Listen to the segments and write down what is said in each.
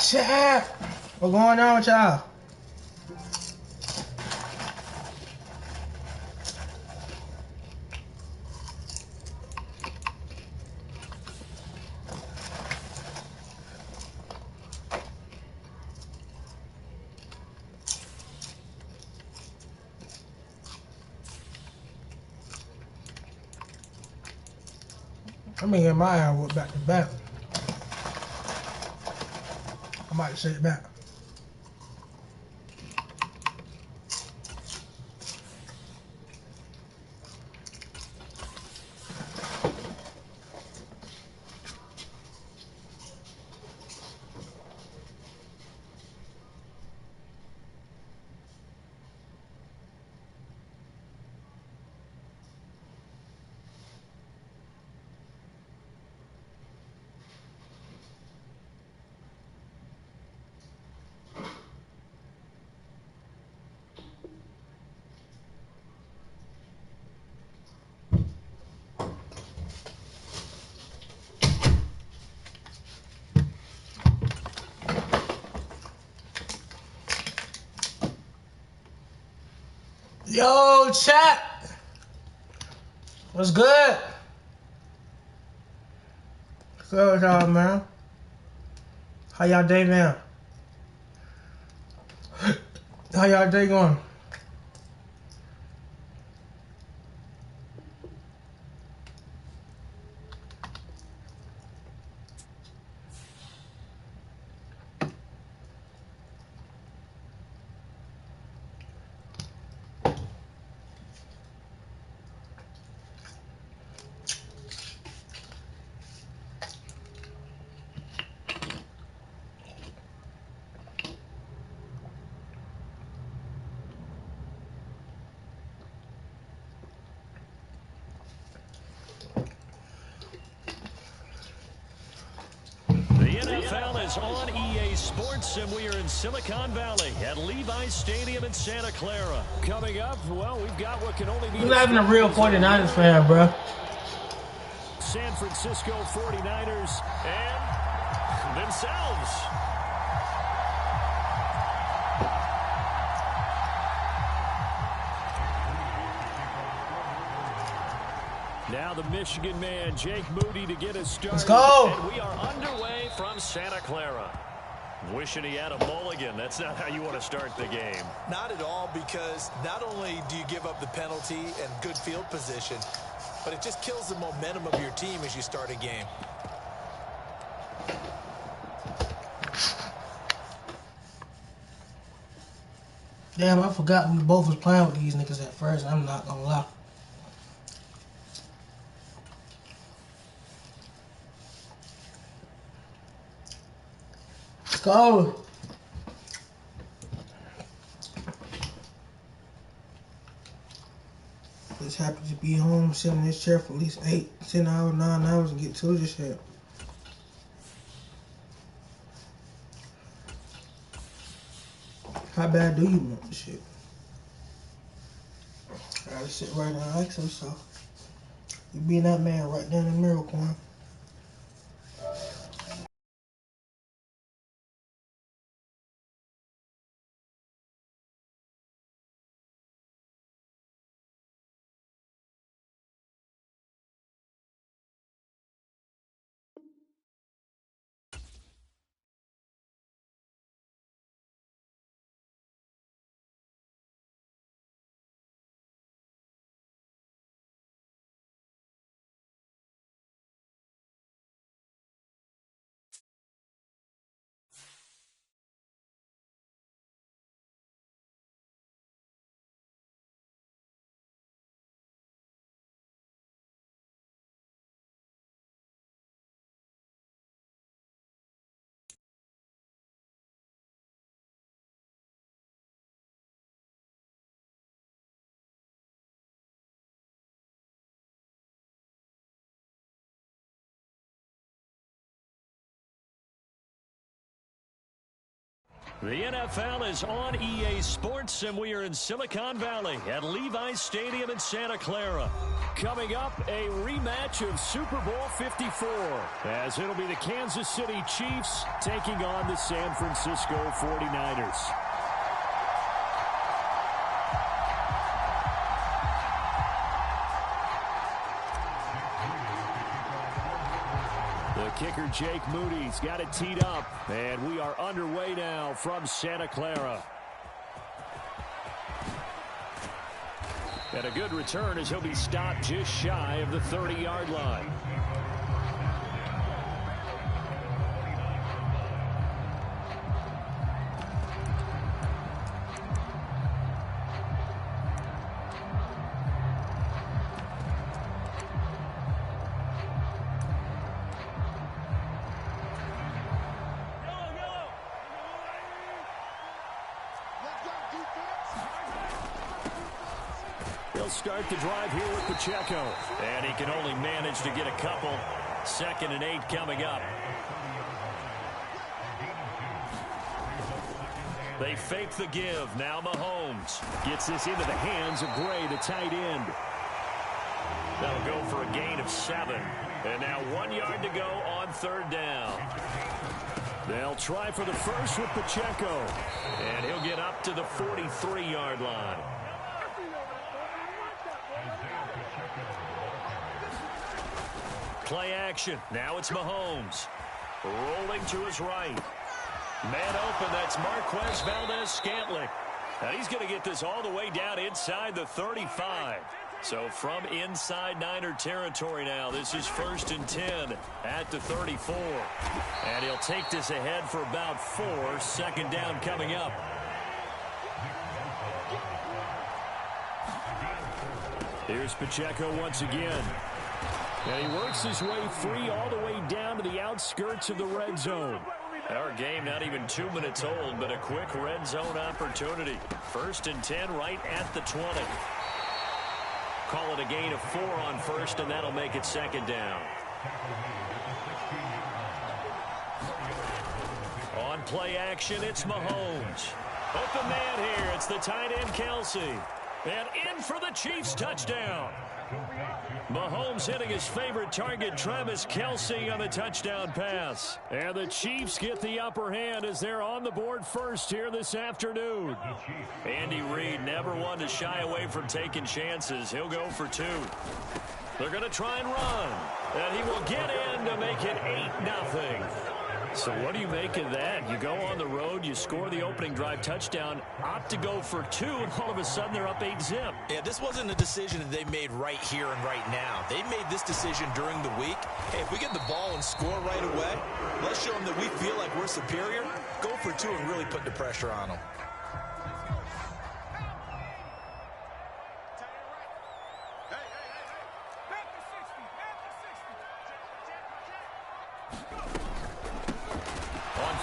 Chat. What's going on with y'all? I'm gonna get my ass whooped back to back. I might say it back. Yo, chat. What's good? What's good with y'all, man? How y'all day, man? How y'all day going? NFL is on EA Sports, and we are in Silicon Valley at Levi's Stadium in Santa Clara. Coming up, well, we've got what can only be... You're not even a real 49ers fan, bro. San Francisco 49ers and themselves. Now the Michigan man, Jake Moody, to get us started. Let's go. And we are underway from Santa Clara. Wishing he had a mulligan. That's not how you want to start the game. Not at all, because not only do you give up the penalty and good field position, but it just kills the momentum of your team as you start a game. Damn, I forgot we both was playing with these niggas at first. I'm not gonna lie. Let's go. Just happy to be home, sitting in this chair for at least 8, 10 hours, 9 hours and get to this shit. How bad do you want this shit? I gotta sit right there and ask yourself. You being that man right there in the mirror corner. The NFL is on EA Sports, and we are in Silicon Valley at Levi Stadium in Santa Clara. Coming up, a rematch of Super Bowl 54, as it'll be the Kansas City Chiefs taking on the San Francisco 49ers. The kicker, Jake Moody's got it teed up, and we are underway now from Santa Clara. And a good return as he'll be stopped just shy of the 30-yard line. He'll start the drive here with Pacheco. And he can only manage to get a couple. 2nd and 8 coming up. They fake the give. Now Mahomes gets this into the hands of Gray, the tight end. That'll go for a gain of 7. And now 1 yard to go on 3rd down. They'll try for the first with Pacheco. And he'll get up to the 43-yard line. Play action. Now it's Mahomes. Rolling to his right. Man open. That's Marquez Valdez-Scantling. And he's going to get this all the way down inside the 35. So from inside Niner territory now, this is 1st and 10 at the 34. And he'll take this ahead for about 4. 2nd down coming up. Here's Pacheco once again. And he works his way free all the way down to the outskirts of the red zone. Our game not even 2 minutes old, but a quick red zone opportunity. 1st and 10 right at the 20. Call it a gain of 4 on 1st, and that'll make it 2nd down. On play action, it's Mahomes. Open man here. It's the tight end, Kelsey. And in for the Chiefs touchdown. Mahomes hitting his favorite target, Travis Kelce, on the touchdown pass. And the Chiefs get the upper hand as they're on the board first here this afternoon. Andy Reid never one to shy away from taking chances. He'll go for 2. They're going to try and run. And he will get in to make it 8-0. So what do you make of that? You go on the road, you score the opening drive touchdown, opt to go for 2, and all of a sudden they're up 8-zip. Yeah, this wasn't a decision that they made right here and right now. They made this decision during the week. Hey, if we get the ball and score right away, let's show them that we feel like we're superior. Go for 2 and really put the pressure on them.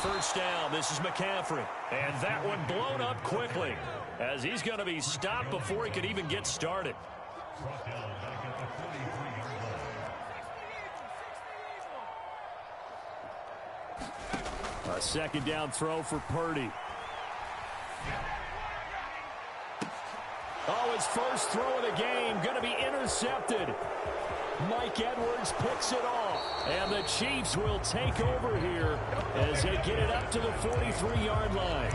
First down, this is McCaffrey. And that one blown up quickly as he's going to be stopped before he could even get started. A 2nd down throw for Purdy. Oh, his first throw of the game going to be intercepted. Mike Edwards picks it off. And the Chiefs will take over here as they get it up to the 43-yard line.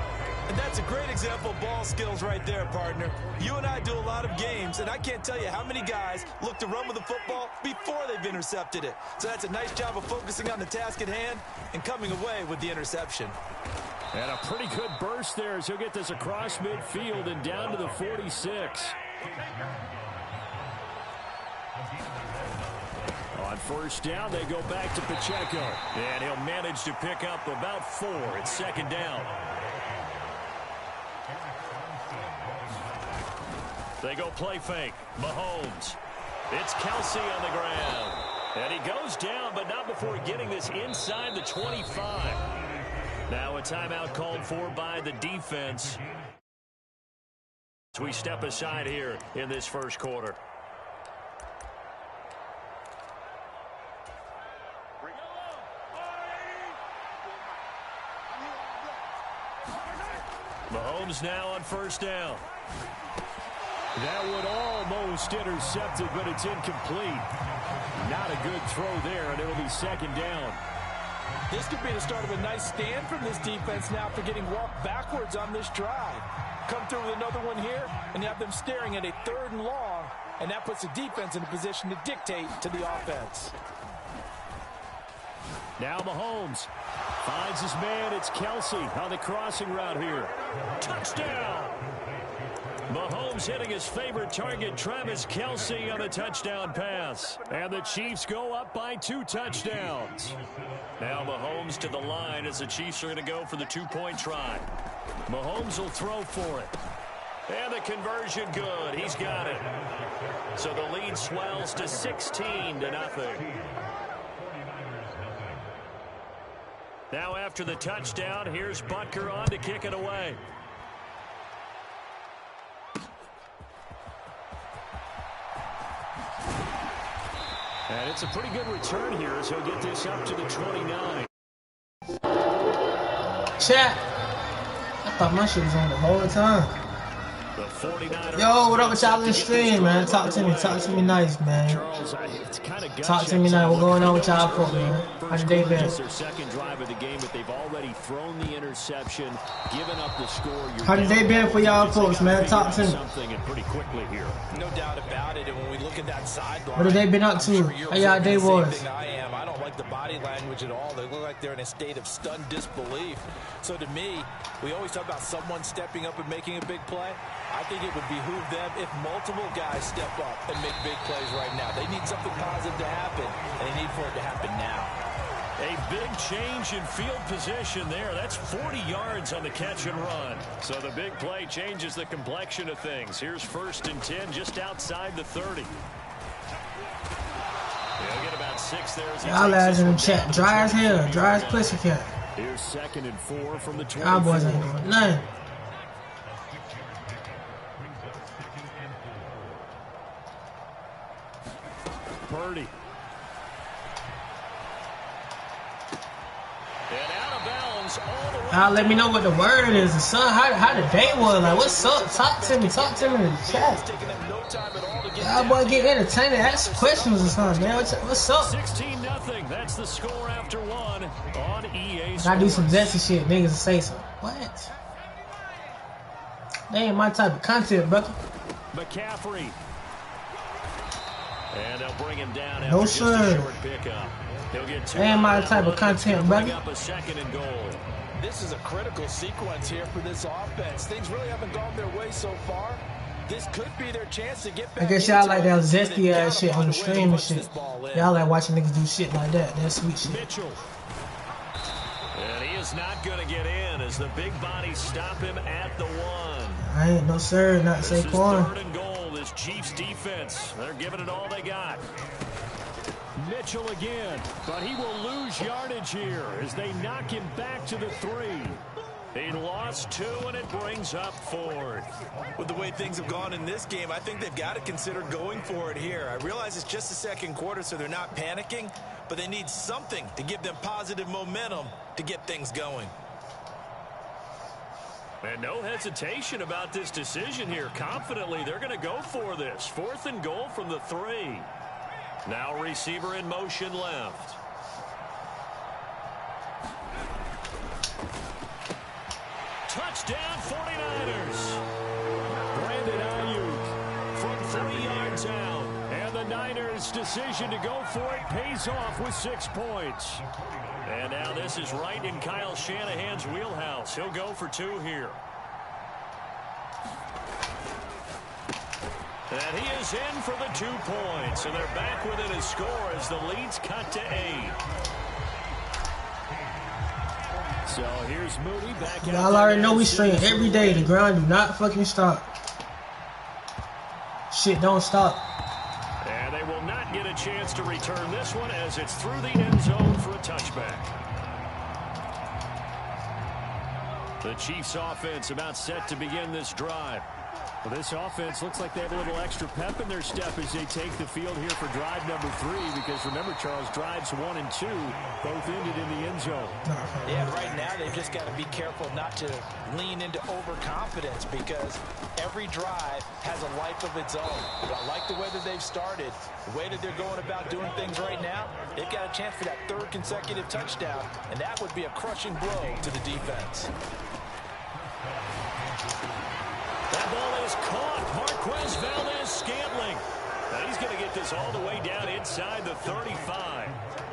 And that's a great example of ball skills right there, partner. You and I do a lot of games, and I can't tell you how many guys look to run with the football before they've intercepted it. So that's a nice job of focusing on the task at hand and coming away with the interception. And a pretty good burst there as he'll get this across midfield and down to the 46. On first down, they go back to Pacheco. And he'll manage to pick up about 4. It's 2nd down. They go play fake. Mahomes. It's Kelsey on the ground. And he goes down, but not before getting this inside the 25. Now a timeout called for by the defense. As we step aside here in this first quarter. Mahomes now on first down. That would almost intercept it, but it's incomplete. Not a good throw there, and it'll be second down. This could be the start of a nice stand from this defense now for getting walked backwards on this drive. Come through with another one here, and you have them staring at a 3rd and long, and that puts the defense in a position to dictate to the offense. Now Mahomes finds his man. It's Kelsey on the crossing route here. Touchdown! Mahomes hitting his favorite target, Travis Kelsey, on the touchdown pass. And the Chiefs go up by 2 touchdowns. Now Mahomes to the line as the Chiefs are going to go for the 2-point try. Mahomes will throw for it. And the conversion good. He's got it. So the lead swells to 16-0. Now after the touchdown, here's Butker on to kick it away. And it's a pretty good return here as he'll get this up to the 29. Chat. I thought my shit was on the whole time. The 49ers. Yo, what up with y'all in the stream, man? Talk to me nice, man. Talk to me nice. What's going on with y'all folks, man? How's your day been? It's their second drive of the game, but they've already thrown the interception, given up the score. How's your day been for y'all folks, man? Talk to me. Something and pretty quickly here. No doubt about it, and when we look at that sideline, What have they been up to? How y'all day was? I don't like the body language at all. They look like they're in a state of stunned disbelief. So to me, we always talk about someone stepping up and making a big play. I think it would behoove them if multiple guys step up and make big plays right now. They need something positive to happen, and they need for it to happen now. A big change in field position there. That's 40 yards on the catch and run. So the big play changes the complexion of things. Here's 1st and 10 just outside the 30. He'll get about 6 there. Y'all lads in the chat. Dry as hell. Dry as pussycat. Here's 2nd and 4 from the 20. Cowboys ain't doing nothing. Purdy. And out of bounds all the way. Y'all let me know what the word is. The son, how the day was. Like, what's up? Talk to me in the chat. Y'all boy get entertained. Ask questions or something, man. What's up? 16-0. That's the score after 1 on EA Sports. I do some zesty shit. Niggas say so. What? They ain't my type of content, brother. McCaffrey. And they'll bring him down after No, just sir. a short pickup. He'll get 2. They ain't my type of content, brother. Bring up a 2nd and goal. This is a critical sequence here for this offense. Things really haven't gone their way so far. This could be their chance to get back. I guess y'all like that zesty ass shit on the stream and shit. Y'all like watching niggas do shit like that. That sweet shit. Mitchell. And he is not going to get in as the big bodies stop him at the 1. I ain't no sir, not This is Saquon. 3rd and goal. This Chiefs defense, they're giving it all they got. Mitchell again, but he will lose yardage here as they knock him back to the 3. He lost 2, and it brings up 4th. With the way things have gone in this game, I think they've got to consider going for it here. I realize it's just the 2nd quarter, so they're not panicking, but they need something to give them positive momentum to get things going. And no hesitation about this decision here. Confidently, they're going to go for this. 4th and goal from the 3. Now receiver in motion left. Touchdown 49ers. Brandon Ayuk from 3 yards out. And the Niners' decision to go for it pays off with 6 points. And now this is right in Kyle Shanahan's wheelhouse. He'll go for 2 here. And he is in for the 2 points. And they're back within a score as the lead's cut to 8. So here's Moody back out. Y'all already know we stream every day. The grind do not fucking stop. Shit don't stop. And they will not get a chance to return this one as it's through the end zone for a touchback. The Chiefs offense about set to begin this drive. Well, this offense looks like they have a little extra pep in their step as they take the field here for drive number 3, because remember, Charles, drives 1 and 2 both ended in the end zone. Yeah, right now they've just got to be careful not to lean into overconfidence, because every drive has a life of its own. But I like the way that they've started, the way that they're going about doing things right now. They've got a chance for that 3rd consecutive touchdown, and that would be a crushing blow to the defense. That ball is caught. Marquez Valdez-Scantling. Now he's going to get this all the way down inside the 35.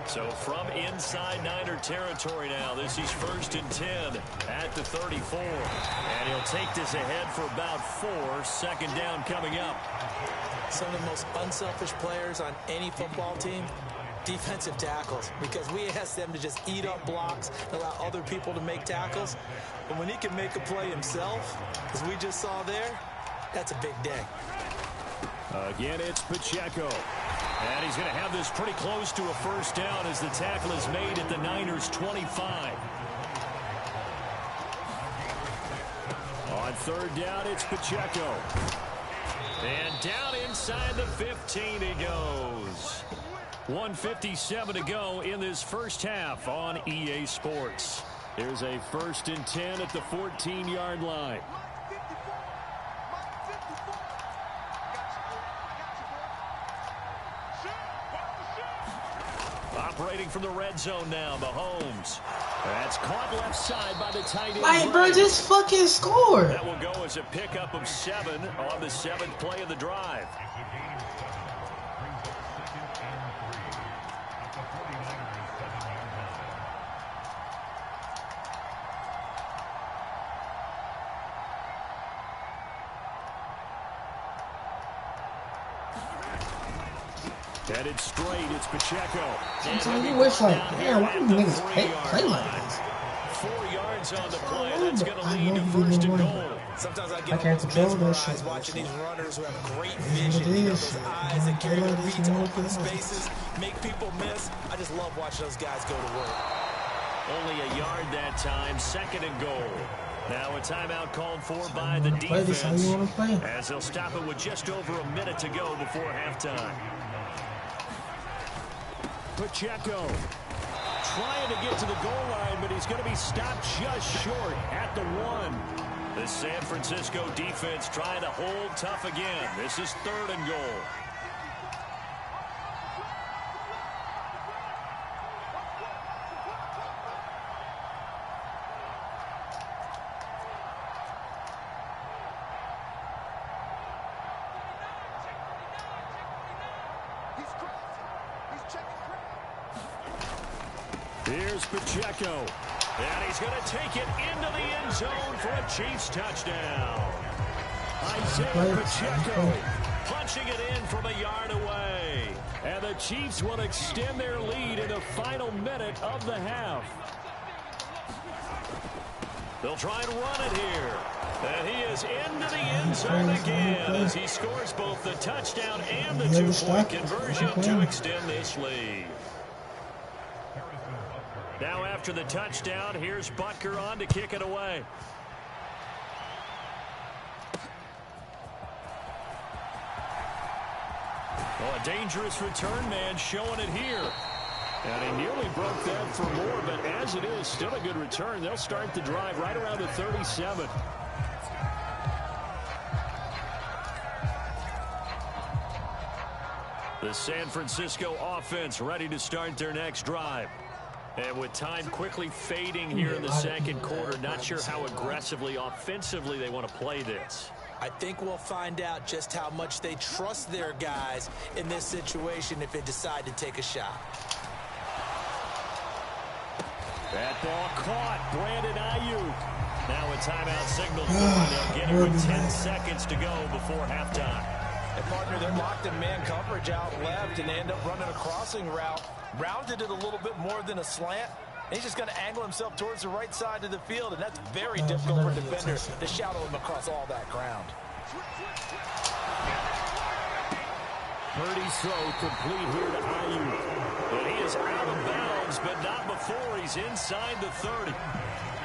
So from inside Niner territory now, this is 1st and 10 at the 34. And he'll take this ahead for about 4. 2nd down coming up. Some of the most unselfish players on any football team, defensive tackles, because we ask them to just eat up blocks and allow other people to make tackles. But when he can make a play himself, as we just saw there, that's a big day. Again, it's Pacheco. And he's going to have this pretty close to a 1st down as the tackle is made at the Niners' 25. On 3rd down, it's Pacheco. And down inside the 15 he goes. 1:57 to go in this first half on EA Sports. There's a 1st and 10 at the 14-yard line. Operating from the red zone now, Mahomes. That's caught left side by the tight end. Like, bro, just fucking score. That will go as a pickup of 7 on the 7th play of the drive. Headed straight, it's Pacheco. Sometimes you wish, like, damn, why do niggas play like this? 4 yards on the play. That's going to lead to 1st and goal. Sometimes I get mesmerized watching these runners who have great vision. You know, those eyes that carry their feet to open spaces, make people miss. I just love watching those guys go to work. Only a yard that time, 2nd and goal. Now a timeout called for by the defense, as they'll stop it with just over a minute to go before halftime. Pacheco trying to get to the goal line, but he's going to be stopped just short at the 1. The San Francisco defense trying to hold tough again. This is 3rd and goal. Here's Pacheco. And he's going to take it into the end zone for a Chiefs touchdown. Isaiah Pacheco punching it in from a yard away. And the Chiefs will extend their lead in the final minute of the half. They'll try and run it here. And he is into the end zone again as he scores both the touchdown and the 2-point conversion to extend this lead. Now after the touchdown, here's Butker on to kick it away. Oh, a dangerous return man showing it here. And he nearly broke that for more, but as it is, still a good return. They'll start the drive right around the 37. The San Francisco offense ready to start their next drive. And with time quickly fading here in the 2nd quarter, not sure how aggressively, offensively they want to play this. I think we'll find out just how much they trust their guys in this situation if they decide to take a shot. That ball caught. Brandon Ayuk. Now a timeout signal. They'll get it with 10 seconds to go before halftime. And partner, they're locked in man coverage out left, and they end up running a crossing route. Rounded it a little bit more than a slant. And he's just going to angle himself towards the right side of the field, and that's very difficult for a defender to shadow him across all that ground. Purdy's throw complete here to Ayuk. And he is out of bounds, but not before he's inside the 30.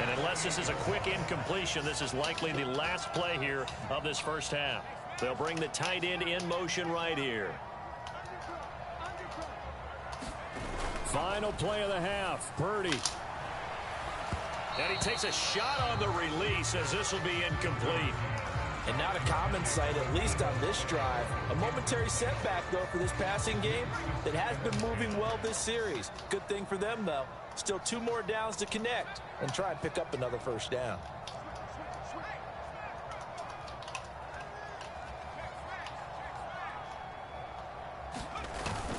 And unless this is a quick incompletion, this is likely the last play here of this first half. They'll bring the tight end in motion right here. Final play of the half, Purdy. And he takes a shot on the release as this will be incomplete. And not a common sight, at least on this drive. A momentary setback, though, for this passing game that has been moving well this series. Good thing for them, though. Still 2 more downs to connect and try and pick up another first down.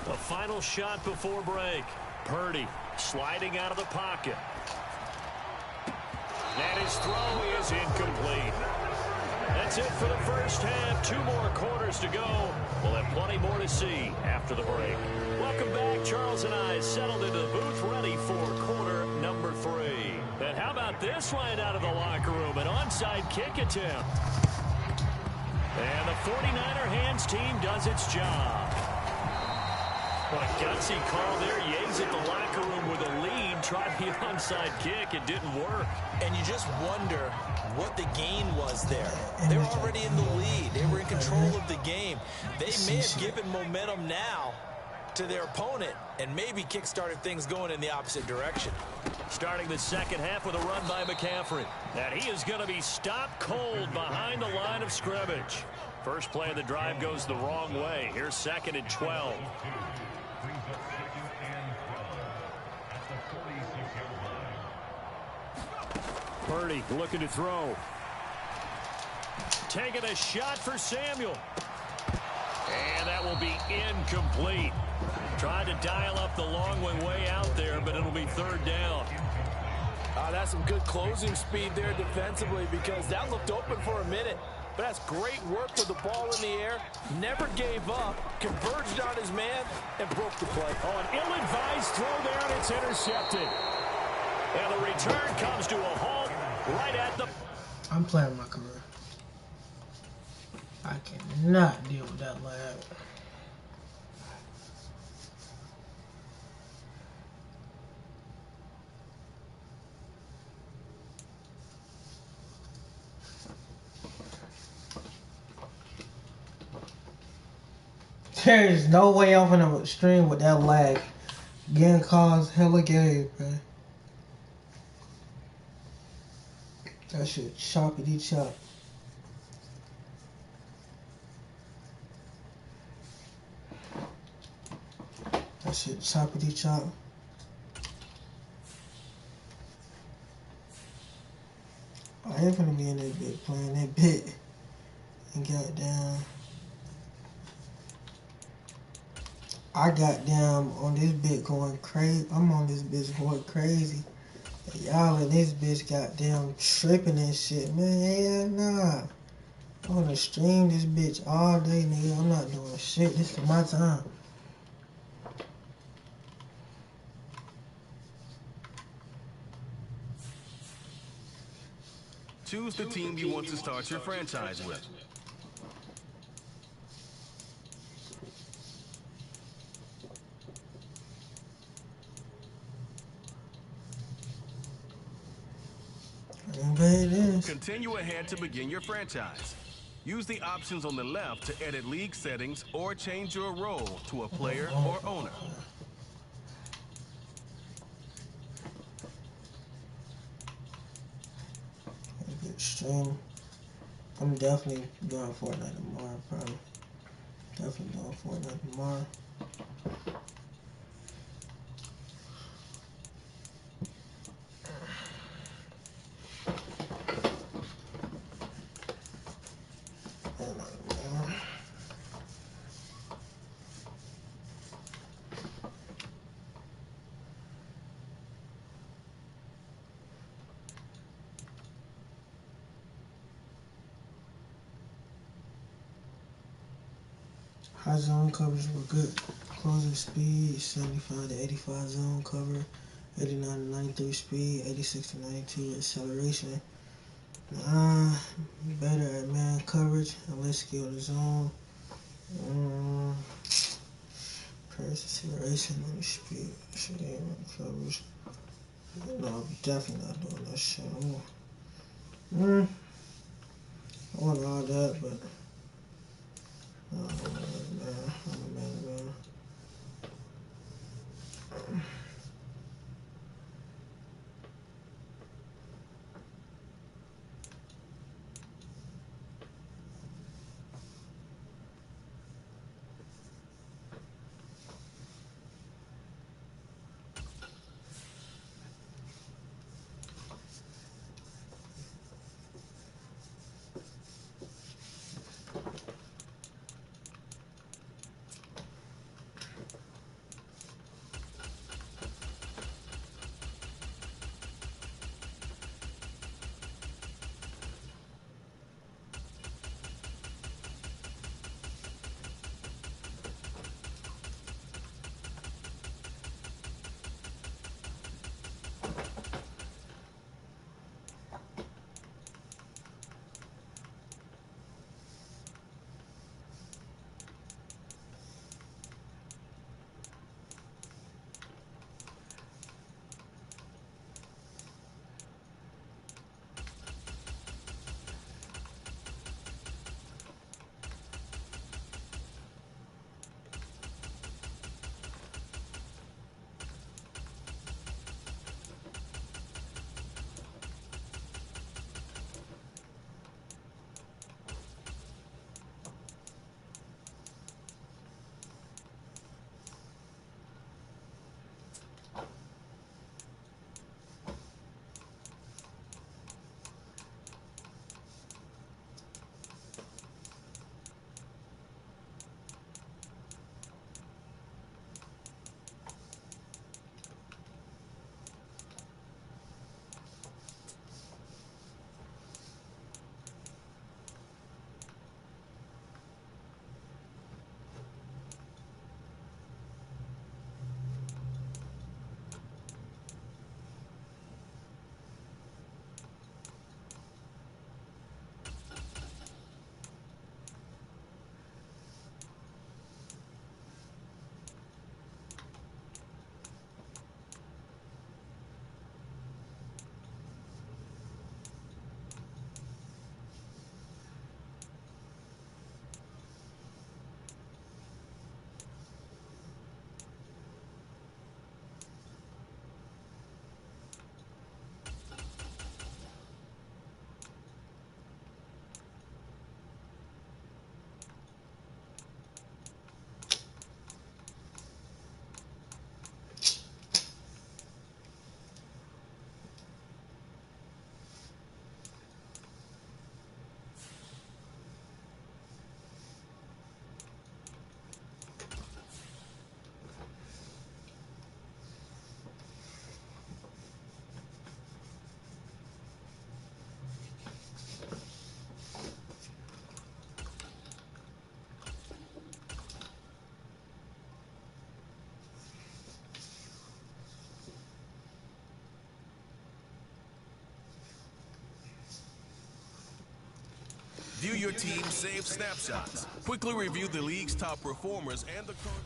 A final shot before break. Purdy sliding out of the pocket. And his throw is incomplete. That's it for the first half. 2 more quarters to go. We'll have plenty more to see after the break. Welcome back. Charles and I settled into the booth ready for quarter number 3. And how about this right out of the locker room? An onside kick attempt. And the 49er hands team does its job. What a gutsy call there. Yates at the locker room with a lead. Tried the onside kick. It didn't work. And you just wonder what the gain was there. They were already in the lead. They were in control of the game. They may have given momentum now to their opponent and maybe kick-started things going in the opposite direction. Starting the second half with a run by McCaffrey. And he is going to be stopped cold behind the line of scrimmage. First play of the drive goes the wrong way. Here's 2nd and 12. Purdy looking to throw. Taking a shot for Samuel. And that will be incomplete. Tried to dial up the long one way out there, but it'll be 3rd down. That's some good closing speed there defensively because that looked open for a minute. But that's great work with the ball in the air. Never gave up. Converged on his man and broke the play. Oh, an ill-advised throw there, and it's intercepted. And the return comes to a halt right at the... I'm playing my career. I cannot deal with that lag. There is no way I'm gonna stream with that lag. Getting calls hella game, man. That shit choppity chop. That shit choppity chop. I ain't gonna be in that bit playing that bit. And goddamn. I got down on this bit going crazy. I'm on this bitch going crazy. Y'all in this bitch goddamn tripping and shit, man. Hell nah. I'm gonna stream this bitch all day, nigga. I'm not doing shit. This is my time. Choose the team you want to start your franchise with. Continue ahead to begin your franchise. Use the options on the left to edit league settings or change your role to a player or owner. Stream. I'm definitely doing Fortnite tomorrow, probably. Definitely doing Fortnite tomorrow. High zone coverage were good. Closing speed, 75 to 85 zone cover, 89 to 93 speed, 86 to 92 acceleration. Better at man coverage and less skill to zone. Pace, acceleration, and speed. Shit ain't running coverage. No, I'm definitely not doing that shit. I want all that, but no, man. I'm a man. View your team's saved snapshots. Quickly review the league's top performers and the current...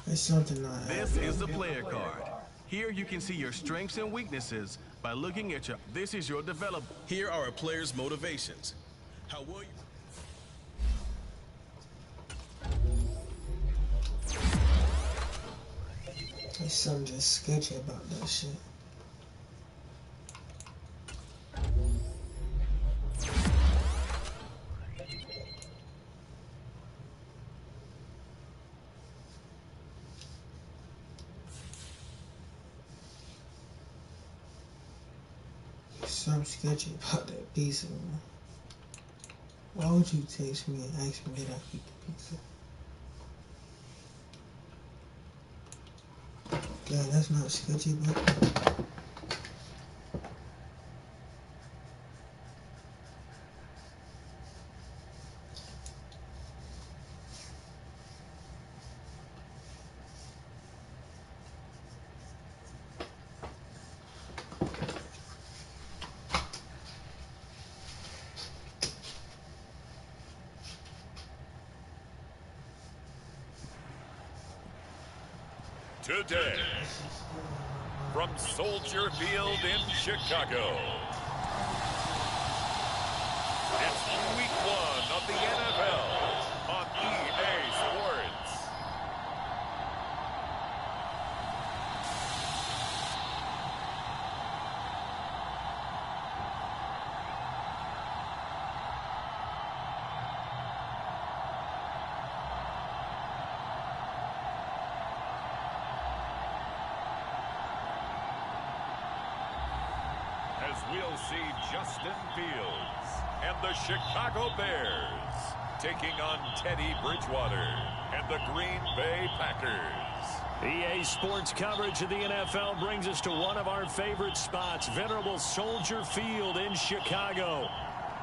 It's something I This is the player card. Here you can see your strengths and weaknesses by looking at this is your develop. Here are a player's motivations. How will you? There's something just sketchy about that shit. Something sketchy about that pizza, man. Why would you text me and ask me did I eat the pizza? Yeah, that's not sketchy, but Today, from Soldier Field in Chicago, it's Week 1 of the NFL on EA Sports. As we'll see Justin Fields and the Chicago Bears taking on Teddy Bridgewater and the Green Bay Packers. EA Sports coverage of the NFL brings us to one of our favorite spots, venerable Soldier Field in Chicago.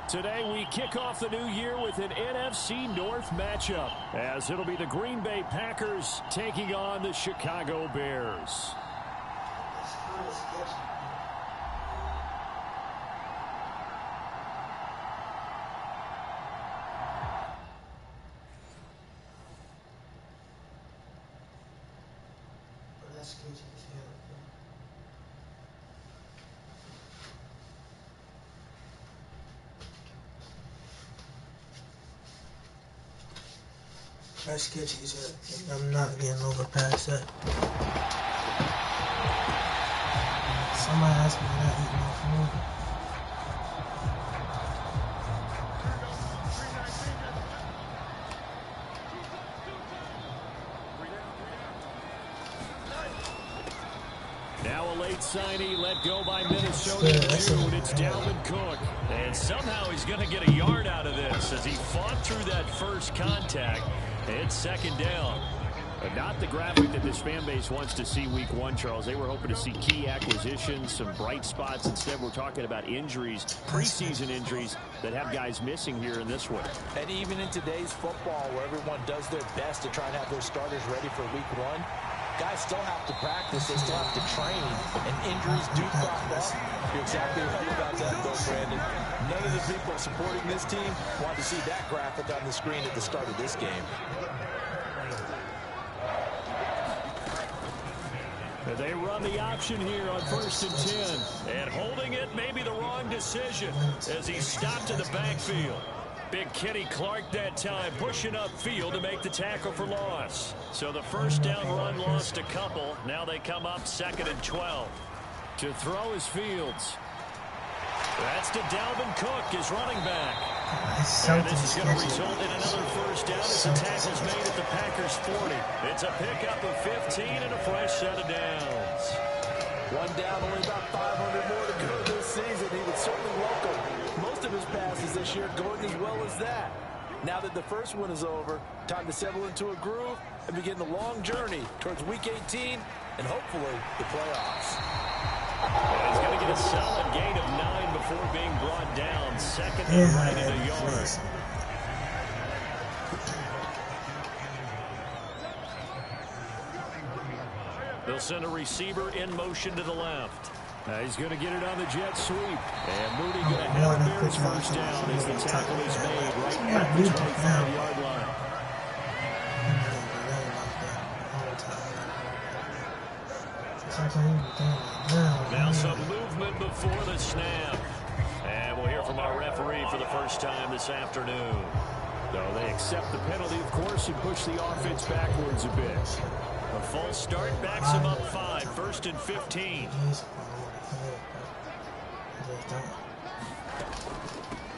Today we kick off the new year with an NFC North matchup, as it'll be the Green Bay Packers taking on the Chicago Bears. that's sketchy as hell, bro. That's sketchy as hell. I'm not getting over past that. Somebody asked me when I eat my food. Now a late signee let go by Minnesota in June. It's Dalvin Cook. And somehow he's going to get a yard out of this as he fought through that first contact. It's second down. Not the graphic that this fan base wants to see week 1, Charles. They were hoping to see key acquisitions, some bright spots. Instead, we're talking about injuries, preseason injuries that have guys missing here in this one. And even in today's football, where everyone does their best to try and have their starters ready for week 1, guys still have to practice, they still have to train, and injuries do crop up. You're exactly right about that, though, Brandon. None of the people supporting this team want to see that graphic on the screen at the start of this game. They run the option here on 1st and 10. And holding it may be the wrong decision as he stopped in the backfield. Big Kenny Clark that time pushing upfield to make the tackle for loss. So the first down run lost a couple. Now they come up 2nd and 12. To throw is Fields. That's to Dalvin Cook, his running back. And this is going to result in another first down as the tackle's made at the Packers 40. It's a pickup of 15 and a fresh set of downs. One down, only about 500 more to go this season. He would certainly welcome most of his passes this year going as well as that. Now that the first one is over, time to settle into a groove and begin the long journey towards Week 18 and hopefully the playoffs. He's going to get a solid gain of 9 before being brought down. 2nd and right at a yard. They'll send a receiver in motion to the left. He's going to get it on the jet sweep. And Mooney going to have the Bears first down as the tackle is made right at the 25-yard line. before the snap. And we'll hear from our referee for the first time this afternoon. No, they accept the penalty, of course, and push the offense backwards a bit. A false start backs him up 5, 1st and 15.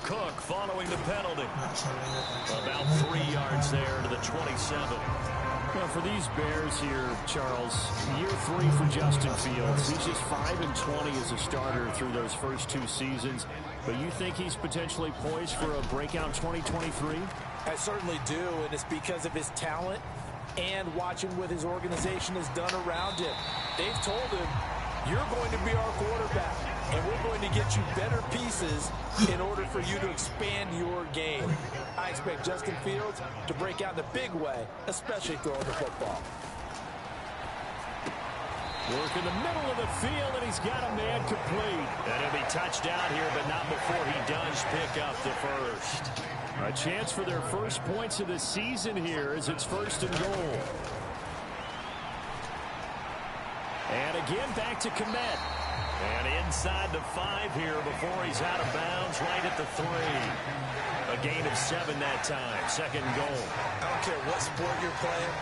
Cook following the penalty. About 3 yards there to the 27. Well, for these Bears here, Charles, year 3 for Justin Fields. He's just 5-20 as a starter through those first 2 seasons. But you think he's potentially poised for a breakout 2023? I certainly do, and it's because of his talent and watching what his organization has done around him. They've told him, you're going to be our quarterback, and we're going to get you better pieces in order for you to expand your game. I expect Justin Fields to break out in a big way, especially throwing the football. Work in the middle of the field, and he's got a man complete. And he'll be touched down here, but not before he does pick up the first. A chance for their first points of the season here as it's 1st and goal. And again, back to Komet. And inside the 5 here before he's out of bounds right at the 3. A gain of 7 that time. 2nd and goal. I don't care what sport you're playing.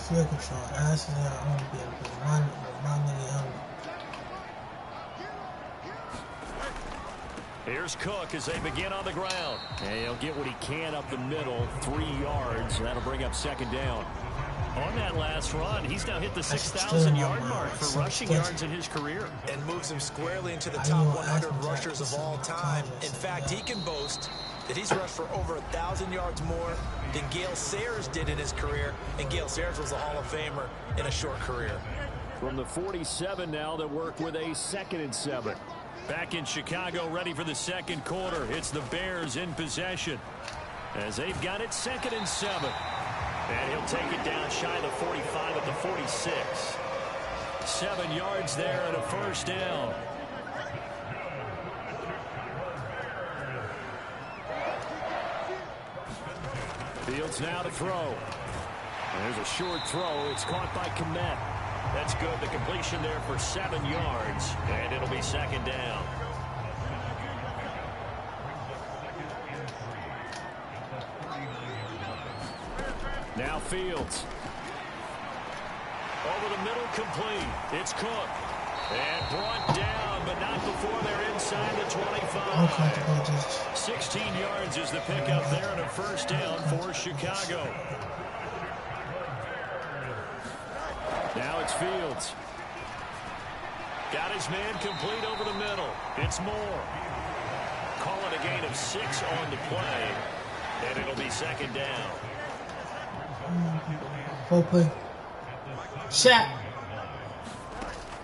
Field control. Actually, I want to be able to run him. Here's Cook as they begin on the ground. And he'll get what he can up the middle, 3 yards. That'll bring up 2nd down. On that last run, he's now hit the 6,000-yard mark for rushing yards in his career. And moves him squarely into the top 100 rushers of all time. In fact, he can boast that he's rushed for over 1,000 yards more than Gale Sayers did in his career. And Gale Sayers was a Hall of Famer in a short career. From the 47 now, they work with a 2nd and 7. Back in Chicago, ready for the 2nd quarter. It's the Bears in possession as they've got it 2nd and 7. And he'll take it down shy of the 45 at the 46. 7 yards there and a 1st down. Fields now to throw. And there's a short throw. It's caught by Komet. That's good. The completion there for 7 yards. And it'll be 2nd down. Now Fields. Over the middle, complete. It's Cook. And brought down, but not before they're inside the 25. 16 yards is the pickup there and a 1st down for Chicago. Now it's Fields. Got his man complete over the middle. It's Moore. Call it a gain of 6 on the play. And it'll be 2nd down. Full play. Shot.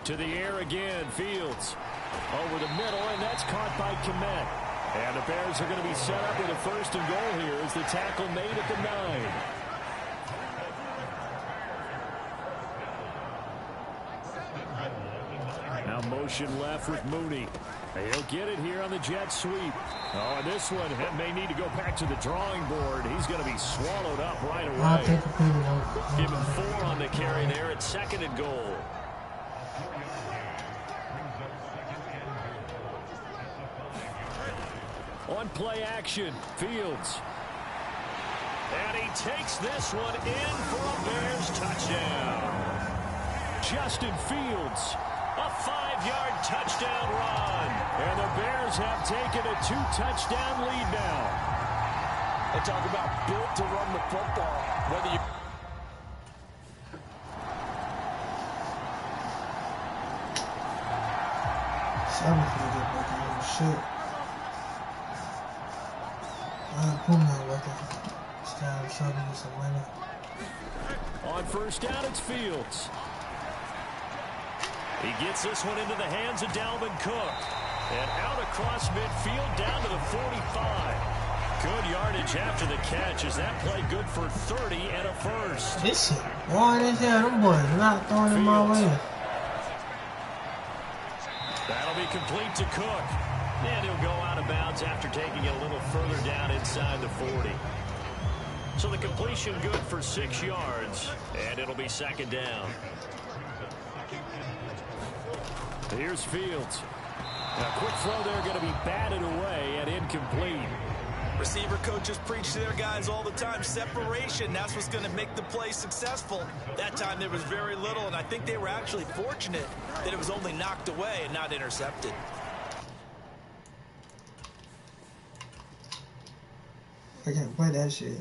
To the air again, Fields. Over the middle, and that's caught by Komet. And the Bears are going to be set up with a 1st and goal here as the tackle made at the 9. Now motion left with Mooney. He'll get it here on the jet sweep. Oh, and this one may need to go back to the drawing board. He's going to be swallowed up right away. Give him 4 on the carry there at 2nd and goal. On play action, Fields. And he takes this one in for a Bears touchdown. Justin Fields. A 5-yard touchdown run. And the Bears have taken a 2-touchdown lead now. They talk about built to run the football. Whether you... Somebody's gonna get back on the shit. I'm not working. It's time to show me some money. On 1st down, it's Fields. He gets this one into the hands of Dalvin Cook. And out across midfield down to the 45. Good yardage after the catch. Is that play good for 30 and a 1st? This shit. Boy, this here, them boys not throwing in my way. That'll be complete to Cook. And he'll go out of bounds after taking it a little further down inside the 40. So the completion good for 6 yards, and it'll be 2nd down. Here's Fields. A quick throw there going to be batted away and incomplete. Receiver coaches preach to their guys all the time. Separation, that's what's going to make the play successful. That time there was very little, and I think they were actually fortunate that it was only knocked away and not intercepted. I can't play that shit.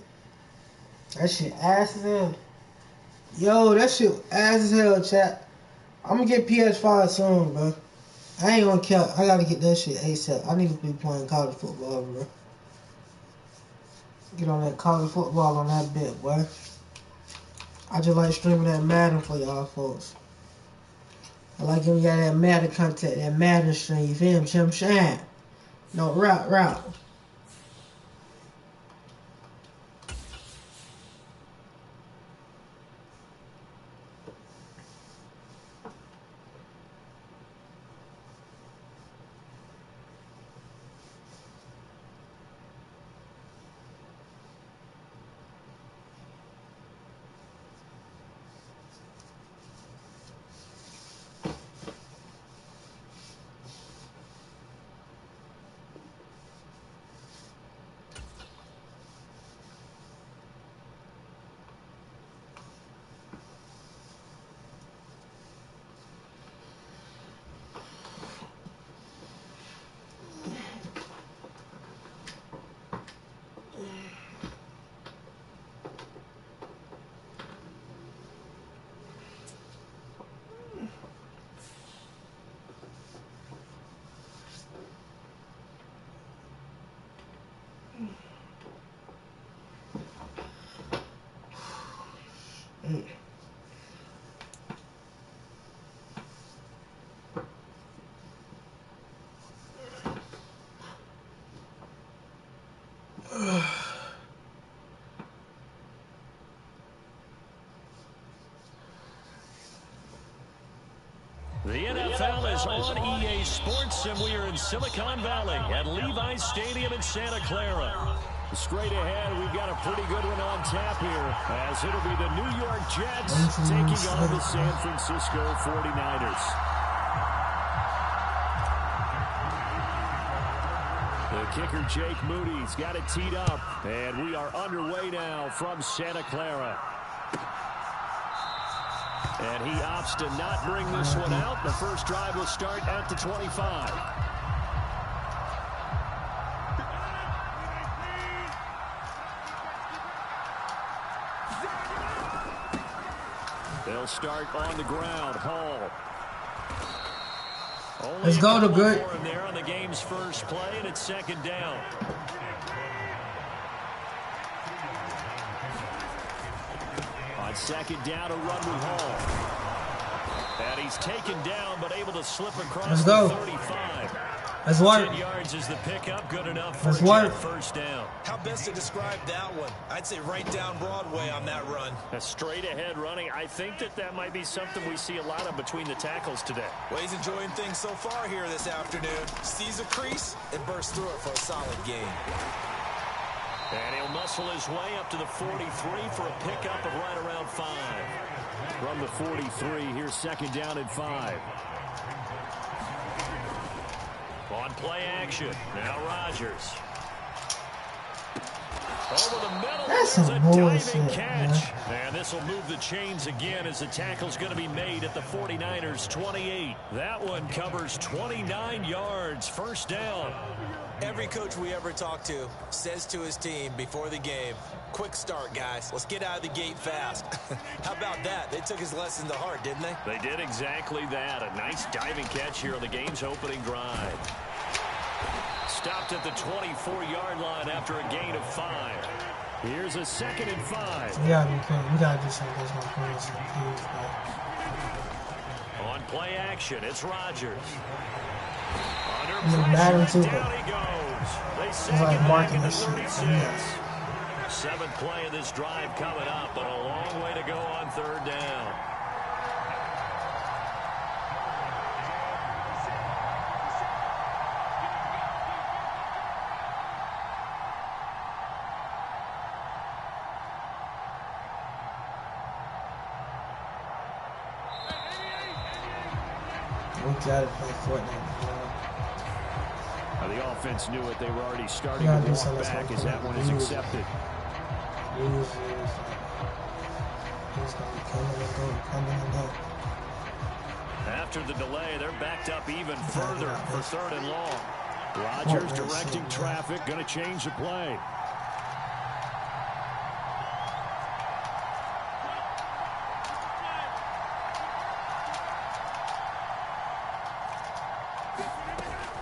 That shit ass as hell. Yo, that shit ass as hell, chat. I'm gonna get PS5 soon, bro. I ain't gonna count. I gotta get that shit ASAP. I need to be playing college football, bro. Get on that college football on that bit, boy. I just like streaming that Madden for y'all folks. I like giving y'all that Madden content, that Madden stream. You feel me? Chim Shine. No, route. The NFL is on EA Sports, and we are in Silicon Valley at Levi's Stadium in Santa Clara. Straight ahead, we've got a pretty good one on tap here, as it'll be the New York Jets taking on the San Francisco 49ers. The kicker, Jake Moody's got it teed up, and we are underway now from Santa Clara. And he opts to not bring this one out. The first drive will start at the 25. They'll start on the ground. Hall. Let's go to good. There on the game's first play, and it's 2nd down. On 2nd down, a run with Hall. And he's taken down, but able to slip across the 35. Let's work. 10 yards is the pickup, good enough for Let's a work. first down. How best to describe that one? I'd say right down Broadway on that run. A straight ahead running. I think that might be something we see a lot of between the tackles today. Well, he's enjoying things so far here this afternoon. Sees a crease and bursts through it for a solid gain. And he'll muscle his way up to the 43 for a pickup of right around 5. From the 43, here's 2nd down and 5. On play action, now Rodgers. Over the middle, That's there's some a bullshit, diving catch. man. And this will move the chains again as the tackle's going to be made at the 49ers 28. That one covers 29 yards, first down. Every coach we ever talk to says to his team before the game, quick start, guys. Let's get out of the gate fast. How about that? They took his lesson to heart, didn't they? They did exactly that. A nice diving catch here on the game's opening drive. Stopped at the 24-yard line after a gain of 5. Here's a 2nd and 5. We gotta do something that's gonna play some kids, bro. On play action, it's Rodgers. I'm in Madden too, Down but he goes. They it's send like him back marking at the this shit. 36. Yeah. 7th play of this drive coming up, but a long way to go on 3rd down. We gotta play Fortnite. The offense knew it. They were already starting to walk back as that one is accepted. He's gonna be coming and go. After the delay, they're backed up even further for 3rd and long. Rodgers directing traffic, going to change the play.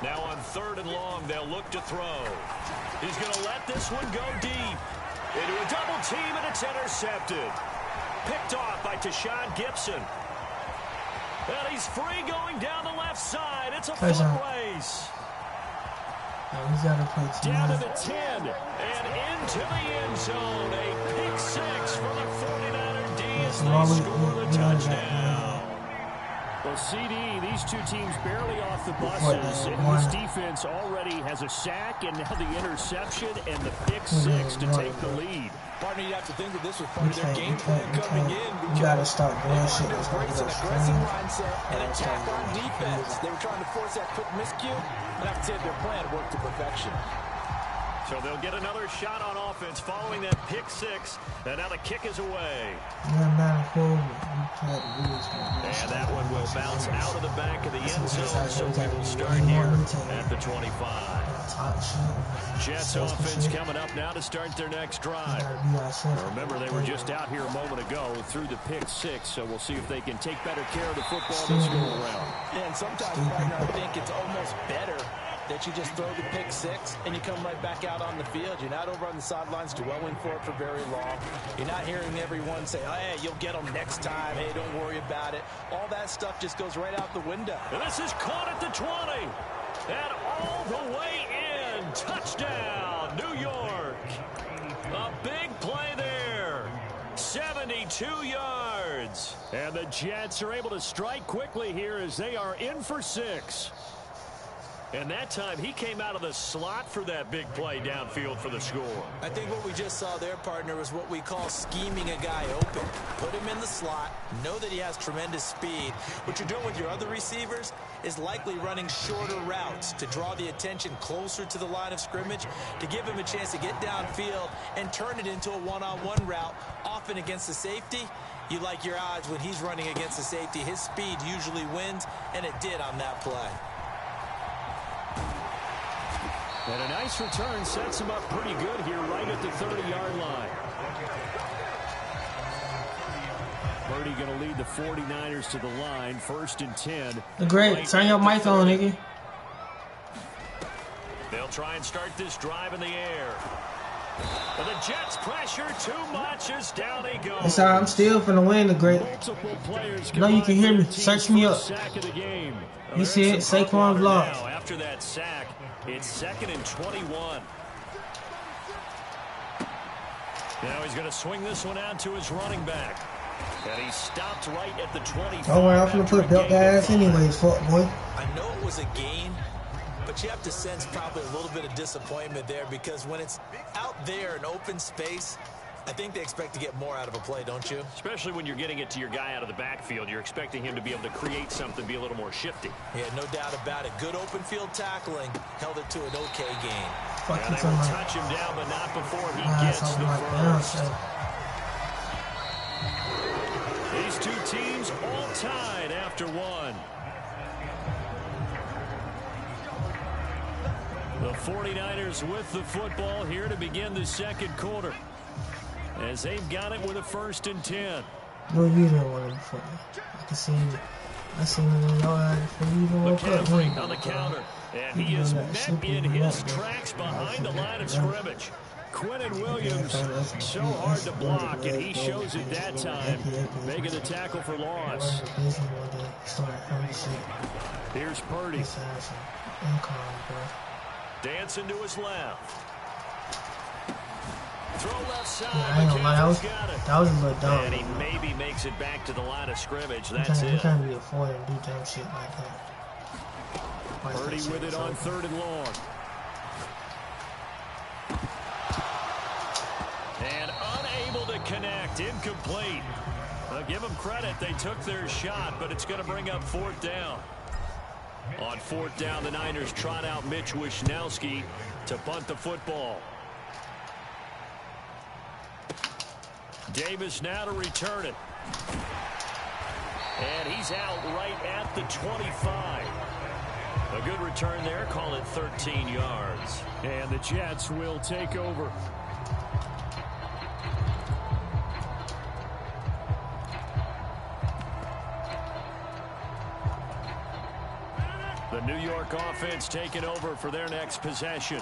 Now on 3rd and long, they'll look to throw. He's going to let this one go deep. Into a double team, and it's intercepted. Picked off by Tashawn Gibson. And he's free going down the left side. It's a foot race. He's got to play down to the 10 and into the end zone. A pick 6 for the 49er D as they score the touchdown. Well, CD, these two teams barely off the buses, and this defense already has a sack and now the interception and the pick 6 to take the lead. Partner, you have to think that this was part of their game plan coming in. You got to start doing shit that's going to an aggressive mindset and attack on defense. They were trying to force that quick miscue, and I have to say their plan worked to perfection. So they'll get another shot on offense following that pick 6, and now the kick is away. And that one will bounce out of the back of the end zone, so we will start here at the 25. Jets offense coming up now to start their next drive. Remember, they were just out here a moment ago through the pick 6, so we'll see if they can take better care of the football this go around. Yeah, and sometimes, partner, I think it's almost better that you just throw the pick 6 and you come right back out on the field. You're not over on the sidelines dwelling for it for very long. You're not hearing everyone say, oh, hey, you'll get them next time. Hey, don't worry about it. All that stuff just goes right out the window. And this is caught at the 20. And all the way in. Touchdown, New York. A big play there. 72 yards. And the Jets are able to strike quickly here as they are in for 6. And that time, he came out of the slot for that big play downfield for the score. I think what we just saw there, partner, was what we call scheming a guy open. Put him in the slot, know that he has tremendous speed. What you're doing with your other receivers is likely running shorter routes to draw the attention closer to the line of scrimmage, to give him a chance to get downfield and turn it into a one-on-one route, often against the safety. You like your odds when he's running against the safety. His speed usually wins, and it did on that play. And a nice return sets him up pretty good here right at the 30-yard line. Purdy going to lead the 49ers to the line, 1st and 10. Great, turn your mic on, nigga. They'll try and start this drive in the air. But the Jets pressure too much as down he goes. That's how I'm still finna win the great. No, you can hear me. Search me up. He said Sequanvlogss. After that sack, it's 2nd and 21. Now he's going to swing this one out to his running back. And he stopped right at the 25. Don't worry, I'm finna put belt ass anyways, fuck boy. I know it was a gain, but you have to sense probably a little bit of disappointment there, because when it's out there in open space, I think they expect to get more out of a play, don't you? Especially when you're getting it to your guy out of the backfield. You're expecting him to be able to create something, be a little more shifty. Yeah, no doubt about it. Good open field tackling held it to an okay gain. Yeah, they will touch him down, but not before he gets the first. These two teams all tied after one. The 49ers with the football here to begin the second quarter, as they've got it with a 1st and 10. No, you didn't want it before. I can see it. I seen it in your eyes before you even woke up. On the counter, and he is met in his tracks behind the line of scrimmage. Quinnen Williams, so hard to block, and he shows it that time, making the tackle for loss. Here's Purdy. Dancing to his left. Throw left side. Yeah, I ain't gonna lie, that was a little dumb. And he maybe makes it back to the line of scrimmage. That's it. You can't be afforded to do dumb shit like that. Purdy with it on 3rd and long. And unable to connect. Incomplete. I'll give them credit. They took their shot, but it's going to bring up 4th down. On 4th down, the Niners trot out Mitch Wishnowski to punt the football. Davis now to return it. And he's out right at the 25. A good return there, call it 13 yards. And the Jets will take over. The New York offense taking over for their next possession.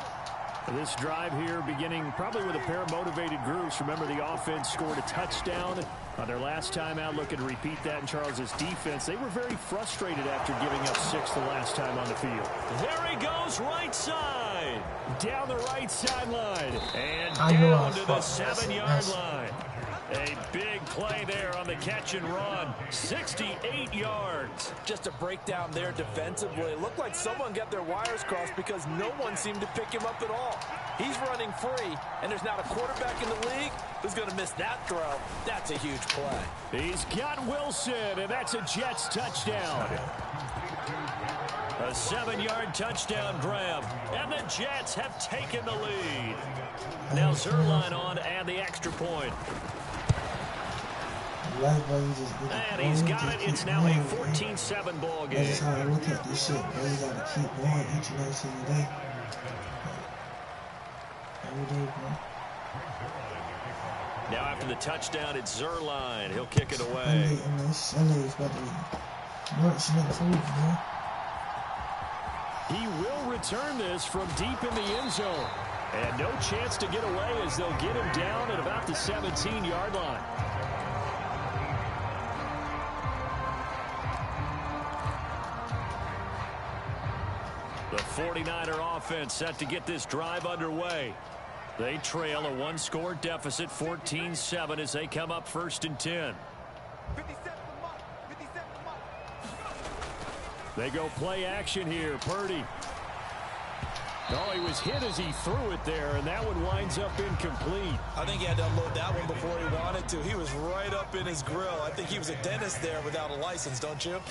This drive here beginning probably with a pair of motivated groups. Remember, the offense scored a touchdown on their last time out. Looking to repeat that in Charles's defense. They were very frustrated after giving up 6 the last time on the field. There he goes, right side. Down the right sideline. And down to the 7-yard line. A big play there on the catch and run. 68 yards. Just a breakdown there defensively. It looked like someone got their wires crossed because no one seemed to pick him up at all. He's running free, and there's not a quarterback in the league who's going to miss that throw. That's a huge play. He's got Wilson, and that's a Jets touchdown. A 7-yard touchdown grab, and the Jets have taken the lead. Now Zerline on and the extra point. And he's got it. It's now a 14-7 ball game. That's how I look at this shit, bro. You gotta keep going each and every single day. Every day, bro. Now after the touchdown, it's Zerline. He'll kick it away. Sunday's about to be lunch next week, man. He will return this from deep in the end zone. And no chance to get away as they'll get him down at about the 17-yard line. The 49er offense set to get this drive underway. They trail a 1-score deficit, 14-7, as they come up 1st and 10. They go play action here. Purdy. Oh, he was hit as he threw it there, and that one winds up incomplete. I think he had to unload that one before he wanted to. He was right up in his grill. I think he was a dentist there without a license, don't you?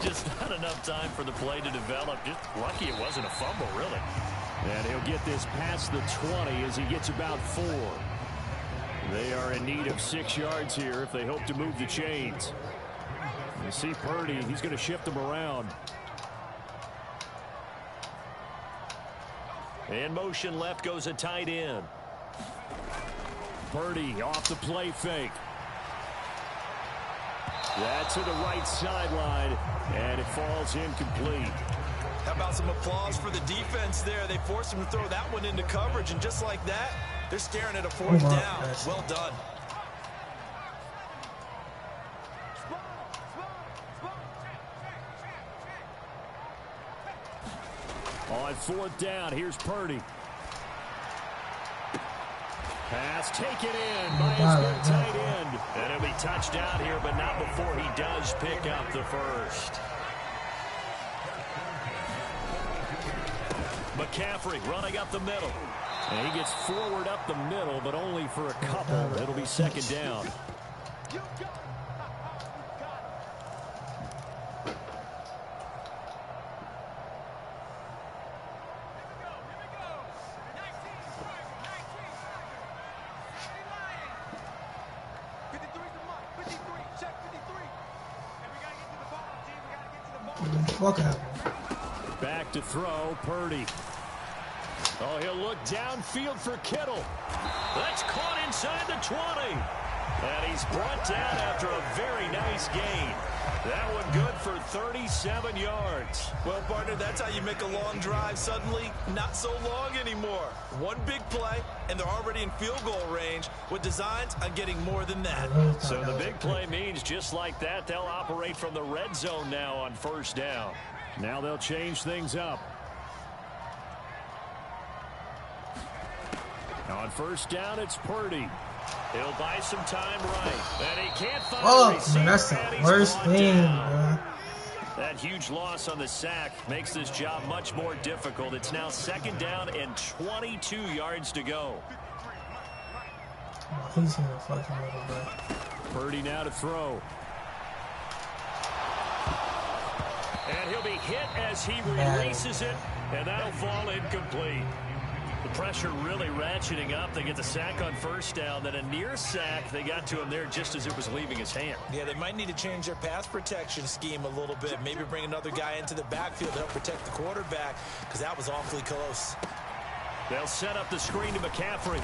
Just not enough time for the play to develop. Just lucky it wasn't a fumble, really. And he'll get this past the 20 as he gets about 4. They are in need of 6 yards here if they hope to move the chains. You see Purdy, he's going to shift them around. In motion left goes a tight end. Purdy off the play fake. That to the right sideline, and it falls incomplete. How about some applause for the defense there? They forced him to throw that one into coverage, and just like that, they're staring at a 4th down. Well done. On 4th down, here's Purdy. Pass taken in by his good tight end. And he'll be touchdown here, but not before he does pick up the first. McCaffrey running up the middle. And he gets forward up the middle, but only for a couple. It'll be 2nd down. Back to throw, Purdy. Oh, he'll look downfield for Kittle. That's caught inside the 20. And he's brought down after a very nice gain. That one good for 37 yards. Well, partner, that's how you make a long drive suddenly not so long anymore. One big play, and they're already in field goal range with designs on getting more than that. So the big play means just like that, they'll operate from the red zone now on 1st down. Now they'll change things up. On 1st down, it's Purdy. He'll buy some time right. And he can't find a receiver. Man, that's the worst thing, bro. That huge loss on the sack makes this job much more difficult. It's now 2nd down and 22 yards to go. He's gonna fucking little bit. Purdy now to throw. And And he'll be hit as he releases it, and that'll fall incomplete. The pressure really ratcheting up. They get the sack on first down, then a near sack. They got to him there just as it was leaving his hand. Yeah, they might need to change their pass protection scheme a little bit. Maybe bring another guy into the backfield to help protect the quarterback, because that was awfully close. They'll set up the screen to McCaffrey,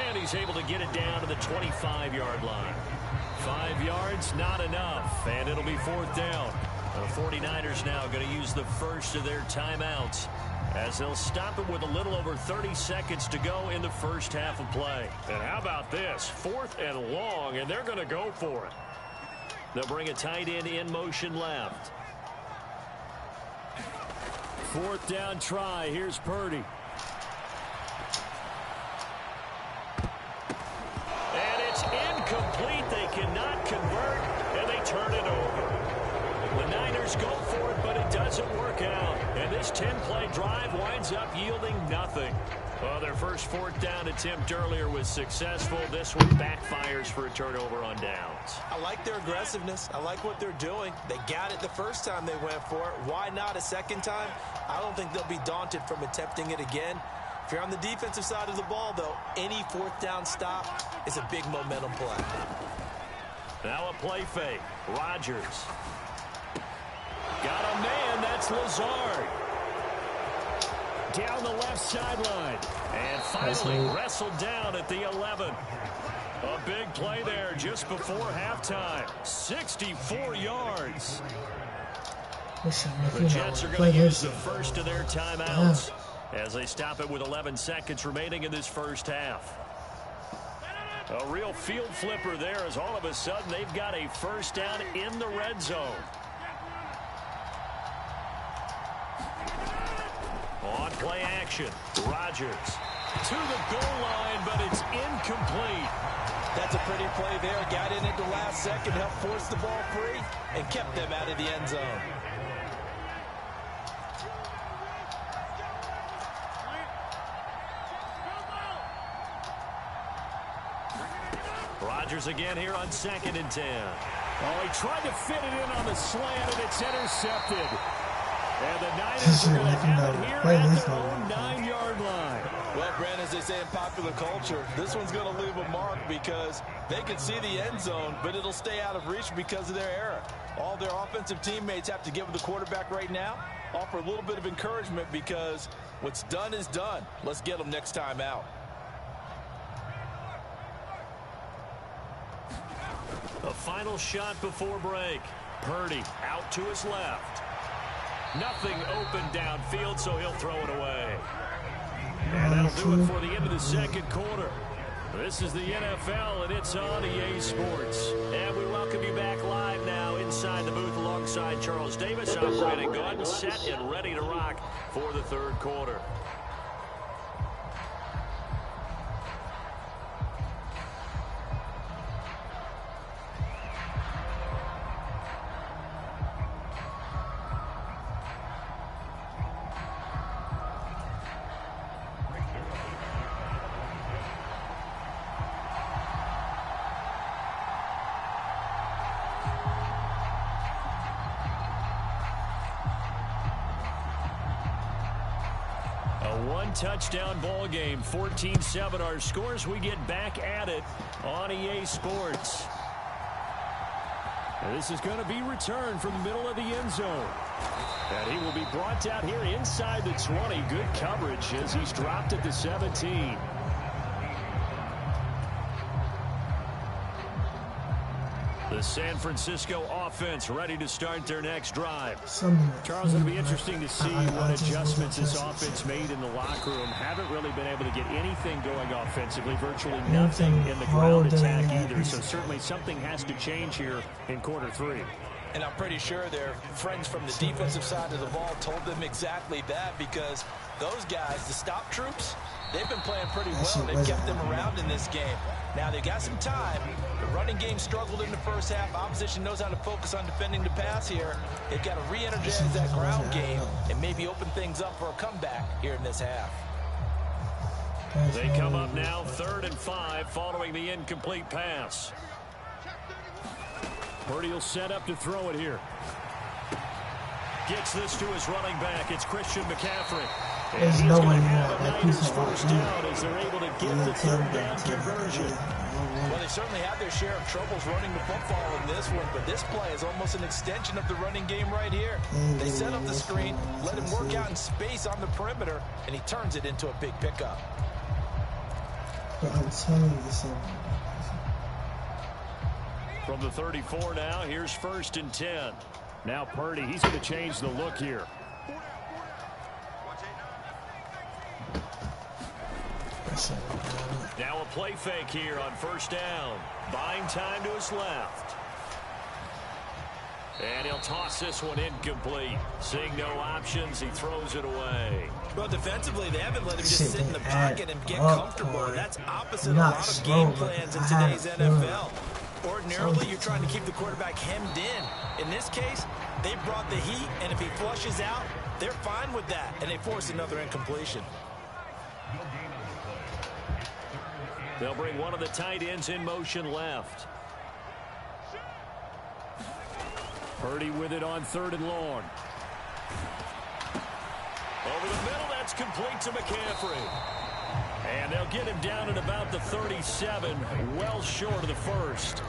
and he's able to get it down to the 25-yard line. 5 yards, not enough, and it'll be fourth down. The 49ers now going to use the first of their timeouts, as they'll stop it with a little over 30 seconds to go in the first half of play. And how about this? 4th and long, and they're going to go for it. They'll bring a tight end in motion left. 4th down try. Here's Purdy. And it's incomplete. They cannot convert, and they turn it over. The Niners go for it, but it doesn't work out. And this 10-play drive winds up yielding nothing. Well, their first 4th down attempt earlier was successful. This one backfires for a turnover on downs. I like their aggressiveness. I like what they're doing. They got it the first time they went for it. Why not a second time? I don't think they'll be daunted from attempting it again. If you're on the defensive side of the ball, though, any 4th down stop is a big momentum play. Now a play fake. Rodgers. Got a man, that's Lazard. Down the left sideline. And finally wrestled down at the 11. A big play there just before halftime. 64 yards. The Jets are going to use the first of their timeouts as they stop it with 11 seconds remaining in this first half. A real field flipper there, as all of a sudden they've got a first down in the red zone. On play action, Rodgers to the goal line, but it's incomplete. That's a pretty play there. Got in at the last second, helped force the ball free, and kept them out of the end zone. Rodgers again here on 2nd and 10. Oh, he tried to fit it in on the slant, and it's intercepted. And the Niners are going to have it here at their own 9-yard line. Well, Brent, as they say in popular culture, this one's going to leave a mark because they can see the end zone, but it'll stay out of reach because of their error. All their offensive teammates have to give the quarterback right now, offer a little bit of encouragement because what's done is done. Let's get them next time out. A final shot before break. Purdy out to his left. Nothing open downfield, so he'll throw it away. And that'll do it for the end of the second quarter. This is the NFL, and it's on EA Sports. And we welcome you back live now inside the booth alongside Charles Davis. I'm Brandon Gaudin, set and ready to rock for the third quarter. Touchdown ball game, 14-7 our scores. We get back at it on EA Sports. And this is going to be returned from the middle of the end zone. And he will be brought out here inside the 20. Good coverage as he's dropped at the 17. The San Francisco offense ready to start their next drive. Charles, it'll be interesting to see what adjustments this offense made in the locker room. Haven't really been able to get anything going offensively, virtually nothing in the ground attack either. So certainly something has to change here in quarter 3. And I'm pretty sure their friends from the defensive side of the ball told them exactly that, because those guys, the stop troops, they've been playing pretty well. They've kept them around in this game. Now, they've got some time. The running game struggled in the first half. Opposition knows how to focus on defending the pass here. They've got to re-energize that ground game and maybe open things up for a comeback here in this half. They come up now 3rd and 5 following the incomplete pass. Purdy will set up to throw it here. Gets this to his running back. It's Christian McCaffrey. There's no way you have that piece of first down as they're able to get the third down conversion. Well, they certainly have their share of troubles running the football in this one, but this play is almost an extension of the running game right here. They set up the screen, let him work out in space on the perimeter, and he turns it into a big pickup. But I'm telling you something. From the 34 now, here's 1st and 10. Now Purdy, he's going to change the look here. Now a play fake here on 1st down. Buying time to his left. And he'll toss this one incomplete. Seeing no options, he throws it away. Well, defensively, they haven't let him just sit in the pocket and get comfortable. That's opposite a lot of game plans in today's NFL. Ordinarily, you're trying to keep the quarterback hemmed in. In this case, they brought the heat, and if he flushes out, they're fine with that, and they force another incompletion. They'll bring one of the tight ends in motion left. Purdy with it on 3rd and long. Over the middle, that's complete to McCaffrey. And they'll get him down at about the 37, well short of the first.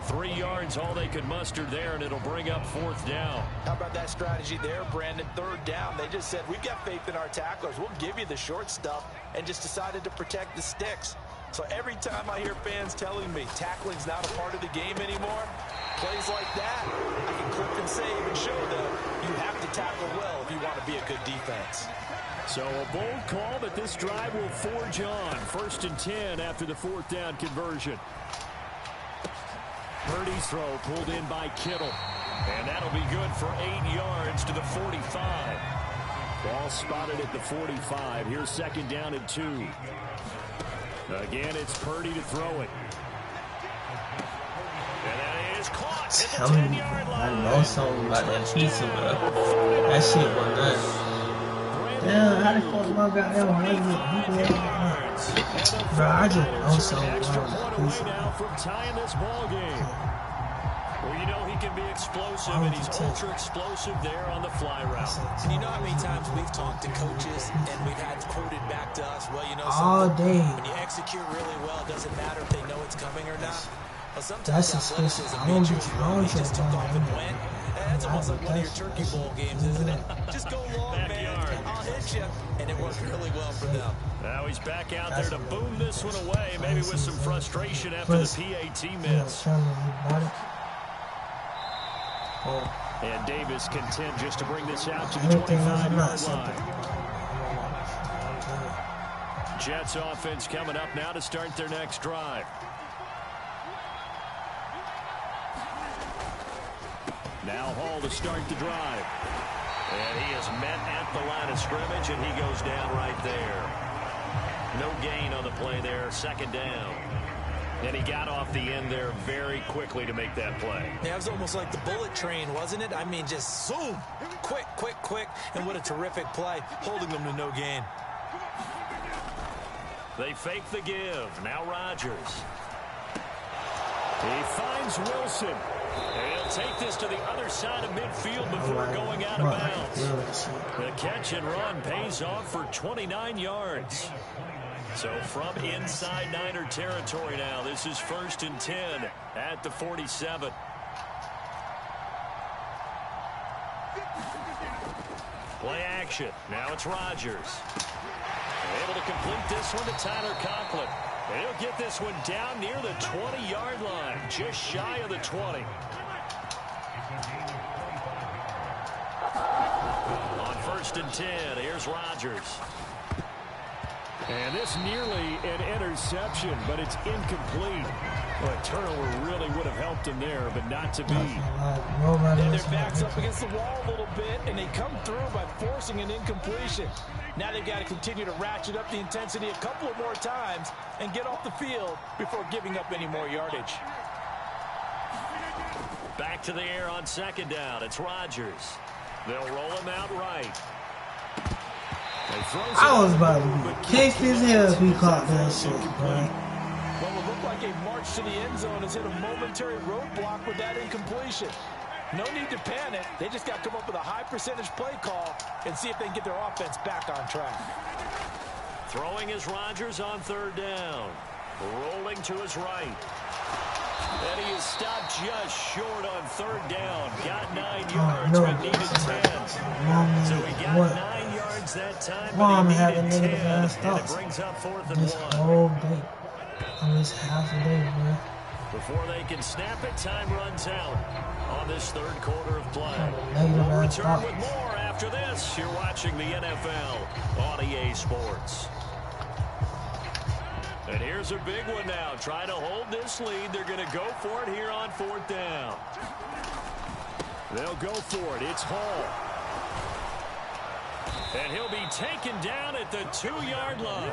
3 yards, all they could muster there, and it'll bring up 4th down. How about that strategy there, Brandon? 3rd down, they just said, we've got faith in our tacklers. We'll give you the short stuff, and just decided to protect the sticks. So every time I hear fans telling me tackling's not a part of the game anymore, plays like that, I can clip and save and show them you have to tackle well if you want to be a good defense. So a bold call, but this drive will forge on. 1st and 10 after the 4th down conversion. Purdy's throw pulled in by Kittle. And that'll be good for 8 yards to the 45. Ball spotted at the 45. Here's 2nd down and 2. Again, it's Purdy to throw it. And that is caught at the Tell me, 10-yard line. I know something about that pizza, bro. That shit was nuts. Damn, how the fuck my goddamn husband? Bro, I just know something about that pizza. Now from tying this ball game. Well, you know he can be explosive, and he's ultra explosive there on the fly route. And you know how many times we've talked to coaches and we've had quoted back to us, well, you know, all day. when you execute really well, it doesn't matter if they know it's coming or not. Well, sometimes That's suspicious. I don't be wrong. He just took off and went. That's almost like one of your Turkey Bowl games, isn't it? Just go long, man. I'll hit you. And it worked really well for them. Now he's back out there to boom this one away, maybe with some frustration after the PAT miss. And Davis content just to bring this out to the 25-yard line. Jets offense coming up now to start their next drive. Now Hall to start the drive. And he is met at the line of scrimmage, and he goes down right there. No gain on the play there, 2nd down. And he got off the end there very quickly to make that play. Yeah, it was almost like the bullet train, wasn't it? I mean, just zoom, quick, quick, quick, and what a terrific play, holding them to no gain. They fake the give. Now Rodgers. He finds Wilson. And he'll take this to the other side of midfield before going out of bounds. The catch and run pays off for 29 yards. So from inside Niner territory now, this is 1st and 10 at the 47. Play action. Now it's Rodgers. Able to complete this one to Tyler Conklin. And he'll get this one down near the 20-yard line, just shy of the 20. On 1st and 10, here's Rodgers. And this nearly an interception, but it's incomplete. Well, a turnover really would have helped him there, but not to be. And their back's up against the wall a little bit, and they come through by forcing an incompletion. Now they've got to continue to ratchet up the intensity a couple of more times and get off the field before giving up any more yardage. Back to the air on 2nd down. It's Rodgers. They'll roll him out right. I was about to be kicked his head if he caught that shit, bro. Well, it looked like a march to the end zone has hit a momentary roadblock with that incompletion. No need to panic. They just got to come up with a high percentage play call and see if they can get their offense back on track. Throwing is Rodgers on third down. Rolling to his right. And he is stopped just short on third down. Got 9 yards, but needed 10. So he got 9 yards that time, but he needed 10. And it brings up 4th and 1. Whole day. I mean, it's half a day, man. Before they can snap it, time runs out on this third quarter of play. We'll return with more after this. You're watching the NFL on EA Sports. And here's a big one now. Trying to hold this lead. They're going to go for it here on 4th down. They'll go for it. It's Hall. And he'll be taken down at the 2-yard line.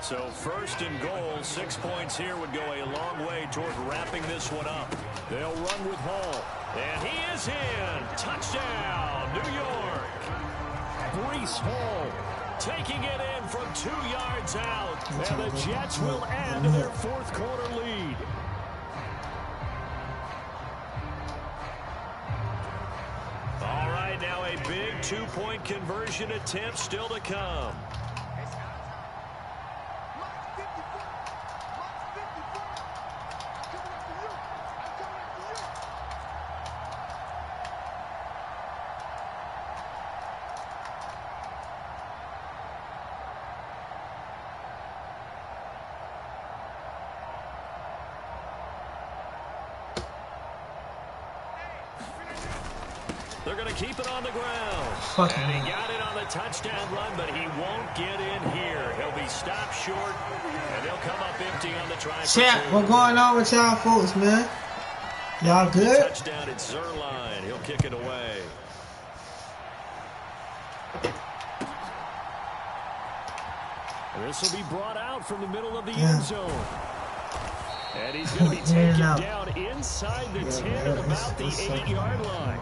So 1st and goal, 6 points here would go a long way toward wrapping this one up. They'll run with Hall. And he is in. Touchdown, New York. Breece Hall taking it in from 2 yards out. And the Jets will add to their 4th quarter lead. All right, now a big 2-point conversion attempt still to come. They're going to keep it on the ground. And he got it on the touchdown run, but he won't get in here. He'll be stopped short, and they'll come up empty on the try. Chat, what's going on with y'all folks, man? Y'all good? Touchdown at Zerline. He'll kick it away. This will be brought out from the middle of the end zone. And he's going to be taken down inside the 10 at about the 8-yard line.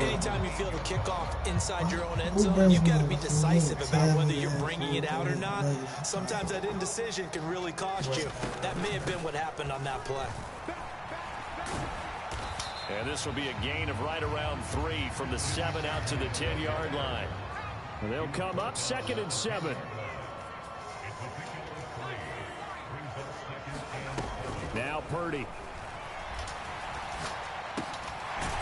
Anytime you feel the kickoff inside your own end zone, you've got to be decisive about whether you're bringing it out or not. Sometimes that indecision can really cost you. That may have been what happened on that play. And this will be a gain of right around 3 from the 7 out to the 10-yard line. And they'll come up 2nd and 7. Now Purdy.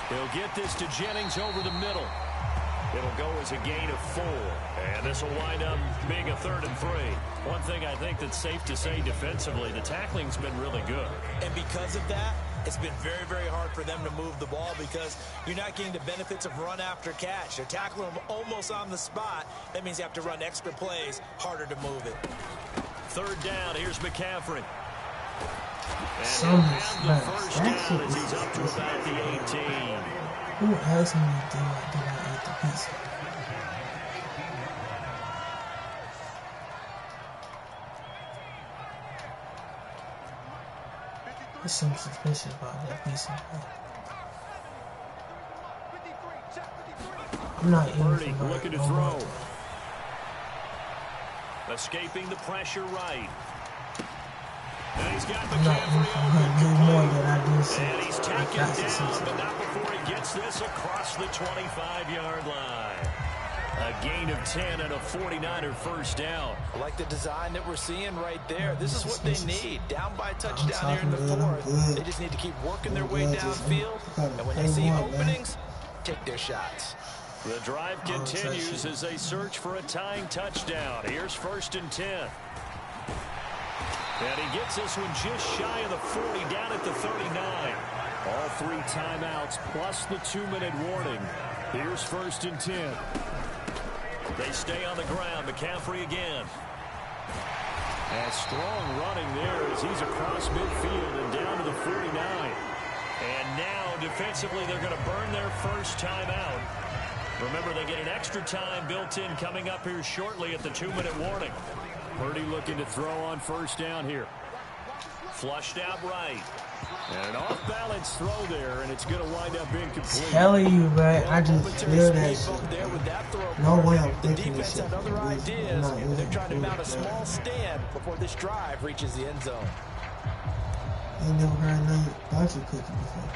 He'll get this to Jennings over the middle. It'll go as a gain of 4. And this will wind up being a 3rd and 3. One thing I think that's safe to say defensively, the tackling's been really good. And because of that, it's been very, very hard for them to move the ball because you're not getting the benefits of run after catch. They're tackling them almost on the spot. That means you have to run extra plays, harder to move it. 3rd down, here's McCaffrey. And Some the first down as he's up to about the 18. Who asked me to do I eat the pizza? There's some suspicious about that pizza. I'm not eating for looking to throw. Escaping the pressure right. And he's got McCaffrey open. And he's taken down, but not before he gets this across the 25-yard line. A gain of 10 and a 49er first down. I like the design that we're seeing right there. This is what they need. Down by a touchdown here in the 4th. They just need to keep working their way downfield. And when they see openings, take their shots. The drive continues as they search for a tying touchdown. Here's 1st and 10. And he gets this one just shy of the 40, down at the 39. All 3 timeouts plus the 2-minute warning. Here's 1st and 10. They stay on the ground. McCaffrey again. And strong running there as he's across midfield and down to the 49. And now defensively they're going to burn their first timeout. Remember, they get an extra time built in coming up here shortly at the 2-minute warning. Purdy looking to throw on 1st down here. Flushed out right. And an off-balance throw there, and it's going to wind up being complete. Telling you, man, I just feel that shit. No way I'm thinking this shit. Other ideas. They're trying to mount a small stand before this drive reaches the end zone. I ain't never heard nothing about you cooking before.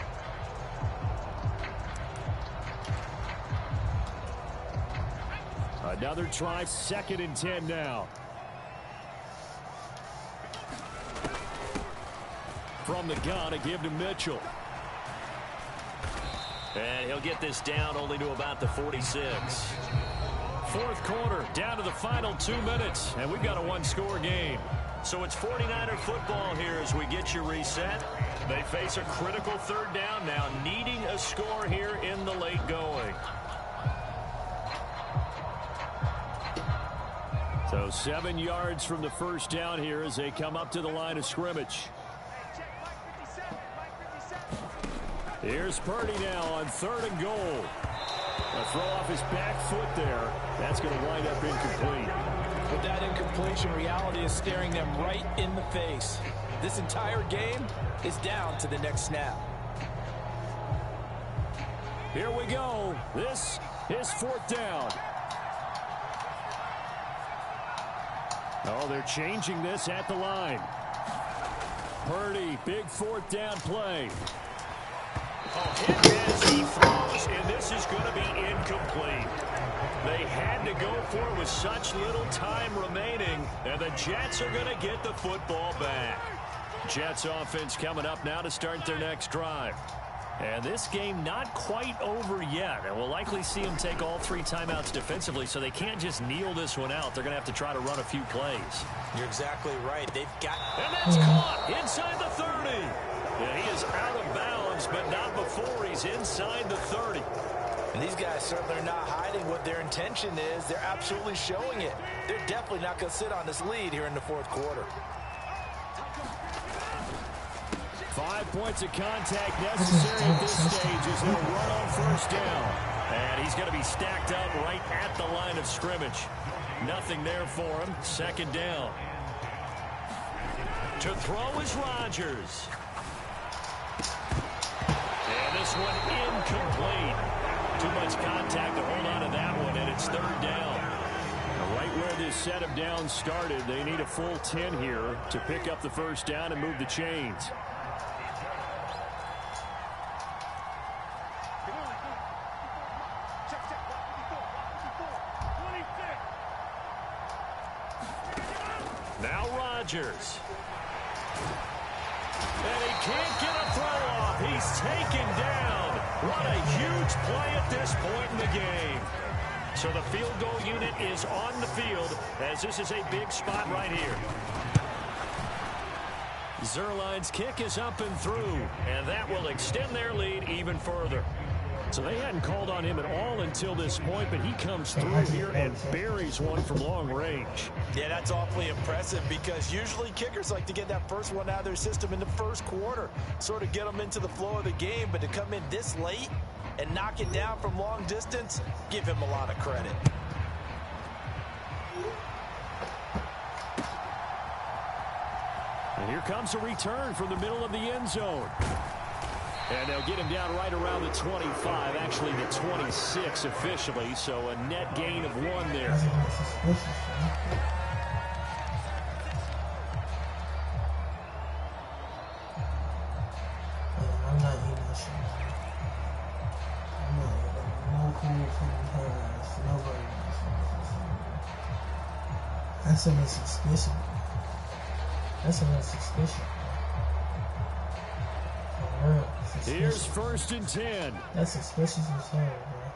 Another try, 2nd and 10 now. From the gun, a give to Mitchell. And he'll get this down only to about the 46. 4th quarter, down to the final 2 minutes, and we've got a one-score game. So it's 49er football here as we get you reset. They face a critical 3rd down now, needing a score here in the late going. So 7 yards from the 1st down here as they come up to the line of scrimmage. Here's Purdy now on 3rd and goal. A throw off his back foot there. That's going to wind up incomplete. But that incompletion, reality is staring them right in the face. This entire game is down to the next snap. Here we go. This is 4th down. Oh, they're changing this at the line. Purdy, big 4th down play. Oh, hit as he throws, and this is going to be incomplete. They had to go for it with such little time remaining, and the Jets are going to get the football back. Jets offense coming up now to start their next drive. And this game not quite over yet, and we'll likely see them take all 3 timeouts defensively, so they can't just kneel this one out. They're going to have to try to run a few plays. You're exactly right. They've got... And that's caught inside the 30. Yeah, he is out of bounds, but not before he's inside the 30. And these guys certainly are not hiding what their intention is. They're absolutely showing it. They're definitely not going to sit on this lead here in the 4th quarter. 5 points of contact necessary at this stage as they'll run on 1st down. And he's going to be stacked up right at the line of scrimmage. Nothing there for him. 2nd down. To throw is Rodgers. And this one incomplete. Too much contact to hold on to that one, and it's 3rd down. Right where this set of downs started, they need a full 10 here to pick up the 1st down and move the chains. Now Rodgers. And he can't get a throw off. He's taken down. What a huge play at this point in the game. So the field goal unit is on the field as this is a big spot right here. Zerline's kick is up and through, and that will extend their lead even further. So they hadn't called on him at all until this point, but he comes through here and buries one from long range. Yeah, that's awfully impressive because usually kickers like to get that first one out of their system in the 1st quarter, sort of get them into the flow of the game, but to come in this late and knock it down from long distance, give him a lot of credit. And here comes a return from the middle of the end zone. And they'll get him down right around the 25, actually the 26 officially, so a net gain of 1 there. I'm not eating that shit. I'm not eating no cool from her ass. Nobody knows. That's a little suspicion. That's a little suspicion. Here's 1st and 10. That's suspicious as hell, man.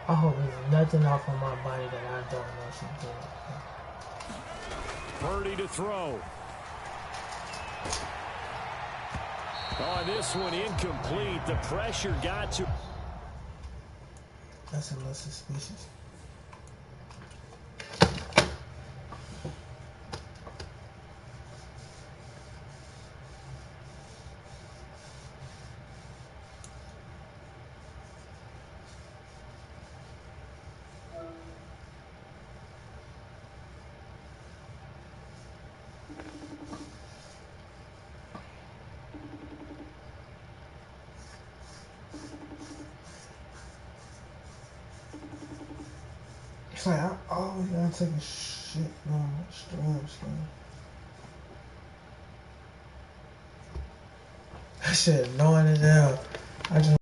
I hope there's nothing off of my body that I don't know she did. Purdy to throw. On this one, incomplete. The pressure got to. That's a little suspicious. It's like I always gotta take a shit on my streams, man. That shit annoying as hell. I just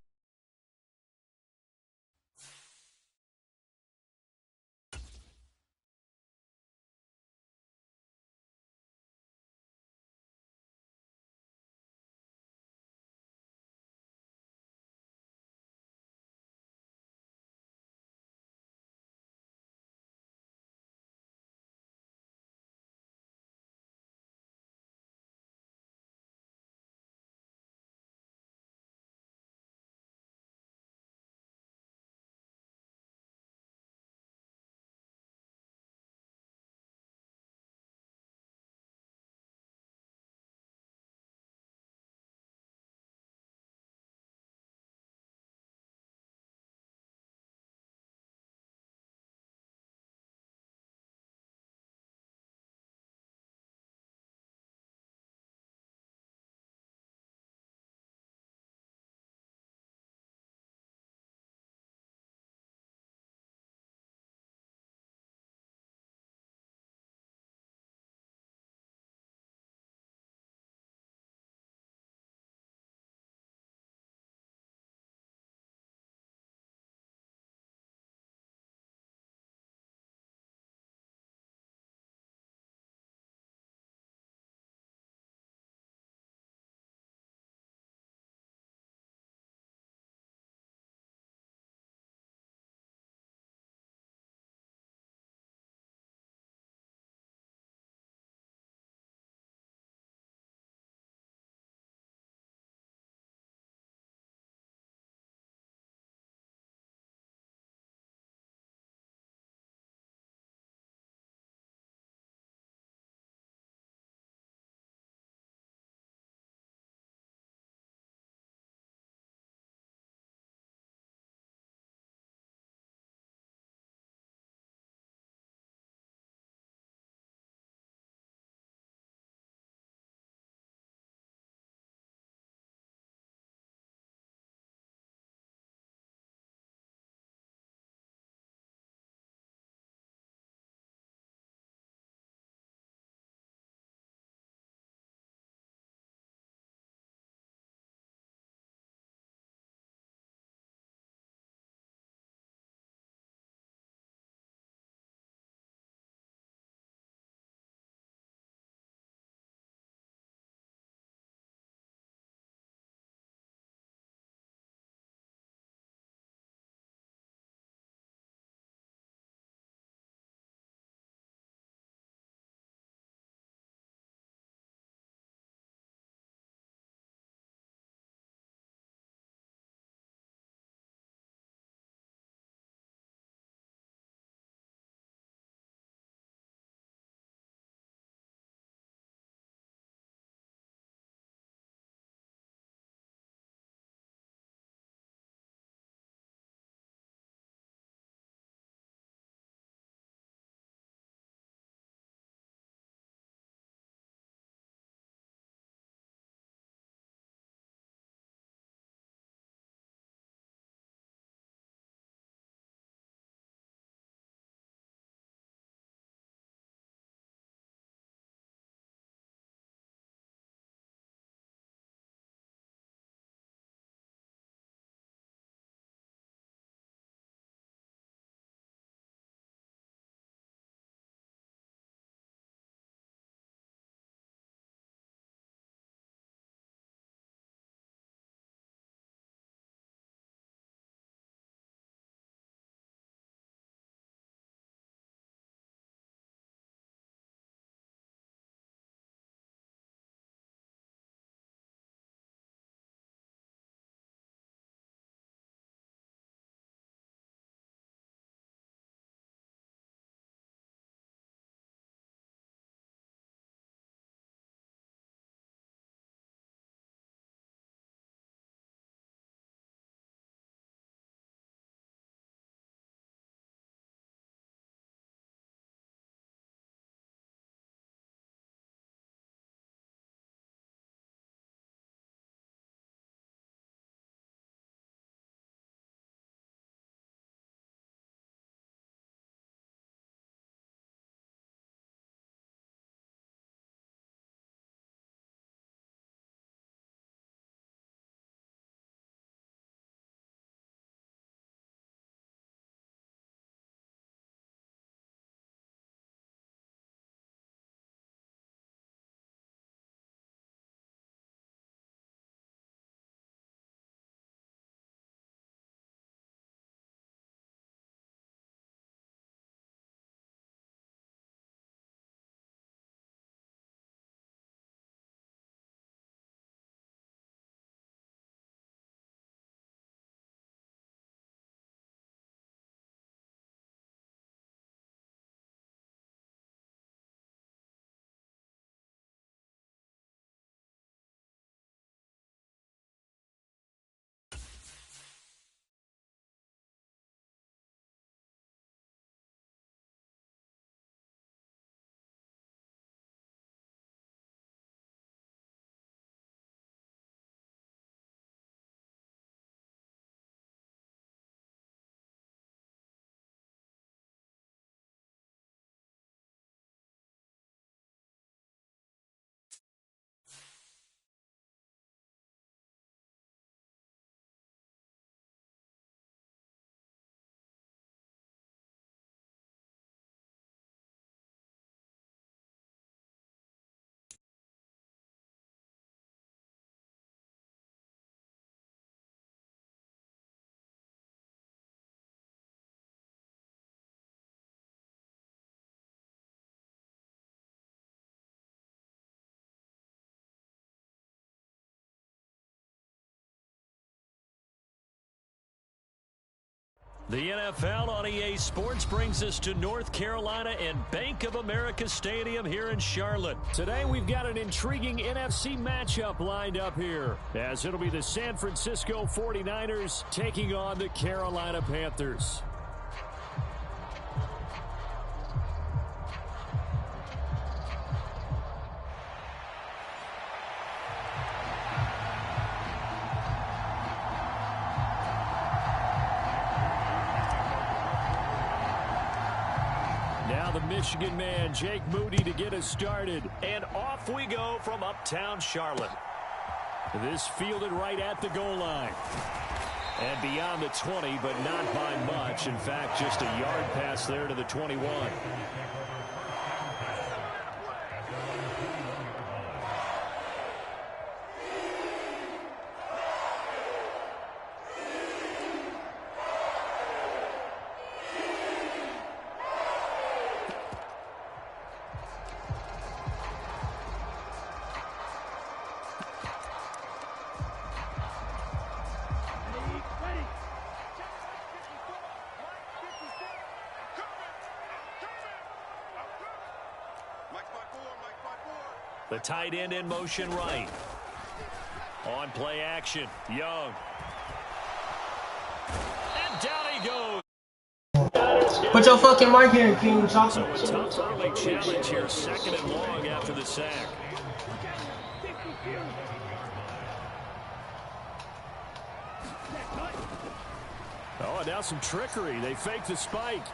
The NFL on EA Sports brings us to North Carolina and Bank of America Stadium here in Charlotte. Today we've got an intriguing NFC matchup lined up here, as it'll be the San Francisco 49ers taking on the Carolina Panthers. Now the Michigan man, Jake Moody, to get us started. And off we go from uptown Charlotte. This fielded right at the goal line. And beyond the 20, but not by much. In fact, just a yard pass there to the 21. The tight end in motion right. On play action, Young. And down he goes. Put your fucking mic here, King. So a tough early challenge here, 2nd and long after the sack. Oh, and now some trickery. They fake the spike.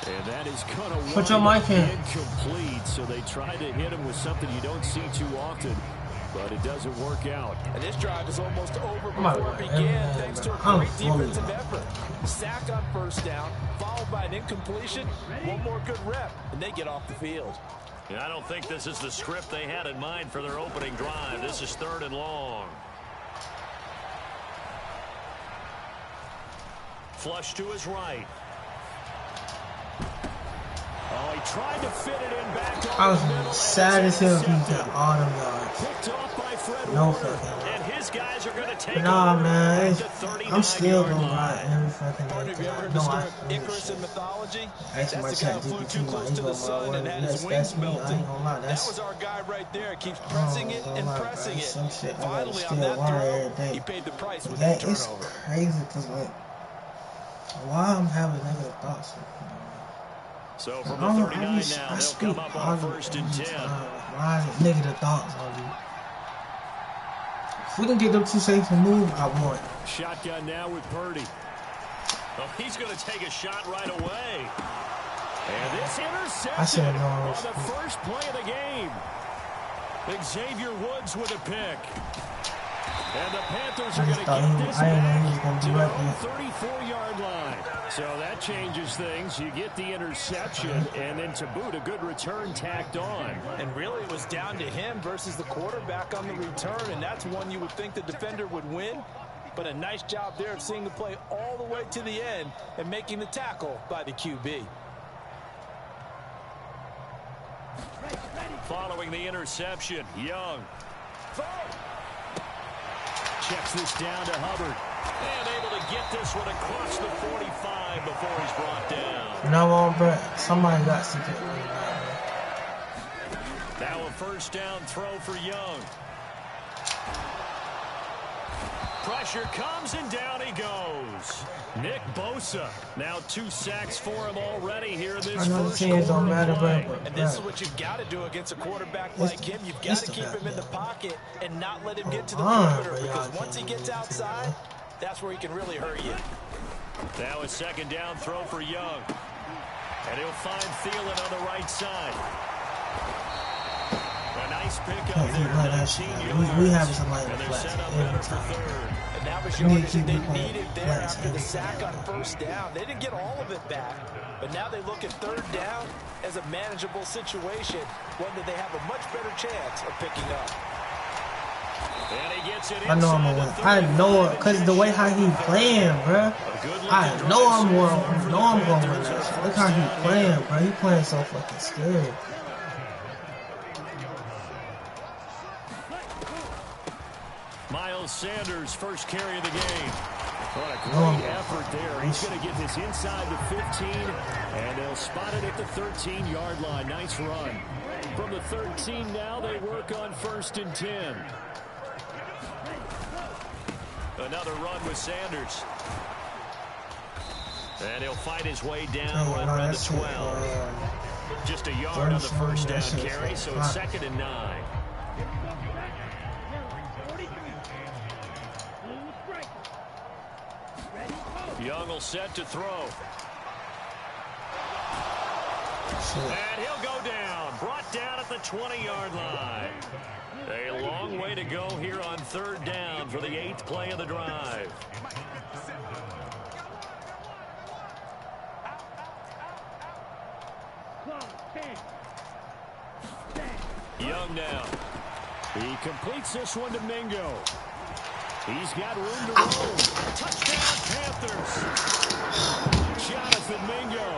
And that is going to put your mic in. Incomplete, so they tried to hit him with something you don't see too often, but it doesn't work out. And this drive is almost over before it began, thanks to a great defensive effort. Sack on first down, followed by an incompletion. One more good rep, and they get off the field. And I don't think this is the script they had in mind for their opening drive. This is 3rd and long. Flush to his right. Oh, he tried to fit it in back. I was sad as hell if he got all them yards. No fucking. And his guys are going to take nah, man. I'm still going to ride every fucking day. No, I Icarus in mythology. Actually, my chat GPT, my ego, my word. That's me. I ain't gonna lie. That was our guy right there. Keeps pressing it and pressing it. Some shit I gotta Finally, on still that learn throw, every day. he paid the price with That that is turnover. crazy because, like, why I'm having negative thoughts. So from the 39 now, they'll come up on 1st and 10. Why is it negative thoughts on you? If we can get them 2 safes to move, I want. Shotgun now with Purdy. Oh, he's going to take a shot right away. And this interception on the first play of the game. Xavier Woods with a pick. And the Panthers are going to get this back to their own 34-yard line. So that changes things. You get the interception, and then to boot, a good return tacked on. And really, it was down to him versus the quarterback on the return, and that's one you would think the defender would win. But a nice job there of seeing the play all the way to the end and making the tackle by the QB. Following the interception, Young. Checks this down to Hubbard. And able to get this one across the 45 before he's brought down. You know what, bro? Somebody got to get me. Now a 1st down throw for Young. Pressure comes and down he goes. Nick Bosa. Now 2 sacks for him already here in this first quarter don't matter, play. And this is what you've got to do against a quarterback like him. You've got to keep him in the pocket and not let him get to the perimeter, because once he gets outside, that's where he can really hurt you. Now a 2nd down throw for Young. And he'll find Thielen on the right side. A nice pickup there. We have somebody and in the they're flex set up every better for time. 3rd. And that was yardage that they needed there after the sack on first down. They didn't get all of it back, but now they look at 3rd down as a manageable situation, one that they have a much better chance of picking up. And he gets it I know I'm gonna win. I know it, cause the way how he playing, bro. I know I'm gonna win that shit. Look how he playing, bro. He playing so fucking scary. Miles Sanders, first carry of the game. What a great effort there. He's going to get this inside the 15, and they'll spot it at the 13-yard line. Nice run. From the 13 now, they work on 1st and 10. Another run with Sanders. And he'll fight his way down right around the 12. Just a yard on the first down carry, so it's 2nd and 9. Young will set to throw. And he'll go down. Brought down at the 20-yard line. A long way to go here on 3rd down for the 8th play of the drive. Young now. He completes this one to Mingo. He's got room to roam. Touchdown, Panthers. Jonathan Mingo,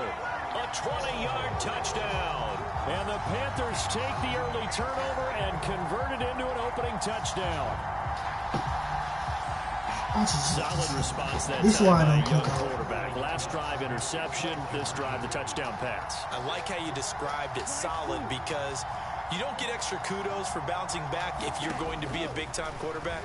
a 20-yard touchdown. And the Panthers take the early turnover and convert it into an opening touchdown. Solid response that time by a young quarterback. Last drive, interception. This drive, the touchdown pass. I like how you described it, solid, because you don't get extra kudos for bouncing back if you're going to be a big-time quarterback.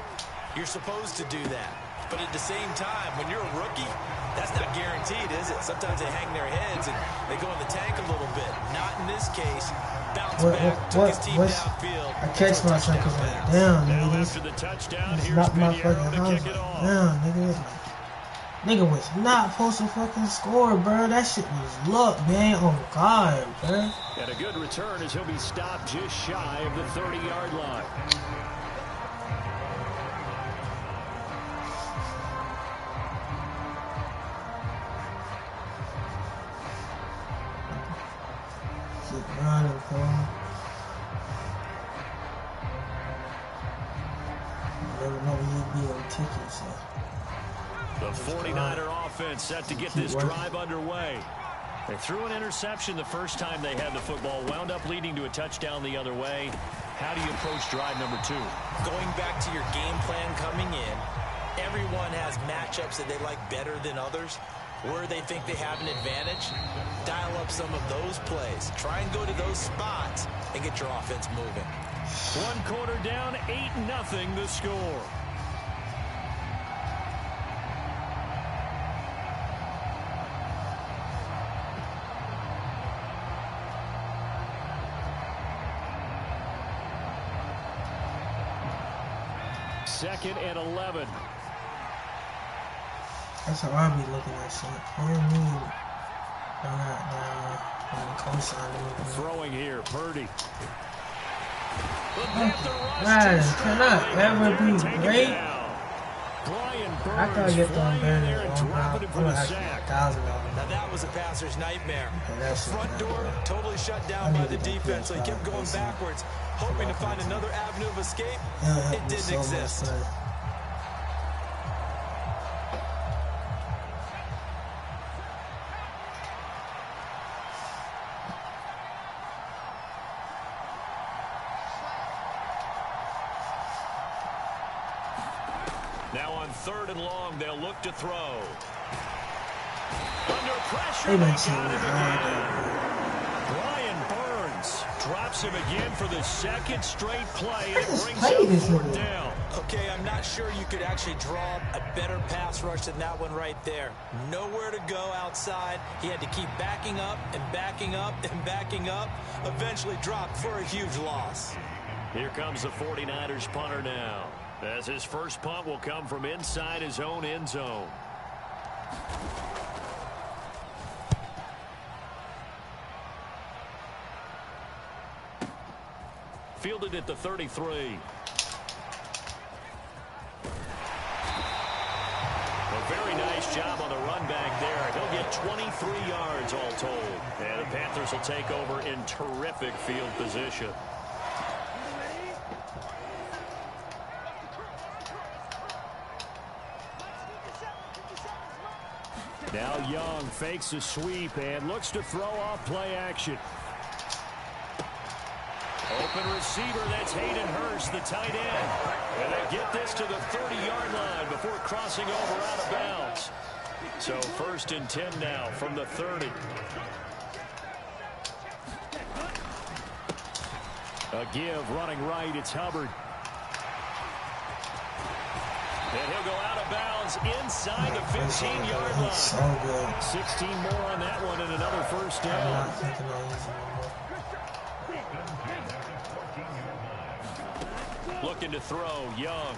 You're supposed to do that. But at the same time, when you're a rookie, that's not guaranteed, is it? Sometimes they hang their heads and they go in the tank a little bit. Not in this case. Bounce back, took his team downfield. I catch myself because I'm down, Now nigga. after the touchdown, here's Knock my Pinheiro fucking to house kick it off. down, nigga. Nigga was not supposed to fucking score, bro. That shit was luck, man. Oh, God, bro. And a good return as he'll be stopped just shy of the 30-yard line. Keep running, bro. You never know when you'll be on tickets, so. The 49er offense set to get this drive underway. They threw an interception the first time they had the football, wound up leading to a touchdown the other way. How do you approach drive number 2? Going back to your game plan coming in, everyone has matchups that they like better than others. Where they think they have an advantage, dial up some of those plays. Try and go to those spots and get your offense moving. One quarter down, 8-0 the score. Second and 11. That's how I be looking at shit. I don't need Throwing here, Purdy. Man, cannot ever be great. I gotta get them banners on now. I'm gonna have $1,000. Now that was a passer's nightmare. Front door totally shut down by the defense, so he kept going backwards, hoping to find another avenue of escape. It didn't exist. Now on 3rd and long, they'll look to throw. Under pressure, They they didn't see got it. him again. Brian Burns drops him again for the second straight play, and it brings up 4th down. Okay, I'm not sure you could actually draw a better pass rush than that one right there. Nowhere to go outside. He had to keep backing up and backing up and backing up. Eventually dropped for a huge loss. Here comes the 49ers punter now, as his first punt will come from inside his own end zone. Fielded at the 33. A very nice job on the run back there. He'll get 23 yards all told. And the Panthers will take over in terrific field position. Now Young fakes a sweep and looks to throw off play action. Open receiver, that's Hayden Hurst, the tight end. And they get this to the 30-yard line before crossing over out of bounds. So 1st and 10 now from the 30. A give, running right, it's Hubbard. And he'll go out of bounds inside the 15-yard line. So good. 16 more on that one and another 1st down. Looking to throw, Young.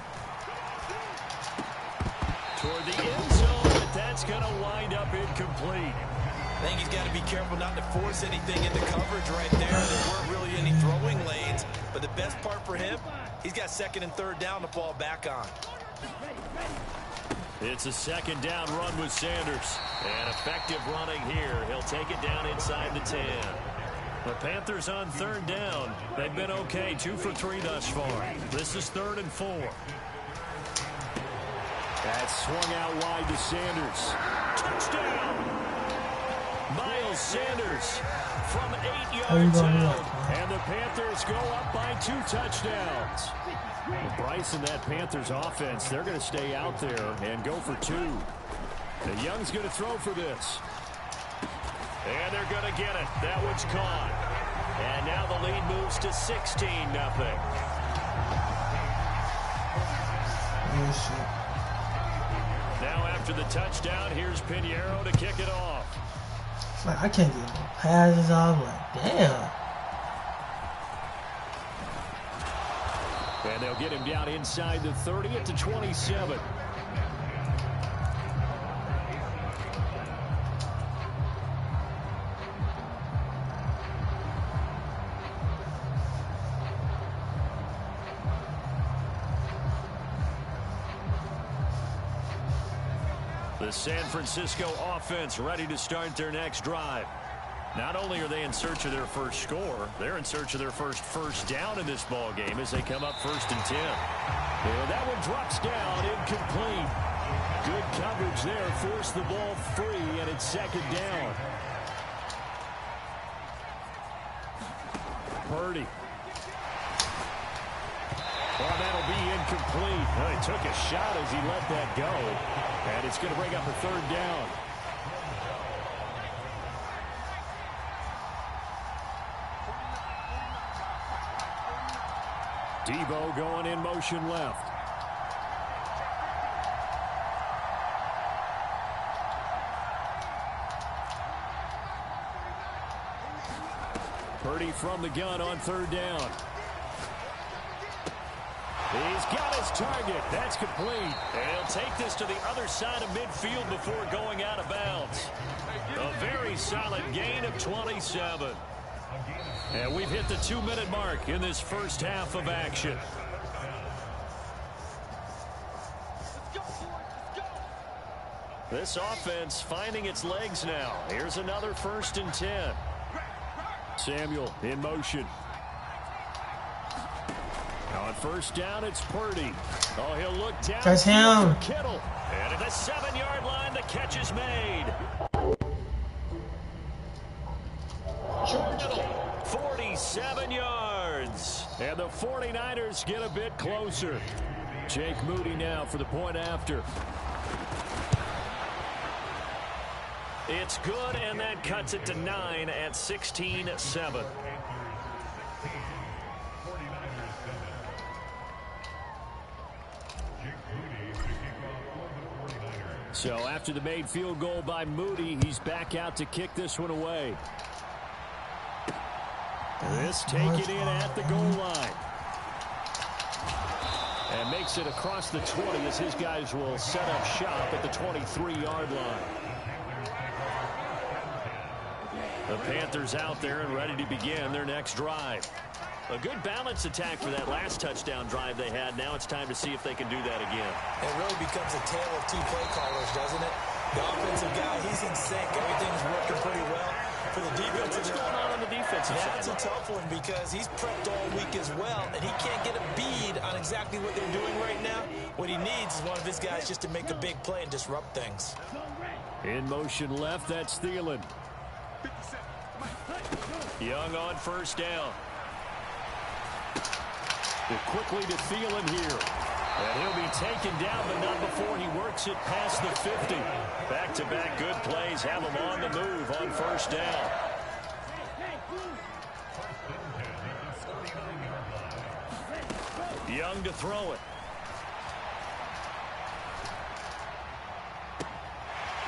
Toward the end zone, but that's going to wind up incomplete. I think he's got to be careful not to force anything into coverage right there. There weren't really any throwing lanes, but the best part for him, he's got 2nd and 3rd down to fall back on. It's a 2nd down run with Sanders. And effective running here. He'll take it down inside the 10. The Panthers on 3rd down. They've been okay, 2 for 3 thus far. This is 3rd and 4. That's swung out wide to Sanders. Touchdown! Miles Sanders from 8 yards out. And the Panthers go up by 2 touchdowns. Well, Bryce and that Panthers offense, they're going to stay out there and go for 2. And Young's going to throw for this. And they're going to get it. That one's caught. And now the lead moves to 16-0. Now after the touchdown, here's Pinheiro to kick it off. It's like I can't get no passes off. Like, damn. And they'll get him down inside the 30 at the 27. The San Francisco offense ready to start their next drive. Not only are they in search of their first score, they're in search of their first down in this ball game as they come up 1st and 10. And that one drops down, incomplete. Good coverage there, forced the ball free, and it's 2nd down. Purdy. Well, that'll be incomplete. Well, he took a shot as he let that go, and it's going to bring up a 3rd down. Debo going in motion left. Purdy from the gun on 3rd down. He's got his target. That's complete. And he'll take this to the other side of midfield before going out of bounds. A very solid gain of 27. And we've hit the 2-minute mark in this first half of action. This offense finding its legs now. Here's another 1st and 10. Samuel in motion. On 1st down, it's Purdy. Oh, he'll look down. That's him. Kittle. And at the 7-yard line, the catch is made. 47 yards. And the 49ers get a bit closer. Jake Moody now for the point after. It's good, and that cuts it to 9 at 16-7. So after the made field goal by Moody, he's back out to kick this one away. This take it in at the goal line. And makes it across the 20 as his guys will set up shop at the 23-yard line. The Panthers out there and ready to begin their next drive. A good balance attack for that last touchdown drive they had. Now it's time to see if they can do that again. It really becomes a tale of 2 play callers, doesn't it? The offensive guy, he's in sync. Everything's working pretty well. For the defensive, what's going on the defensive side? That's a tough one because he's prepped all week as well, and he can't get a bead on exactly what they're doing right now. What he needs is one of his guys just to make a big play and disrupt things. In motion left, that's Thielen. Young on 1st down. They're quickly to Thielen here. And he'll be taken down, but not before he works it past the 50. Back-to-back good plays have him on the move on first down. Young to throw it.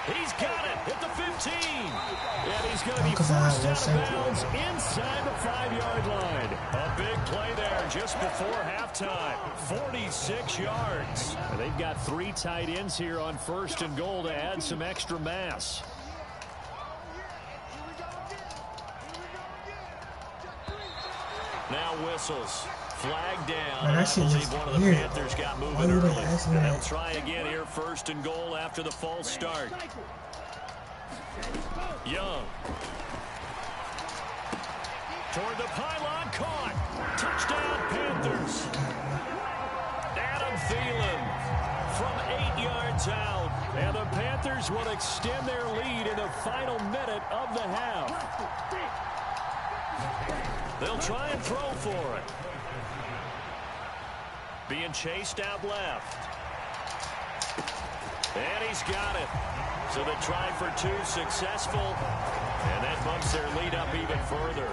He's got it at the 15. And he's going to be forced out of bounds inside the 5-yard line. A big play there just before halftime. 46 yards. And they've got 3 tight ends here on first and goal to add some extra mass. Now whistles. Flag down. Man, I believe one of the Panthers got moving early. And they'll try again here, first and goal after the false start. Young. Toward the pylon, caught. Touchdown, Panthers. Adam Thielen from 8 yards out. And the Panthers will extend their lead in the final minute of the half. They'll try and throw for it. Being chased out left. And he's got it. So the try for 2 successful. And that bumps their lead up even further.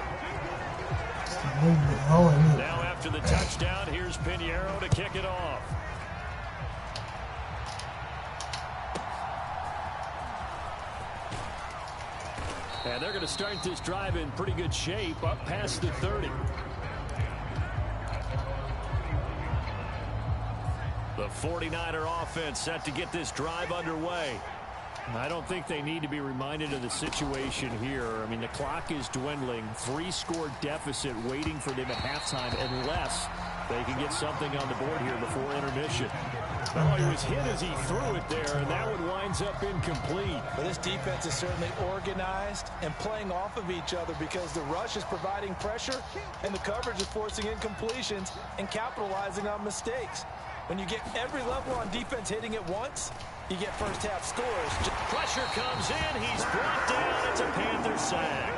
Now after the touchdown, here's Pinheiro to kick it off. And they're going to start this drive in pretty good shape up past the 30. The 49er offense set to get this drive underway. I don't think they need to be reminded of the situation here. I mean, the clock is dwindling. 3-score deficit waiting for them at halftime unless they can get something on the board here before intermission. Oh, he was hit as he threw it there, and that one winds up incomplete. Well, this defense is certainly organized and playing off of each other because the rush is providing pressure and the coverage is forcing incompletions and capitalizing on mistakes. When you get every level on defense hitting at once, you get first half scores. Pressure comes in. He's brought down. It's a Panther sack.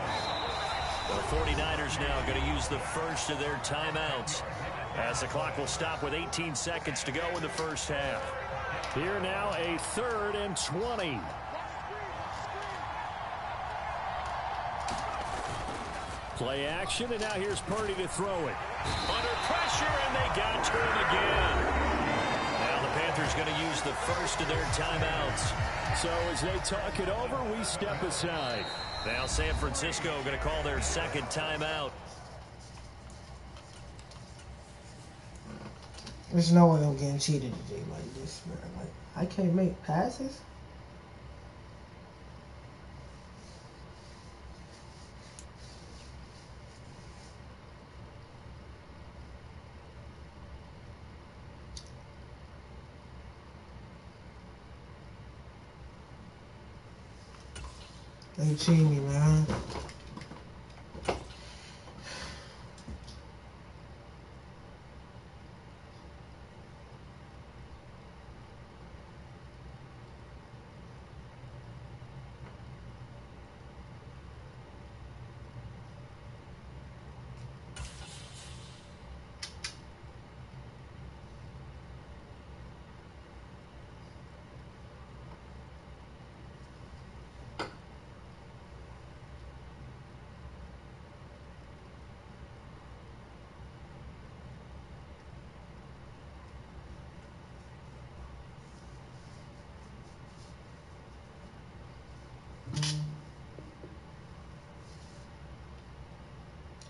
The 49ers now going to use the first of their timeouts as the clock will stop with 18 seconds to go in the first half. Here now a 3rd and 20. Play action, and now here's Purdy to throw it. Under pressure, and they got to him again. Now the Panthers going to use the first of their timeouts. So as they talk it over, we step aside. Now San Francisco going to call their second timeout. There's no way I'm getting cheated today like this, bro. Like, I can't make passes? They cheating me, man.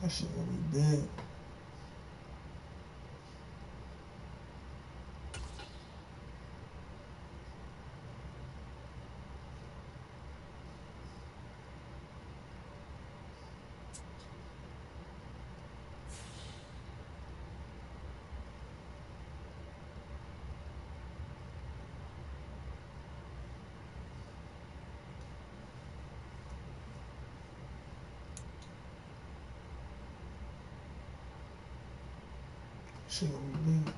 That shit gonna be big. Shit gonna be big.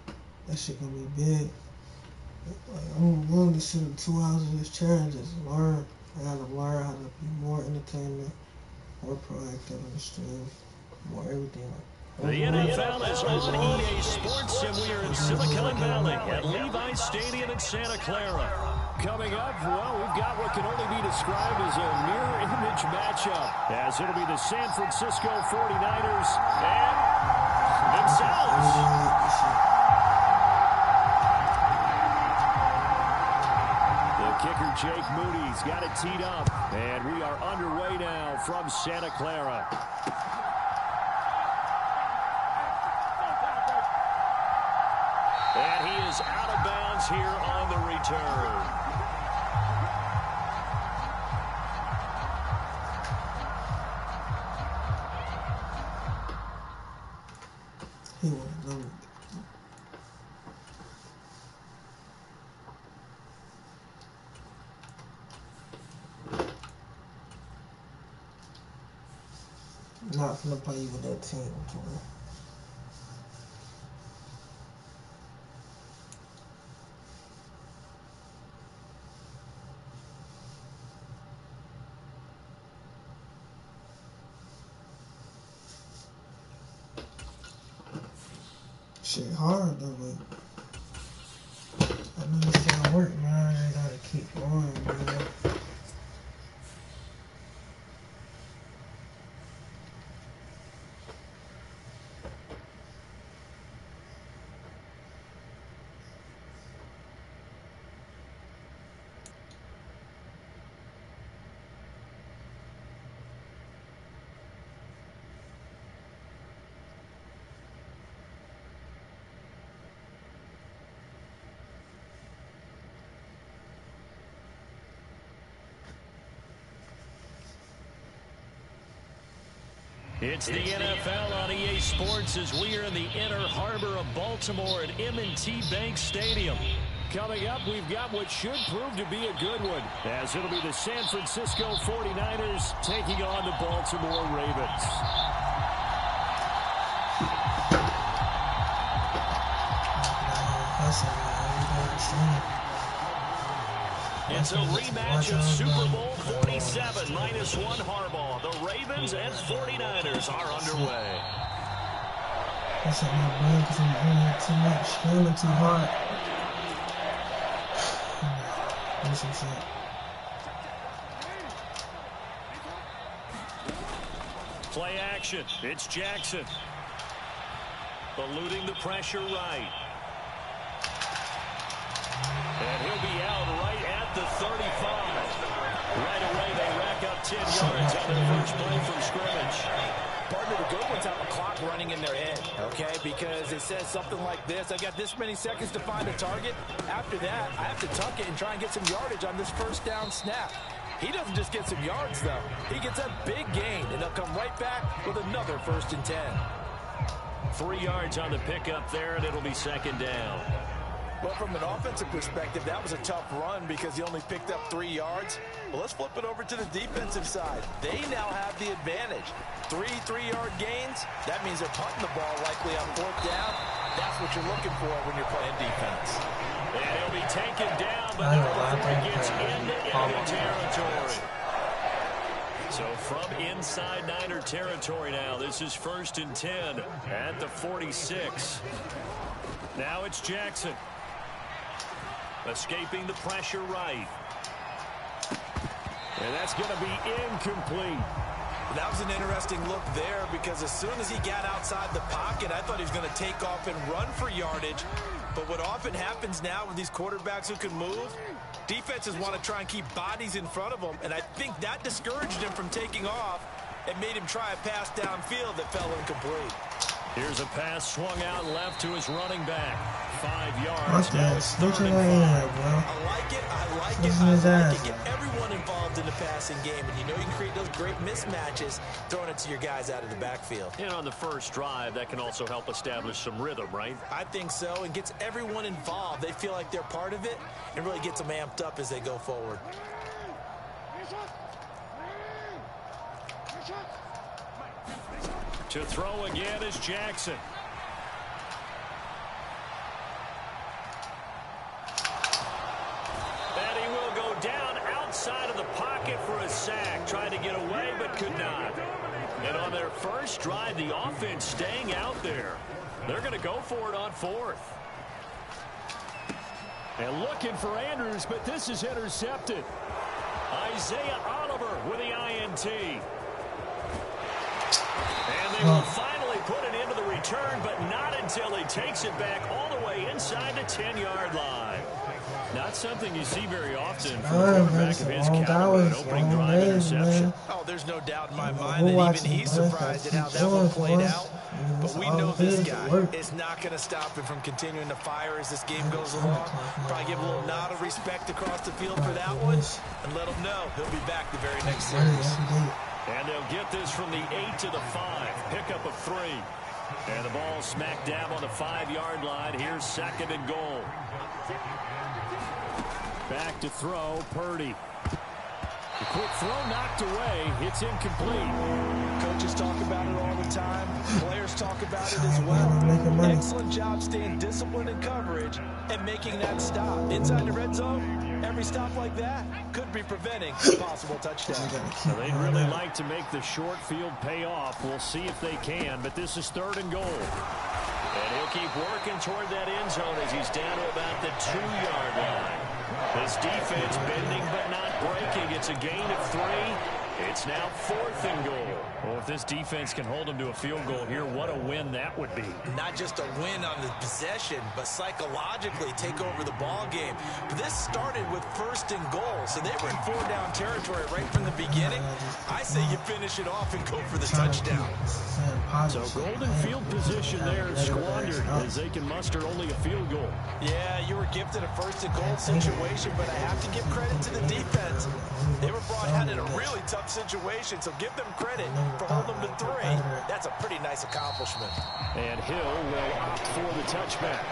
That shit gonna be big. Like, I'm willing to sit in 2 hours of this chair and just learn. I gotta learn how to be more entertainment, more proactive in the stream, more everything. The NFL is on EA Sports, and we are in Silicon Valley at Levi's Stadium in Santa Clara. Coming up, well, we've got what can only be described as a mirror image matchup, as it'll be the San Francisco 49ers and themselves. The kicker, Jake Moody's got it teed up, and we are underway now from Santa Clara. And he is out of bounds here on the return. He won't know. Not finna play with that team, bro. Shit hard though, but I know it's gonna work, man. I gotta keep going, man. It's the NFL on EA Sports as we are in the inner harbor of Baltimore at M&T Bank Stadium. Coming up, we've got what should prove to be a good one, as it'll be the San Francisco 49ers taking on the Baltimore Ravens. It's a rematch of Super Bowl 47 -1 Harbaugh. The Ravens and 49ers are underway. That's not my brain because I'm doing too much, screaming too hard. That's some shit. Play action. It's Jackson. Eluding the pressure right. And he'll be out right at the 35. Right away, they rack up 10 yards on their first play from scrimmage. Partner, the good ones have a clock running in their head, okay? Because it says something like this. I got this many seconds to find a target. After that, I have to tuck it and try and get some yardage on this first down snap. He doesn't just get some yards, though. He gets a big gain, and he'll come right back with another 1st and 10. 3 yards on the pickup there, and it'll be 2nd down. Well, from an offensive perspective, that was a tough run because he only picked up 3 yards. Well, let's flip it over to the defensive side. They now have the advantage. 3 3-yard gains. That means they're punting the ball likely on 4th down. That's what you're looking for when you're playing defense. And he'll be taken down, but not before he gets into enemy territory. So from inside Niner territory now, this is 1st and 10 at the 46. Now it's Jackson. Escaping the pressure right. And that's going to be incomplete. That was an interesting look there because as soon as he got outside the pocket, I thought he was going to take off and run for yardage. But what often happens now with these quarterbacks who can move, defenses want to try and keep bodies in front of them, and I think that discouraged him from taking off and made him try a pass downfield that fell incomplete. Here's a pass swung out left to his running back. 5 yards. Fuck that. Switch it right here, bro. I like it. I like it. I like it. Get everyone involved in the passing game, and you know you can create those great mismatches throwing it to your guys out of the backfield. And on the first drive, that can also help establish some rhythm, right? I think so, and gets everyone involved. They feel like they're part of it, and really gets them amped up as they go forward. To throw again is Jackson. And he will go down outside of the pocket for a sack. Tried to get away, but could not. And on their first drive, the offense staying out there. They're going to go for it on 4th. And looking for Andrews, but this is intercepted. Isaiah Oliver with the INT. And they will finally put it into the return, but not until he takes it back all the way inside the 10-yard line. Not something you see very often from a quarterback of his caliber, an opening drive interception. Oh, there's no doubt in my mind that even he's surprised at how that one played out. But we know this guy is not going to stop him from continuing to fire as this game goes along. Probably give a little nod of respect across the field for that one and let him know he'll be back the very next series. And they'll get this from the 8 to the 5. Pickup of 3. And the ball smack dab on the 5-yard line. Here's 2nd and goal. Back to throw, Purdy. The quick throw knocked away. It's incomplete. Coaches talk about it all the time. Players talk about it as well. Excellent job staying disciplined in coverage and making that stop. Inside the red zone, every stop like that could be preventing a possible touchdown. So they'd really like to make the short field pay off. We'll see if they can, but this is 3rd and goal. And he'll keep working toward that end zone as he's down to about the 2-yard line. This defense bending but not breaking. It's a gain of 3. It's now 4th and goal. Well, if this defense can hold them to a field goal here, what a win that would be. Not just a win on the possession, but psychologically take over the ball game. But this started with 1st and goal, so they were in 4-down territory right from the beginning. I say you finish it off and go for the touchdown. So golden field position there squandered as they can muster only a field goal. Yeah, you were gifted a 1st and goal situation, but I have to give credit to the defense. They were brought out in a really tough situation, so give them credit for holding them to 3. That's a pretty nice accomplishment. And Hill will opt for the touchback.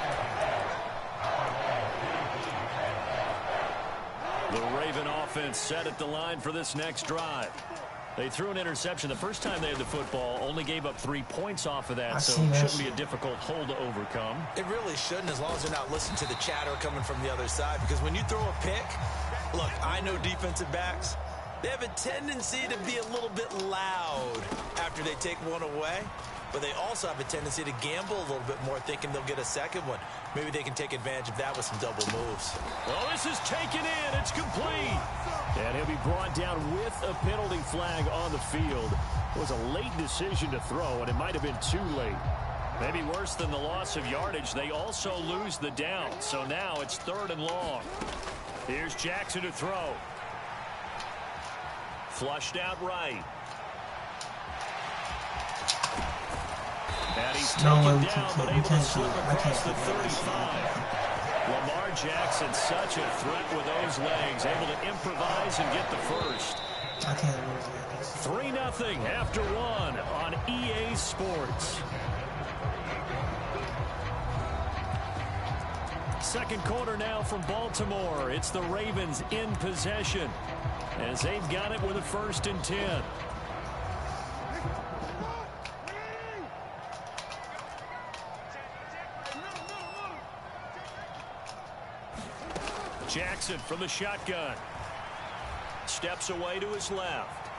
The Raven offense set at the line for this next drive. They threw an interception the first time they had the football, only gave up 3 points off of that, so it shouldn't be a difficult hole to overcome. It really shouldn't, as long as they're not listening to the chatter coming from the other side, because when you throw a pick, look, I know defensive backs, they have a tendency to be a little bit loud after they take one away, but they also have a tendency to gamble a little bit more, thinking they'll get a second one. Maybe they can take advantage of that with some double moves. Well, this is taken in. It's complete. And he'll be brought down with a penalty flag on the field. It was a late decision to throw, and it might have been too late. Maybe worse than the loss of yardage, they also lose the down. So now it's 3rd and long. Here's Jackson to throw. Flushed out right. And he's taken down, but able to slip across the 35. Lamar Jackson, such a threat with those legs, able to improvise and get the first. I can't lose that. 3-0 after 1 on EA Sports. Second quarter now from Baltimore. It's the Ravens in possession as they've got it with a 1st and 10. Jackson from the shotgun. Steps away to his left.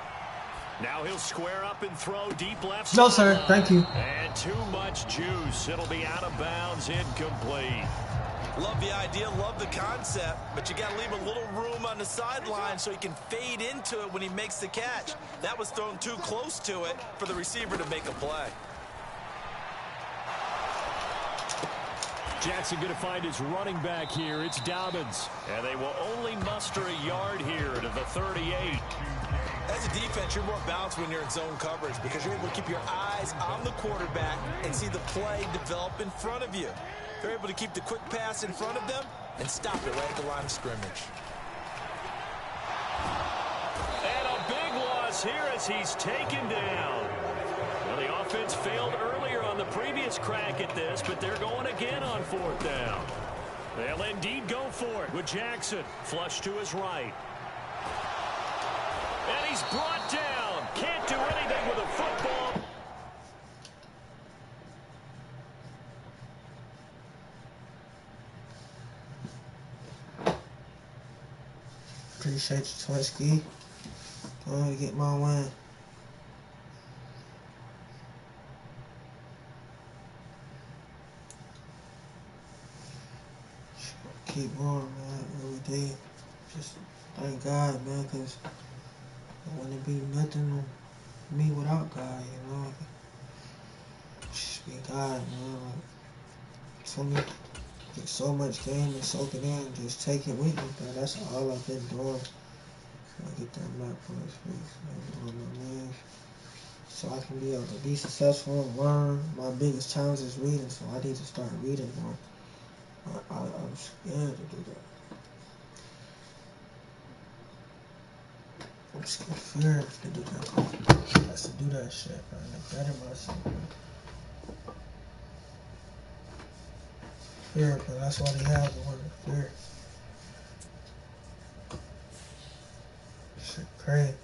Now he'll square up and throw deep left. No, sir. Thank you. And too much juice. It'll be out of bounds, incomplete. Love the idea, love the concept, but you got to leave a little room on the sideline so he can fade into it when he makes the catch. That was thrown too close to it for the receiver to make a play. Jackson going to find his running back here. It's Dobbins. And they will only muster a yard here to the 38. As a defense, you're more balanced when you're in zone coverage because you're able to keep your eyes on the quarterback and see the play develop in front of you. They're able to keep the quick pass in front of them and stop it right at the line of scrimmage. And a big loss here as he's taken down. Well, the offense failed earlier on the previous crack at this, but they're going again on 4th down. They'll indeed go for it with Jackson. Flush to his right. And he's brought down. Can't do anything with a football. Appreciate you, Twinsky. Going to get my win. keep going, man, every day. Just thank God, man, because it wouldn't be nothing on me without God, you know. Just be God, man. Like, for me, get so much game and soak it in, just take it with me, man. That's all I've been doing. I get that map for his face, man, on my knees. So I can be able to be successful and learn. My biggest challenge is reading, so I need to start reading more. I'm scared to do that. I'm scared to do that. I have to do that shit, man. I better myself, man. Fear, but that's all he has, the word fear. Shit crazy.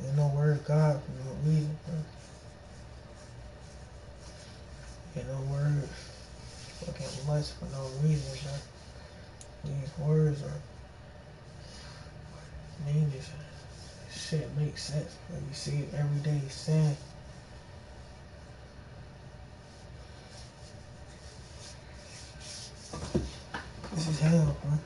Ain't no word of God for no reason, bro. Ain't no word fucking much for no reason, bro. These words are meaningless. Shit makes sense, but you see it every day sin. This is hell, bro.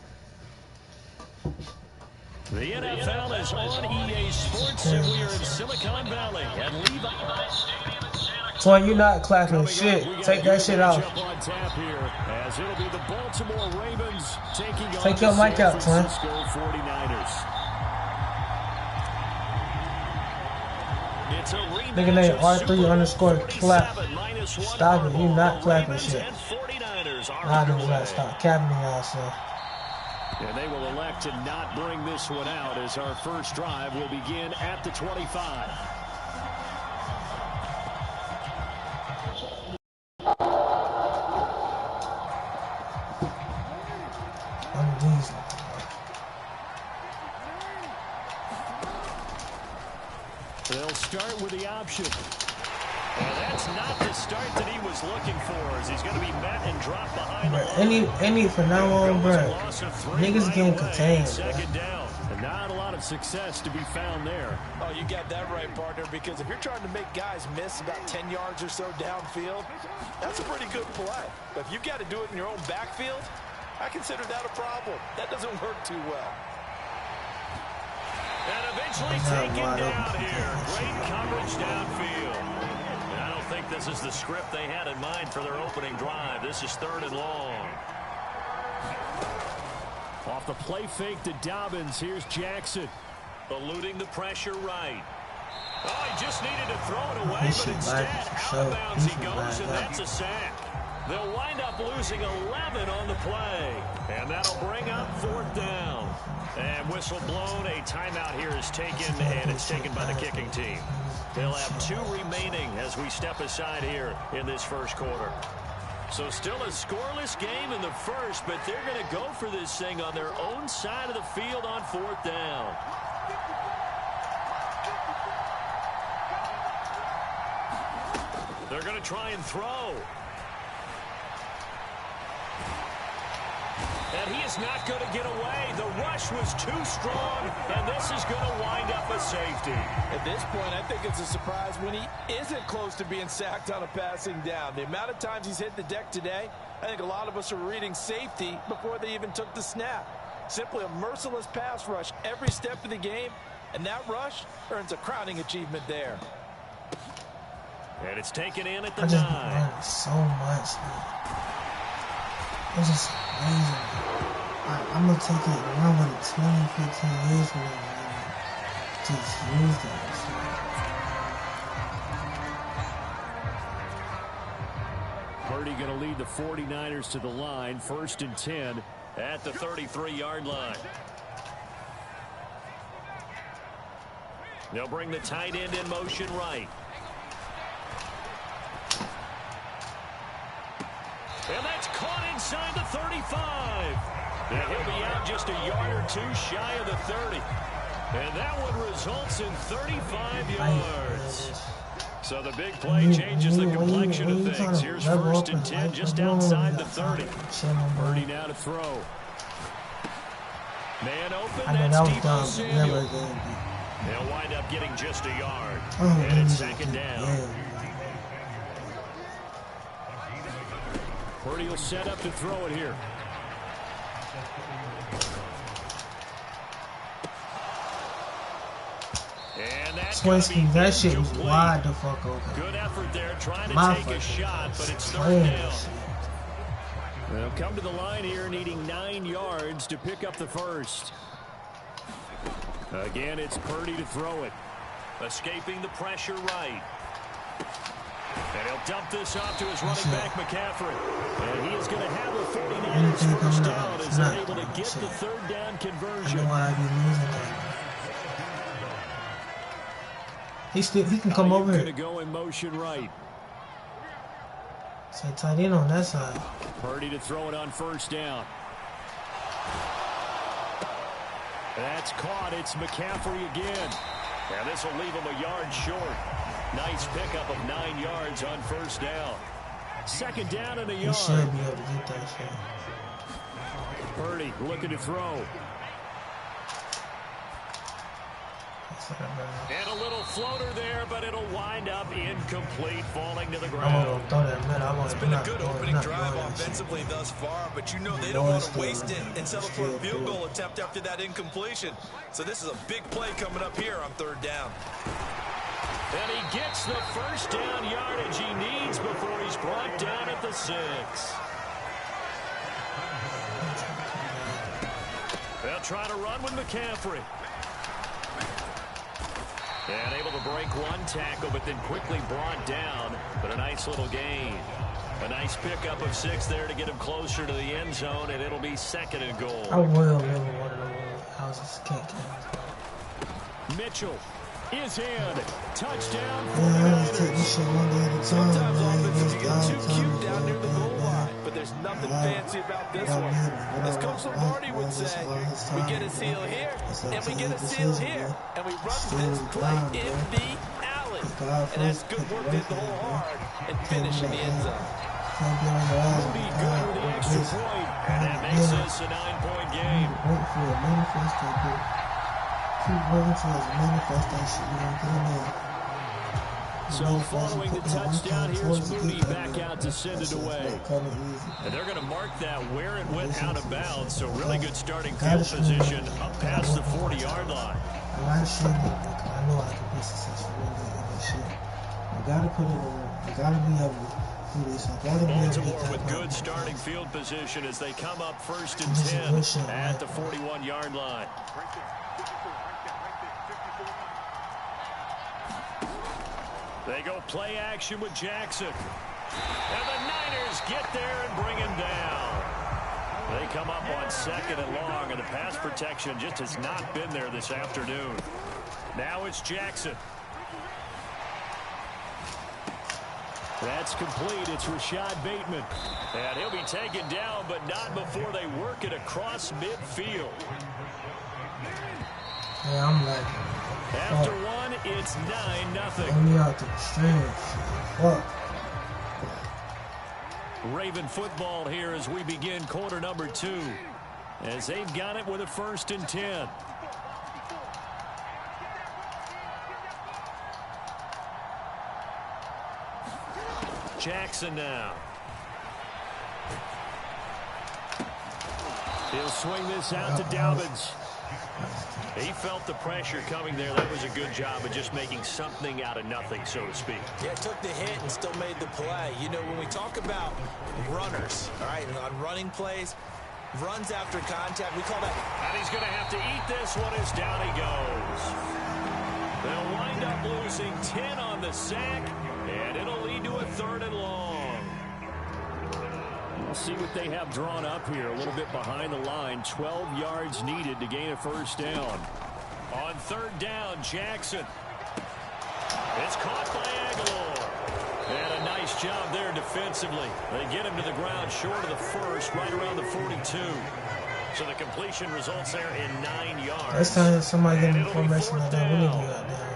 The NFL is on EA Sports, and we are in Silicon Valley at Levi Stadium in Santa Clara. Twin, you not clapping shit. Take that shit off. On tap here, as it'll be the Baltimore Ravens taking on Take your mic out, Twin. 49ers. Nigga named R3_clap. Stop it. You not clapping shit. Nah, nigga, gotta stop capping y'all, so. And they will elect to not bring this one out as our first drive will begin at the 25. I'm diesel. They'll start with the option. And that's not the start that he was looking for, as he's going to be met and dropped behind the line. Any from now on, bro, niggas getting contained, down. And not a lot of success to be found there. Oh, you got that right, partner, because if you're trying to make guys miss about 10 yards or so downfield, that's a pretty good play. But if you've got to do it in your own backfield, I consider that a problem. That doesn't work too well. And eventually taken down here. Great coverage downfield. And I don't think this is the script they had in mind for their opening drive. This is 3rd and long. Off the play fake to Dobbins. Here's Jackson. Eluding the pressure right. Oh, he just needed to throw it away, but instead out of bounds he goes, and that's a sack. They'll wind up losing 11 on the play. And that'll bring up 4th down. And whistle blown. A timeout here is taken, and it's taken by the kicking team. They'll have 2 remaining as we step aside here in this first quarter. So still a scoreless game in the first, but they're going to go for this thing on their own side of the field on 4th down. They're going to try and throw. And he is not going to get away. The rush was too strong, and this is going to wind up a safety. At this point, I think it's a surprise when he isn't close to being sacked on a passing down. The amount of times he's hit the deck today, I think a lot of us are reading safety before they even took the snap. Simply a merciless pass rush every step of the game, and that rush earns a crowning achievement there. And it's taken in at the 9. I just learned so much, man. It's just amazing. I'm going to take it around when 20, 15 years from now, man. Just use that shit. Purdy going to lead the 49ers to the line. 1st and 10 at the 33-yard line. They'll bring the tight end in motion right. And that's caught inside the 35. And he'll be out just a yard or 2 shy of the 30. And that one results in 35 yards. So the big play changes the complexion of things. Here's 1st and 10 just outside the 30. Purdy now to throw. Man open, that's Deebo Samuel. They'll wind up getting just a yard. And it's 2nd down. Purdy will set up to throw it here. And that's Twinsky, that shit was wide the fuck open. Good effort there, trying to My take a shot, but it's third playing down. this shit. They'll come to the line here, needing 9 yards to pick up the first. Again, it's Purdy to throw it. Escaping the pressure right. And he'll dump this off to his running back, McCaffrey. And he is going to have a 49ers first down as they're able to get the third down conversion. I know why I be losing that. He can come over here. Going to go in motion right. So tight end on that side. Purdy to throw it on first down. That's caught. It's McCaffrey again. Now this will leave him a yard short. Nice pickup of 9 yards on first down. Second down and a He yard. should be able to get that shit. Purdy looking to throw. And a little floater there, but it'll wind up incomplete, falling to the I'm ground. gonna throw that middle. It's been a good opening drive offensively thus far, but you know they don't want to waste it and settle for a field goal attempt after that incompletion. So this is a big play coming up here on third down. And he gets the first down yardage he needs before he's brought down at the 6. They'll try to run with McCaffrey. And able to break one tackle, but then quickly brought down. But a nice little gain. A nice pickup of 6 there to get him closer to the end zone, and it'll be second and goal. I will live in one of the houses. Mitchell is in. Touchdown. Yeah, I just take this shit one day at a time. Sometimes offenses Man, get too cute down near the goal line, but there's nothing fancy about this one. As Coach Lombardi would say, we get a seal here, and we get a seal here, and we run this play in the alley. And that's good work in the whole hard and finish in the end zone. Purdy good with the extra point. And that makes this a 9-point game. Wait for it, manifest that bitch. Keep waiting till it's manifest that shit. You don't get in there. So following the touchdown, here's Moody back out to send it away. And they're going to mark that where it went out of bounds. So really good starting field position up past the 40-yard line. I like shit, I know I can be successful in this shit. I gotta put it in. I gotta be able to do this. I gotta be able to get Baltimore that with good starting field position as they come up first and 10 at the 41-yard line. They go play action with Jackson. And the Niners get there and bring him down. They come up on second and long, and the pass protection just has not been there this afternoon. Now it's Jackson. That's complete. It's Rashad Bateman. And he'll be taken down, but not before they work it across midfield. Yeah, I'm like, After one, it's 9-0. let me out to the streets. Fuck. Raven football here as we begin quarter number 2. As they've got it with a 1st and 10. Jackson now. He'll swing this out to Dobbins. He felt the pressure coming there. That was a good job of just making something out of nothing, so to speak. Yeah, took the hit and still made the play. You know, when we talk about runners, all right, on running plays, runs after contact, we call that. And he's going to have to eat this one as down he goes. They'll wind up losing 10 on the sack, and it'll lead to a 3rd and long. We'll see what they have drawn up here. A little bit behind the line. 12 yards needed to gain a 1st down. On 3rd down, Jackson. It's caught by Aguilar. And a nice job there defensively. They get him to the ground short of the 1st, right around the 42. So the completion results there in 9 yards. Next time somebody get in formation like that, we need to be out there.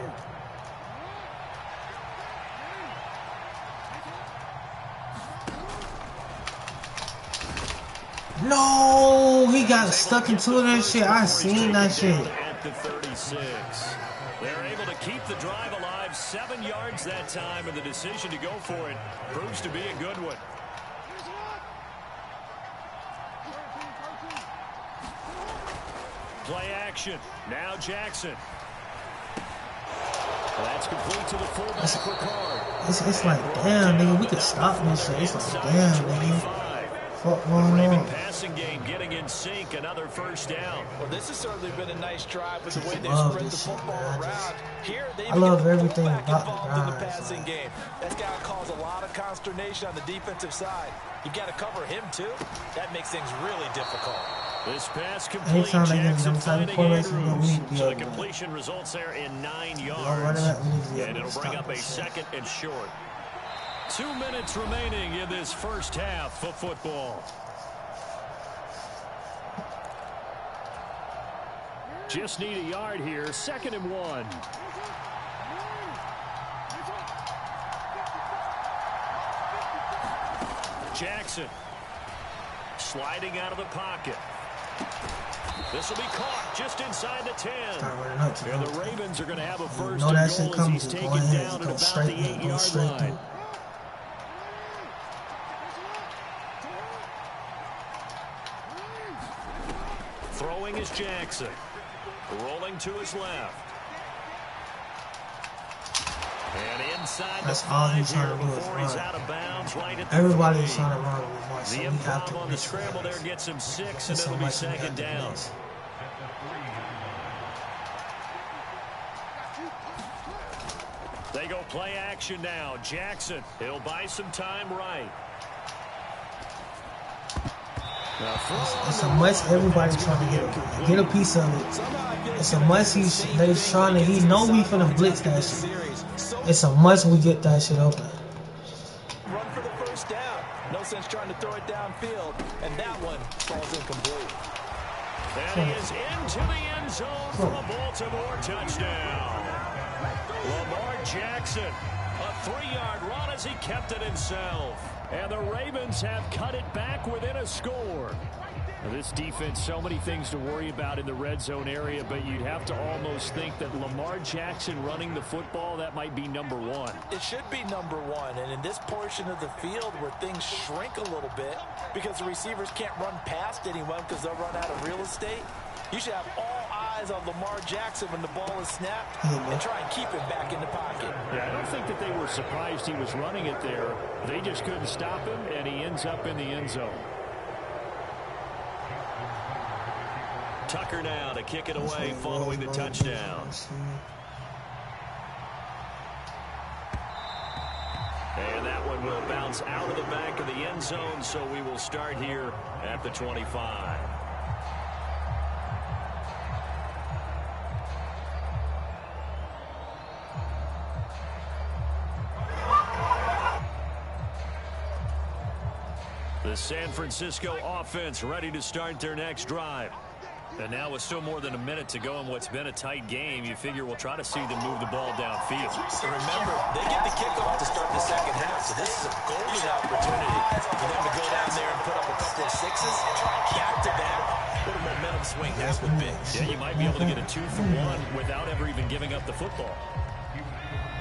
No, he got stuck into that shit. I seen that shit. At the 36. They're able to keep the drive alive 7 yards that time, and the decision to go for it proves to be a good one. Play action. Now Jackson. That's complete to the fullback for Card. It's like, damn, nigga, we could stop this shit. It's like, damn, nigga. Fuck going on? Passing game getting in sync, another first down. Well, this has certainly been a nice drive with the way they spread the football around. Here, they I love everything about involved in the guys, passing game. That's got to cause a lot of consternation on the defensive side. You've got to cover him too. That makes things really difficult. This pass complete. Anytime they get them type of quarterbacks, we need to be So the able to completion results there in 9 run yards. that, we need to be And able it'll to bring stop up a that shit. second and short. 2 minutes remaining in this first half of football. Just need a yard here. 2nd and 1. Jackson sliding out of the pocket. This will be caught just inside the 10. And the Ravens are going to have a first and goal as he's taken down at about the 8-yard line. Throwing is Jackson. Rolling to his left. And inside That's the all he's 5 trying here to do is before he's run. out of bounds right at the Everybody's 3. trying to run with one, so The we have improv to on the scramble there gets him 6, and it'll be 2nd down. They go play action now. Jackson, he'll buy some time right. It's a must. Everybody's trying to get a piece of it. It's a must. He know we finna blitz that shit. It's a must we get that shit open. Run for the first down. No sense trying to throw it downfield, and that one falls incomplete. And he is into the end zone for a Baltimore touchdown. Lamar Jackson, a 3-yard run as he kept it himself. And the Ravens have cut it back within a score. Now this defense, so many things to worry about in the red zone area, but you'd have to almost think that Lamar Jackson running the football, that might be number 1. It should be number 1, and in this portion of the field where things shrink a little bit because the receivers can't run past anyone because they'll run out of real estate, you should have all eyes on Lamar Jackson when the ball is snapped and try and keep him back in the pocket. Yeah, I don't think that they were surprised he was running it there. They just couldn't stop him, and he ends up in the end zone. Tucker now to kick it away following the touchdown. And that one will bounce out of the back of the end zone, so we will start here at the 25. The San Francisco offense ready to start their next drive. And now with still more than a minute to go in what's been a tight game, you figure we'll try to see them move the ball downfield. So remember, they get the kickoff to start the second half, so this is a golden opportunity for them to go down there and put up a couple of sixes, back-to-back. What a momentum swing that would be. Yeah, you might be able to get a 2 for 1 without ever even giving up the football.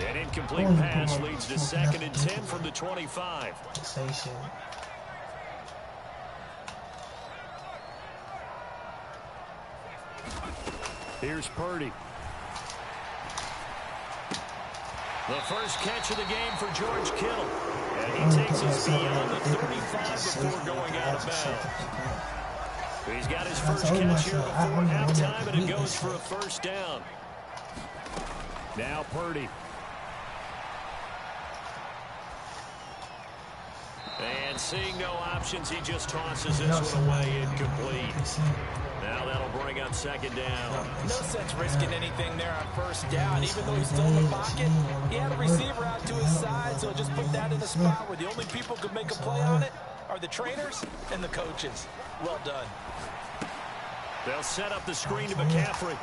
An incomplete pass leads to 2nd and 10 from the 25. Here's Purdy. The first catch of the game for George Kittle. And he takes us beyond the 35 before going out of bounds. He's got his first catch here before halftime, and it goes for a first down. Now Purdy. And seeing no options, he just tosses this one away incomplete. Now that'll bring up 2nd down. No sense risking anything there on first down, even though he's still in the pocket. He had a receiver out to his side, so just put that in a spot where the only people who can make a play on it are the trainers and the coaches. Well done. They'll set up the screen to McCaffrey.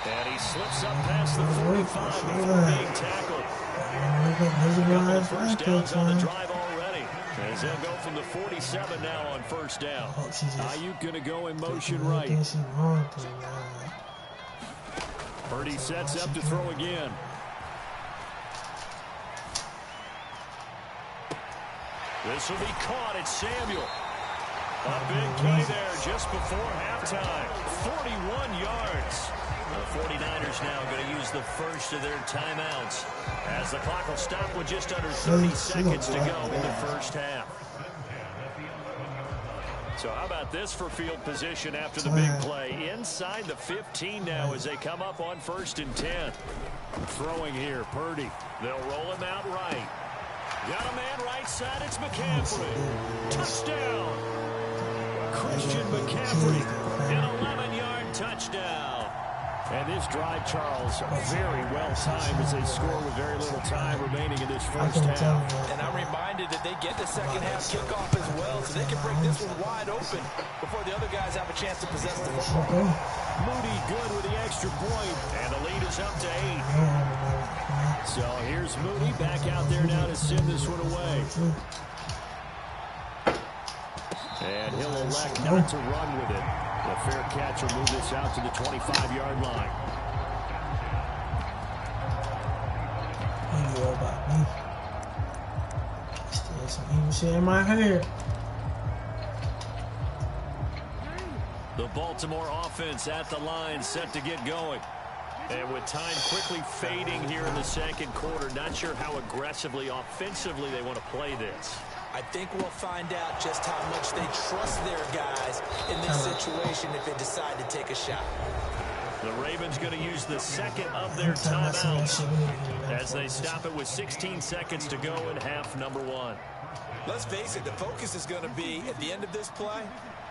And he slips up past the 45 before being tackled. Got the first downs on the drive already. As they'll go from the 47 now on first down. Ayuk going to go in motion right. Purdy sets up to throw again. This will be caught. It's Samuel. A big play there just before halftime. 41 yards. The 49ers now going to use the first of their timeouts as the clock will stop with just under 30 seconds to go in the first half. So how about this for field position after the big play? Inside the 15 now as they come up on 1st and 10. Throwing here, Purdy. They'll roll him out right. Got a man right side, it's McCaffrey. Touchdown. Christian McCaffrey, an 11-yard touchdown. And this drive, Charles, very well timed as they score with very little time remaining in this first half. And I'm reminded that they get the second half kickoff as well, so they can break this one wide open before the other guys have a chance to possess the football. Moody good with the extra point, and the lead is up to 8. So here's Moody back out there now to send this one away. And he'll elect not to run with it. The fair catch will move this out to the 25-yard line. You know about me. Still some evil shit in my hair. The Baltimore offense at the line, set to get going. And with time quickly fading here in the second quarter, not sure how aggressively, offensively they want to play this. I think we'll find out just how much they trust their guys in this situation if they decide to take a shot. The Ravens going to use the second of their timeouts as they stop it with 16 seconds to go in half number 1. Let's face it, the focus is going to be, at the end of this play,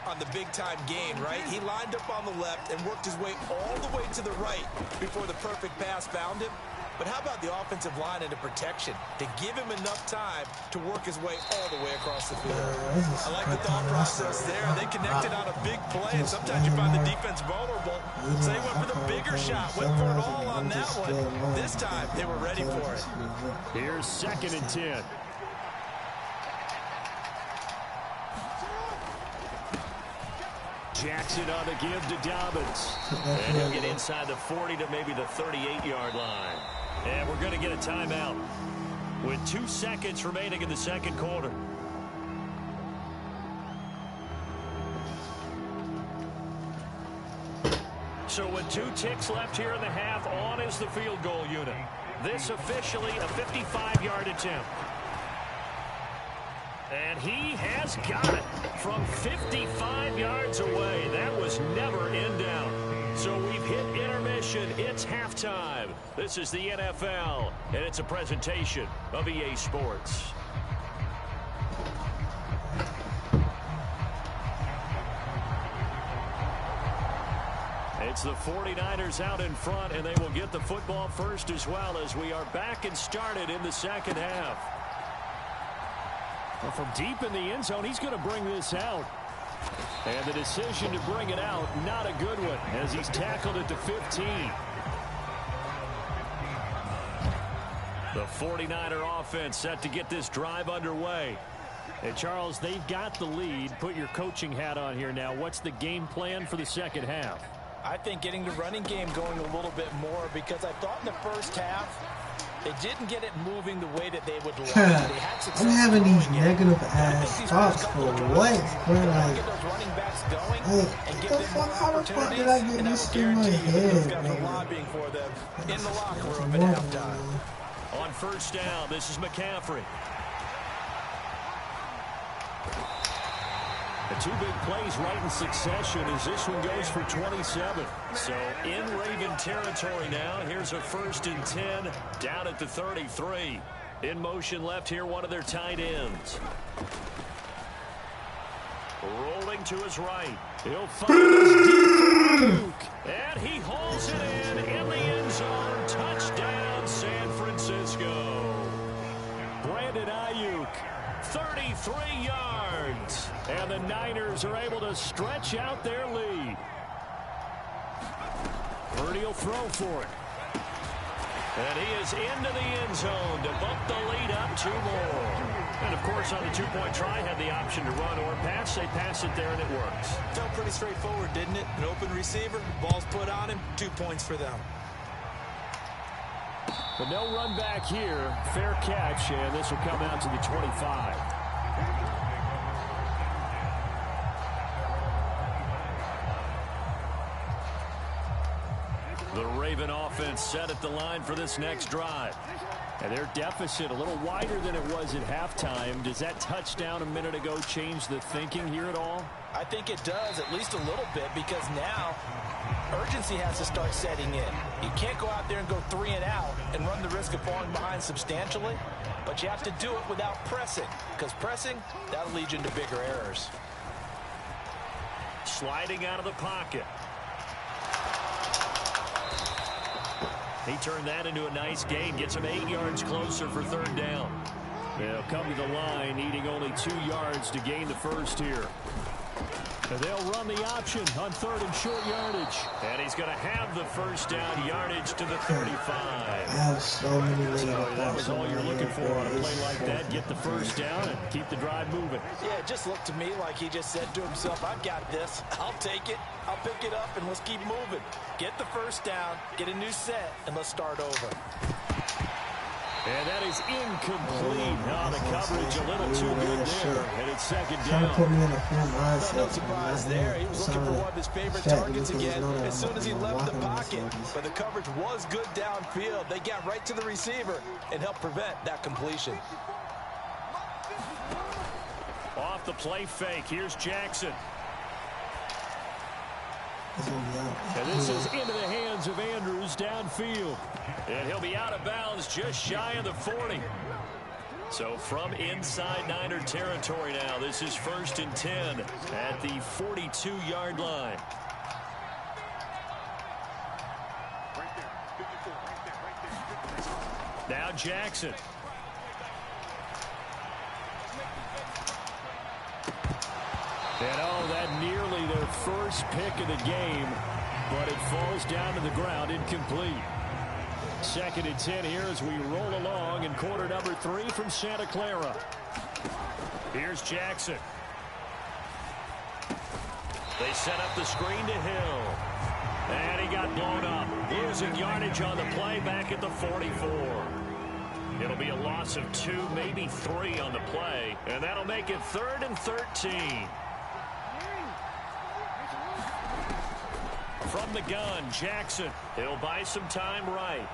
on the big-time gain, right? He lined up on the left and worked his way all the way to the right before the perfect pass found him. But how about the offensive line and the protection to give him enough time to work his way all the way across the field? I like the thought process there. They connected on a big play, and sometimes you find the defense vulnerable. So they went for the bigger shot, went for it all on that one. This time, they were ready for it. Here's 2nd and 10. Jackson on the give to Dobbins. And he'll get inside the 40 to maybe the 38-yard line. And we're going to get a timeout with 2 seconds remaining in the second quarter. So with 2 ticks left here in the half, on is the field goal unit. This officially a 55-yard attempt. And he has got it from 55 yards away. That was never in doubt. So we've hit intermission. It's halftime. This is the NFL, and it's a presentation of EA Sports. It's the 49ers out in front, and they will get the football first as well as we are back and started in the second half. Well, from deep in the end zone, he's going to bring this out. And the decision to bring it out, not a good one, as he's tackled at the 15. The 49er offense set to get this drive underway. And, Charles, they've got the lead. Put your coaching hat on here now. What's the game plan for the second half? I think getting the running game going a little bit more, because I thought in the first half, they didn't get it moving the way that they would like. I'm having these negative ass thoughts for what? Bro, like, how the fuck did I get this in my head, man? Lobbying for them in the locker room at halftime. On first down, this is McCaffrey. The 2 big plays right in succession as this one goes for 27. So in Raven territory now. Here's a 1st and 10 down at the 33. In motion left here, one of their tight ends. Rolling to his right. He'll find his deep Luke. And he hauls it in the end zone. Touchdown, San Francisco. Brandon Ayuk, 33 yards. And the Niners are able to stretch out their lead. Purdy will throw for it. And he is into the end zone to bump the lead up 2 more. And, of course, on the 2-point try, had the option to run or pass. They pass it there, and it works. Felt pretty straightforward, didn't it? An open receiver, ball's put on him, 2 points for them. But no run back here. Fair catch, and this will come out to the 25. The Raven offense set at the line for this next drive. And their deficit a little wider than it was at halftime. Does that touchdown a minute ago change the thinking here at all? I think it does, at least a little bit, because now urgency has to start setting in. You can't go out there and go 3 and out and run the risk of falling behind substantially, but you have to do it without pressing, because pressing, that'll lead you into bigger errors. Sliding out of the pocket. He turned that into a nice gain. Gets him 8 yards closer for 3rd down. They'll come to the line, needing only 2 yards to gain the first here. And they'll run the option on 3rd and short yardage. And he's going to have the first down yardage to the 35. I have so many So that was all you're looking for on a play like that. Get the first down and keep the drive moving. Yeah, it just looked to me like he just said to himself, I've got this. I'll take it. I'll pick it up, and let's keep moving. Get the first down, get a new set, and let's start over. And that is incomplete. Now the coverage a little too good there. And it's 2nd down. Put me in a full mindset. No surprise there. He was looking for one of his favorite targets again as soon as he left the pocket. But the coverage was good downfield. They got right to the receiver and helped prevent that completion. Off the play fake. Here's Jackson. And this is into the hands of Andrews downfield. And he'll be out of bounds just shy of the 40. So from inside Niner territory now, this is 1st and 10 at the 42-yard line. Now Jackson. And oh, that nearly their first pick of the game, but it falls down to the ground incomplete. 2nd and 10 here as we roll along in quarter number 3 from Santa Clara. Here's Jackson. They set up the screen to Hill. And he got blown up. Losing yardage on the play back at the 44. It'll be a loss of 2, maybe 3 on the play. And that'll make it 3rd and 13. From the gun, Jackson. He'll buy some time right.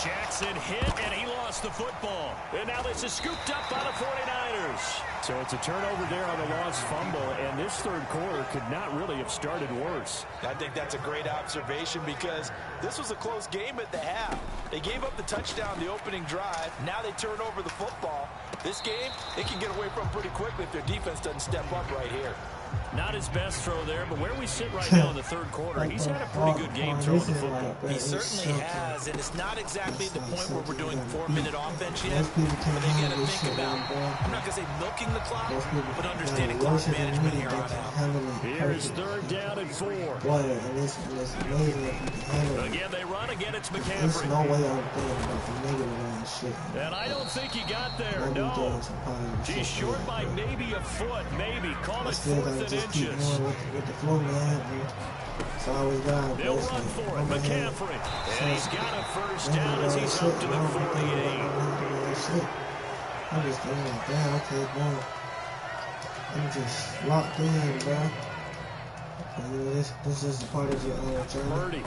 Jackson hit, and he lost the football. And now this is scooped up by the 49ers. So it's a turnover there on the lost fumble, and this 3rd quarter could not really have started worse. I think that's a great observation because this was a close game at the half. They gave up the touchdown the opening drive. Now they turn over the football. This game, they can get away from pretty quickly if their defense doesn't step up right here. Not his best throw there, but where we sit right now in the 3rd quarter, he's had a pretty good game throwing the football. He certainly has, and it's not exactly the point where we're doing 4-minute offense yet, but they got to think about, I'm not going to say milking the clock, but understanding clock management here on out. Here's 3rd down and 4. Again, they run. Again, it's McCaffrey. There's no way I'm thinking about the negative shit. And I don't think he got there, no. He's short by maybe a foot, maybe. Call it 4th and inches. With the flow, man. It's always got. They'll run for it, McCaffrey. And he's got a first down as he's up to the 48. I'm just thinking like, damn, okay, boom. I'm just locked in, bro. Okay, this is a part of your journey. Purdy.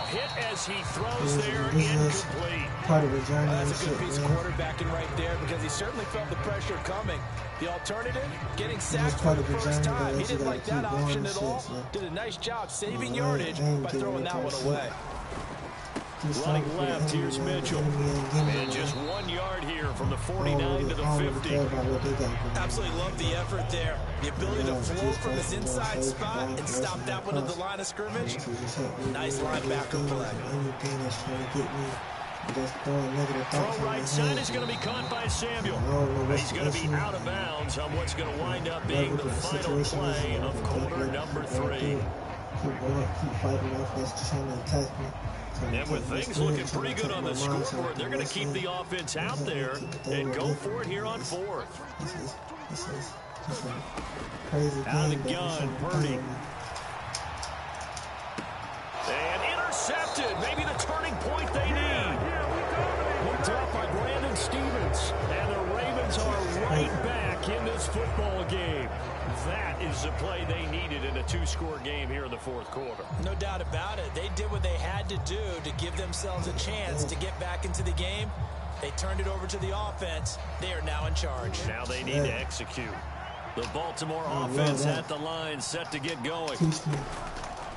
Hit as he throws there, incomplete. Part of the journey. That's a good piece of quarterbacking right there because he certainly felt the pressure coming. The alternative, getting sacked for the first time. He didn't like that option at all. Did a nice job saving yardage by throwing that one away. Running left, here's Mitchell. And just 1 yard here from the 49 to the 50. Absolutely love the effort there. The ability to flow from his inside spot and stop that one at the line of scrimmage. Nice linebacker play. Throw right side is going to be caught by Samuel. He's going to be out of bounds on what's going to wind up being the final play of quarter number 3. Keep fighting off this, trying to attack me. And with things looking pretty good on the scoreboard, they're going to keep the offense out there and go for it here on 4th. This is crazy. Out of the gun, Purdy. And intercepted. Maybe the turning point they need. Picked up by Brandon Stevens. And the Ravens are right back in this football game. That is the play they needed in a two-score game here in the fourth quarter. No doubt about it. They did what they had to do to give themselves a chance to get back into the game. They turned it over to the offense. They are now in charge. Now they need to execute. The Baltimore offense at the line, set to get going.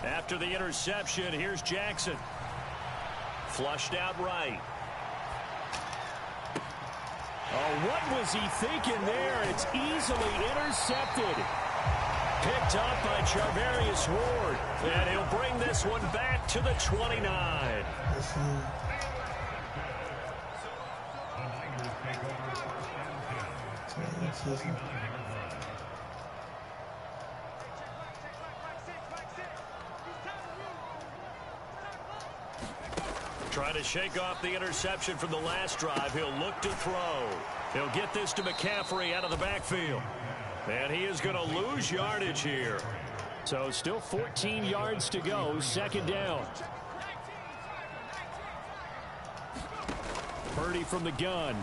After the interception, here's Jackson. Flushed out right. Oh, what was he thinking there? It's easily intercepted. Picked up by Charvarius Ward. And he'll bring this one back to the 29. Trying to shake off the interception from the last drive. He'll look to throw. He'll get this to McCaffrey out of the backfield. And he is going to lose yardage here. So still 14 yards to go. Second down. Purdy from the gun.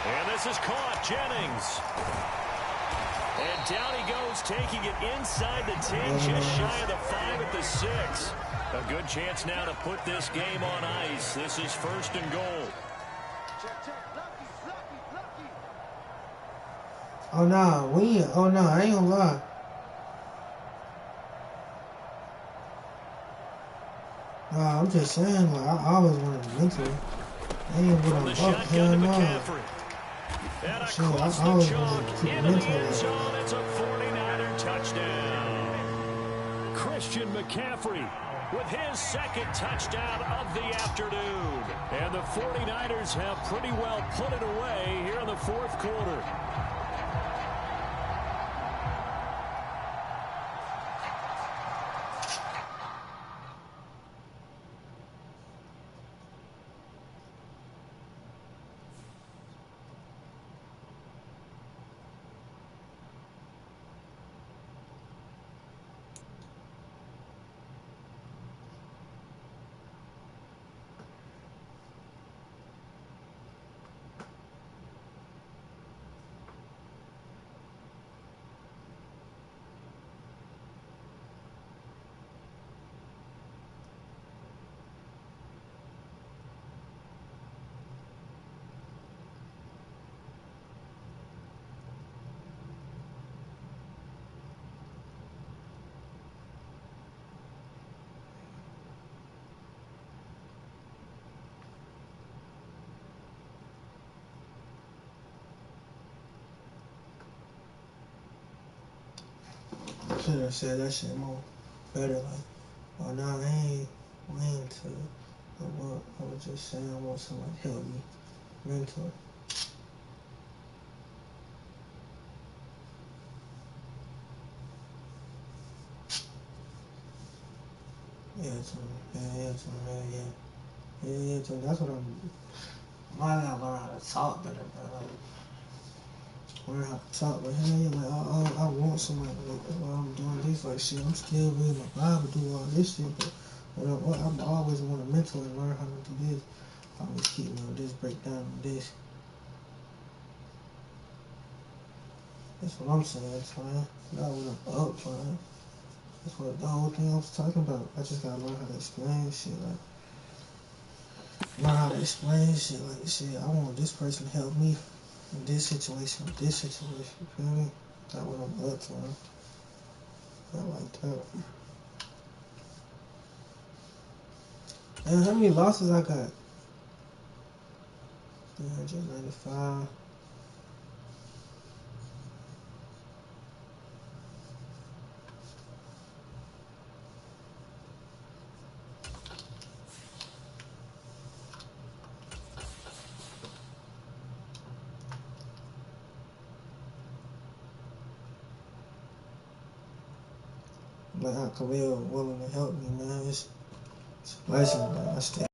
And this is caught. Jennings. And down he goes, taking it inside the 10, just shy of the 5 at the 6. A good chance now to put this game on ice. This is first and goal. Oh, no, oh, no, I ain't gonna lie. Nah, I'm just saying, like, I always wanted to mentor. I ain't what I'm up, hell no. And Shit, I always wanted to keep a mentor. It's a 49er touchdown. Christian McCaffrey with his second touchdown of the afternoon. And the 49ers have pretty well put it away here in the fourth quarter. Should have said that shit more better, like, oh, nah, I ain't to. I was just saying I want somebody to help me mentor. Yeah, that's what I gotta learn how to talk better, bro. Learn how to talk, but hell yeah, like, I want somebody, like, while I'm doing this, like, shit, I'm still reading my Bible, do all this shit, but I'm always want to mentor and learn how to do this. I always keep me on this, break down on this. That's what I'm saying, twin. Not when I'm up, twin. That's what the whole thing I was talking about. I just gotta learn how to explain shit, like, shit, I want this person to help me in this situation, you feel me? That's what I'm up, twin. Not like that. And how many losses I got? 395. Like how Khalil willing to help me, man. It's a blessing, man. I stay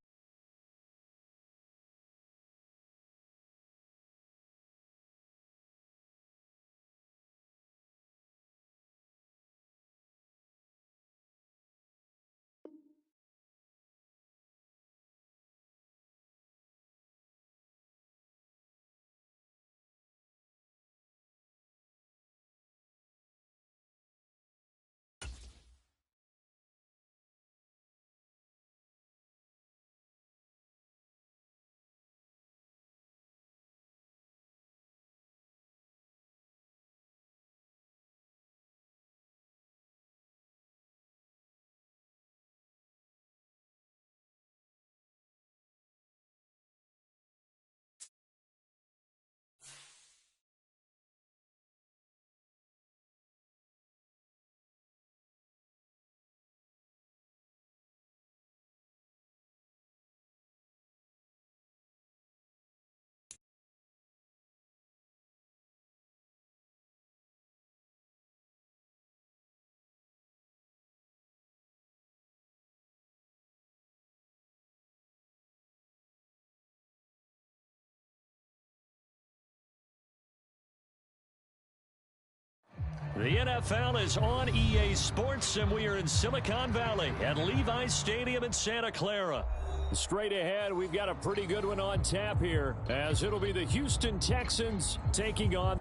NFL is on EA Sports, and we are in Silicon Valley at Levi's Stadium in Santa Clara. Straight ahead, we've got a pretty good one on tap here, as it'll be the Houston Texans taking on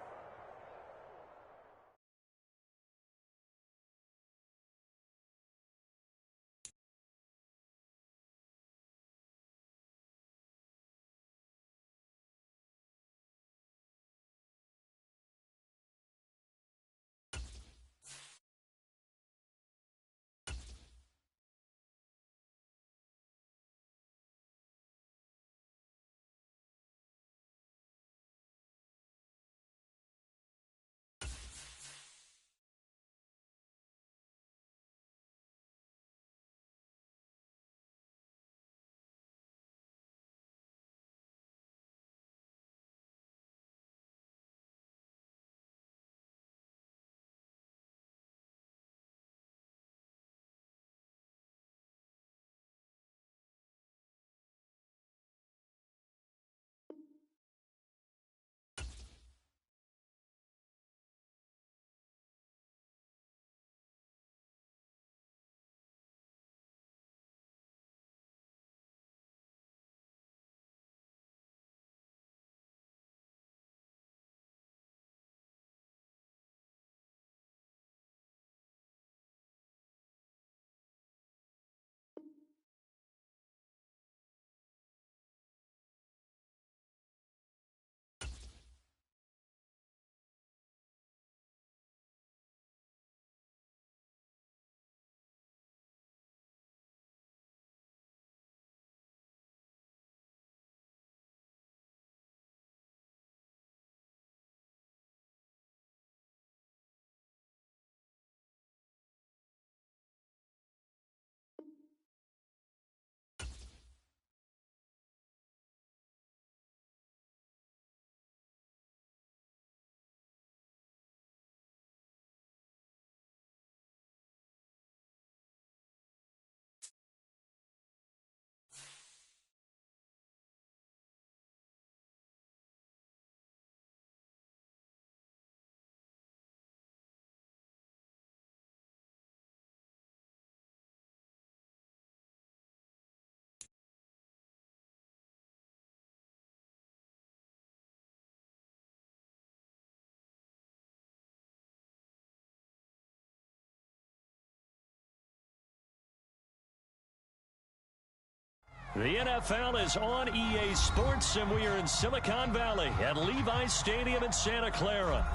The NFL is on EA Sports, and we are in Silicon Valley at Levi's Stadium in Santa Clara.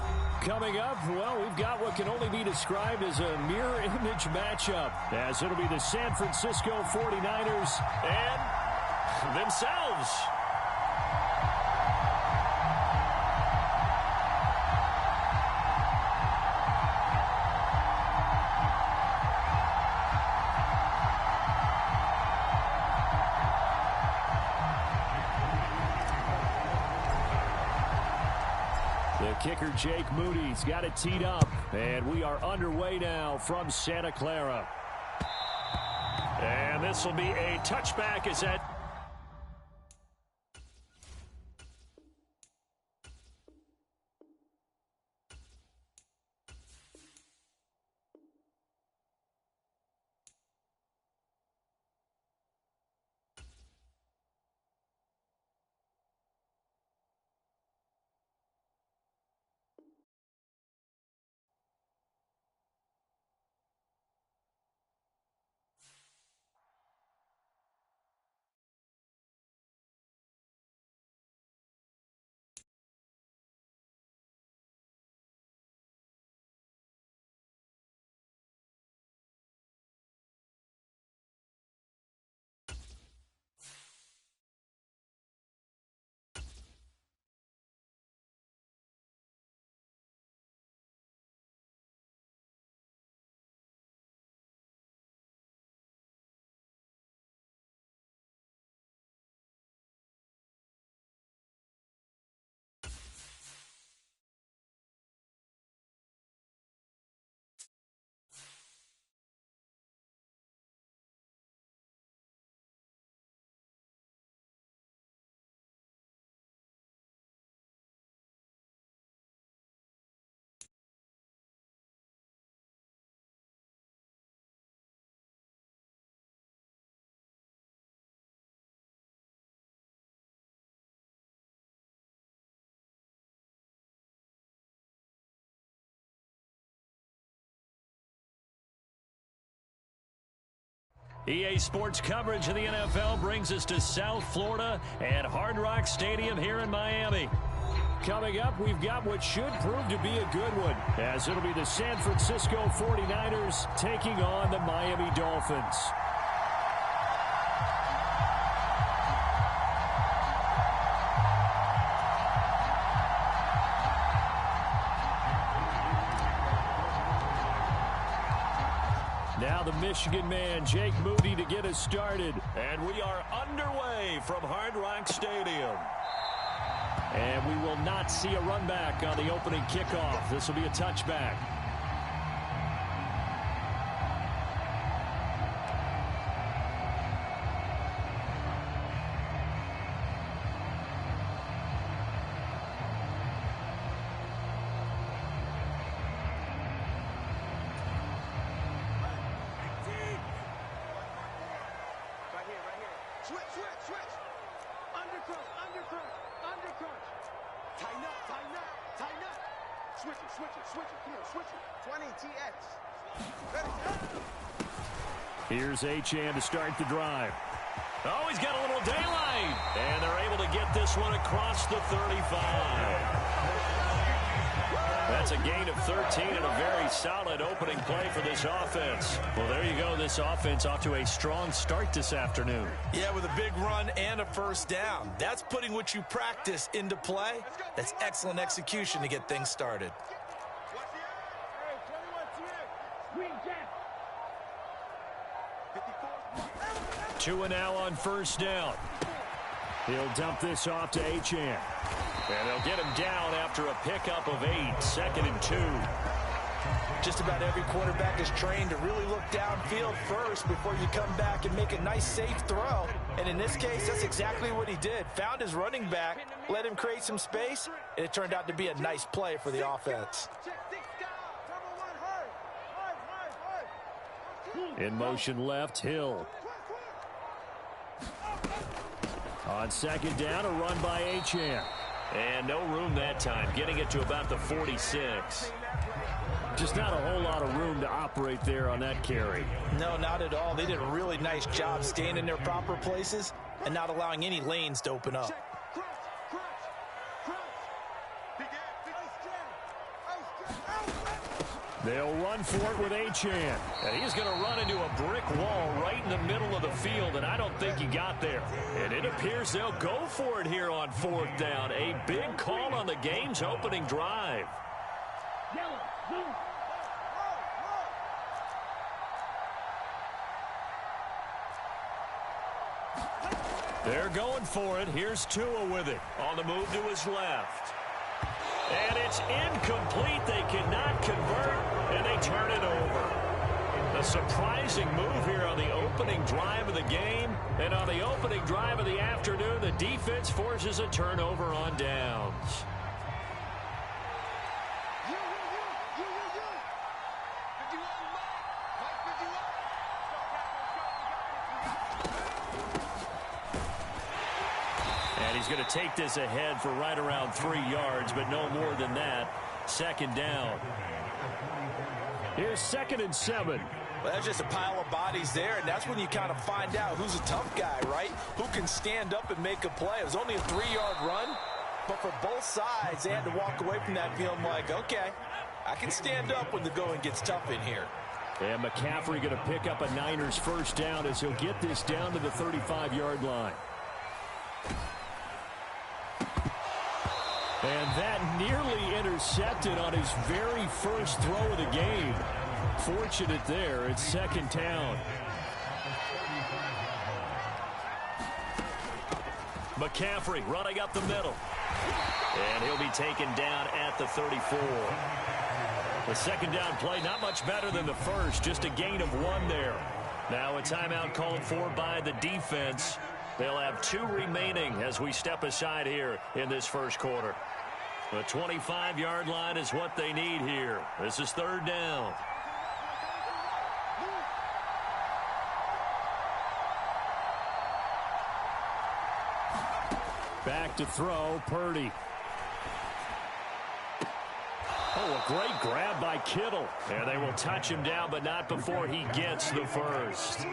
Coming up, well, we've got what can only be described as a mirror image matchup, as it'll be the San Francisco 49ers and themselves. The kicker, Jake Moody's got it teed up, and we are underway now from Santa Clara. And this will be a touchback as that EA Sports coverage of the NFL brings us to South Florida at Hard Rock Stadium here in Miami. Coming up, we've got what should prove to be a good one, as it'll be the San Francisco 49ers taking on the Miami Dolphins. Now the Michigan man, Jake Moody, to get us started. And we are underway from Hard Rock Stadium. And we will not see a run back on the opening kickoff. This will be a touchback. Here's Achane to start the drive. Oh, he's got a little daylight. And they're able to get this one across the 35. That's a gain of 13 and a very solid opening play for this offense. Well, there you go. This offense off to a strong start this afternoon. Yeah, with a big run and a first down. That's putting what you practice into play. That's excellent execution to get things started. Tua now on first down. He'll dump this off to Achane. And they'll get him down after a pickup of 8, 2nd and 2. Just about every quarterback is trained to really look downfield first before you come back and make a nice, safe throw. And in this case, that's exactly what he did. Found his running back, let him create some space, and it turned out to be a nice play for the offense. In motion left, Hill. On second down, a run by Achane. And no room that time, getting it to about the 46. Just not a whole lot of room to operate there on that carry. No, not at all. They did a really nice job staying in their proper places and not allowing any lanes to open up. They'll run for it with Achane. And he's going to run into a brick wall right in the middle of the field, and I don't think he got there. And it appears they'll go for it here on 4th down. A big call on the game's opening drive. They're going for it. Here's Tua with it. On the move to his left. And it's incomplete. They cannot convert, and they turn it over. A surprising move here on the opening drive of the game. And on the opening drive of the afternoon, the defense forces a turnover on downs. He's going to take this ahead for right around 3 yards, but no more than that. 2nd down. Here's 2nd and 7. Well, that's just a pile of bodies there, and that's when you kind of find out who's a tough guy, right? Who can stand up and make a play. It was only a 3-yard run, but for both sides, they had to walk away from that feeling like, okay, I can stand up when the going gets tough in here. And McCaffrey going to pick up a Niners first down as he'll get this down to the 35-yard line. And that nearly intercepted on his very first throw of the game. Fortunate there. It's 2nd down. McCaffrey running up the middle. And he'll be taken down at the 34. The 2nd down play not much better than the first. Just a gain of 1 there. Now a timeout called for by the defense. They'll have 2 remaining as we step aside here in this first quarter. The 25-yard line is what they need here. This is 3rd down. Back to throw, Purdy. a great grab by Kittle. And they will touch him down, but not before he gets the first.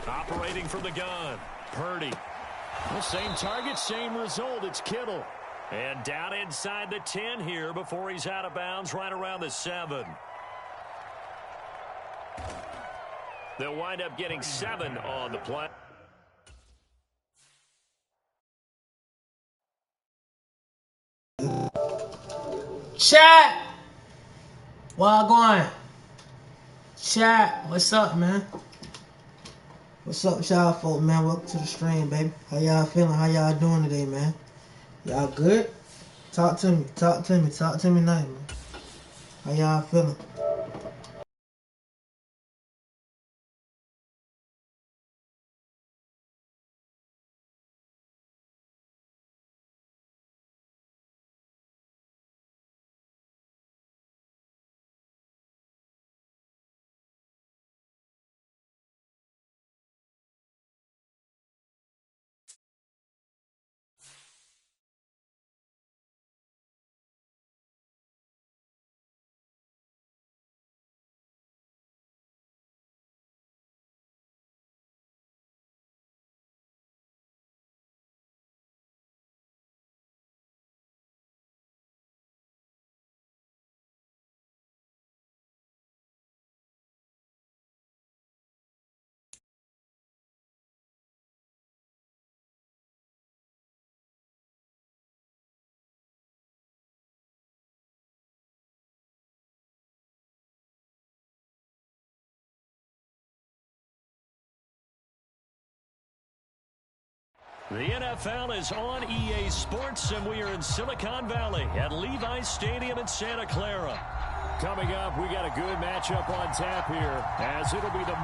Operating from the gun, Purdy. The same target, same result. It's Kittle. And down inside the 10 here before he's out of bounds right around the 7. They'll wind up getting 7 on the play. Chat! Wagwan. Chat, what's up, man? What's up, y'all folks, man? Welcome to the stream, baby. How y'all feeling? How y'all doing today, man? Y'all good? Talk to me. Talk to me. Talk to me tonight, man. How y'all feeling? The NFL is on EA Sports, and we are in Silicon Valley at Levi's Stadium in Santa Clara. Coming up, we got a good matchup on tap here, as it'll be the...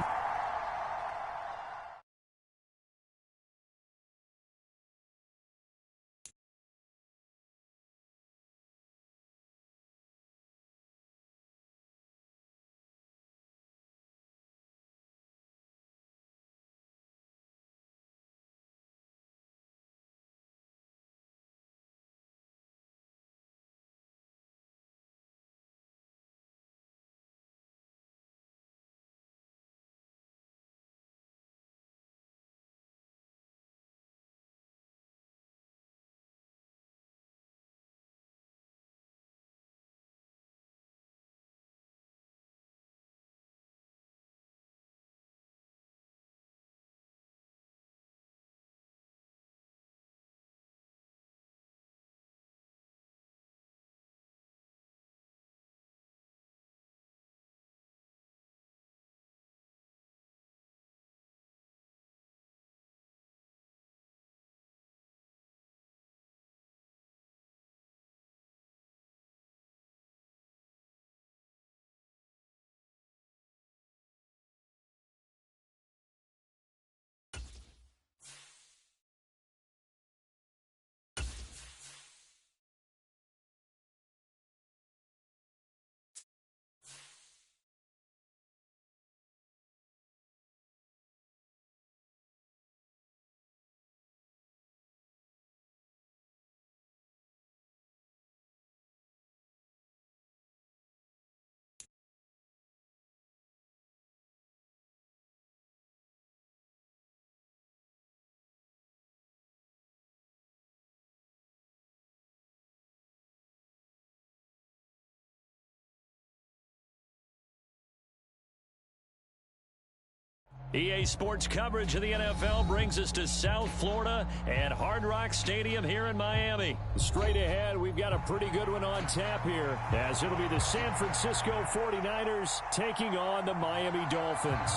EA Sports coverage of the NFL brings us to South Florida and Hard Rock Stadium here in Miami. Straight ahead, we've got a pretty good one on tap here, as it'll be the San Francisco 49ers taking on the Miami Dolphins.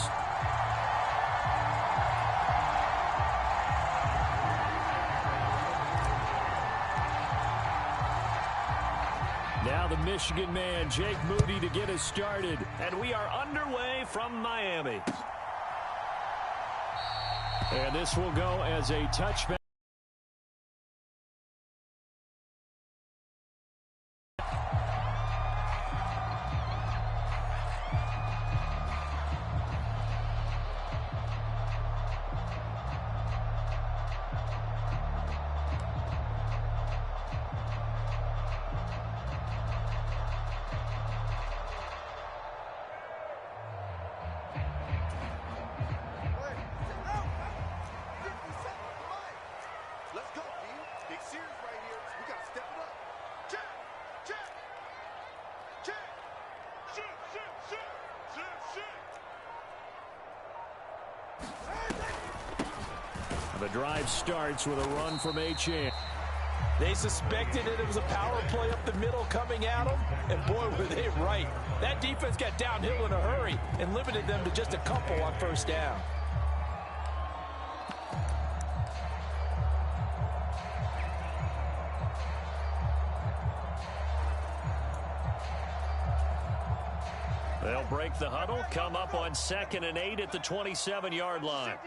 Now the Michigan man, Jake Moody, to get us started. And we are underway from Miami. And this will go as a touchback. The drive starts with a run from H.A. They suspected it was a power play up the middle coming at them, and boy, were they right. That defense got downhill in a hurry and limited them to just a couple on first down. They'll break the huddle, come up on 2nd and 8 at the 27-yard line.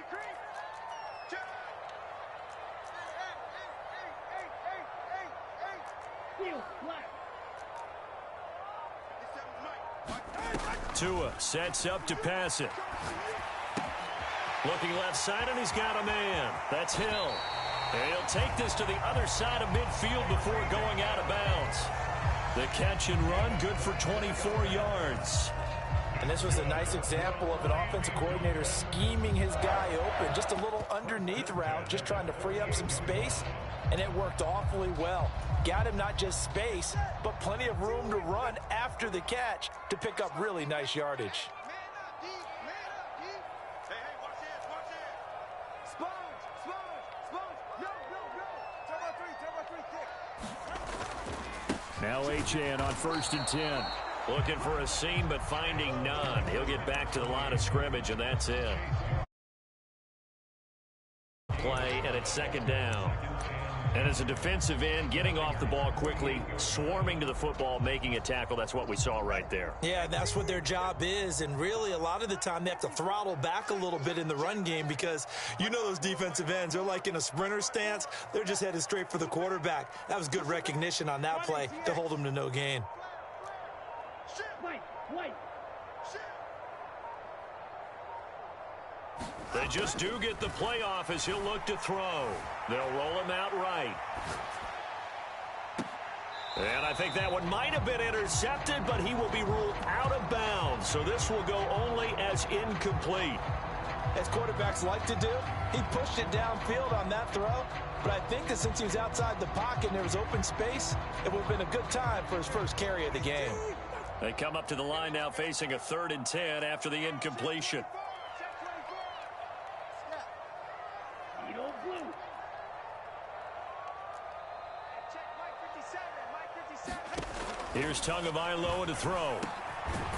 Tua sets up to pass it. Looking left side, and he's got a man. That's Hill. And he'll take this to the other side of midfield before going out of bounds. The catch and run, good for 24 yards. And this was a nice example of an offensive coordinator scheming his guy open. Just a little underneath route, just trying to free up some space, and it worked awfully well. Got him not just space, but plenty of room to run after the catch to pick up really nice yardage. Now H.A. on 1st and 10. Looking for a seam, but finding none. He'll get back to the line of scrimmage, and that's it. Play, and it's 2nd down. And as a defensive end, getting off the ball quickly, swarming to the football, making a tackle, that's what we saw right there. Yeah, that's what their job is, and really a lot of the time they have to throttle back a little bit in the run game because you know those defensive ends, they're like in a sprinter stance. They're just headed straight for the quarterback. That was good recognition on that play to hold them to no gain. They just do get the playoff as he'll look to throw. They'll roll him out right. And I think that one might have been intercepted, but he will be ruled out of bounds. So this will go only as incomplete. As quarterbacks like to do, he pushed it downfield on that throw. But I think that since he was outside the pocket and there was open space, it would have been a good time for his first carry of the game. They come up to the line now facing a 3rd and 10 after the incompletion. Here's Tagovailoa to throw.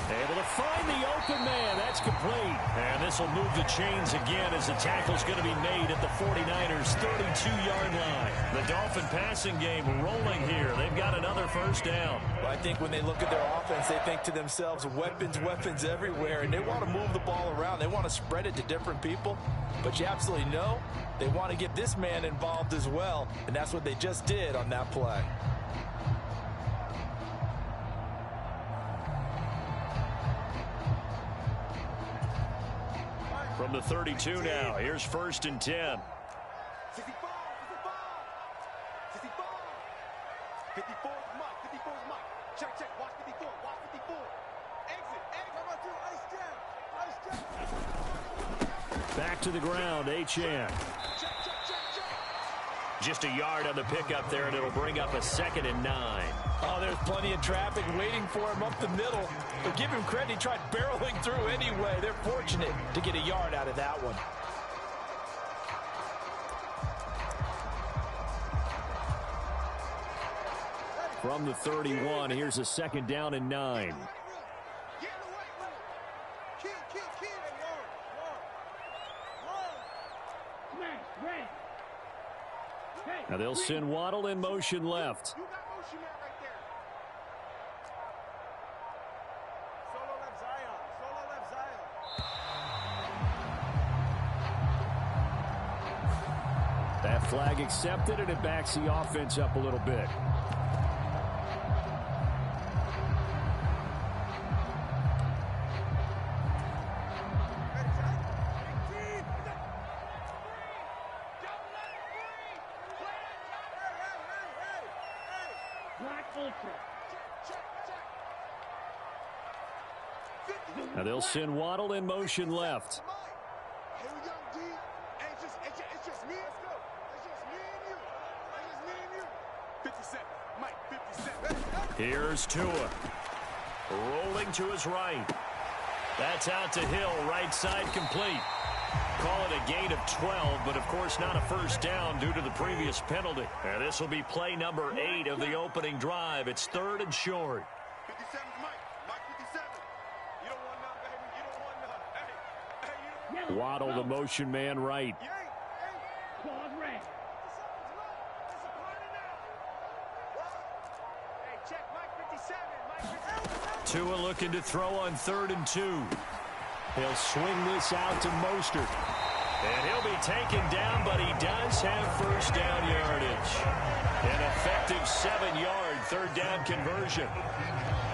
Able to find the open man. That's complete. And this will move the chains again as the tackle's going to be made at the 49ers' 32-yard line. The Dolphin passing game rolling here. They've got another first down. Well, I think when they look at their offense, they think to themselves, weapons, weapons everywhere, and they want to move the ball around. They want to spread it to different people. But you absolutely know they want to get this man involved as well, and that's what they just did on that play. From the 32 now, here's 1st and 10. 54 is Mike. 54 is Mike. Check. Watch 54. Watch 54. Exit. Back to the ground, H.A. Just a yard on the pickup there, and it'll bring up a 2nd and 9. Oh, there's plenty of traffic waiting for him up the middle. But give him credit, he tried barreling through anyway. They're fortunate to get a yard out of that one. From the 31, here's a 2nd down and 9. Now they'll send Waddle in motion left. That flag accepted, and it backs the offense up a little bit. Now they'll send Waddle in motion left. Here we go, D. It's just me. Let's go. It's just me and you. 57. Mike, 57. Here's Tua. Rolling to his right. That's out to Hill, right side complete. Call it a gain of 12, but of course not a first down due to the previous penalty. And this will be play number 8 of the opening drive. It's 3rd and short. 57's Mike. Mike 57. You don't want none, baby. You don't want none. Hey, you don't want Waddle, the motion man right. You ain't. Claws red. It's a party now. Hey, check Mike 57. Mike 57. Tua looking to throw on 3rd and 2. He'll swing this out to Mostert. And he'll be taken down, but he does have first down yardage. An effective 7-yard third down conversion.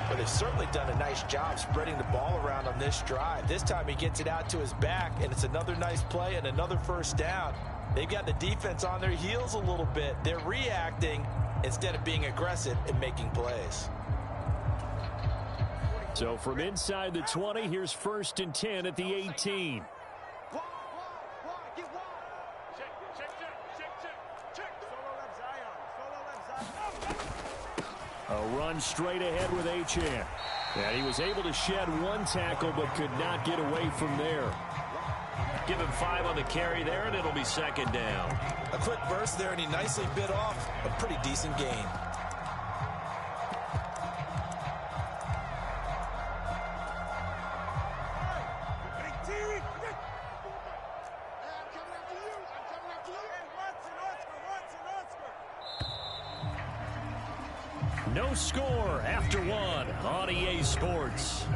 Well, they've certainly done a nice job spreading the ball around on this drive. This time he gets it out to his back, and it's another nice play and another first down. They've got the defense on their heels a little bit. They're reacting instead of being aggressive and making plays. So from inside the 20, here's 1st and 10 at the 18. A run straight ahead with Achane. And he was able to shed 1 tackle but could not get away from there. Give him 5 on the carry there, and it'll be 2nd down. A quick burst there, and he nicely bit off a pretty decent gain. No score after 1 on EA Sports.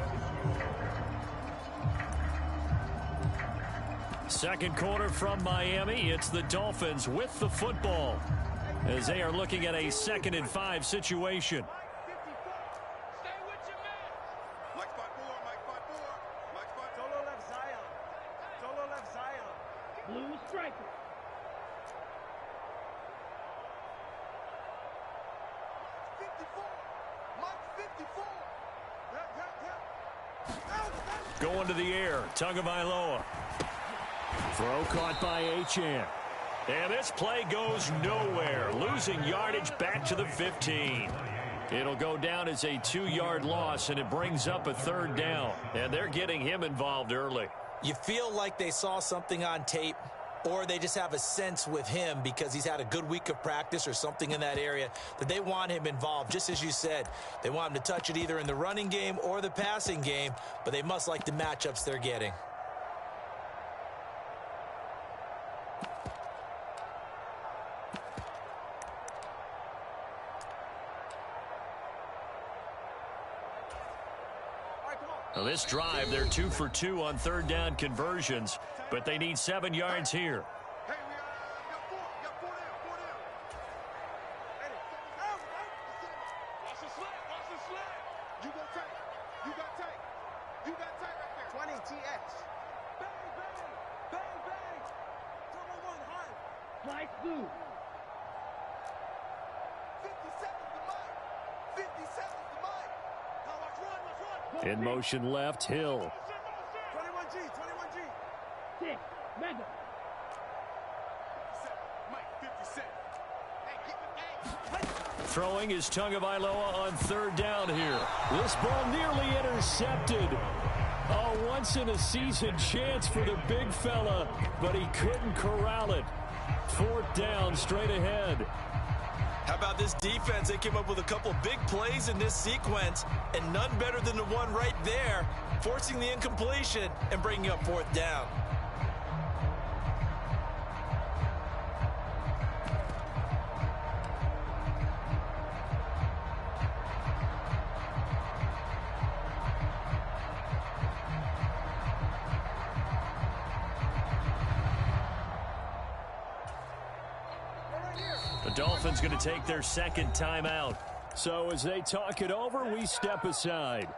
Second quarter from Miami. It's the Dolphins with the football as they are looking at a 2nd and 5 situation. Stay with your man. Mike spot 4. Mike spot 4. Mike spot Solo left Zion. Solo left Zion. Blue striker. 54. Mike 54. Going to the air. Tagovailoa. Throw caught by Achane. And this play goes nowhere. Losing yardage back to the 15. It'll go down as a 2-yard loss, and it brings up a 3rd down. And they're getting him involved early. You feel like they saw something on tape, or they just have a sense with him because he's had a good week of practice or something in that area that they want him involved. Just as you said, they want him to touch it either in the running game or the passing game, but they must like the matchups they're getting. Now this drive, they're 2 for 2 on 3rd down conversions, but they need 7 yards here. Hey, we got 4 down. 4 down. Hey, watch the sled. Watch the sled. You go tight. You got tight. You got tight right there. 20 TX. Bang, bang. Bang, bang. Double 1 high. Nice blue. 57 to Mike. 57 to Mike. Now watch run. In motion left, Hill. 21G. 21G. 6. Mega. Mike 57. Throwing is Tagovailoa on 3rd down here. This ball nearly intercepted. A once-in-a-season chance for the big fella, but he couldn't corral it. 4th down straight ahead. How about this defense? They came up with a couple of big plays in this sequence, and none better than the one right there, forcing the incompletion and bringing up 4th down. The Dolphins going to take their 2nd timeout. So as they talk it over, we step aside.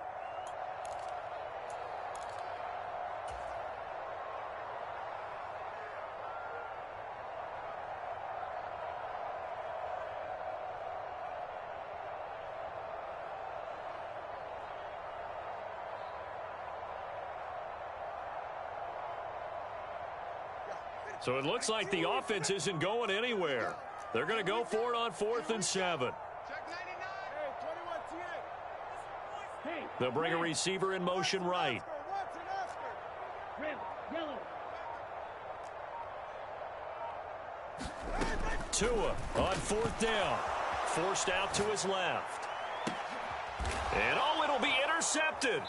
So it looks like the offense isn't going anywhere. They're going to go for it on 4th and 7. They'll bring a receiver in motion right. Tua on 4th down. Forced out to his left. And it'll be intercepted.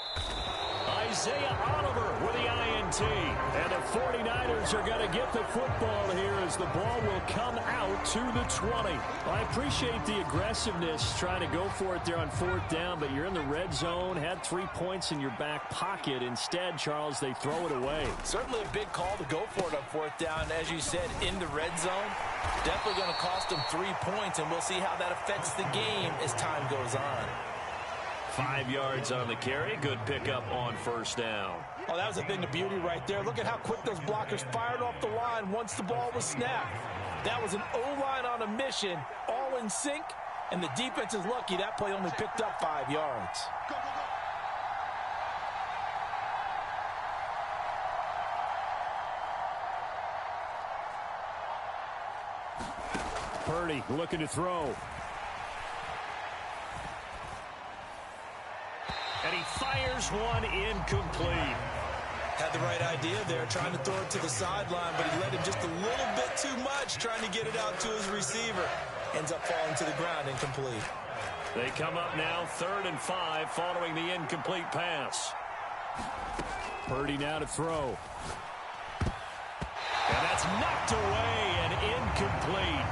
Isaiah Oliver with the INT. And the 49ers are going to get the football here as the ball will come out to the 20. I appreciate the aggressiveness trying to go for it there on 4th down, but you're in the red zone, had 3 points in your back pocket. Instead, Charles, they throw it away. Certainly a big call to go for it on 4th down. As you said, in the red zone, definitely going to cost them 3 points, and we'll see how that affects the game as time goes on. 5 yards on the carry. Good pickup on 1st down. Oh, that was a thing of beauty right there. Look at how quick those blockers fired off the line once the ball was snapped. That was an O-line on a mission, all in sync, and the defense is lucky that play only picked up 5 yards. Purdy looking to throw. And he fires one incomplete. Had the right idea there, trying to throw it to the sideline, but he let him just a little bit too much, trying to get it out to his receiver. Ends up falling to the ground incomplete. They come up now 3rd and 5 following the incomplete pass. Purdy now to throw. And that's knocked away and incomplete.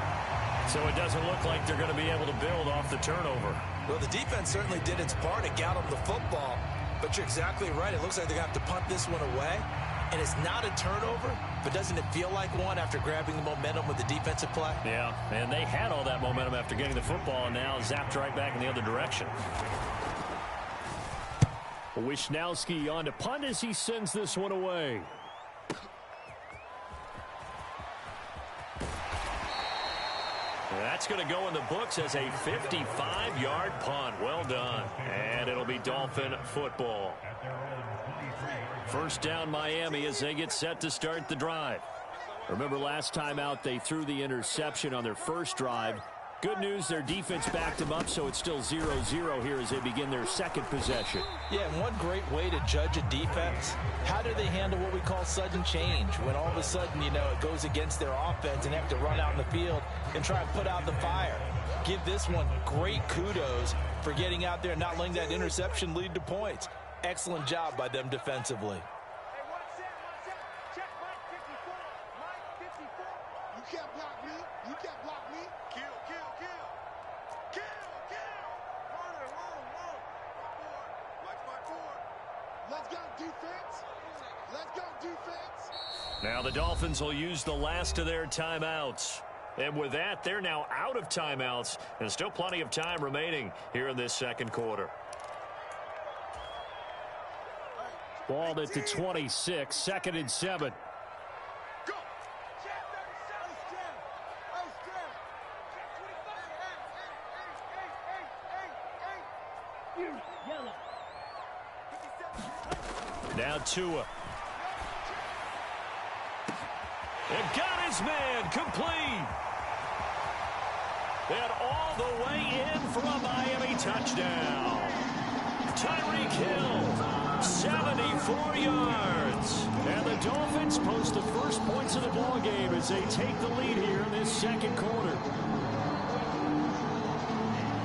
So it doesn't look like they're going to be able to build off the turnover. Well, the defense certainly did its part to get them the football, but you're exactly right. It looks like they're going to have to punt this one away, and it's not a turnover, but doesn't it feel like one after grabbing the momentum with the defensive play? Yeah, and they had all that momentum after getting the football, and now zapped right back in the other direction. Wishnowski on to punt as he sends this one away. That's going to go in the books as a 55-yard punt. Well done. And it'll be Dolphin football. 1st down Miami as they get set to start the drive. Remember last time out they threw the interception on their first drive. Good news, their defense backed them up, so it's still 0-0 here as they begin their second possession. Yeah, and one great way to judge a defense, how do they handle what we call sudden change? When all of a sudden, you know, it goes against their offense and they have to run out in the field and try and put out the fire. Give this one great kudos for getting out there and not letting that interception lead to points. Excellent job by them defensively. Now the Dolphins will use the last of their timeouts. And with that, they're now out of timeouts. And still plenty of time remaining here in this second quarter. Ball at the 26, 2nd and 7. Now Tua. And got his man complete. And all the way in for a Miami touchdown. Tyreek Hill, 74 yards. And the Dolphins post the first points of the ball game as they take the lead here in this second quarter.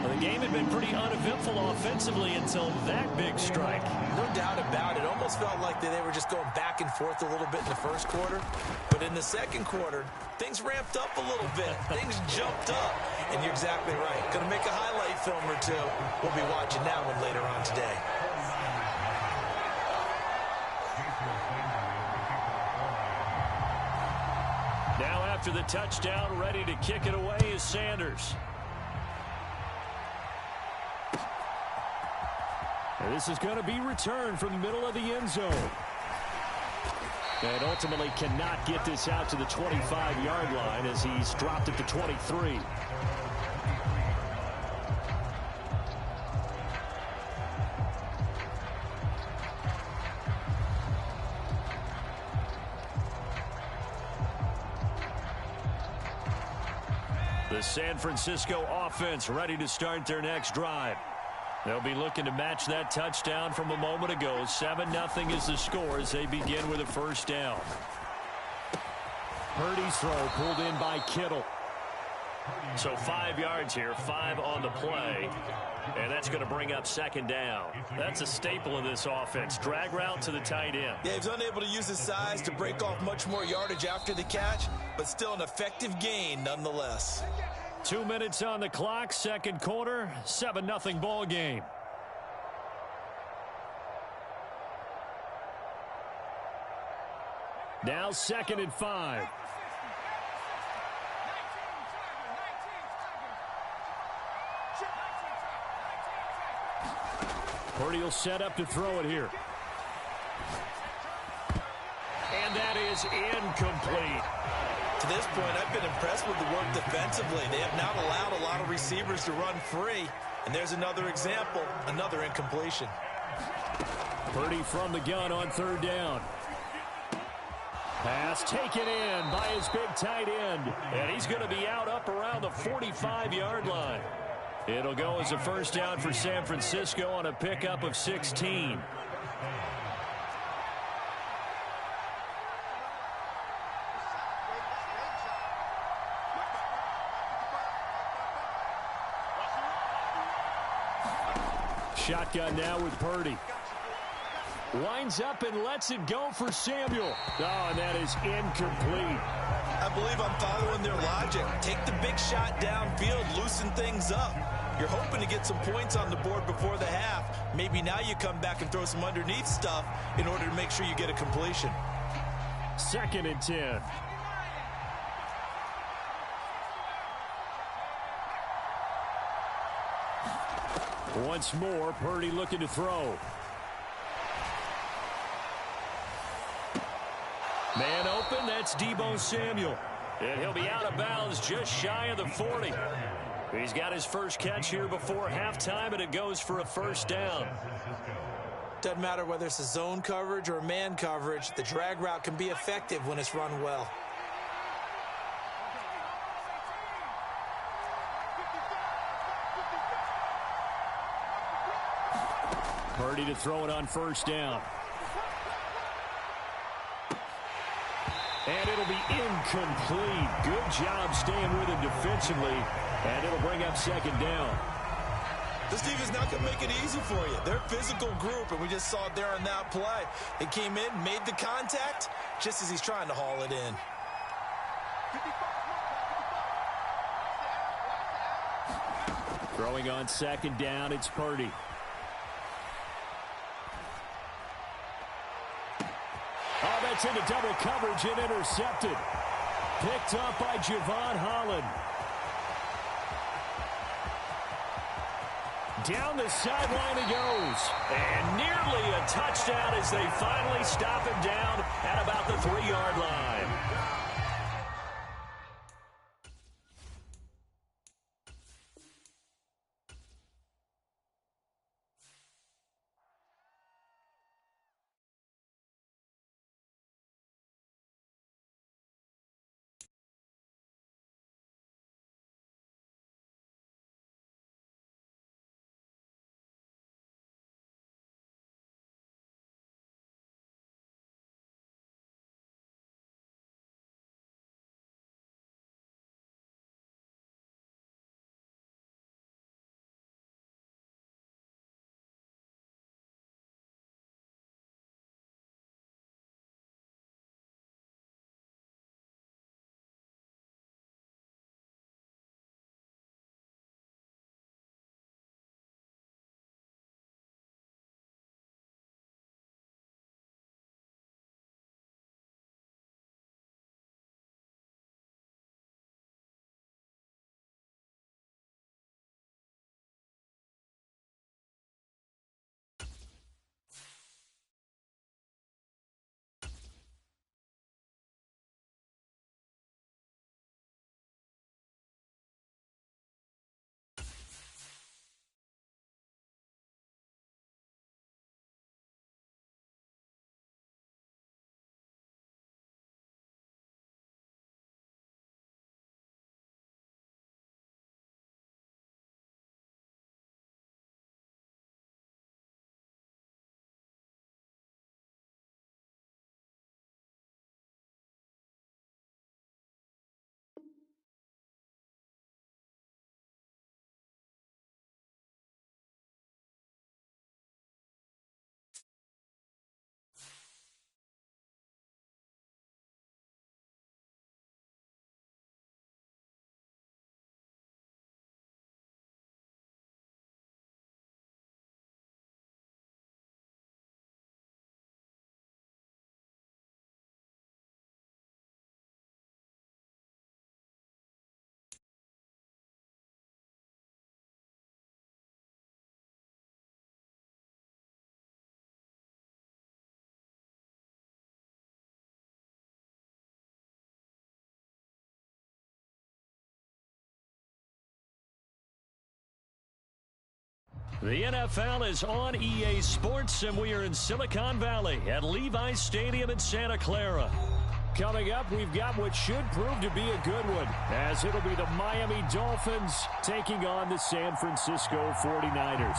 Well, the game had been pretty uneventful offensively until that big strike. No doubt about it. Almost felt like they were just going back and forth a little bit in the first quarter. But in the second quarter, things ramped up a little bit. Things jumped up. And you're exactly right. Going to make a highlight film or two. We'll be watching that one later on today. Now after the touchdown, ready to kick it away is Sanders. And this is going to be returned from the middle of the end zone. And ultimately cannot get this out to the 25-yard line as he's dropped at the 23. The San Francisco offense ready to start their next drive. They'll be looking to match that touchdown from a moment ago. 7-0 is the score as they begin with a first down. Purdy's throw pulled in by Kittle. So 5 yards here, 5 on the play. And that's going to bring up second down. That's a staple of this offense. Drag route to the tight end. Yeah, he's unable to use his size to break off much more yardage after the catch, but still an effective gain nonetheless. 2 minutes on the clock, second quarter, 7-0 ball game. Now 2nd and 5. Purdy will set up to throw it here. And that is incomplete. To this point, I've been impressed with the work defensively. They have not allowed a lot of receivers to run free. And there's another example, another incompletion. Purdy from the gun on 3rd down. Pass taken in by his big tight end. And he's going to be out up around the 45-yard line. It'll go as a first down for San Francisco on a pickup of 16. Shotgun now with Purdy. Winds up and lets it go for Samuel. Oh, and that is incomplete. I believe I'm following their logic. Take the big shot downfield, loosen things up. You're hoping to get some points on the board before the half. Maybe now you come back and throw some underneath stuff in order to make sure you get a completion. 2nd and 10. Once more, Purdy looking to throw. Man open, that's Deebo Samuel. And he'll be out of bounds just shy of the 40. He's got his first catch here before halftime, and it goes for a first down. Doesn't matter whether it's a zone coverage or man coverage, the drag route can be effective when it's run well. Purdy to throw it on first down. And it'll be incomplete. Good job staying with him defensively. And it'll bring up second down. This team is not going to make it easy for you. They're a physical group, and we just saw it there on that play. They came in, made the contact, just as he's trying to haul it in. Throwing on second down, it's Purdy. Oh, that's into double coverage and intercepted. Picked up by Javon Holland. Down the sideline he goes. And nearly a touchdown as they finally stop him down at about the 3-yard line. The NFL is on EA Sports, and we are in Silicon Valley at Levi's Stadium in Santa Clara. Coming up, we've got what should prove to be a good one, as it'll be the Miami Dolphins taking on the San Francisco 49ers.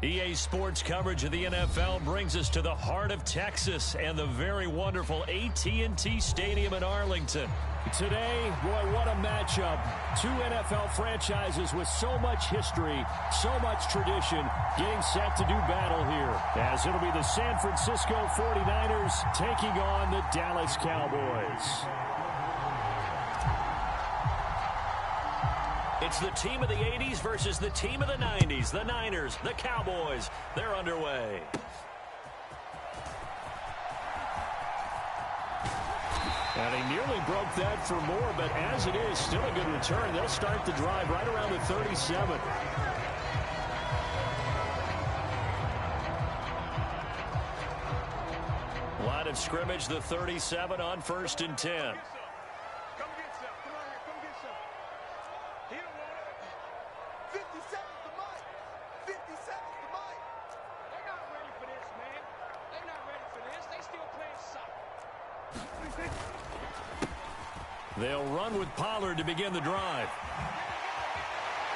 EA Sports coverage of the NFL brings us to the heart of Texas and the very wonderful AT&T Stadium in Arlington. Today, boy, what a matchup. Two NFL franchises with so much history, so much tradition, getting set to do battle here, as it'll be the San Francisco 49ers taking on the Dallas Cowboys. It's the team of the 80s versus the team of the 90s. The Niners, the Cowboys, they're underway. And he nearly broke that for more, but as it is, still a good return. They'll start the drive right around the 37. Line of scrimmage, the 37 on 1st and 10. They'll run with Pollard to begin the drive.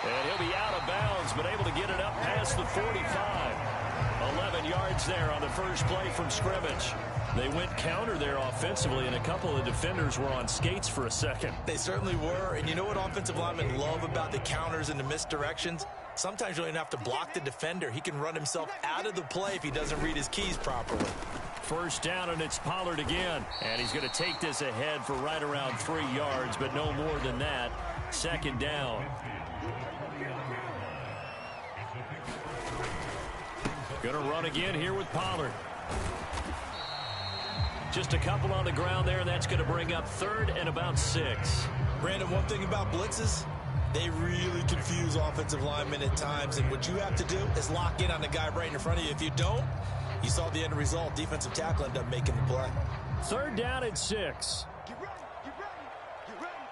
And he'll be out of bounds, but able to get it up past the 45. 11 yards there on the first play from scrimmage. They went counter there offensively, and a couple of defenders were on skates for a second. They certainly were, and you know what offensive linemen love about the counters and the misdirections? Sometimes you don't even have to block the defender. He can run himself out of the play if he doesn't read his keys properly. First down, and it's Pollard again. And he's going to take this ahead for right around 3 yards, but no more than that. Second down. Going to run again here with Pollard. Just a couple on the ground there, and that's going to bring up 3rd and about 6. Brandon, one thing about blitzes, They really confuse offensive linemen at times, and what you have to do is lock in on the guy right in front of you. If you don't, you saw the end result. Defensive tackle ended up making the play. 3rd down and 6. Get ready, get ready, get ready.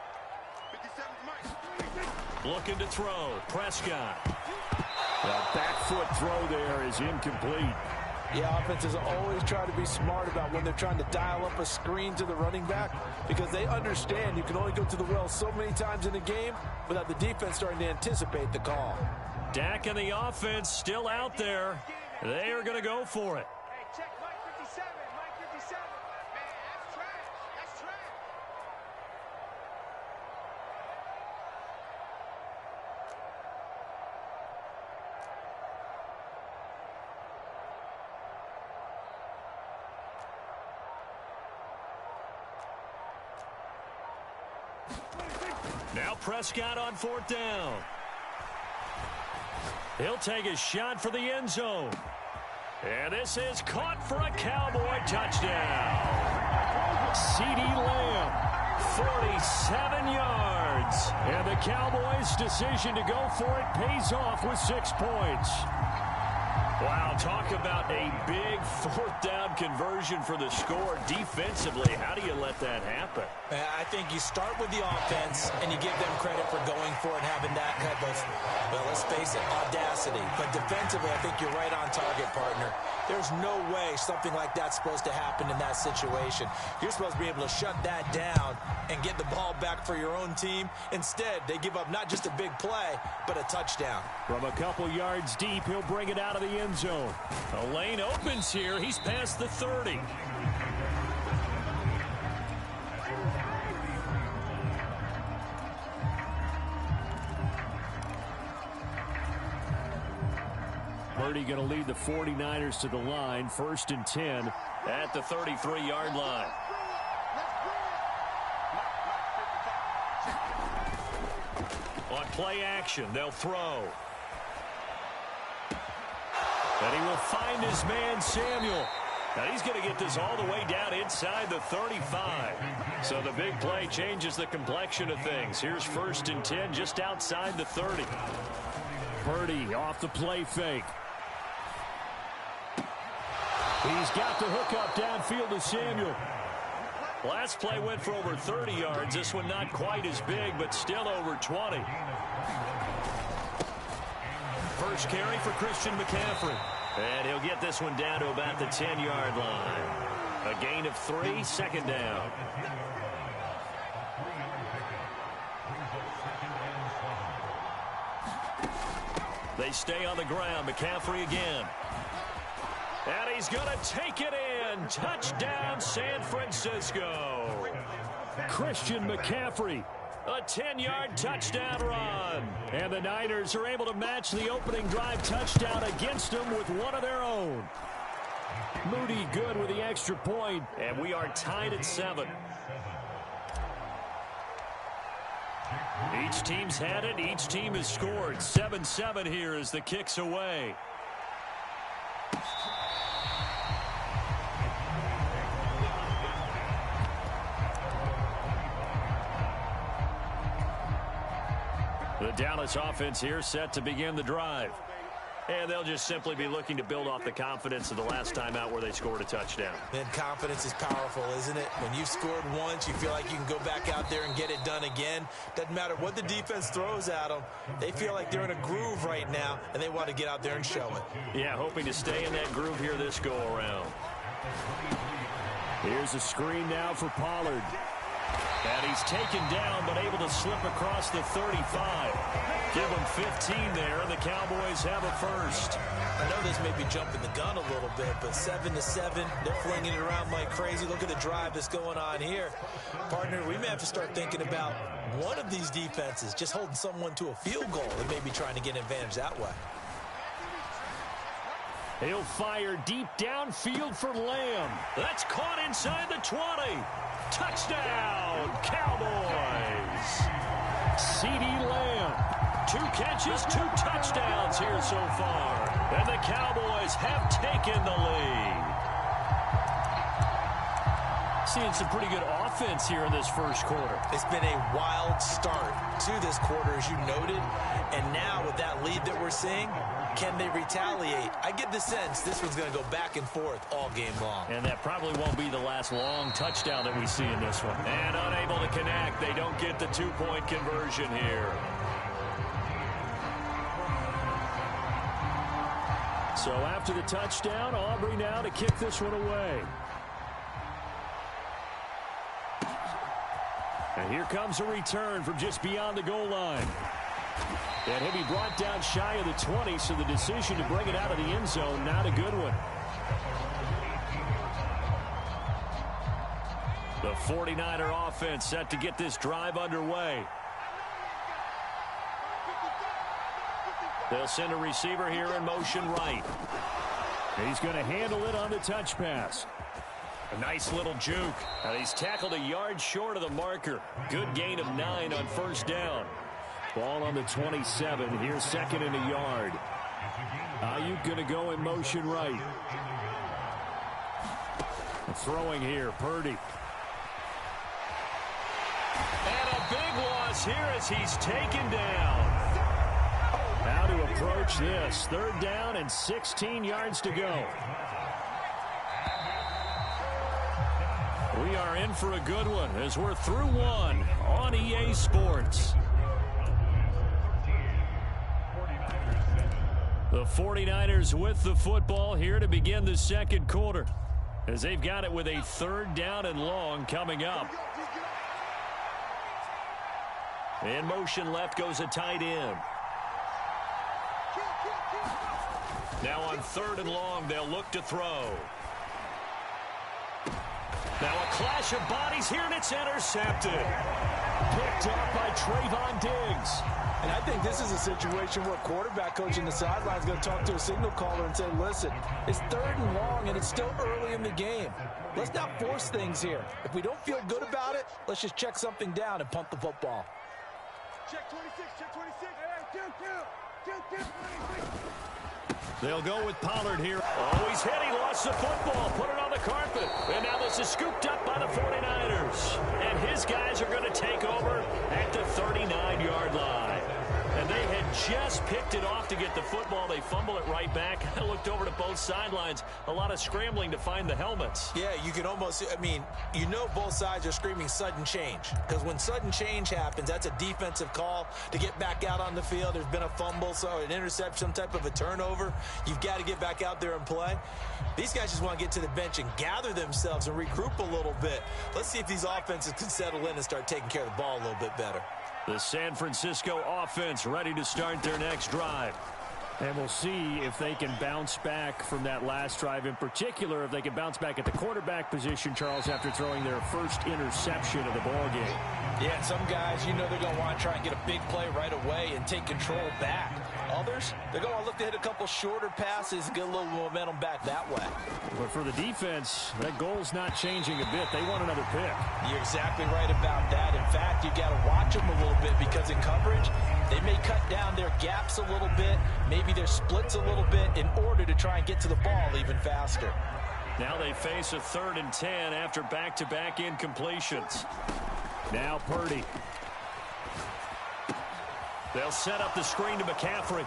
57's Mike. Looking to throw. Prescott. The back foot throw there is incomplete. Yeah, offenses always try to be smart about when they're trying to dial up a screen to the running back because they understand you can only go to the well so many times in a game without the defense starting to anticipate the call. Dak and the offense still out there. They are going to go for it. Hey, check Mike 57, Mike 57. Man, that's trash, that's trash. Now Prescott on 4th down. He'll take a shot for the end zone. And this is caught for a Cowboy touchdown. CeeDee Lamb, 47 yards. And the Cowboys' decision to go for it pays off with 6 points. Wow, talk about a big 4th down conversion for the score. Defensively, how do you let that happen? I think you start with the offense and you give them credit for going for it, having that type of, well, let's face it, audacity. But defensively, I think you're right on target, partner. There's no way something like that's supposed to happen in that situation. You're supposed to be able to shut that down and get the ball back for your own team. Instead, they give up not just a big play, but a touchdown. From a couple yards deep, he'll bring it out of the end zone. A lane opens here. He's past the 30. Purdy going to lead the 49ers to the line. 1st and 10 at the 33-yard line. On play action, they'll throw. And he will find his man, Samuel. Now he's going to get this all the way down inside the 35. So the big play changes the complexion of things. Here's 1st and 10 just outside the 30. Purdy off the play fake. He's got the hookup downfield to Samuel. Last play went for over 30 yards. This one not quite as big, but still over 20. First carry for Christian McCaffrey. And he'll get this one down to about the 10-yard line. A gain of 3, 2nd down. They stay on the ground. McCaffrey again. And he's going to take it in. Touchdown, San Francisco. Christian McCaffrey. A 10-yard touchdown run. And the Niners are able to match the opening drive touchdown against them with one of their own. Moody good with the extra point. And we are tied at 7. Each team's had it. Each team has scored. 7-7 here as the kick's away. The Dallas offense here set to begin the drive. And they'll just simply be looking to build off the confidence of the last time out where they scored a touchdown. And confidence is powerful, isn't it? When you've scored once, you feel like you can go back out there and get it done again. Doesn't matter what the defense throws at them. They feel like they're in a groove right now, and they want to get out there and show it. Yeah, hoping to stay in that groove here this go-around. Here's a screen now for Pollard. And he's taken down, but able to slip across the 35. Give him 15 there, and the Cowboys have a first. I know this may be jumping the gun a little bit, but 7-7, they're flinging it around like crazy. Look at the drive that's going on here. Partner, we may have to start thinking about one of these defenses just holding someone to a field goal and maybe trying to get an advantage that way. He'll fire deep downfield for Lamb. That's caught inside the 20. Touchdown, Cowboys. CeeDee Lamb. 2 catches, 2 touchdowns here so far. And the Cowboys have taken the lead. seeing some pretty good offense here in this first quarter. It's been a wild start to this quarter, as you noted. And now with that lead that we're seeing, can they retaliate? I get the sense this one's going to go back and forth all game long. And that probably won't be the last long touchdown that we see in this one. And unable to connect. They don't get the two-point conversion here. So after the touchdown, Aubrey now to kick this one away. And here comes a return from just beyond the goal line. And he'll be brought down shy of the 20, so the decision to bring it out of the end zone, not a good one. The 49er offense set to get this drive underway. They'll send a receiver here in motion right. He's going to handle it on the touch pass. A nice little juke. And he's tackled a yard short of the marker. Good gain of 9 on first down. Ball on the 27. Here's second and a yard. Ayuk going to go in motion right. Throwing here, Purdy. And a big loss here as he's taken down. How to approach this. Third down and 16 yards to go. We are in for a good one as we're through one on EA Sports. The 49ers with the football here to begin the second quarter as they've got it with a third down and long coming up. In motion left goes a tight end. Now on third and long, they'll look to throw. Now a clash of bodies here, and it's intercepted. Picked up by Trayvon Diggs. And I think this is a situation where quarterback coach in the sideline is going to talk to a signal caller and say, listen, it's third and long, and it's still early in the game. Let's not force things here. If we don't feel good about it, let's just check something down and punt the football. Check 26, check 26. Hey, two, 26. They'll go with Pollard here. Oh, he's hit. He lost the football. Put it on the carpet. And now this is scooped up by the 49ers. And his guys are going to take over at the 39-yard line. And they had just picked it off to get the football. They fumble it right back. I looked over to both sidelines. A lot of scrambling to find the helmets. Yeah, you can almost, I mean, you know both sides are screaming sudden change. Because when sudden change happens, that's a defensive call to get back out on the field. There's been a fumble, so an interception, some type of a turnover. You've got to get back out there and play. These guys just want to get to the bench and gather themselves and regroup a little bit. Let's see if these offenses can settle in and start taking care of the ball a little bit better. The San Francisco offense ready to start their next drive. And we'll see if they can bounce back from that last drive, in particular, if they can bounce back at the quarterback position, Charles, after throwing their first interception of the ballgame. Yeah, and some guys, you know they're going to want to try and get a big play right away and take control back. Others, they're going to look to hit a couple shorter passes and get a little momentum back that way. But for the defense, that goal's not changing a bit. They want another pick. You're exactly right about that. In fact, you got to watch them a little bit because in coverage, they may cut down their gaps a little bit, maybe their splits a little bit in order to try and get to the ball even faster. Now they face a 3rd and 10 after back-to-back incompletions. Now Purdy. They'll set up the screen to McCaffrey.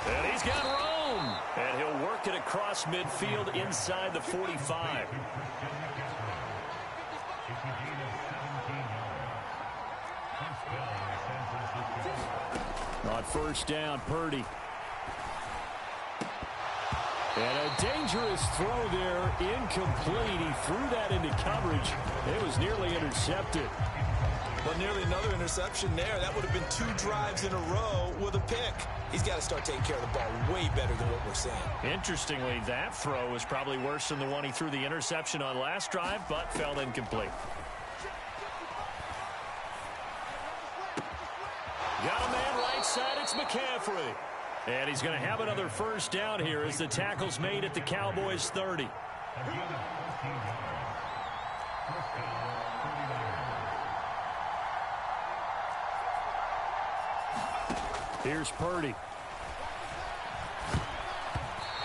And he's got room. And he'll work it across midfield inside the 45. On first down, Purdy. And a dangerous throw there, incomplete. He threw that into coverage. It was nearly intercepted. Well, nearly another interception there. That would have been 2 drives in a row with a pick. He's got to start taking care of the ball way better than what we're seeing. Interestingly, that throw was probably worse than the one he threw the interception on last drive, but fell incomplete. Got a man right side, it's McCaffrey. And he's going to have another first down here as the tackle's made at the Cowboys' 30. Here's Purdy.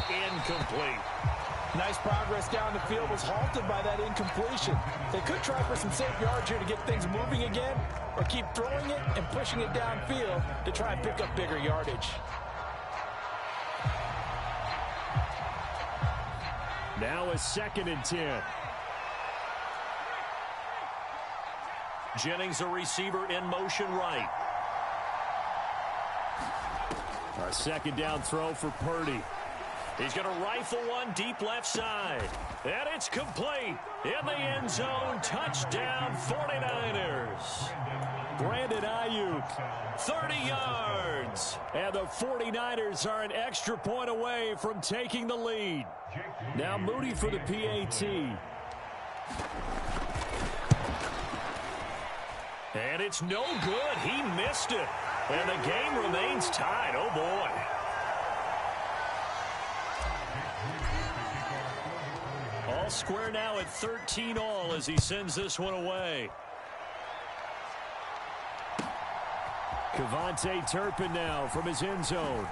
Incomplete. Nice progress down the field was halted by that incompletion. They could try for some safe yards here to get things moving again, or keep throwing it and pushing it downfield to try and pick up bigger yardage. Now a 2nd and 10. Jennings, a receiver in motion right. A 2nd down throw for Purdy. He's going to rifle one deep left side. And it's complete. In the end zone, touchdown 49ers. Brandon Ayuk, 30 yards. and the 49ers are an extra point away from taking the lead. Now Moody for the PAT. And it's no good. He missed it. And the game remains tied. Oh, boy. All square now at 13-all as he sends this one away. Kevontae Turpin now from his end zone.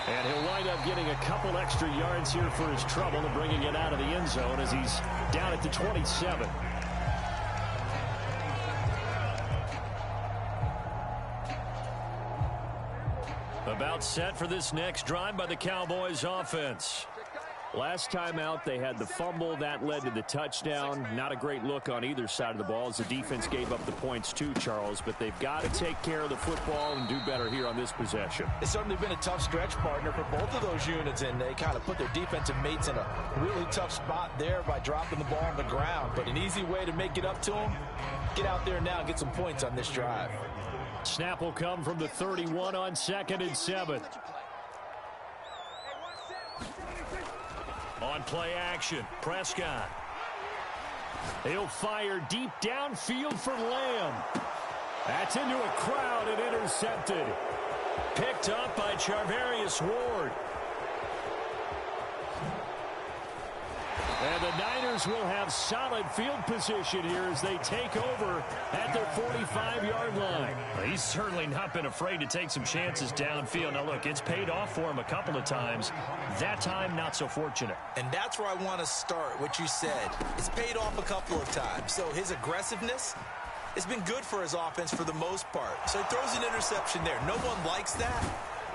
And he'll wind up getting a couple extra yards here for his trouble and bringing it out of the end zone as he's down at the 27. About set for this next drive by the Cowboys offense. Last time out, they had the fumble. That led to the touchdown. Not a great look on either side of the ball as the defense gave up the points too, Charles. But they've got to take care of the football and do better here on this possession. It's certainly been a tough stretch, partner, for both of those units, and they kind of put their defensive mates in a really tough spot there by dropping the ball on the ground. But an easy way to make it up to them, get out there now and get some points on this drive. Snap will come from the 31 on 2nd and 7. On play action, Prescott. He'll fire deep downfield for Lamb. That's into a crowd and intercepted. Picked up by Charvarius Ward. And the Niners will have solid field position here as they take over at their 45-yard line. Well, he's certainly not been afraid to take some chances downfield. Now, look, it's paid off for him a couple of times. That time, not so fortunate. And that's where I want to start, what you said. It's paid off a couple of times. So his aggressiveness has been good for his offense for the most part. So he throws an interception there. No one likes that,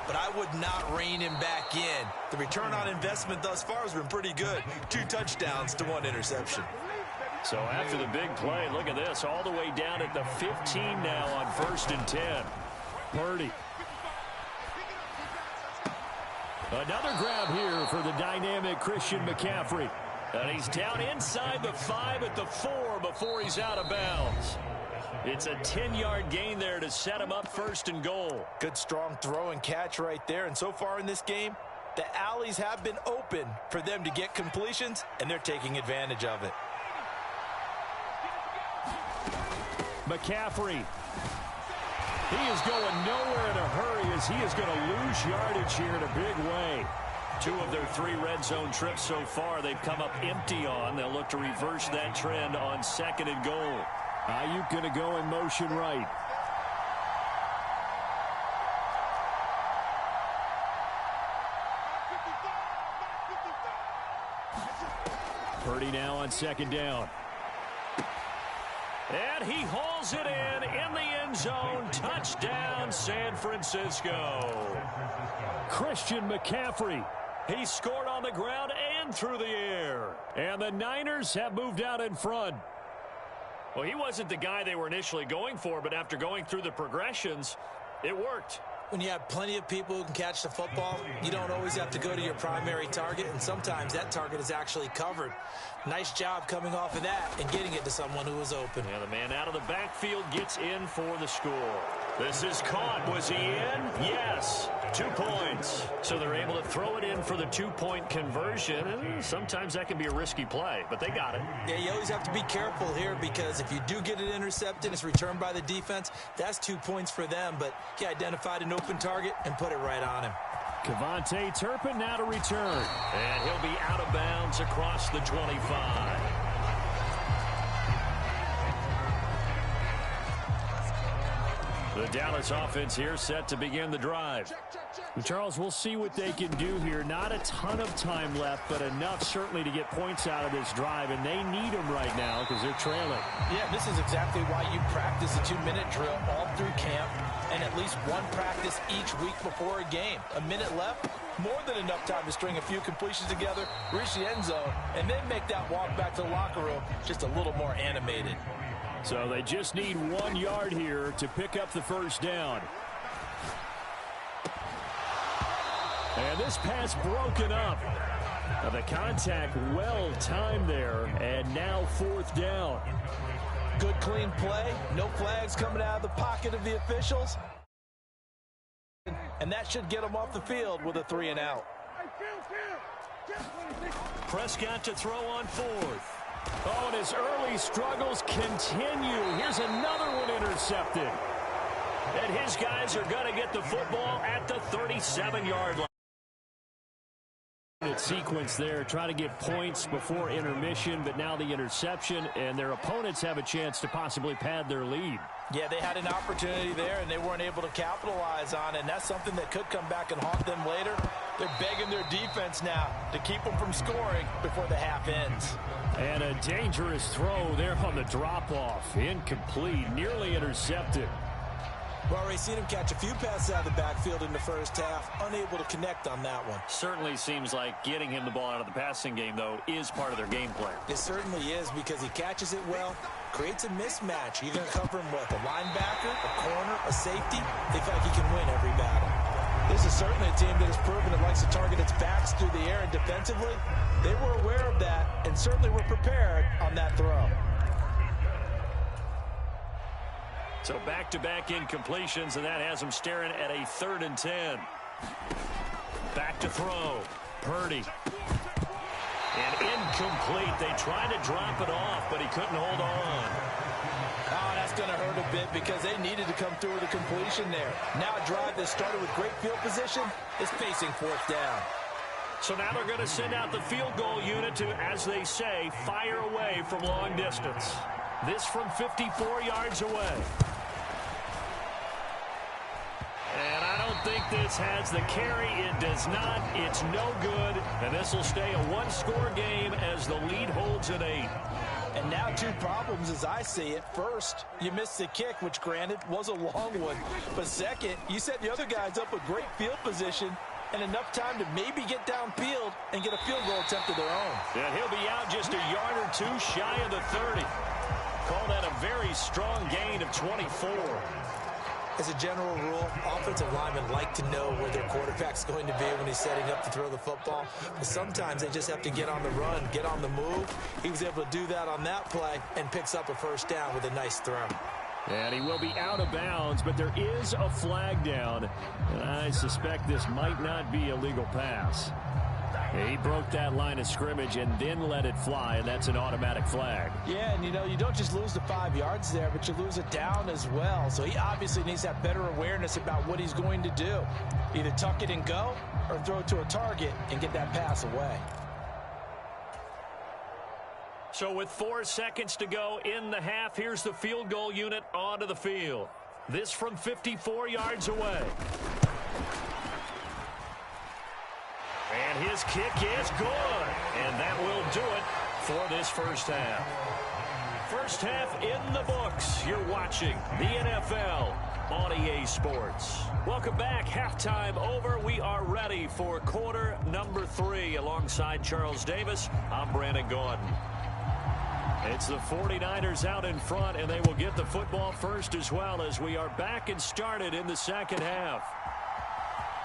but I would not rein him back in. The return on investment thus far has been pretty good. 2 touchdowns to 1 interception. So after the big play, look at this, all the way down at the 15 now on 1st and 10. Purdy. Another grab here for the dynamic Christian McCaffrey. And he's down inside the 5 at the 4 before he's out of bounds. It's a 10-yard gain there to set him up 1st and goal. Good strong throw and catch right there. And so far in this game, the alleys have been open for them to get completions, and they're taking advantage of it. McCaffrey. He is going nowhere in a hurry as he is going to lose yardage here in a big way. 2 of their 3 red zone trips so far they've come up empty on. They'll look to reverse that trend on 2nd and goal. Ayuk going to go in motion right. Purdy now on 2nd down. And he hauls it in the end zone. Touchdown, San Francisco. Christian McCaffrey. He scored on the ground and through the air. And the Niners have moved out in front. Well, he wasn't the guy they were initially going for, but after going through the progressions, it worked. When you have plenty of people who can catch the football, you don't always have to go to your primary target, and sometimes that target is actually covered. Nice job coming off of that and getting it to someone who was open. And the man out of the backfield gets in for the score. This is caught. Was he in? Yes. 2 points. So they're able to throw it in for the 2-point conversion. And sometimes that can be a risky play, but they got it. Yeah, you always have to be careful here because if you do get it intercepted, it's returned by the defense. That's 2 points for them, but he identified an open target and put it right on him. Kevontae Turpin now to return. And he'll be out of bounds across the 25. The Dallas offense here set to begin the drive. And Charles, we'll see what they can do here. Not a ton of time left, but enough certainly to get points out of this drive, and they need them right now because they're trailing. Yeah, this is exactly why you practice a 2-minute drill all through camp and at least one practice each week before a game. A minute left, more than enough time to string a few completions together, reach the end zone, and then make that walk back to the locker room just a little more animated. So they just need 1 yard here to pick up the first down. And this pass broken up. Now the contact well timed there, and now 4th down. Good clean play, no flags coming out of the pocket of the officials. And that should get them off the field with a 3 and out. Prescott to throw on 4th. Oh, and his early struggles continue. Here's another one intercepted. And his guys are going to get the football at the 37-yard line. Sequence there, try to get points before intermission, but now the interception, and their opponents have a chance to possibly pad their lead. Yeah, they had an opportunity there, and they weren't able to capitalize on it, and that's something that could come back and haunt them later. They're begging their defense now to keep them from scoring before the half ends. And a dangerous throw there on the drop-off. Incomplete, nearly intercepted. We've already seen him catch a few passes out of the backfield in the first half, unable to connect on that one. Certainly seems like getting him the ball out of the passing game, though, is part of their game plan. It certainly is, because he catches it well, creates a mismatch. You're going to cover him with a linebacker, a corner, a safety. They feel like he can win every battle. This is certainly a team that has proven it likes to target its backs through the air, and defensively, they were aware of that and certainly were prepared on that throw. So back-to-back incompletions, and that has them staring at a 3rd and 10. Back to throw. Purdy. And incomplete. They tried to drop it off, but he couldn't hold on. Oh, that's going to hurt a bit because they needed to come through with a completion there. Now a drive that started with great field position is facing 4th down. So now they're going to send out the field goal unit to, as they say, fire away from long distance. This from 54 yards away. And I don't think this has the carry. It does not. It's no good. And this will stay a 1-score game as the lead holds at 8. And now 2 problems as I see it. First, you missed the kick, which granted was a long one. But second, you set the other guys up with great field position and enough time to maybe get downfield and get a field goal attempt of their own. And he'll be out just a yard or 2 shy of the 30. Call that a very strong gain of 24. As a general rule, offensive linemen like to know where their quarterback's going to be when he's setting up to throw the football. But sometimes they just have to get on the run, get on the move. He was able to do that on that play and picks up a 1st down with a nice throw. And he will be out of bounds, but there is a flag down. And I suspect this might not be a legal pass. He broke that line of scrimmage and then let it fly, and that's an automatic flag. Yeah, and you don't just lose the 5 yards there, but you lose it down as well. So he obviously needs to have better awareness about what he's going to do. Either tuck it and go or throw it to a target and get that pass away. So with 4 seconds to go in the half, here's the field goal unit onto the field. This from 54 yards away. And his kick is good. And that will do it for this first half. First half in the books. You're watching the NFL on EA Sports. Welcome back. Halftime over. We are ready for quarter number 3. Alongside Charles Davis, I'm Brandon Gordon. It's the 49ers out in front, and they will get the football first as well as we are back and started in the second half.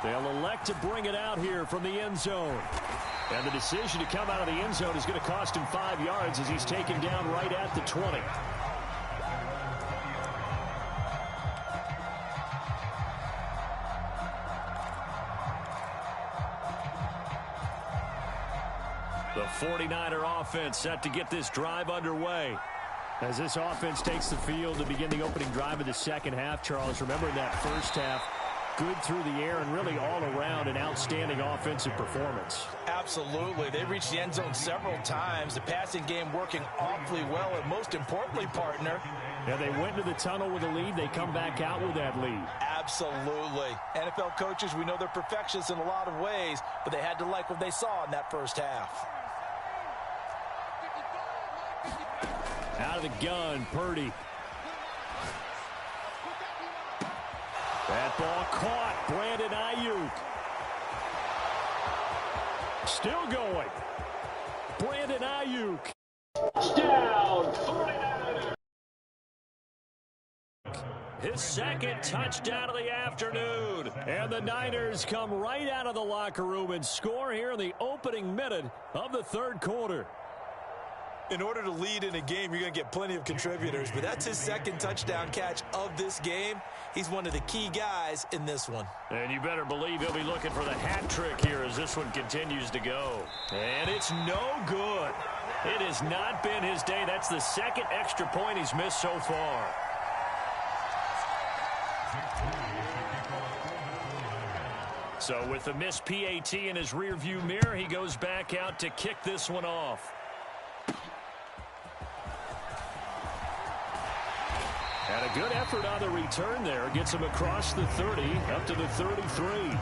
They'll elect to bring it out here from the end zone. And the decision to come out of the end zone is going to cost him 5 yards as he's taken down right at the 20. The 49er offense set to get this drive underway. As this offense takes the field to begin the opening drive of the second half, Charles, remember in that first half, good through the air and really all around an outstanding offensive performance. Absolutely. They reached the end zone several times. The passing game working awfully well. And most importantly, partner, And they went to the tunnel with a lead. They come back out with that lead. Absolutely. NFL coaches, we know they're perfectionists in a lot of ways, but they had to like what they saw in that first half. Out of the gun, Purdy. That ball caught. Brandon Ayuk. Still going. Brandon Ayuk. Touchdown, 49ers. His second touchdown of the afternoon. And the Niners come right out of the locker room and score here in the opening minute of the third quarter. In order to lead in a game, you're going to get plenty of contributors, but that's his second touchdown catch of this game. He's one of the key guys in this one. And you better believe he'll be looking for the hat trick here as this one continues to go. And it's no good. It has not been his day. That's the second extra point he's missed so far. So with the missed PAT in his rearview mirror, he goes back out to kick this one off. And a good effort on the return there. Gets him across the 30, up to the 33.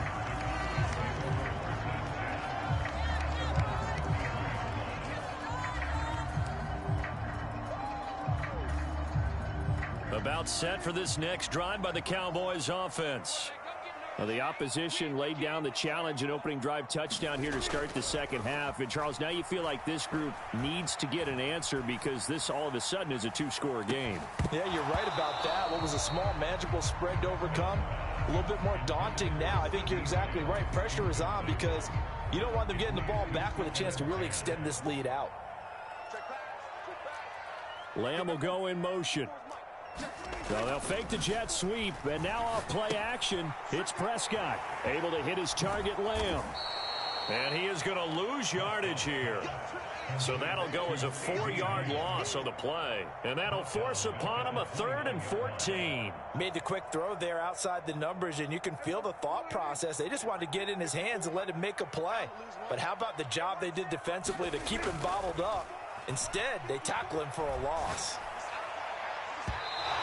About set for this next drive by the Cowboys offense. Well, the opposition laid down the challenge and opening drive touchdown here to start the second half. And, Charles, now you feel like this group needs to get an answer because this all of a sudden is a two-score game. Yeah, you're right about that. What was a small, manageable spread to overcome? A little bit more daunting now. I think you're exactly right. Pressure is on because you don't want them getting the ball back with a chance to really extend this lead out. Lamb will go in motion. So they'll fake the jet sweep, and now off play action, it's Prescott, able to hit his target, Lamb. And he is going to lose yardage here. So that'll go as a 4-yard loss on the play. And that'll force upon him a 3rd and 14. Made the quick throw there outside the numbers, and you can feel the thought process. They just wanted to get in his hands and let him make a play. But how about the job they did defensively to keep him bottled up? Instead, they tackle him for a loss.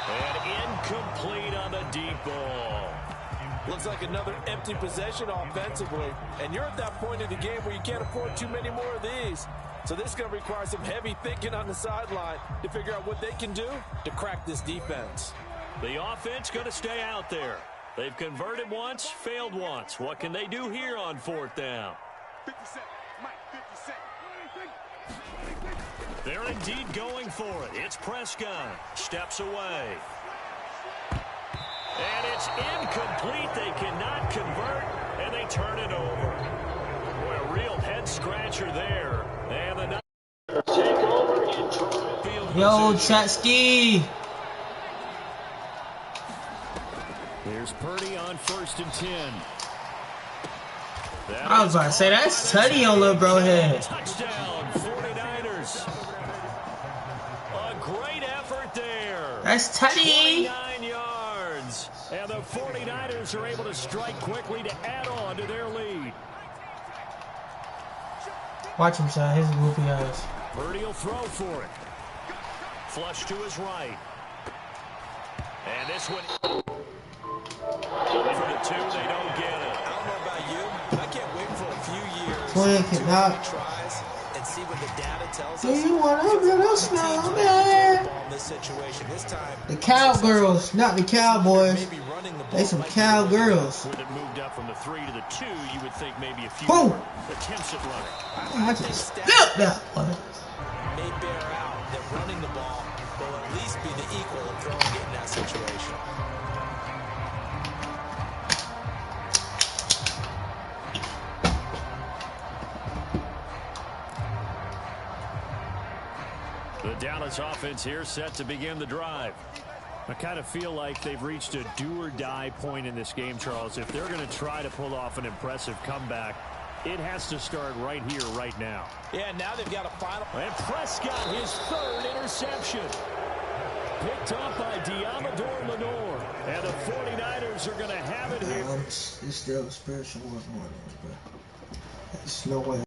And incomplete on the deep ball. Looks like another empty possession offensively. And you're at that point in the game where you can't afford too many more of these. So this is going to require some heavy thinking on the sideline to figure out what they can do to crack this defense. The offense going to stay out there. They've converted once, failed once. What can they do here on 4th down? 50 seconds. Mike, 50 seconds. They're indeed going for it. It's Prescott. Steps away. And it's incomplete. They cannot convert, and they turn it over. Boy, a real head-scratcher there. And the take over in field Yo, position. Chatsky. Here's Purdy on 1st and 10. I was about to say, that's Tutty on little bro head. Touchdown, 49ers. A great effort there. That's Tutty. 29 yards. And the 49ers are able to strike quickly to add on to their lead. Watch him, son. His goofy ass. Purdy will throw for it. Flush to his right. And this one. For the 2, they don't get it. I don't know about you, but I can't wait for a few years Twin to cannot. tries and see what the data tells Do us. you want a little snow, man? This situation, this time, The cowgirls, not the cowboys. maybe running the ball They some might be cowgirls. With it moved up from the 3 to the 2, you would think maybe a few Boom. more attempts at running. I just flipped that one. may bear out that running the ball will at least be the equal of throwing it in that situation. The Dallas offense here set to begin the drive. I kind of feel like they've reached a do-or-die point in this game, Charles. If they're going to try to pull off an impressive comeback, it has to start right here, right now. Yeah, now they've got a final. And Prescott, his 3rd interception. Picked up by Diamador Lenore. And the 49ers are going to have it here. It's still a spiritual war going on, but there's no way.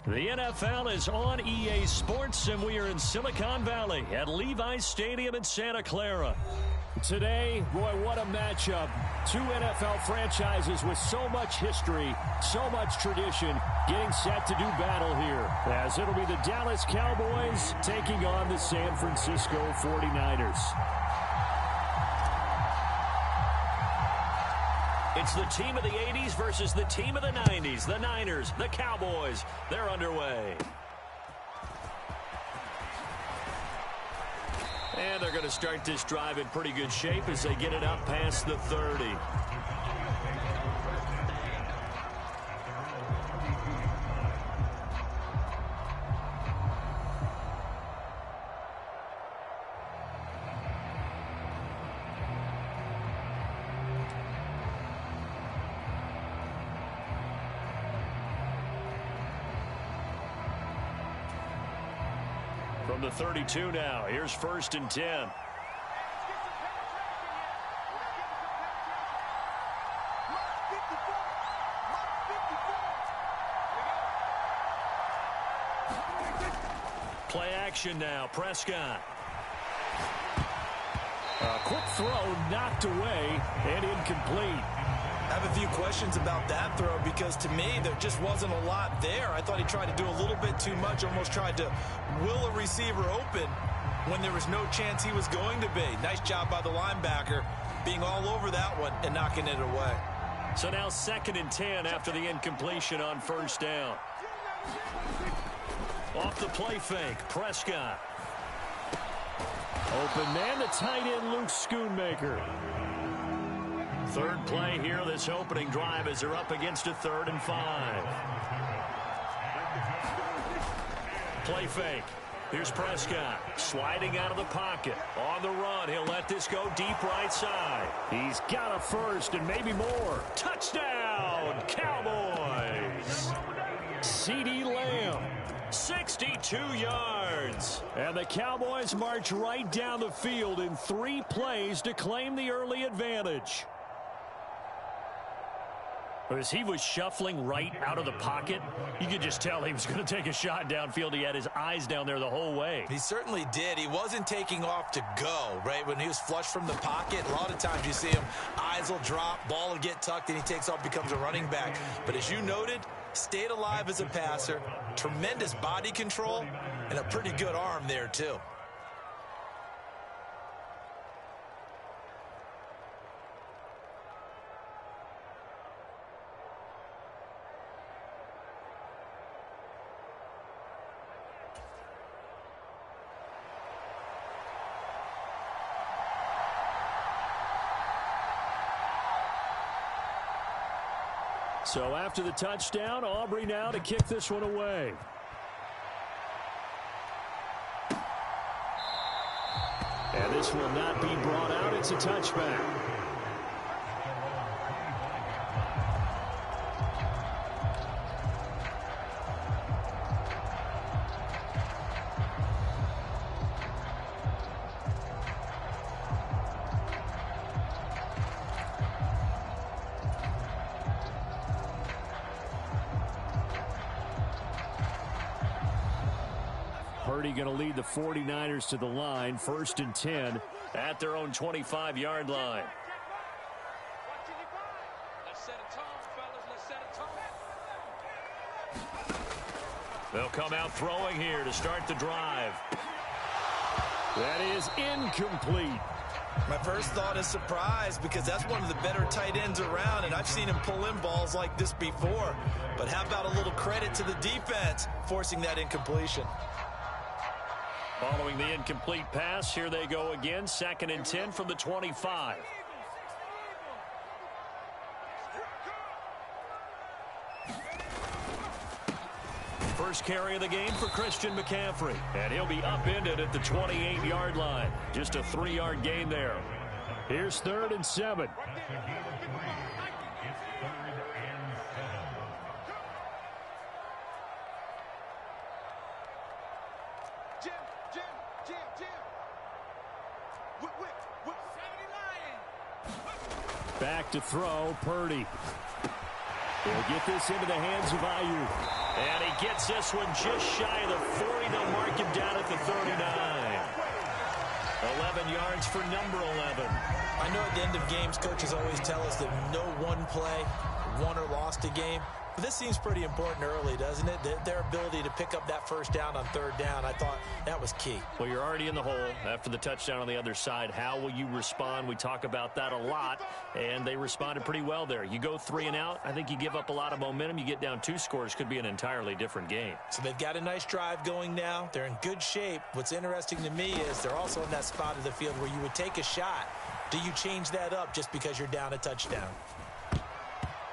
The NFL is on EA Sports, and we are in Silicon Valley at Levi's Stadium in Santa Clara. Today, boy, what a matchup. Two NFL franchises with so much history, so much tradition, getting set to do battle here, as it'll be the Dallas Cowboys taking on the San Francisco 49ers. It's the team of the 80s versus the team of the 90s. The Niners, the Cowboys, they're underway. And they're going to start this drive in pretty good shape as they get it up past the 30. From the 32 now, here's 1st and 10. Play action now, Prescott. A quick throw knocked away and incomplete. I have a few questions about that throw because to me there just wasn't a lot there. I thought he tried to do a little bit too much, almost tried to will a receiver open when there was no chance he was going to be. Nice job by the linebacker being all over that one and knocking it away. So now 2nd and 10 after the incompletion on 1st down. Off the play fake, Prescott. Open man, the tight end, Luke Schoonmaker. 3rd play here, this opening drive as they're up against a 3rd and 5. Play fake. Here's Prescott sliding out of the pocket. On the run, he'll let this go deep right side. He's got a first and maybe more. Touchdown, Cowboys! CeeDee Lamb, 62 yards. And the Cowboys march right down the field in 3 plays to claim the early advantage. As he was shuffling right out of the pocket, you could just tell he was going to take a shot downfield. He had his eyes down there the whole way. He certainly did. He wasn't taking off to go, right? When he was flushed from the pocket, a lot of times you see him, eyes will drop, ball will get tucked, and he takes off, becomes a running back. But as you noted, stayed alive as a passer, tremendous body control, and a pretty good arm there, too. So after the touchdown, Aubrey now to kick this one away. And this will not be brought out. It's a touchback. Going to lead the 49ers to the line, 1st and 10 at their own 25-yard line. Let's set a tone, fellas. Let's set a tone. They'll come out throwing here to start the drive. That is incomplete. My first thought is surprise because that's one of the better tight ends around, and I've seen him pull in balls like this before. But how about a little credit to the defense forcing that incompletion? Following the incomplete pass, here they go again. 2nd and 10 from the 25. First carry of the game for Christian McCaffrey. And he'll be upended at the 28-yard line. Just a 3-yard gain there. Here's 3rd and 7. Back to throw, Purdy. He'll get this into the hands of Ayuk. And he gets this one just shy of the 40. They'll mark him down at the 39. 11 yards for number 11. I know at the end of games, coaches always tell us that no one play won or lost a game. But this seems pretty important early, doesn't it? Their ability to pick up that first down on third down, I thought that was key. Well, you're already in the hole after the touchdown on the other side. How will you respond? We talk about that a lot, and they responded pretty well there. You go 3 and out, I think you give up a lot of momentum. You get down 2 scores, could be an entirely different game. So they've got a nice drive going now. They're in good shape. What's interesting to me is they're also in that spot of the field where you would take a shot. Do you change that up just because you're down a touchdown?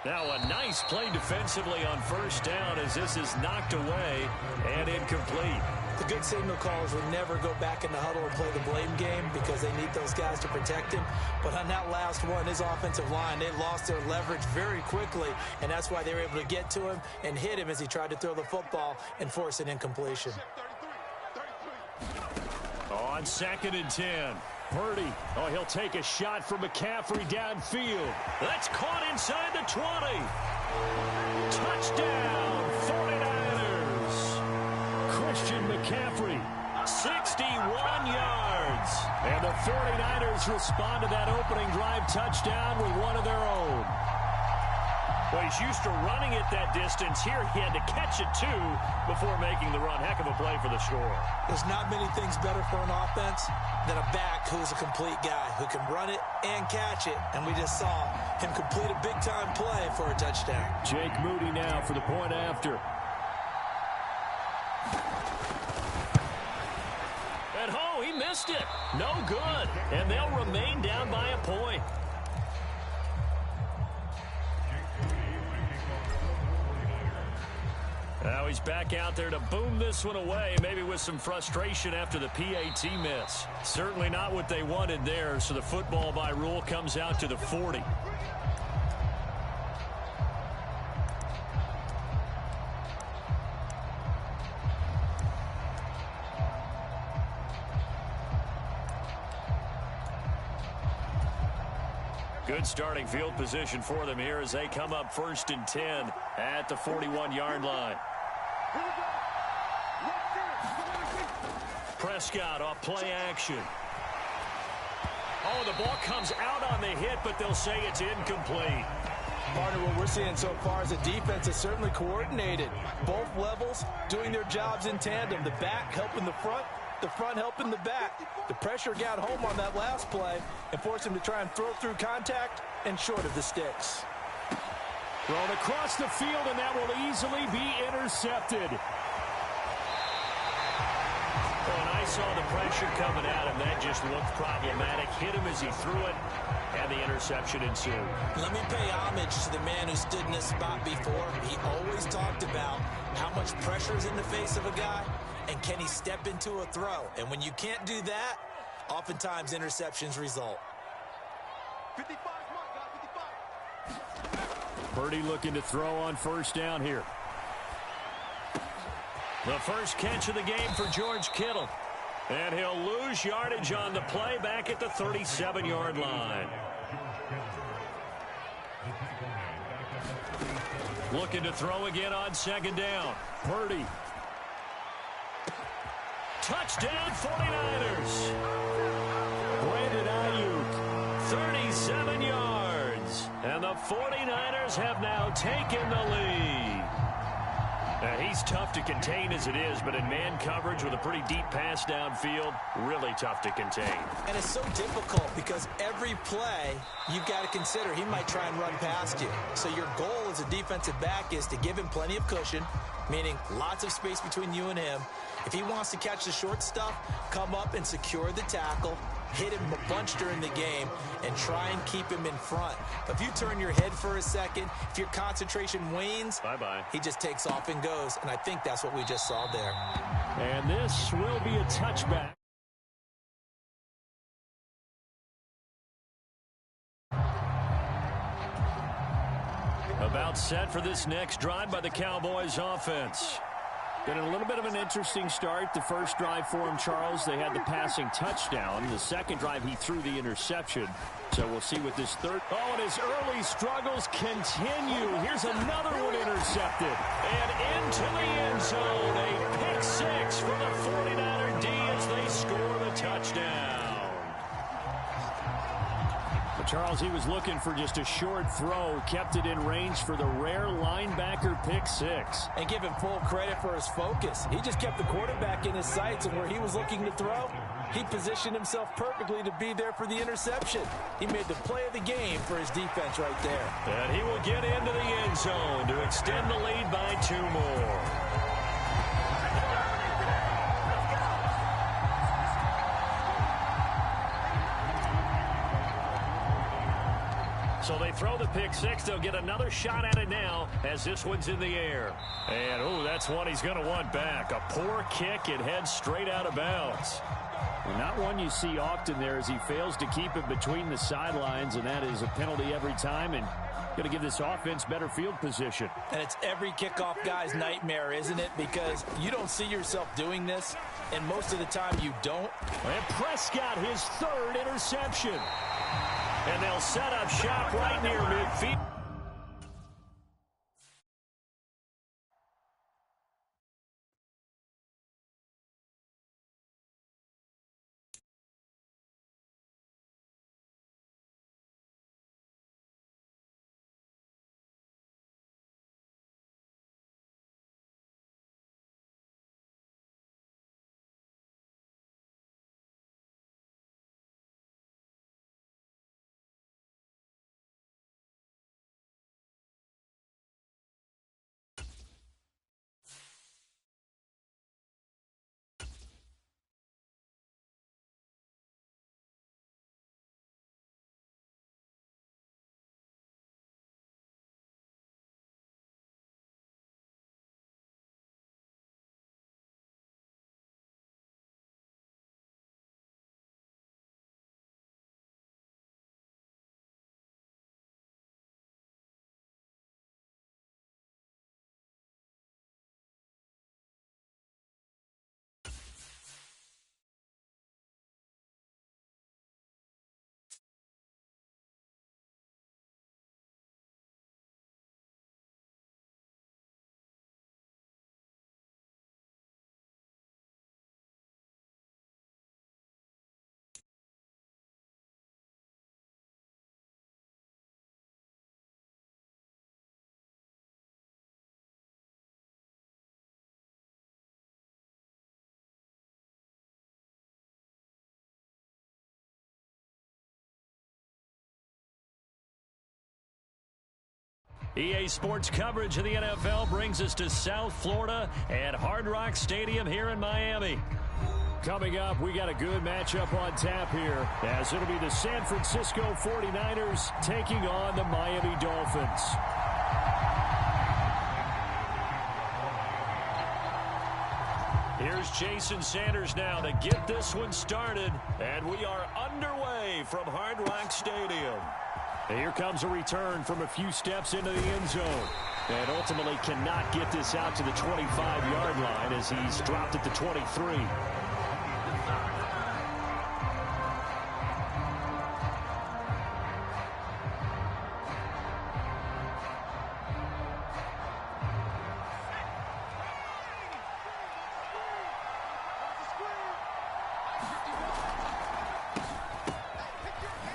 Now a nice play defensively on first down as this is knocked away and incomplete. The good signal callers will never go back in the huddle and play the blame game because they need those guys to protect him. But on that last one, his offensive line, they lost their leverage very quickly, and that's why they were able to get to him and hit him as he tried to throw the football and force an incompletion. On 2nd and 10. Purdy. Oh, he'll take a shot from McCaffrey downfield. That's caught inside the 20. Touchdown, 49ers. Christian McCaffrey, 61 yards. And the 49ers respond to that opening drive touchdown with one of their own. Well, he's used to running it that distance. Here he had to catch it, too, before making the run. Heck of a play for the score. There's not many things better for an offense than a back who's a complete guy who can run it and catch it. And we just saw him complete a big-time play for a touchdown. Jake Moody now for the point after. And oh, he missed it. No good. And they'll remain down by a point. Now he's back out there to boom this one away, maybe with some frustration after the PAT miss. Certainly not what they wanted there, so the football by rule comes out to the 40. Good starting field position for them here as they come up 1st and 10 at the 41-yard line. Prescott off play action. Oh, the ball comes out on the hit, but they'll say it's incomplete. Partner, what we're seeing so far is a defense that's certainly coordinated. Both levels doing their jobs in tandem. The back helping the front helping the back. The pressure got home on that last play and forced him to try and throw through contact and short of the sticks. Thrown across the field, and that will easily be intercepted. Well, and I saw the pressure coming at him. That just looked problematic. Hit him as he threw it, and the interception ensued. Let me pay homage to the man who stood in this spot before. He always talked about how much pressure is in the face of a guy, and can he step into a throw? And when you can't do that, oftentimes interceptions result. 55, come on, guys, 55. Purdy looking to throw on first down here. The first catch of the game for George Kittle. And he'll lose yardage on the play back at the 37-yard line. Looking to throw again on 2nd down. Purdy. Touchdown 49ers. Brandon Ayuk. 37 yards. And the 49ers have now taken the lead. And he's tough to contain as it is, but in man coverage with a pretty deep pass downfield, really tough to contain. And it's so difficult because every play you've got to consider he might try and run past you. So your goal as a defensive back is to give him plenty of cushion, meaning lots of space between you and him. If he wants to catch the short stuff, come up and secure the tackle, hit him a bunch during the game, and try and keep him in front. But if you turn your head for a second, if your concentration wanes, bye-bye. He just takes off and goes, and I think that's what we just saw there. And this will be a touchback. About set for this next drive by the Cowboys offense. Been a little bit of an interesting start. The first drive for him, Charles, they had the passing touchdown. The second drive, he threw the interception. So we'll see what this third. Oh, and his early struggles continue. Here's another one intercepted. And into the end zone. A pick six for the 49er D as they score the touchdown. But Charles, he was looking for just a short throw, kept it in range for the rare linebacker pick six. And give him full credit for his focus. He just kept the quarterback in his sights, and where he was looking to throw, he positioned himself perfectly to be there for the interception. He made the play of the game for his defense right there. And he will get into the end zone to extend the lead by 2 more. So they throw the pick six. They'll get another shot at it now as this one's in the air. And, oh, that's one he's going to want back. A poor kick. It heads straight out of bounds. Well, not one you see often there as he fails to keep it between the sidelines, and that is a penalty every time, and going to give this offense better field position. And it's every kickoff guy's nightmare, isn't it? Because you don't see yourself doing this, and most of the time you don't. And Prescott, his third interception. And they'll set up shop right near midfield. EA Sports coverage of the NFL brings us to South Florida at Hard Rock Stadium here in Miami. Coming up, we got a good matchup on tap here, as it'll be the San Francisco 49ers taking on the Miami Dolphins. Here's Jason Sanders now to get this one started, and we are underway from Hard Rock Stadium. And here comes a return from a few steps into the end zone. And ultimately cannot get this out to the 25-yard line as he's dropped at the 23.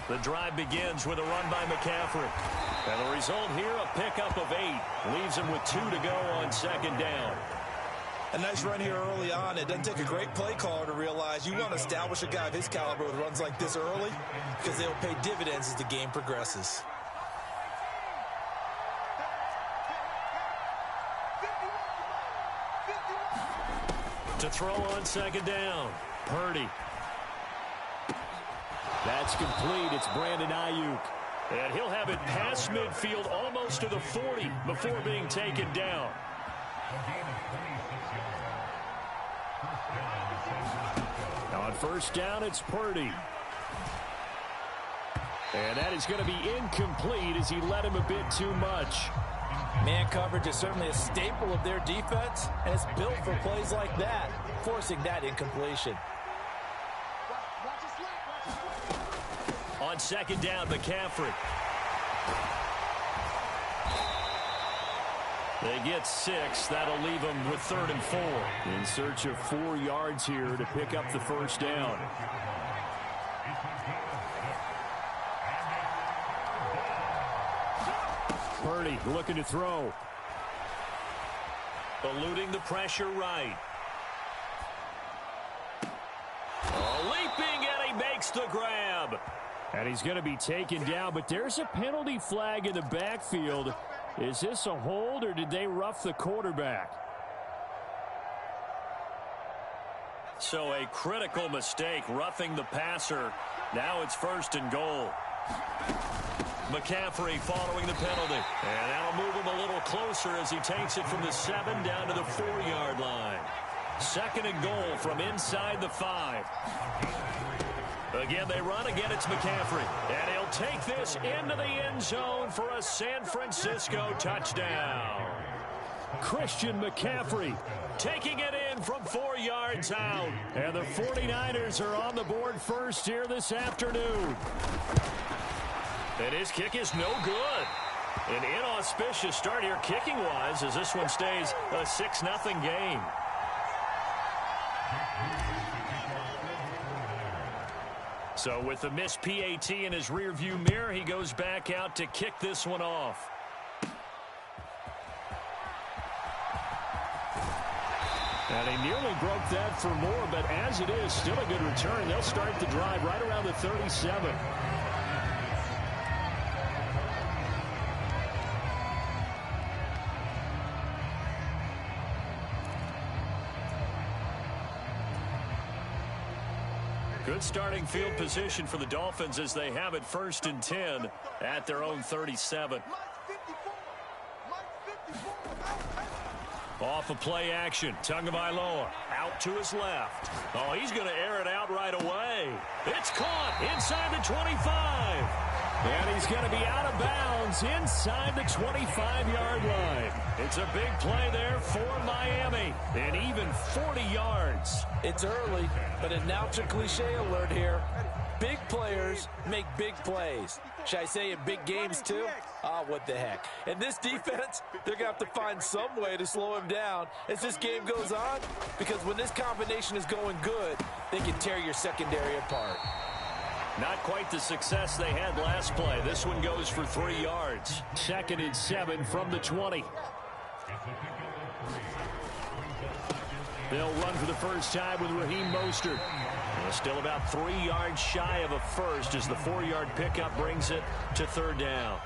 The drive begins with a run by McCaffrey. And the result here, a pickup of 8. Leaves him with 2 to go on second down. A nice run here early on. It doesn't take a great play caller to realize you want to establish a guy of his caliber with runs like this early, because they'll pay dividends as the game progresses. To throw on second down, Purdy. That's complete. It's Brandon Ayuk. And he'll have it past midfield almost to the 40 before being taken down. On first down, it's Purdy. And that is going to be incomplete as he led him a bit too much. Man coverage is certainly a staple of their defense, and it's built for plays like that, forcing that incompletion. On second down, McCaffrey. They get 6. That'll leave them with 3rd and 4. In search of 4 yards here to pick up the first down. Purdy looking to throw. Eluding the pressure right. Leaping, and he makes the grab. And he's going to be taken down, but there's a penalty flag in the backfield. Is this a hold, or did they rough the quarterback? So a critical mistake, roughing the passer. Now it's 1st and goal. McCaffrey following the penalty. And that'll move him a little closer as he takes it from the 7 down to the 4-yard line. 2nd and goal from inside the 5. Again, they run. Again, it's McCaffrey. And he'll take this into the end zone for a San Francisco touchdown. Christian McCaffrey taking it in from 4 yards out. And the 49ers are on the board first here this afternoon. And his kick is no good. An inauspicious start here kicking-wise as this one stays a 6-0 game. So with the missed PAT in his rearview mirror, he goes back out to kick this one off. And he nearly broke that for more, but as it is, still a good return. They'll start the drive right around the 37. Good starting field position for the Dolphins as they have it 1st and 10 at their own 37. Off of play action, Tagovailoa out to his left. Oh, he's going to air it out right away. It's caught inside the 25. And he's going to be out of bounds inside the 25-yard line. It's a big play there for Miami. And even 40 yards. It's early, but announcer cliche alert here. Big players make big plays. Should I say in big games too? Ah, what the heck. And this defense, they're going to have to find some way to slow him down as this game goes on. Because when this combination is going good, they can tear your secondary apart. Not quite the success they had last play. This one goes for 3 yards. 2nd and 7 from the 20. They'll run for the first time with Raheem Mostert. Still about 3 yards shy of a first as the 4-yard pickup brings it to 3rd down.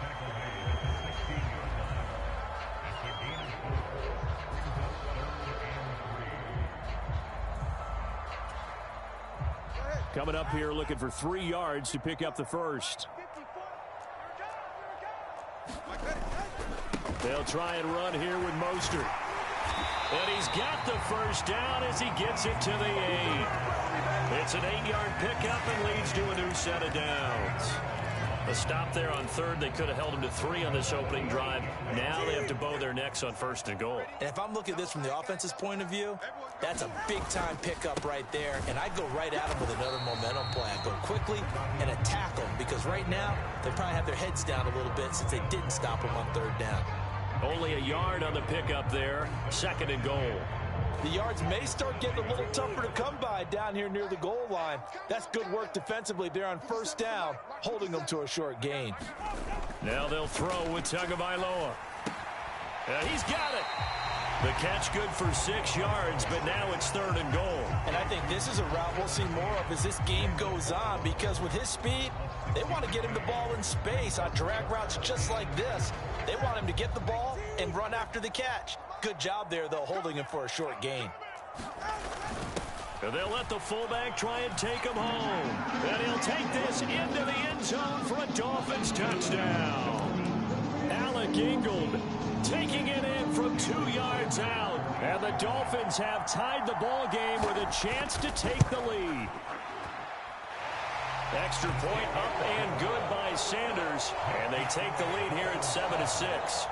Coming up here looking for 3 yards to pick up the first. They'll try and run here with Mostert. And he's got the first down as he gets it to the 8. It's an 8-yard pickup and leads to a new set of downs. A stop there on 3rd. They could have held him to 3 on this opening drive. Now they have to bow their necks on 1st and goal. And if I'm looking at this from the offense's point of view, that's a big-time pickup right there. And I go right at him with another momentum play. I go quickly and attack them because right now they probably have their heads down a little bit since they didn't stop him on 3rd down. Only a yard on the pickup there. 2nd and goal. The yards may start getting a little tougher to come by down here near the goal line. That's good work defensively there on 1st down, holding them to a short gain. Now they'll throw with Tagovailoa. And he's got it. The catch good for 6 yards, but now it's 3rd and goal. And I think this is a route we'll see more of as this game goes on because with his speed, they want to get him the ball in space on drag routes just like this. They want him to get the ball and run after the catch. Good job there, though, holding him for a short gain. And they'll let the fullback try and take him home. And he'll take this into the end zone for a Dolphins touchdown. Alec Ingold taking it in from 2 yards out. And the Dolphins have tied the ball game with a chance to take the lead. Extra point up and good by Sanders. And they take the lead here at 7-6.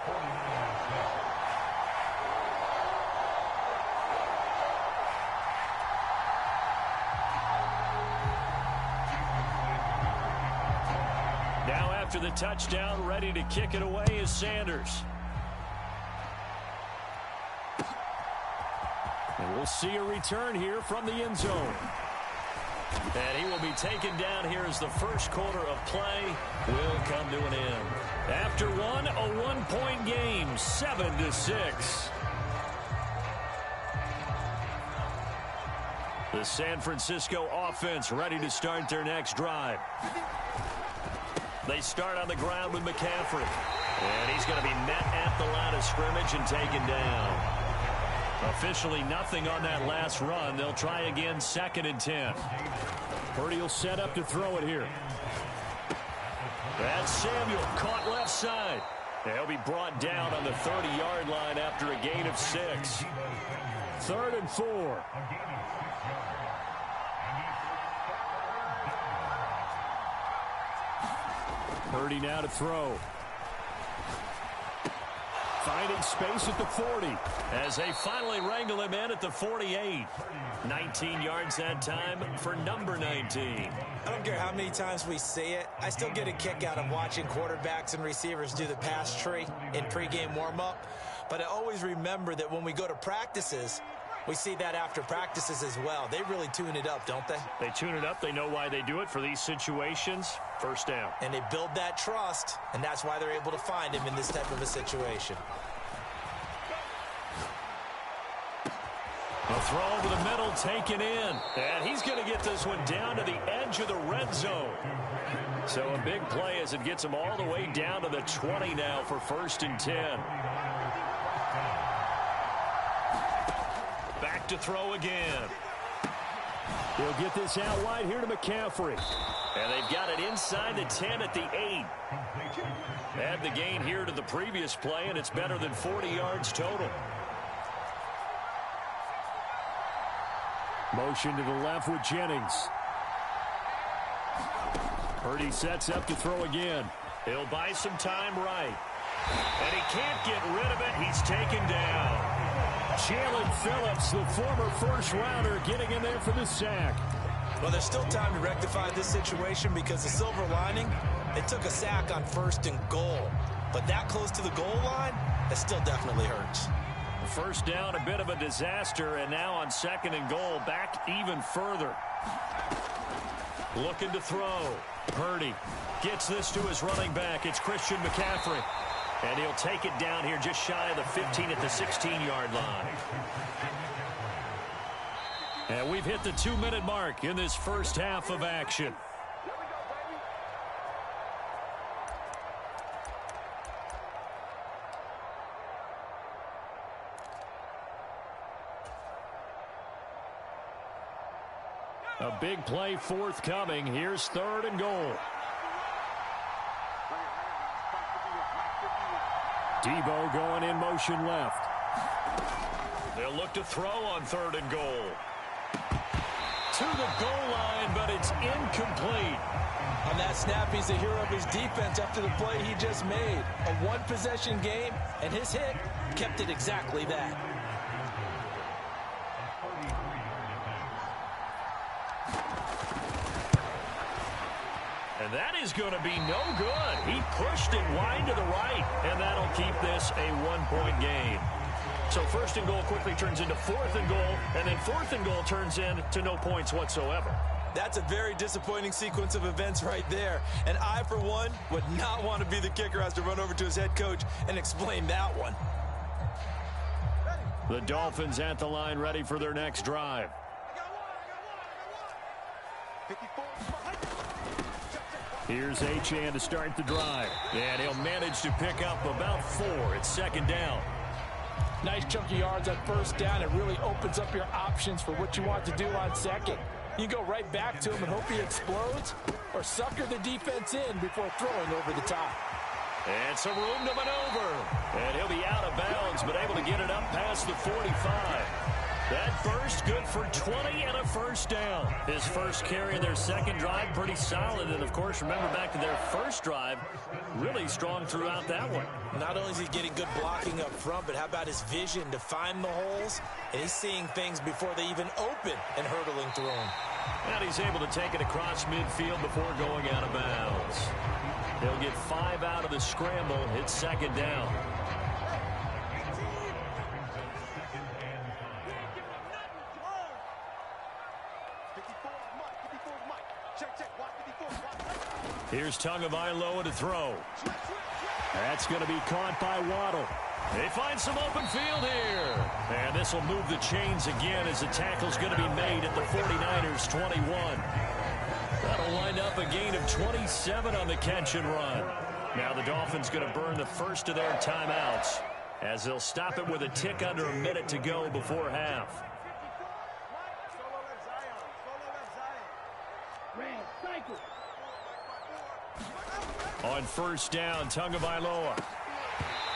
Now after the touchdown, ready to kick it away is Sanders. And we'll see a return here from the end zone. And he will be taken down here as the first quarter of play will come to an end. After one, a one-point game, 7-6. The San Francisco offense ready to start their next drive. They start on the ground with McCaffrey. And he's going to be met at the line of scrimmage and taken down. Officially nothing on that last run. They'll try again, 2nd and 10. Purdy will set up to throw it here. That's Samuel, caught left side. He'll be brought down on the 30-yard line after a gain of 6. 3rd and 4. Purdy now to throw. Finding space at the 40 as they finally wrangle him in at the 48. 19 yards that time for number 19. I don't care how many times we say it, I still get a kick out of watching quarterbacks and receivers do the pass tree in pregame warm-up. But I always remember that when we go to practices, we see that after practices as well. They really tune it up, don't they? They tune it up. They know why they do it for these situations. First down. And they build that trust, and that's why they're able to find him in this type of a situation. A throw over the middle, taken in. And he's going to get this one down to the edge of the red zone. So a big play as it gets him all the way down to the 20 now for 1st and 10. Back to throw again. He'll get this out wide here to McCaffrey. And they've got it inside the 10 at the 8. Add the gain here to the previous play, and it's better than 40 yards total. Motion to the left with Jennings. Purdy sets up to throw again. He'll buy some time right. And he can't get rid of it. He's taken down. Jalen Phillips, the former first-rounder, getting in there for the sack. Well, there's still time to rectify this situation because the silver lining, they took a sack on 1st and goal. But that close to the goal line, that still definitely hurts. First down, a bit of a disaster, and now on 2nd and goal, back even further. Looking to throw. Purdy gets this to his running back. It's Christian McCaffrey. And he'll take it down here just shy of the 15 at the 16-yard line. And we've hit the 2-minute mark in this first half of action. A big play forthcoming. Here's 3rd and goal. Debo going in motion left. They'll look to throw on 3rd and goal. To the goal line, but it's incomplete. On that snap, he's the hero of his defense after the play he just made. A one-possession game, and his hit kept it exactly that. And that is going to be no good. He pushed it wide to the right, and that'll keep this a one-point game. So 1st and goal quickly turns into 4th and goal, and then 4th and goal turns into no points whatsoever. That's a very disappointing sequence of events right there. And I, for one, would not want to be the kicker has to run over to his head coach and explain that one. The Dolphins at the line ready for their next drive. Here's Achane to start the drive. And he'll manage to pick up about 4. It's 2nd down. Nice chunky yards on 1st down. It really opens up your options for what you want to do on 2nd. You go right back to him and hope he explodes, or sucker the defense in before throwing over the top. And some room to maneuver. And he'll be out of bounds, but able to get it up past the 45. That burst good for 20 and a first down. His first carry of their second drive, pretty solid. And, of course, remember back to their first drive, really strong throughout that one. Not only is he getting good blocking up front, but how about his vision to find the holes? And he's seeing things before they even open and hurdling through them. And he's able to take it across midfield before going out of bounds. He'll get 5 out of the scramble. It's second down. Here's Tagovailoa to throw. That's going to be caught by Waddle. They find some open field here. And this will move the chains again as the tackle's going to be made at the 49ers 21. That'll wind up a gain of 27 on the catch and run. Now the Dolphins going to burn the first of their timeouts as they'll stop it with a tick under a minute to go before half. On first down, Tagovailoa.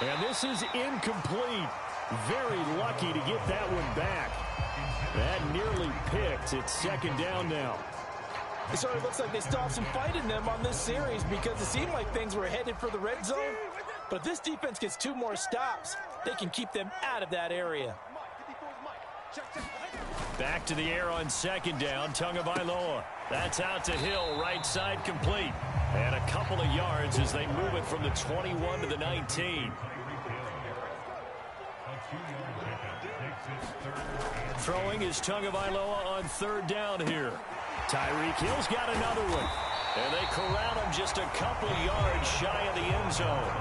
And this is incomplete. Very lucky to get that one back. That nearly picked. It's second down now. It sort of looks like they stopped some fight in them on this series because it seemed like things were headed for the red zone. But if this defense gets 2 more stops, they can keep them out of that area. Back to the air on second down, Tagovailoa. That's out to Hill, right side complete. And a couple of yards as they move it from the 21 to the 19. Throwing is Tagovailoa on third down here. Tyreek Hill's got another one. And they corral him just a couple of yards shy of the end zone.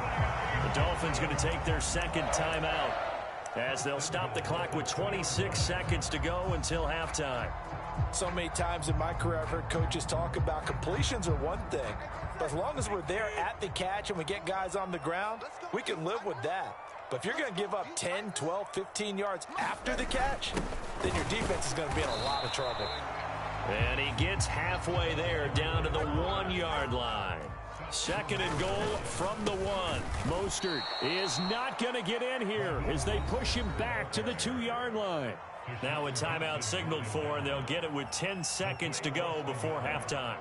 The Dolphins going to take their second timeout as they'll stop the clock with 26 seconds to go until halftime. So many times in my career I've heard coaches talk about completions are one thing. But as long as we're there at the catch and we get guys on the ground, we can live with that. But if you're going to give up 10, 12, 15 yards after the catch, then your defense is going to be in a lot of trouble. And he gets halfway there down to the 1-yard line. Second and goal from the 1. Mostert is not going to get in here as they push him back to the 2-yard line. Now a timeout signaled for, and they'll get it with 10 seconds to go before halftime.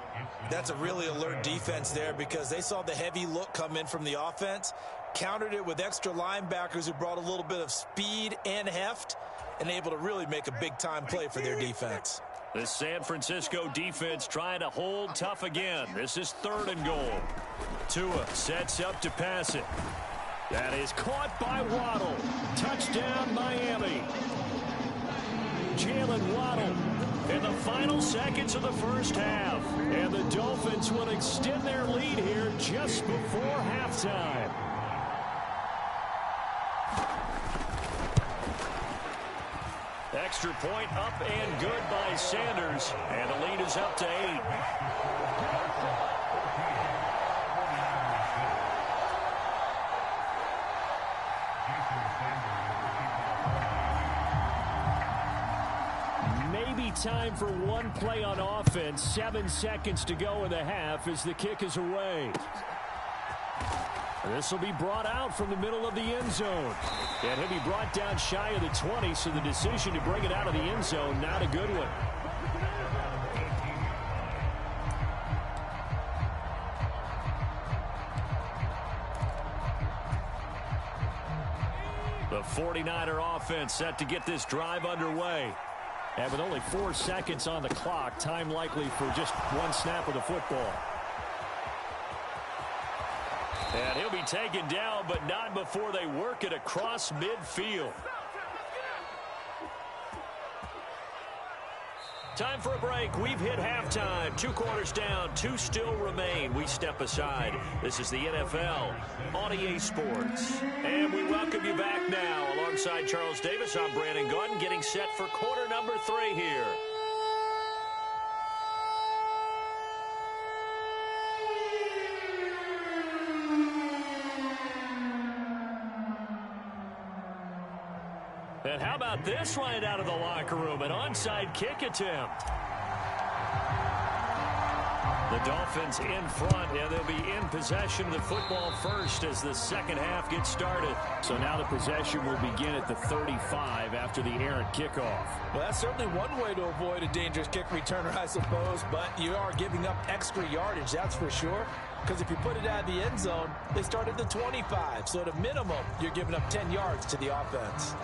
That's a really alert defense there because they saw the heavy look come in from the offense, countered it with extra linebackers who brought a little bit of speed and heft, and able to really make a big-time play for their defense. The San Francisco defense trying to hold tough again. This is third and goal. Tua sets up to pass it. That is caught by Waddle. Touchdown, Miami. Jalen Waddle in the final seconds of the first half. And the Dolphins will extend their lead here just before halftime. Extra point up and good by Sanders. And the lead is up to 8. Maybe time for one play on offense. 7 seconds to go in the half as the kick is away. This will be brought out from the middle of the end zone. And he'll be brought down shy of the 20, so the decision to bring it out of the end zone, not a good one. The 49er offense set to get this drive underway. And with only 4 seconds on the clock, time likely for just one snap of the football. And he'll be taken down, but not before they work it across midfield. Time for a break. We've hit halftime. 2 quarters down, 2 still remain. We step aside. This is the NFL on EA Sports. And we welcome you back now. Alongside Charles Davis, I'm Brandon Gordon, getting set for quarter number 3 here. And how about this right out of the locker room? An onside kick attempt. The Dolphins in front, and they'll be in possession of the football first as the second half gets started. So now the possession will begin at the 35 after the errant kickoff. Well, that's certainly one way to avoid a dangerous kick returner, I suppose, but you are giving up extra yardage, that's for sure. Because if you put it out of the end zone, they start at the 25. So at a minimum, you're giving up 10 yards to the offense.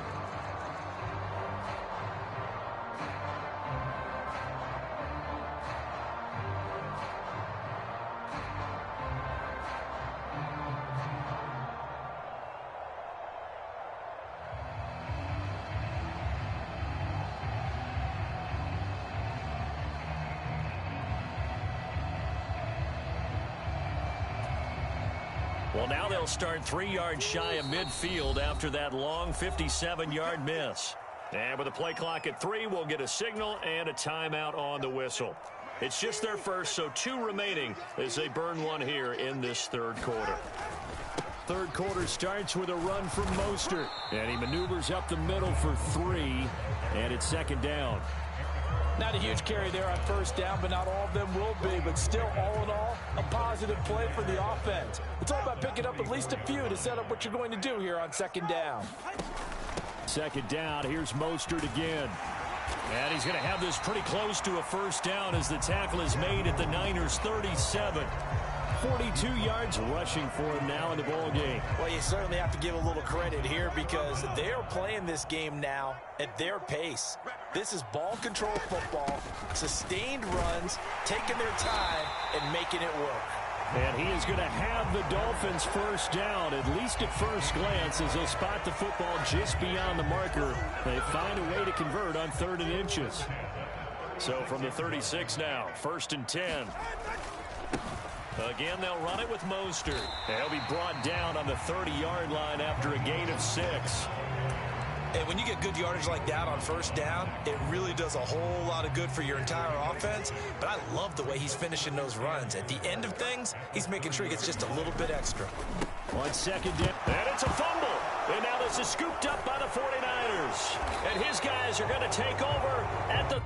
Well, now they'll start 3 yards shy of midfield after that long 57-yard miss. And with the play clock at 3, we'll get a signal and a timeout on the whistle. It's just their first, so 2 remaining as they burn one here in this third quarter. Third quarter starts with a run from Mostert, and he maneuvers up the middle for 3, and it's second down. Not a huge carry there on first down, but not all of them will be. But still, all in all, a positive play for the offense. It's all about picking up at least a few to set up what you're going to do here on second down. Second down, here's Mostert again. And he's going to have this pretty close to a first down as the tackle is made at the Niners' 37. 42 yards rushing for him now in the ball game. Well, you certainly have to give a little credit here because they are playing this game now at their pace. This is ball control football, sustained runs, taking their time, and making it work. And he is going to have the Dolphins first down, at least at first glance, as they'll spot the football just beyond the marker. They find a way to convert on 3rd and inches. So from the 36 now, 1st and 10. Again, they'll run it with Mostert. He'll be brought down on the 30-yard line after a gain of 6. And when you get good yardage like that on first down, it really does a whole lot of good for your entire offense. But I love the way he's finishing those runs. At the end of things, he's making sure he gets just a little bit extra. On second down, and it's a fumble. And now this is scooped up by the 49ers. And his guys are going to take over at the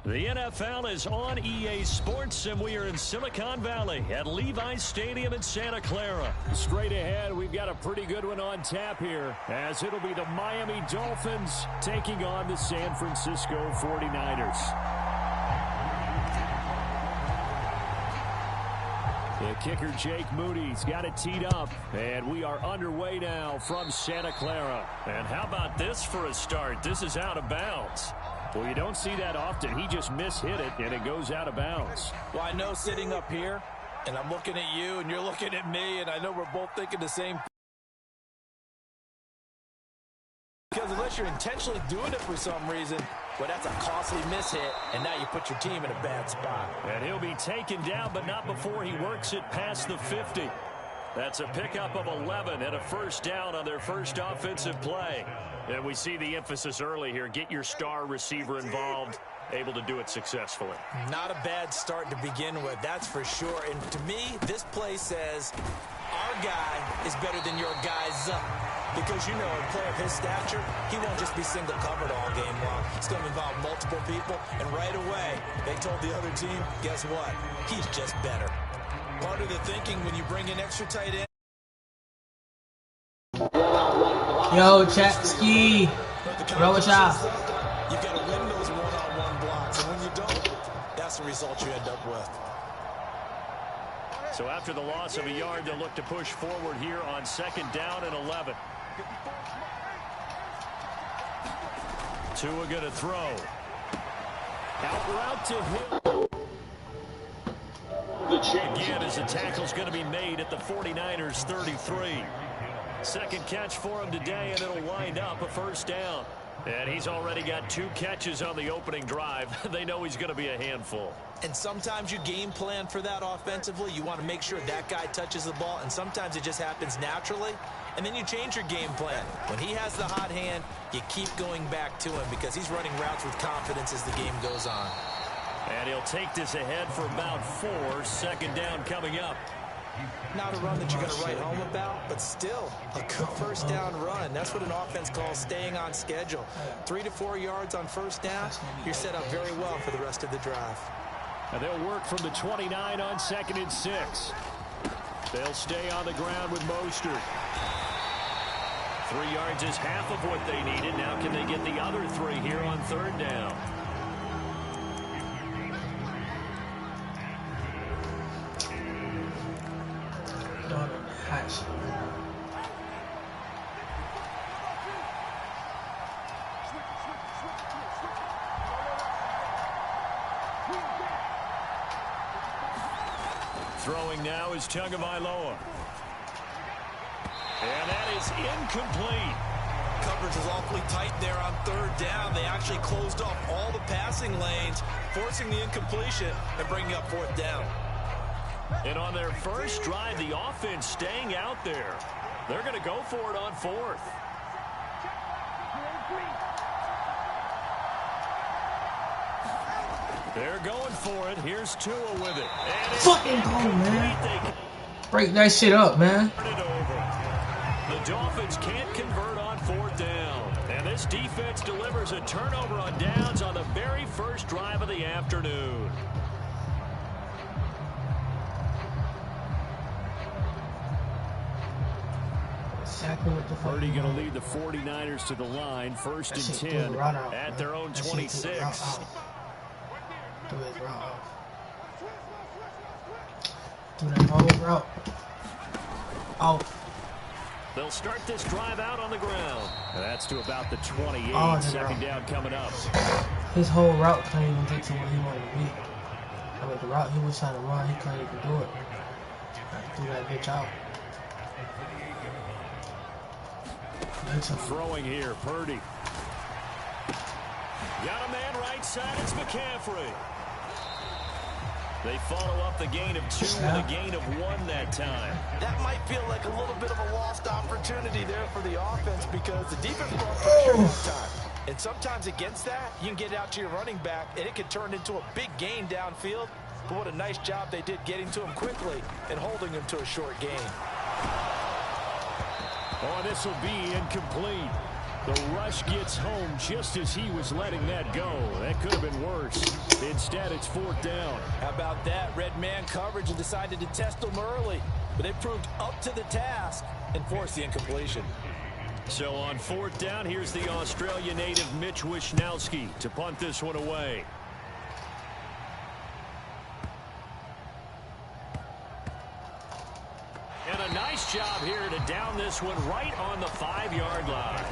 The NFL is on EA Sports, and we are in Silicon Valley at Levi's Stadium in Santa Clara. Straight ahead, we've got a pretty good one on tap here, as it'll be the Miami Dolphins taking on the San Francisco 49ers. The kicker, Jake Moody's got it teed up, and we are underway now from Santa Clara. And how about this for a start? This is out of bounds. Well, you don't see that often. He just mishit it, and it goes out of bounds. Well, I know sitting up here, and I'm looking at you, and you're looking at me, and I know we're both thinking the same thing. Because unless you're intentionally doing it for some reason, well, that's a costly mishit, and now you put your team in a bad spot. And he'll be taken down, but not before he works it past the 50. That's a pickup of 11 and a first down on their first offensive play. And we see the emphasis early here. Get your star receiver involved, able to do it successfully. Not a bad start to begin with, that's for sure. And to me, this play says our guy is better than your guy's up. Because, you know, a player of his stature, he won't just be single covered all game long. It's going to involve multiple people. And right away, they told the other team, guess what? He's just better. Part of the thinking when you bring in extra tight end. Yo, Chapsky. What up with y'all? You've got to win those one-on-one blocks. And when you don't, that's the result you end up with. So after the loss of a yard, they'll look to push forward here on 2nd down and 11. Tua going to throw. Out route to him. Again, as the tackle's going to be made at the 49ers 33. Second catch for him today, and it'll wind up a first down. And he's already got 2 catches on the opening drive. They know he's going to be a handful. And sometimes you game plan for that offensively. You want to make sure that guy touches the ball, and sometimes it just happens naturally. And then you change your game plan. When he has the hot hand, you keep going back to him because he's running routes with confidence as the game goes on. And he'll take this ahead for about 4. 2nd down coming up. Not a run that you're going to write home about, but still a good first down run. That's what an offense calls staying on schedule. 3 to 4 yards on first down, you're set up very well for the rest of the drive. And they'll work from the 29 on 2nd and 6. They'll stay on the ground with Mostert. 3 yards is half of what they needed. Now can they get the other 3 here on 3rd down? Throwing now is Tagovailoa. And that is incomplete. Coverage is awfully tight there on 3rd down. They actually closed off all the passing lanes, forcing the incompletion and bringing up 4th down. And on their first drive, the offense staying out there. They're going to go for it on 4th. They're going for it. Here's Tua with it. Fucking go, man. Break that shit up, man. The Dolphins can't convert on 4th down. And this defense delivers a turnover on downs on the very first drive of the afternoon. Purdy going to lead the 49ers to the line. 1st and 10 at their own 26. Do that whole route. Oh. They'll start this drive out on the ground. That's to about the 28. 2nd down coming up. His whole route couldn't even get to where he wanted to be. I mean, the route he was trying to run, he couldn't even do it. Threw that bitch out. Throwing here, Purdy. Got a man right side, it's McCaffrey. They follow up the gain of 2 with a gain of 1 that time. That might feel like a little bit of a lost opportunity there for the offense because the defense brought pressure that time. And sometimes against that, you can get out to your running back, and it can turn into a big gain downfield. But what a nice job they did getting to him quickly and holding him to a short gain. Oh, this will be incomplete. The rush gets home just as he was letting that go. That could have been worse. Instead, it's 4th down. How about that? Red man coverage and decided to test them early. But they proved up to the task and forced the incompletion. So on 4th down, here's the Australia native Mitch Wishnowsky to punt this one away. And a nice job here to down this one right on the 5-yard line.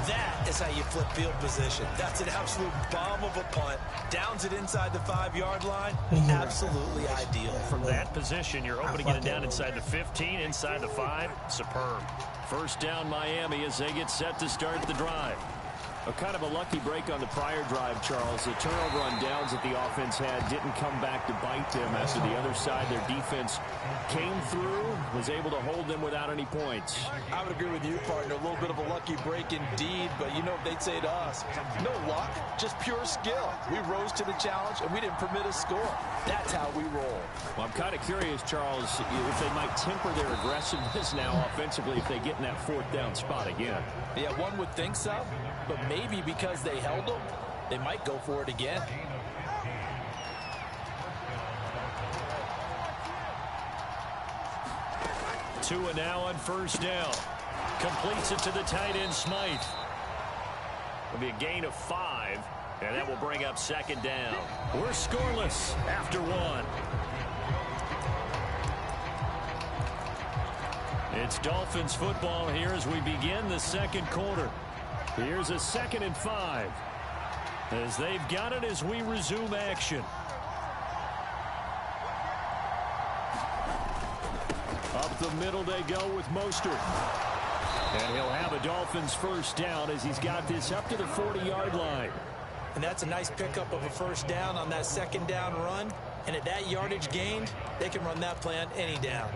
That is how you flip field position. That's an absolute bomb of a punt. Downs it inside the 5-yard line. Absolutely ideal. From that position, you're hoping to get it down inside the 15, inside the 5. Superb. 1st down Miami as they get set to start the drive. A kind of a lucky break on the prior drive, Charles. The turnover on downs that the offense had didn't come back to bite them after the other side. Their defense came through, was able to hold them without any points. I would agree with you, partner. A little bit of a lucky break indeed, but you know what they'd say to us? No luck, just pure skill. We rose to the challenge, and we didn't permit a score. That's how we roll. Well, I'm kind of curious, Charles, if they might temper their aggressiveness now offensively if they get in that 4th down spot again. Yeah, one would think so, but maybe because they held them, they might go for it again. Tua now on 1st down. Completes it to the tight end Smythe. It'll be a gain of 5, and that will bring up 2nd down. We're scoreless after 1. It's Dolphins football here as we begin the 2nd quarter. Here's a 2nd and 5 as they've got it as we resume action. Up the middle they go with Mostert. And he'll have a Dolphins 1st down as he's got this up to the 40-yard line. And that's a nice pickup of a 1st down on that 2nd down run. And at that yardage gained, they can run that play on any down.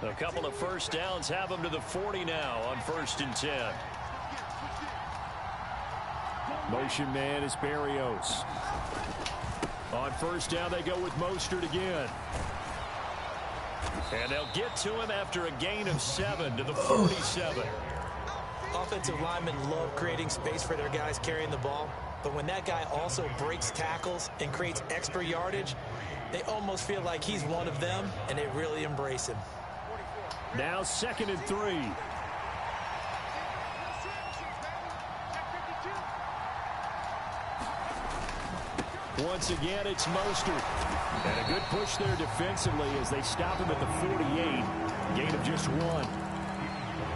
A couple of 1st downs have them to the 40 now on 1st and 10. Motion man is Berrios. On 1st down they go with Mostert again. And they'll get to him after a gain of 7 to the 47. Offensive linemen love creating space for their guys carrying the ball. But when that guy also breaks tackles and creates extra yardage, they almost feel like he's one of them, and they really embrace him. Now 2nd and 3. Once again, it's Mostert. And a good push there defensively as they stop him at the 48. Gain of just 1.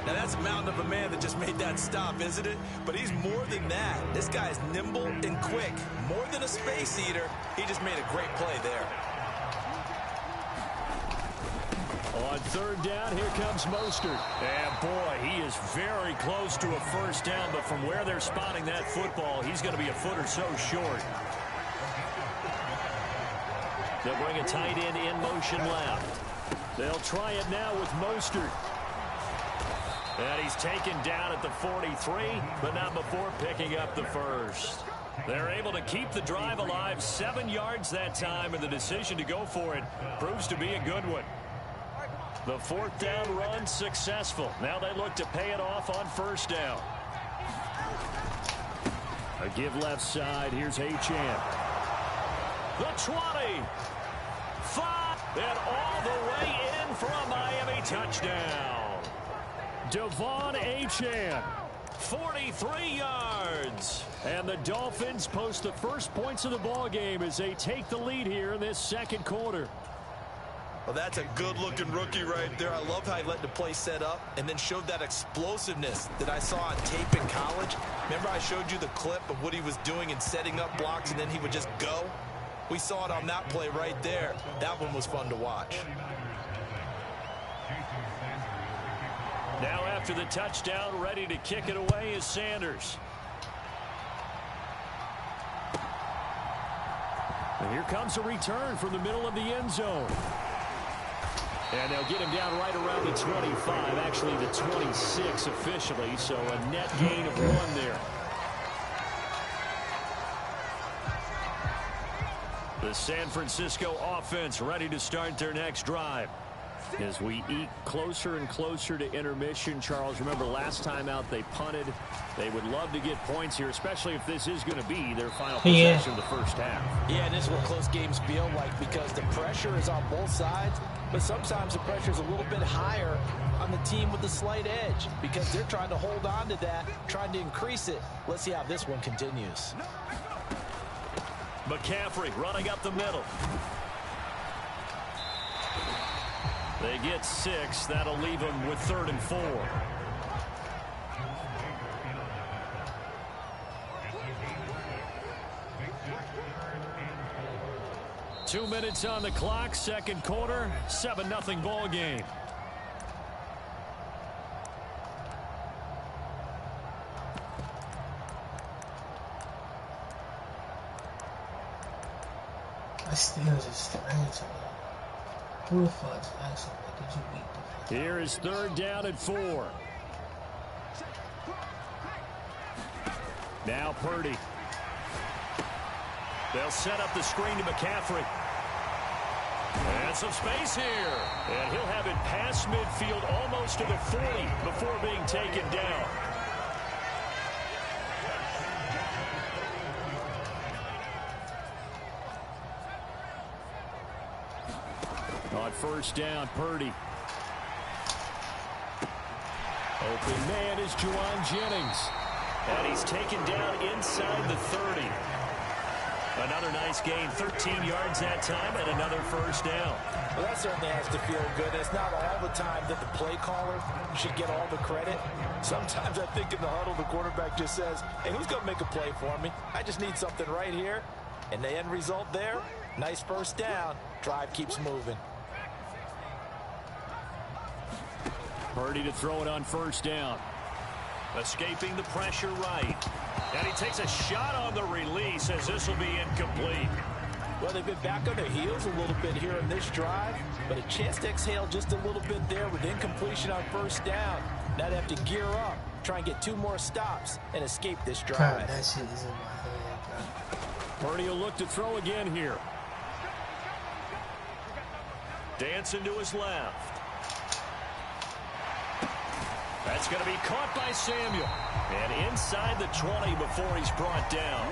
Now that's a mountain of a man that just made that stop, isn't it? But he's more than that. This guy's nimble and quick. More than a space eater. He just made a great play there. On 3rd down, here comes Mostert. And boy, he is very close to a 1st down, but from where they're spotting that football, he's going to be a foot or so short. They'll bring a tight end in motion left. They'll try it now with Mostert. And he's taken down at the 43, but not before picking up the 1st. They're able to keep the drive alive, 7 yards that time, and the decision to go for it proves to be a good one. The 4th down run successful. Now they look to pay it off on 1st down. A give left side. Here's Achane. The 20. 5. And all the way in for a Miami touchdown. Devon Achane. 43 yards. And the Dolphins post the first points of the ball game as they take the lead here in this 2nd quarter. Well, that's a good-looking rookie right there. I love how he let the play set up and then showed that explosiveness that I saw on tape in college. Remember I showed you the clip of what he was doing and setting up blocks, and then he would just go? We saw it on that play right there. That one was fun to watch. Now after the touchdown, ready to kick it away is Sanders. And here comes a return from the middle of the end zone. And they'll get him down right around the 25, actually the 26 officially, so a net gain of 1 there. The San Francisco offense ready to start their next drive. As we eat closer and closer to intermission, Charles, remember last time out they punted. They would love to get points here, especially if this is going to be their final possession of the first half. Yeah, and this is what close games feel like because the pressure is on both sides, but sometimes the pressure is a little bit higher on the team with the slight edge because they're trying to hold on to that, trying to increase it. Let's see how this one continues. McCaffrey running up the middle. They get 6. That'll leave them with 3rd and 4. Two minutes on the clock, second quarter, 7-0 ball game. That Steelers is strange. Who the fuck's actually did you beat the fuck? Here is 3rd down and 4. Now Purdy. They'll set up the screen to McCaffrey. And some space here. And he'll have it past midfield almost to the 40 before being taken down. On 1st down, Purdy. Open man is Juwan Jennings. And he's taken down inside the 30. Another nice gain, 13 yards that time, and another 1st down. Well, that certainly has to feel good. It's not all the time that the play caller should get all the credit. Sometimes I think in the huddle, the quarterback just says, hey, who's going to make a play for me? I just need something right here. And the end result there, nice 1st down. Drive keeps moving. Purdy to throw it on 1st down. Escaping the pressure right. And he takes a shot on the release as this will be incomplete. Well, they've been back on their heels a little bit here in this drive, but a chance to exhale just a little bit there with incompletion on 1st down. Now they have to gear up, try and get 2 more stops and escape this drive. God, that shit is in my head, bro. Purdy will look to throw again here. Dancing to his left. That's going to be caught by Samuel. And inside the 20 before he's brought down.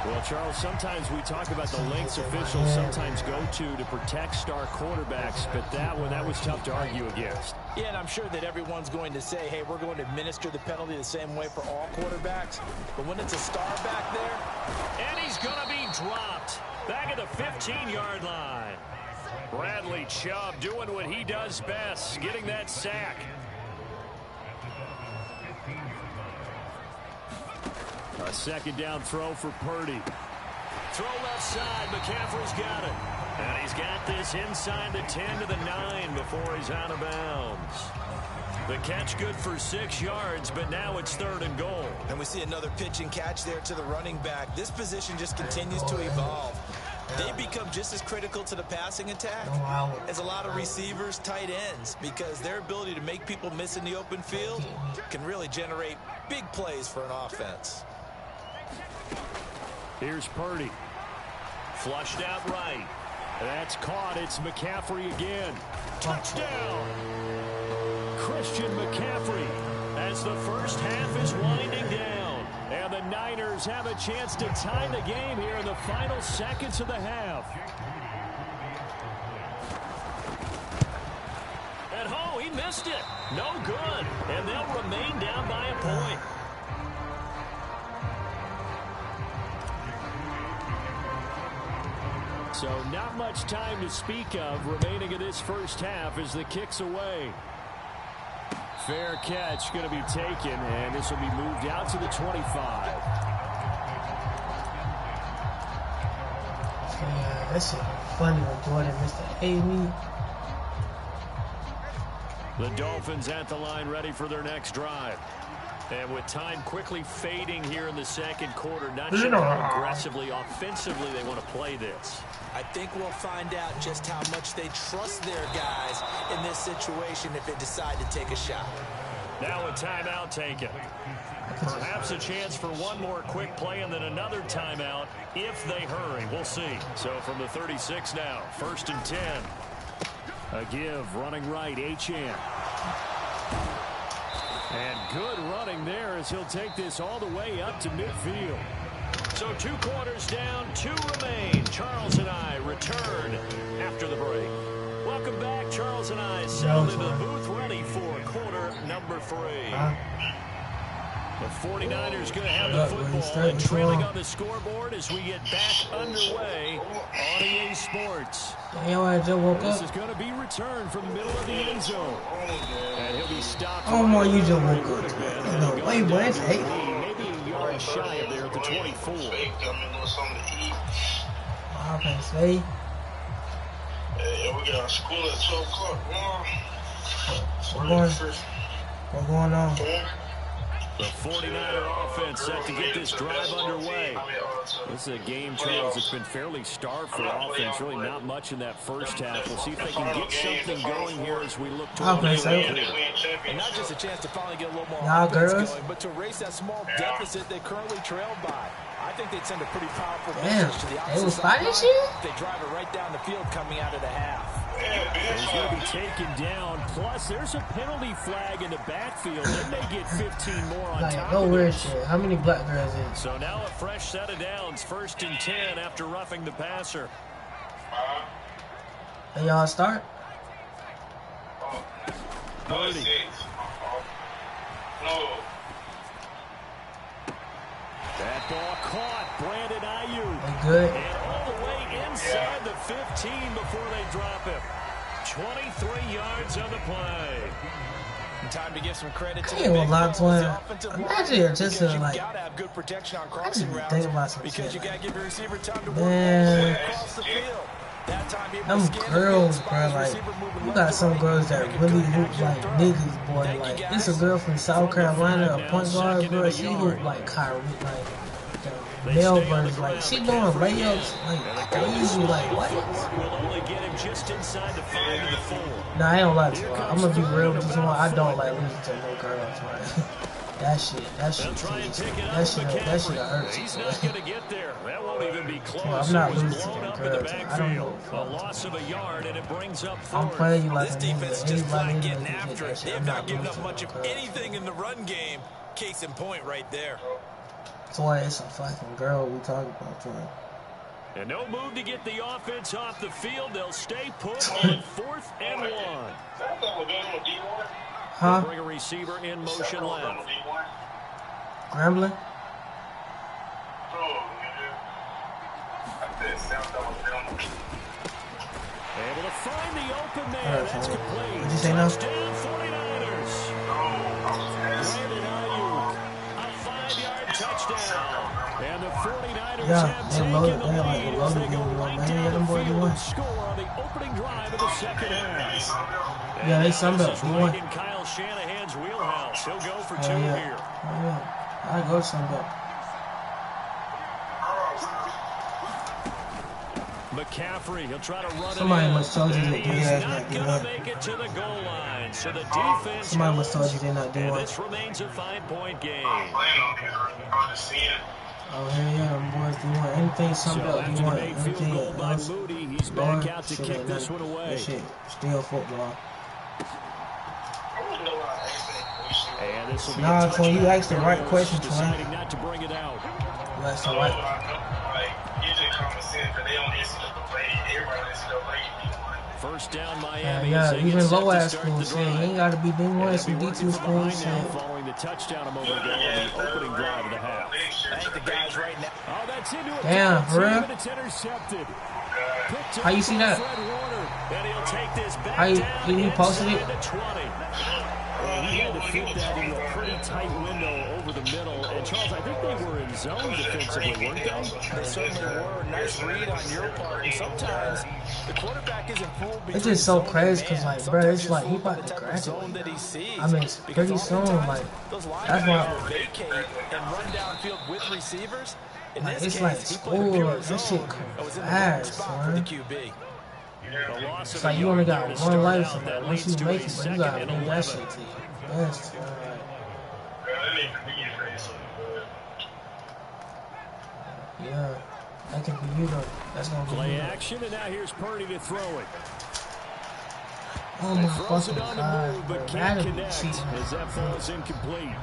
Well, Charles, sometimes we talk about the lengths officials sometimes go to protect star quarterbacks, but that was tough to argue against. Yeah, and I'm sure that everyone's going to say, hey, we're going to administer the penalty the same way for all quarterbacks. But when it's a star back there. And he's going to be dropped. Back at the 15-yard line. Bradley Chubb doing what he does best, getting that sack. A 2nd down throw for Purdy. Throw left side. McCaffrey's got it. And he's got this inside the 10 to the 9 before he's out of bounds. The catch good for 6 yards, but now it's 3rd and goal. And we see another pitch and catch there to the running back. This position just continues to evolve. They become just as critical to the passing attack as a lot of receivers, tight ends, because their ability to make people miss in the open field can really generate big plays for an offense. Here's Purdy. Flushed out right. That's caught. It's McCaffrey again. Touchdown! Christian McCaffrey as the first half is winding down. And the Niners have a chance to tie the game here in the final seconds of the half. At home, he missed it. No good. And they'll remain down by a point. So not much time to speak of remaining in this first half as the kick's away. Fair catch going to be taken, and this will be moved out to the 25. Yeah, that shit funny when Jordan Mr. A-Me. The Dolphins at the line ready for their next drive. And with time quickly fading here in the second quarter, not sure how aggressively, offensively they want to play this. I think we'll find out just how much they trust their guys in this situation if they decide to take a shot. Now a timeout taken. Perhaps a chance for one more quick play and then another timeout if they hurry. We'll see. So from the 36 now, 1st and 10. A give, running right, H.M. And good running there as he'll take this all the way up to midfield. So 2 quarters down, 2 remain. Charles and I return after the break. Welcome back. Charles and I settled into the booth ready for quarter number 3. The 49ers going to have the football and trailing on the scoreboard as we get back underway on EA Sports. This is going to be returned from the middle of the end zone. And he'll be stopped. Oh, my, you just woke up. No way, boy. It's 8. Maybe a yard shy of there at the 24. Offense, hey. Yeah, we got our school at 12 o'clock. What's going on? The 49er offense set to get this drive underway. This is a game, Charles, that's been fairly starved for offense. Really not much in that first half. We'll see if they can get something going here as we look toward the end. And not just a chance to finally get a little more offense going, but to erase that small deficit they currently trailed by. I think they'd send a pretty powerful message to the opposite side. They drive it right down the field coming out of the half. He's going to be taken down. Plus, there's a penalty flag in the backfield. They may get 15 more on top no of weird this. shit. How many black girls is? So now a fresh set of downs. 1st and 10 after roughing the passer. Hey, y'all start? 30. No. That ball caught. Brandon Ayuk. They good. And all the way inside the 15 before they drop him. 23 yards on the play. Time to give some credit to the big imagine just like, gotta have good protection on I just crossing routes think about some because shit. you gotta give your receiver time to Man. work across the field. That time them girls, bro, like, you got some girls that really hoop like niggas, boy. Like, it's a girl from South Carolina, a point guard, bro. She hoop like Kyrie, like, the male version. Like, she doing layups, like, crazy, like, what? Will only get him just inside the 5 to the 4. Nah, I ain't gonna lie to you. I'm gonna be real with you. I don't like losing to no girls, man. That shit hurts. He's not going to get there. That won't even be close. Well, I'm not it was losing blown to up the in the girls. I don't backfield. know. A loss of a yard, and it brings up 4th. I'm playing you like This a defense nigga. just flat Anybody getting can after get it. that They shit. have I'm not not given losing up much to of the girls. anything in the run game. Case in point right there. Troy, it's a fucking girl we talking about, Troy. And no move to get the offense off the field. They'll stay put on 4th and 1. Huh? They'll bring a receiver in motion left. Grambling? Able to find the open man. That's complete. What'd you say now? Touchdown 49ers. Brandon Ayuk. A 5-yard touchdown. And the 49ers have taken the lead as they go right down the field and score on the opening drive of the second half. Yeah, they Sunbelt. This is right in Kyle Shanahan's wheelhouse. He'll go for 2 here. Oh, yeah. I go Sunbelt. McCaffrey, he'll try to run Somebody it in. must told you that He's they not going to make it to the goal line. So the defense Somebody must told you they're not doing and it. this remains a 5-point game. Oh, hell yeah, them boys. Do you want anything Sunbelt? Do you want anything Goal by else? Moody, he's back out to kick this one away. That shit, still football. And this will be Nah, Twin, you asked the right question, Twin. deciding not to bring it out. You asked the right. First down, Miami. Yeah, as they even get set low to ass start school the shit. drive. You ain't gotta be D1, And some they'll be D2 working school behind now shit. following the touchdown a moment ago on the opening drive of the half. I think the guys right now. Oh, that's into a Damn, for real? It's intercepted. Picked How you up see by that? Fred Warner. And he'll take this back How you- down you posted it? inside the 20. Well, he had to fit that into a pretty tight window over the middle. And Charles, I think they were in zone defensively, weren't they? They certainly were. Nice read on your part. And sometimes the quarterback isn't fooled between It's just so zone and crazy man. because, like, bro, Sometimes it's you're like he fooled by about the to type of zone graduate. that he sees. I mean, it's Because pretty soon. oftentimes Like, those that's linebackers why. will vacate and run downfield with receivers. In Like, this it's case, like he played a school. pure That zone shit and come was in the right fast, spot for the man. QB. The loss It's of like a you only yard there got to one start life, out. so That once leads you to make a it, bro, you second gotta and bring that 11. shit to your best. Yeah, that can be you though. That's gonna be Play you. action, and now here's Purdy to throw it. Oh my Throws it fucking on the god, move, bro. but can't That'd be connect cheating. as that falls incomplete.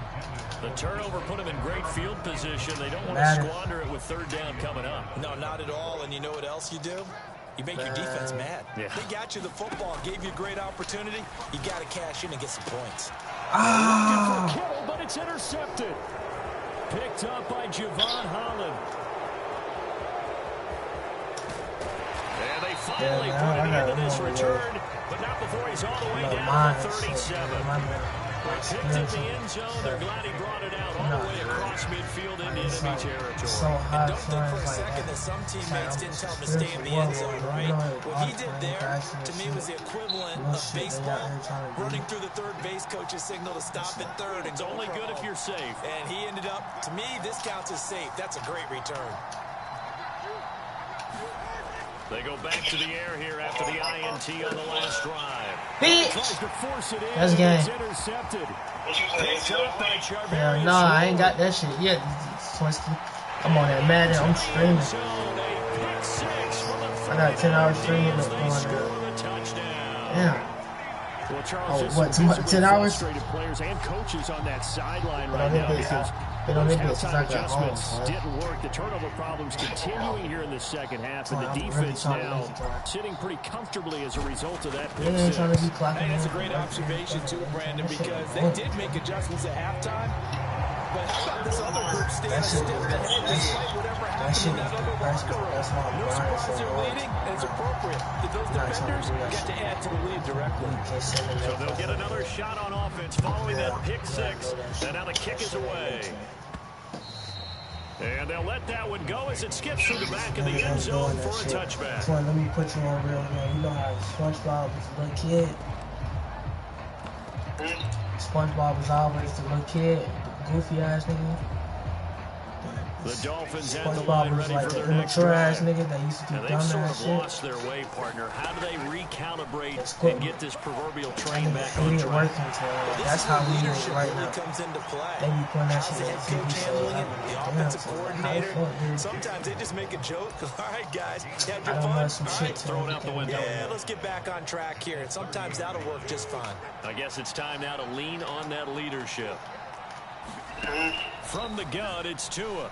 The turnover put them in great field position. They don't want to Madden. squander it with third down coming up. No, not at all. And you know what else you do? You make your defense mad. Yeah. They got you the football, gave you a great opportunity. You got to cash in and get some points. Looking for Kittle, but it's intercepted. Picked up by Javon Holland. And they finally put it into this return, but not before he's all the way down to 37. Picked in the end zone. They're glad he brought it out all the way across midfield into enemy territory. So high, And don't think for a second that some teammates didn't tell him to stay in the end zone, right? What he did there, to me, was the equivalent of baseball, running through the third base coach's signal to stop at third. It's only good if you're safe. And he ended up, to me, this counts as safe. That's a great return. They go back to the air here after the INT on the last drive. Bitch! Tries to force it in. That's game. It's intercepted. Picked up by Yeah, no, I ain't got that shit yet. I'm on that Madden. I'm streaming. I got 10 hours streaming up going there. Damn. Well, Charles, Oh, what, 10 hours? Players and coaches on that sideline But right on this now bitch, because but on those this bitch, since I halftime got home, adjustments didn't work. The turnover problems continuing here in the second half, and the I'm really defense trying to now make it try. sitting pretty comfortably as a result of that pick They ain't trying to six. be clocking Hey, that's a in. great observation, too, Brandon, because they did make adjustments at halftime. But how about this other group staying That shit still was ahead despite whatever happened in that other locker room? That's why I'm No Brian surprise so they're hard. leading, and it's appropriate that those defenders got to add to the lead directly. So they'll get another shot on offense following that pick six. And now the kick is away. And they'll let that one go as it skips through the back of the end zone for a touchback. Let me put you on real, man. You know how SpongeBob was a little kid. SpongeBob was always the little kid, goofy ass nigga. The Dolphins have the SpongeBob line was ready like for the their next immature ass drive. nigga that used to do Now they've dumb sort ass of shit. lost their way, partner. How do they recalibrate Good. and get this proverbial That train nigga back on ain't track? working, so that's how we is right now. Comes into play. They be putting that How's shit the on head TV coach shows. handling it? The Damn, offensive so how the coordinator. fuck, dude? Sometimes they just make a joke. All right, guys, you had your I don't fun. know some All shit right, to throw it out the window. Yeah, let's get back on track here. And sometimes that'll work just fine. I guess it's time now to lean on that leadership. From the gun, it's Tua.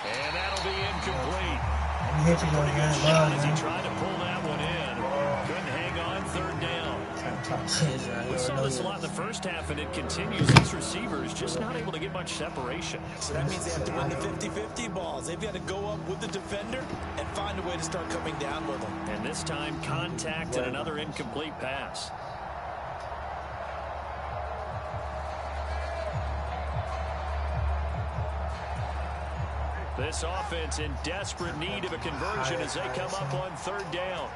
And that'll be incomplete. Hit you Pretty good again, shot as he man. tried to pull that one in. Couldn't hang on third down. We saw this a lot in the first half, and it continues. These receivers just not able to get much separation. So that means they have to win the 50-50 balls. They've got to go up with the defender and find a way to start coming down with them. And this time, contact and another incomplete pass. This offense in desperate need of a conversion as they come up on third down.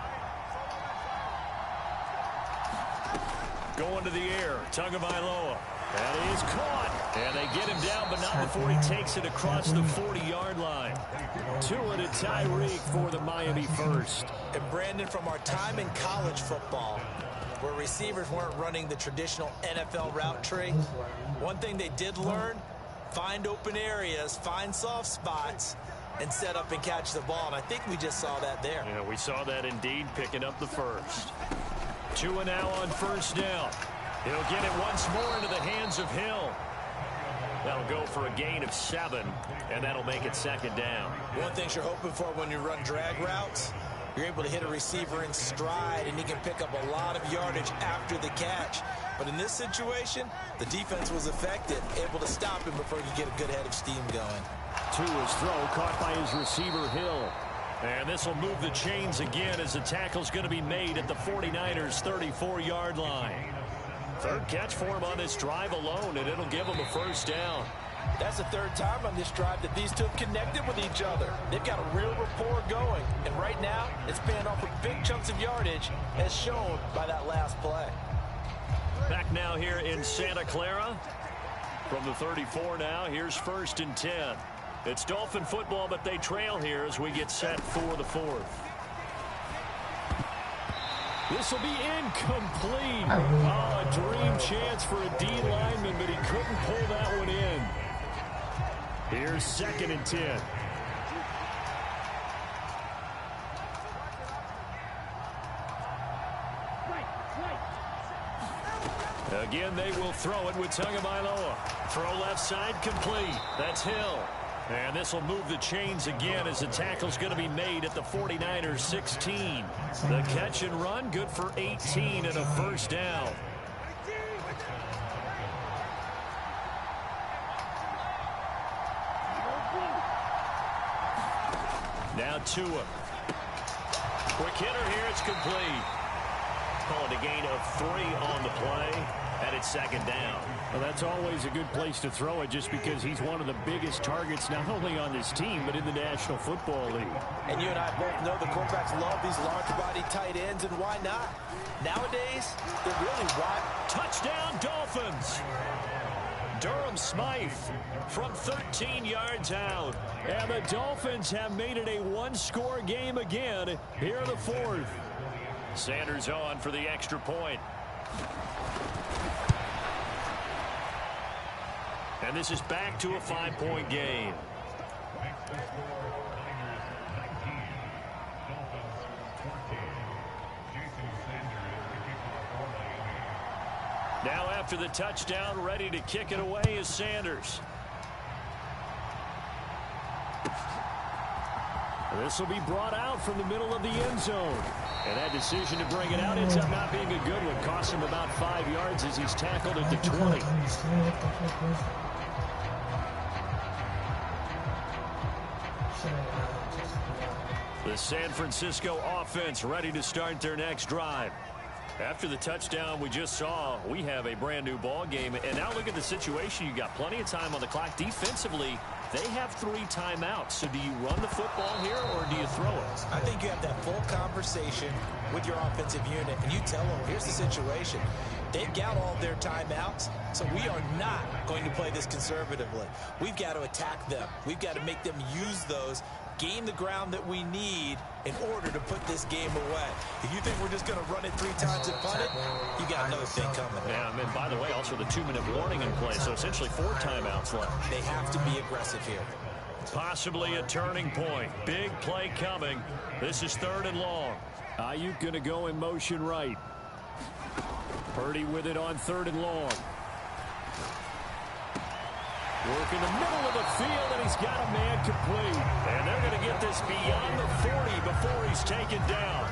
Going to the air, Tagovailoa. That is caught. And they get him down, but not before he takes it across the 40-yard line. Tua to Tyreek for the Miami first. And Brandon, from our time in college football, where receivers weren't running the traditional NFL route tree, one thing they did learn, find open areas, find soft spots, and set up and catch the ball. And I think we just saw that there. Yeah, we saw that indeed, picking up the first. Tua now on first down. He'll get it once more into the hands of Hill. That'll go for a gain of 7, and that'll make it second down. One thing you're hoping for when you run drag routes, you're able to hit a receiver in stride, and he can pick up a lot of yardage after the catch. But in this situation, the defense was effective, able to stop him before he could get a good head of steam going. Tua's throw caught by his receiver, Hill. And this will move the chains again as the tackle's going to be made at the 49ers' 34-yard line. Third catch for him on this drive alone, and it'll give him a first down. That's the third time on this drive that these two have connected with each other. They've got a real rapport going. And right now, it's paying off with big chunks of yardage, as shown by that last play. Back now here in Santa Clara. From the 34 now, here's 1st and 10. It's Dolphin football, but they trail here as we get set for the 4th. This will be incomplete. Oh, a dream chance for a D lineman, but he couldn't pull that one in. Here's 2nd and 10. Again, they will throw it with Tagovailoa. Throw left side complete. That's Hill. And this will move the chains again as the tackle's going to be made at the 49ers 16. The catch and run, good for 18 and a first down. Now Tua. Quick hitter here, it's complete. Calling a gain of 3 on the play, and it's second down. Well, that's always a good place to throw it just because he's one of the biggest targets not only on this team but in the National Football League. And you and I both know the quarterbacks love these large-body tight ends, and why not? Nowadays, they're really wide. Touchdown, Dolphins! Durham Smythe from 13 yards out. And the Dolphins have made it a one-score game again here in the fourth. Sanders on for the extra point. And this is back to a 5-point game. Now after the touchdown, ready to kick it away is Sanders. This will be brought out from the middle of the end zone. And that decision to bring it out ends up not being a good one. Cost him about 5 yards as he's tackled at the 20. The San Francisco offense ready to start their next drive. After the touchdown we just saw, we have a brand new ball game. And now look at the situation. You got plenty of time on the clock. Defensively, they have 3 timeouts. So do you run the football here or do you throw it? I think you have that full conversation with your offensive unit, and you tell them, here's the situation. They've got all their timeouts, so we are not going to play this conservatively. We've got to attack them. We've got to make them use those, gain the ground that we need in order to put this game away. If you think we're just going to run it 3 times and punt it, you got another thing coming. Yeah, and by the way, also the 2-minute warning in play, so essentially 4 timeouts left. They have to be aggressive here. Possibly a turning point. Big play coming. This is 3rd and long. Ayuk going to go in motion right. Purdy with it on 3rd and long. Work in the middle of the field, and he's got a man complete. And they're going to get this beyond the 40 before he's taken down.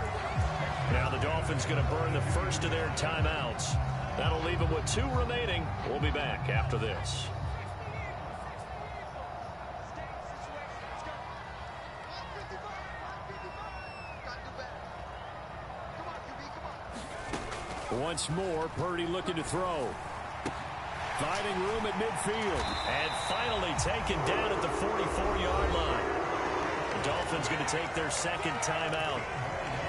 Now the Dolphins going to burn the first of their timeouts. That'll leave them with 2 remaining. We'll be back after this. Once more, Purdy looking to throw. Finding room at midfield. And finally taken down at the 44-yard line. The Dolphins going to take their 2nd timeout.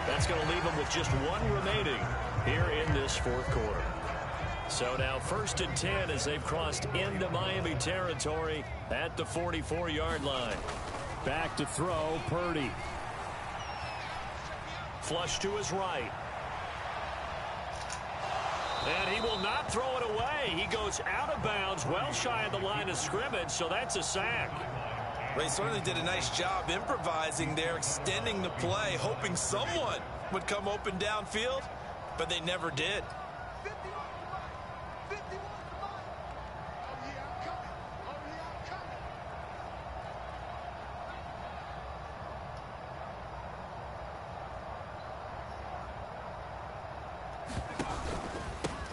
That's going to leave them with just 1 remaining here in this 4th quarter. So now 1st and 10 as they've crossed into Miami territory at the 44-yard line. Back to throw, Purdy. Flush to his right. And he will not throw it away. He goes out of bounds, well shy of the line of scrimmage, so that's a sack. They certainly did a nice job improvising there, extending the play, hoping someone would come open downfield, but they never did.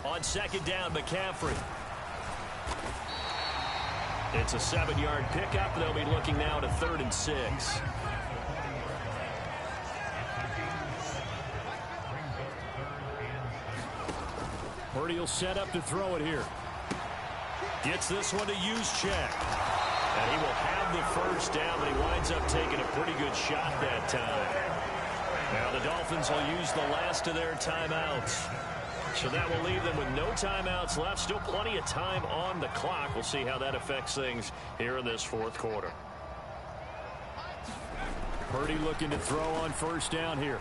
On 2nd down, McCaffrey. It's a 7-yard pickup. They'll be looking now to 3rd and 6. Purdy will set up to throw it here. Gets this one to Juszczyk. And he will have the first down, but he winds up taking a pretty good shot that time. Now the Dolphins will use the last of their timeouts. So that will leave them with no timeouts left. Still plenty of time on the clock. We'll see how that affects things here in this 4th quarter. Purdy looking to throw on 1st down here.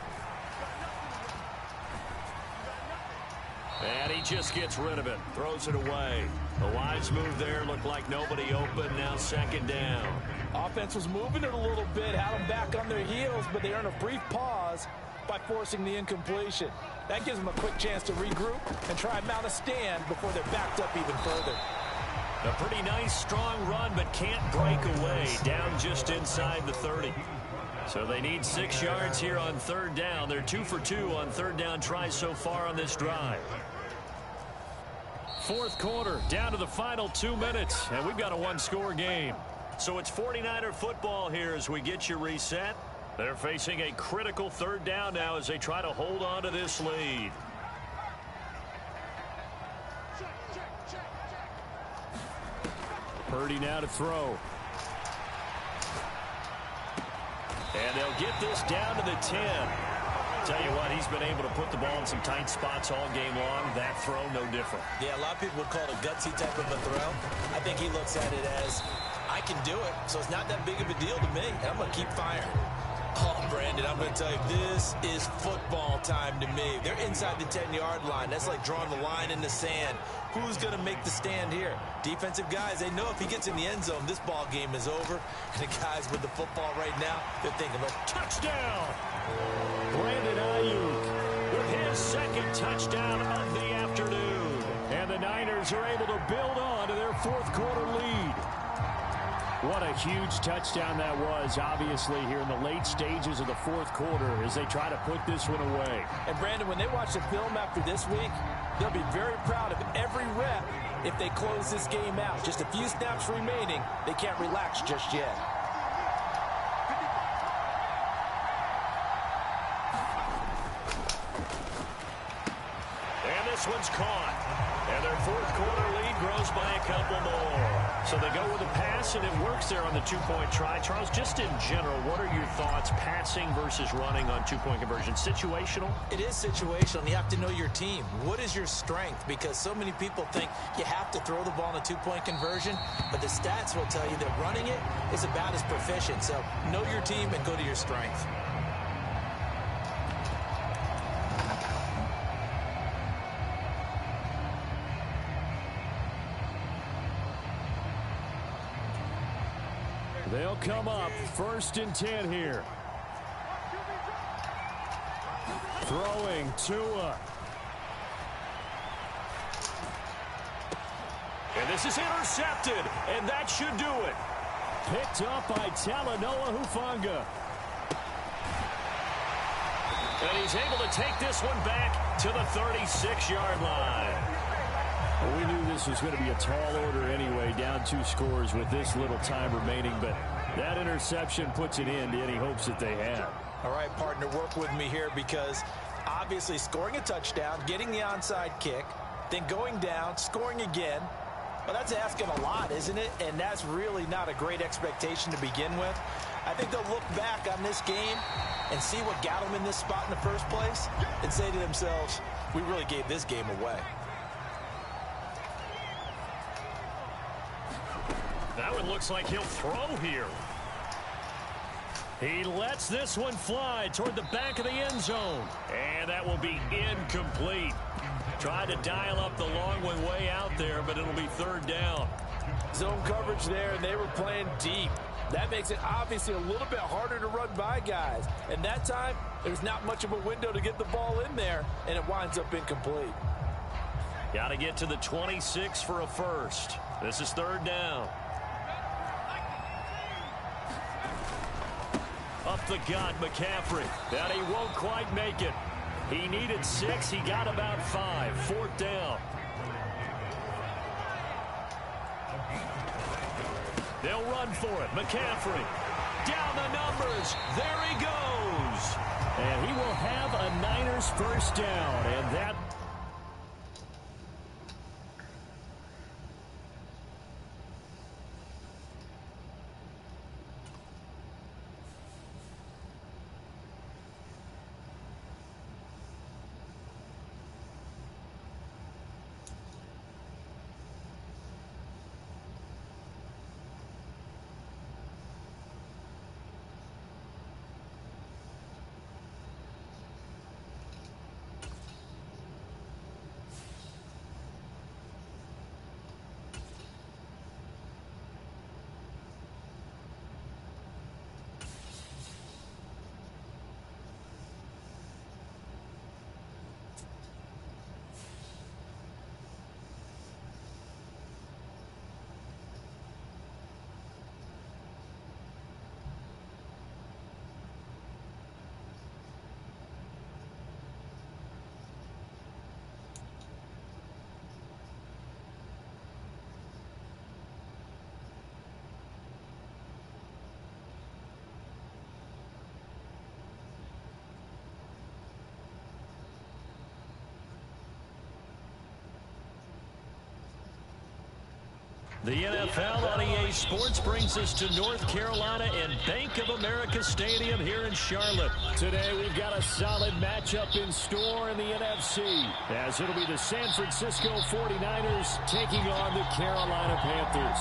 And he just gets rid of it. Throws it away. The wise move there. Looked like nobody open. Now 2nd down. Offense was moving it a little bit, had them back on their heels, but they earn a brief pause by forcing the incompletion. That gives them a quick chance to regroup and try and mount a stand before they're backed up even further. A pretty nice, strong run, but can't break away. Down just inside the 30. So they need 6 yards here on third down. They're 2 for 2 on third down tries so far on this drive. Fourth quarter, down to the final 2 minutes, and we've got a one-score game. So it's 49er football here as we get you reset. They're facing a critical third down now as they try to hold on to this lead. Purdy now to throw. And they'll get this down to the 10. Tell you what, he's been able to put the ball in some tight spots all game long. That throw, no different. Yeah, a lot of people would call it a gutsy type of a throw. I think he looks at it as, I can do it, so it's not that big of a deal to me, and I'm going to keep firing. Oh, Brandon, I'm going to tell you, this is football time to me. They're inside the 10-yard line. That's like drawing the line in the sand. Who's going to make the stand here? Defensive guys, they know if he gets in the end zone, this ball game is over. And the guys with the football right now, they're thinking, oh, touchdown! Brandon Ayuk with his second touchdown of the afternoon. And the Niners are able to build on to their fourth quarter lead. What a huge touchdown that was, obviously, here in the late stages of the fourth quarter as they try to put this one away. And, Brandon, when they watch the film after this week, they'll be very proud of every rep if they close this game out. Just a few snaps remaining. They can't relax just yet. And this one's caught. And their fourth quarter lead grows by a couple more. So they go with a pass, and it works there on the two-point try. Charles, just in general, what are your thoughts passing versus running on two-point conversion? Situational? It is situational, and you have to know your team. What is your strength? Because so many people think you have to throw the ball in a two-point conversion, but the stats will tell you that running it is about as proficient. So know your team and go to your strength. They'll come up 1st and 10 here. Throwing Tua. And this is intercepted, and that should do it. Picked up by Talanoa Hufanga. And he's able to take this one back to the 36-yard line. Well, we knew this was going to be a tall order anyway, down 2 scores with this little time remaining, but that interception puts an end to any hopes that they had. All right, partner, work with me here because obviously scoring a touchdown, getting the onside kick, then going down, scoring again, well, that's asking a lot, isn't it? And that's really not a great expectation to begin with. I think they'll look back on this game and see what got them in this spot in the first place and say to themselves, we really gave this game away. That one looks like he'll throw here. He lets this one fly toward the back of the end zone. And that will be incomplete. Tried to dial up the long one way out there, but it'll be third down. Zone coverage there, and they were playing deep. That makes it obviously a little bit harder to run by guys. And that time, there's not much of a window to get the ball in there, and it winds up incomplete. Got to get to the 26 for a first. This is third down. Up the gut, McCaffrey. That he won't quite make it. He needed 6. He got about 5. Fourth down. They'll run for it. McCaffrey. Down the numbers. There he goes. And he will have a Niners first down. And that... The NFL on EA Sports brings us to North Carolina and Bank of America Stadium here in Charlotte. Today we've got a solid matchup in store in the NFC, as it'll be the San Francisco 49ers taking on the Carolina Panthers.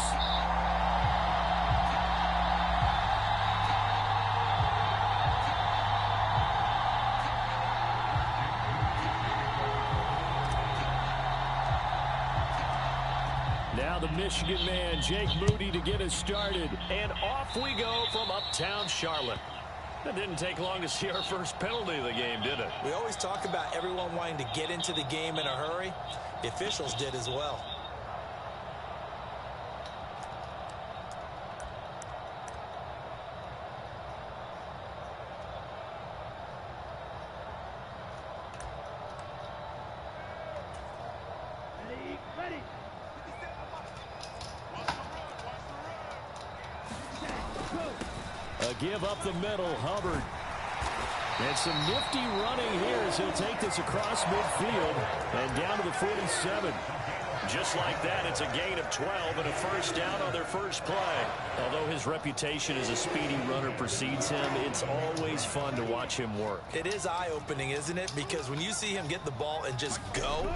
Now the Michigan man, Jake Moody, to get us started. And off we go from uptown Charlotte. It didn't take long to see our first penalty of the game, did it? We always talk about everyone wanting to get into the game in a hurry. The officials did as well. Give up the middle, Hubbard. And some nifty running here as he'll take this across midfield and down to the 47. Just like that, it's a gain of 12 and a first down on their first play. Although his reputation as a speedy runner precedes him, it's always fun to watch him work. It is eye-opening, isn't it? Because when you see him get the ball and just go,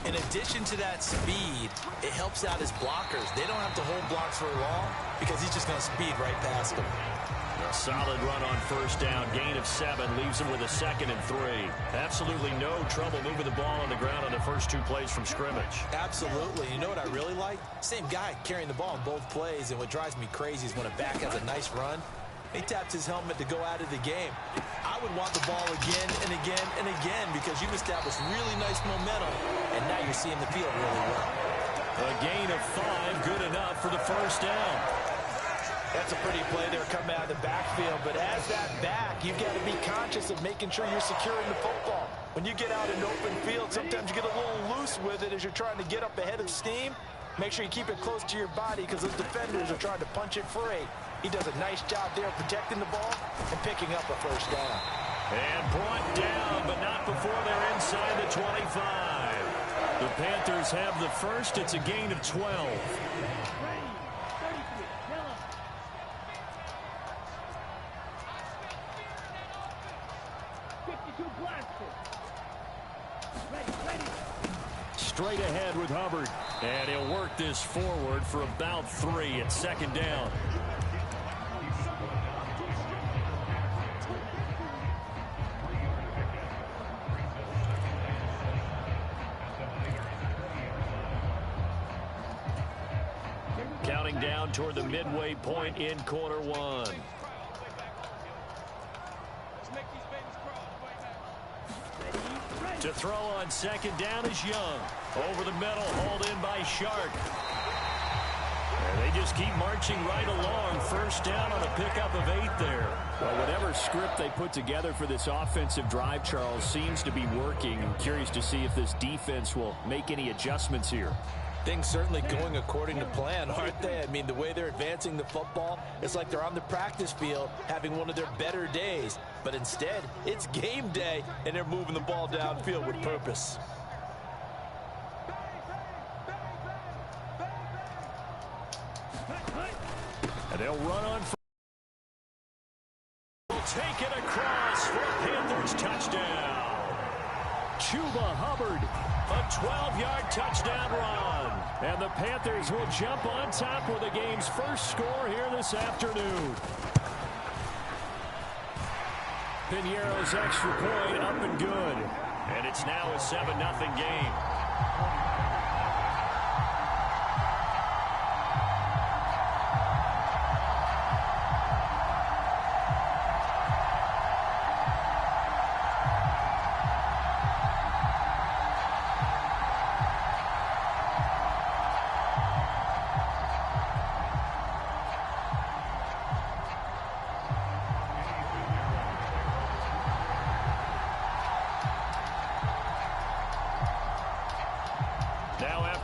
in addition to that speed, it helps out his blockers. They don't have to hold blocks very long because he's just going to speed right past them. A solid run on first down. Gain of 7 leaves him with a 2nd and 3. Absolutely no trouble moving the ball on the ground on the first 2 plays from scrimmage. Absolutely. You know what I really like? Same guy carrying the ball in both plays, and what drives me crazy is when a back has a nice run, he taps his helmet to go out of the game. I would want the ball again and again and again because you've established really nice momentum, and now you're seeing the field really well. A gain of 5, good enough for the first down. That's a pretty play there coming out of the backfield, but as that back, you've got to be conscious of making sure you're securing the football. When you get out in open field, sometimes you get a little loose with it as you're trying to get up ahead of steam. Make sure you keep it close to your body because those defenders are trying to punch it free. He does a nice job there protecting the ball and picking up a first down. And brought down, but not before they're inside the 25. The Panthers have the first. It's a gain of 12. Straight ahead with Hubbard. And he'll work this forward for about 3 at 2nd down. Counting down toward the midway point in quarter 1. To throw on 2nd down is Young. Over the middle, hauled in by Shark. And they just keep marching right along. First down on a pickup of 8 there. Well, whatever script they put together for this offensive drive, Charles, seems to be working. I'm curious to see if this defense will make any adjustments here. Things certainly going according to plan, aren't they? I mean, the way they're advancing the football, it's like they're on the practice field having one of their better days. But instead, it's game day, and they're moving the ball downfield with purpose. And they'll run on. Will take it across for a Panthers touchdown. Chuba Hubbard, a 12-yard touchdown run. And the Panthers will jump on top with the game's first score here this afternoon. Piñeiro's extra point up and good. And it's now a 7-0 game.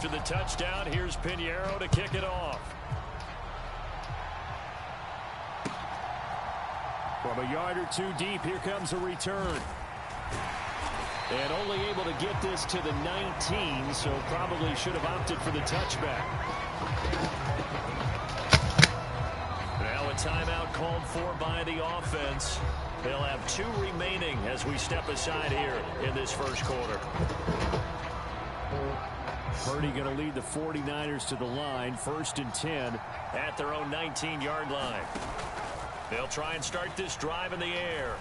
After the touchdown, here's Piñeiro to kick it off. From a yard or 2 deep, here comes a return. And only able to get this to the 19, so probably should have opted for the touchback. Now a timeout called for by the offense. They'll have 2 remaining as we step aside here in this first quarter. Purdy going to lead the 49ers to the line, 1st and 10 at their own 19-yard line. They'll try and start this drive in the air.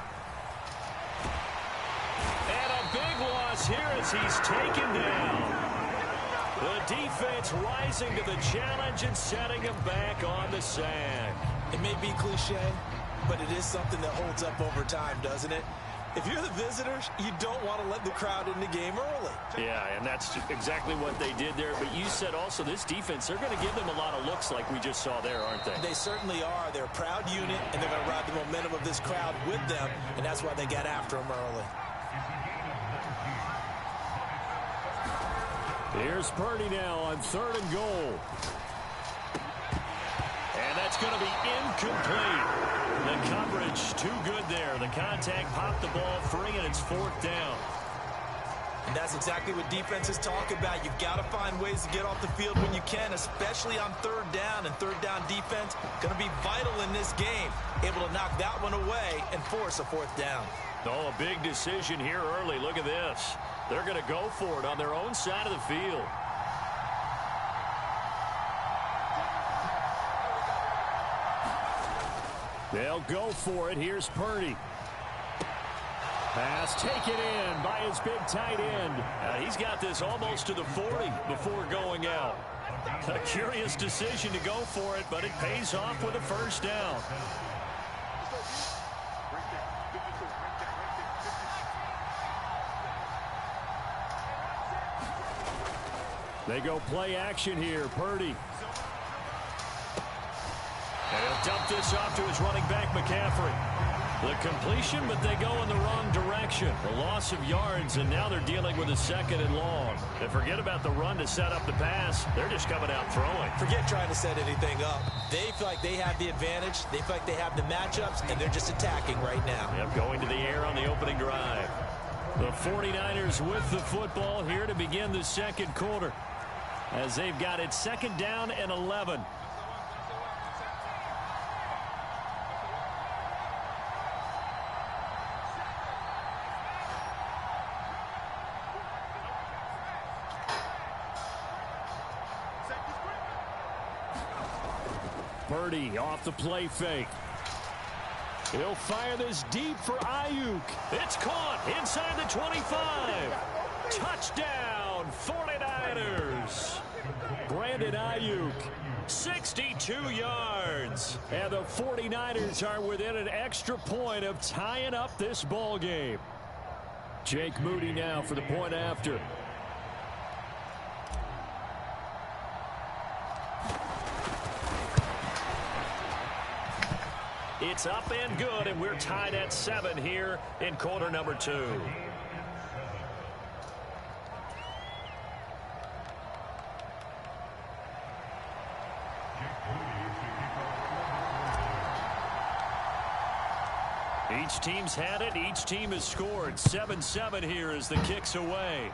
And a big loss here as he's taken down. The defense rising to the challenge and setting him back on the sack. It may be cliche, but it is something that holds up over time, doesn't it? If you're the visitors, you don't want to let the crowd in the game early. Yeah, and that's exactly what they did there. But you said also this defense, they're going to give them a lot of looks like we just saw there, aren't they? They certainly are. They're a proud unit, and they're going to ride the momentum of this crowd with them, and that's why they got after them early. Here's Purdy now on 3rd and goal. And that's going to be incomplete. The coverage too good there. The contact popped the ball free, and it's 4th down. And that's exactly what defenses talk about. You've got to find ways to get off the field when you can, especially on 3rd down. And 3rd down defense going to be vital in this game. Able to knock that one away and force a 4th down. Oh, a big decision here early. Look at this. They're going to go for it on their own side of the field. They'll go for it. Here's Purdy. Pass taken in by his big tight end. He's got this almost to the 40 before going out. A curious decision to go for it, but it pays off with a 1st down. They go play action here. Purdy. And he'll dump this off to his running back, McCaffrey. The completion, but they go in the wrong direction. A loss of yards, and now they're dealing with a 2nd and long. And forget about the run to set up the pass. They're just coming out throwing. Forget trying to set anything up. They feel like they have the advantage. They feel like they have the matchups, and they're just attacking right now. Yep, going to the air on the opening drive. The 49ers with the football here to begin the 2nd quarter, as they've got it 2nd down and 11. Purdy off the play fake. He'll fire this deep for Ayuk. It's caught inside the 25. Touchdown, 49ers. Brandon Ayuk, 62 yards. And the 49ers are within an extra point of tying up this ball game. Jake Moody now for the point after. It's up and good, and we're tied at 7 here in quarter number 2. Each team's had it. Each team has scored. 7-7 here as the kick's away.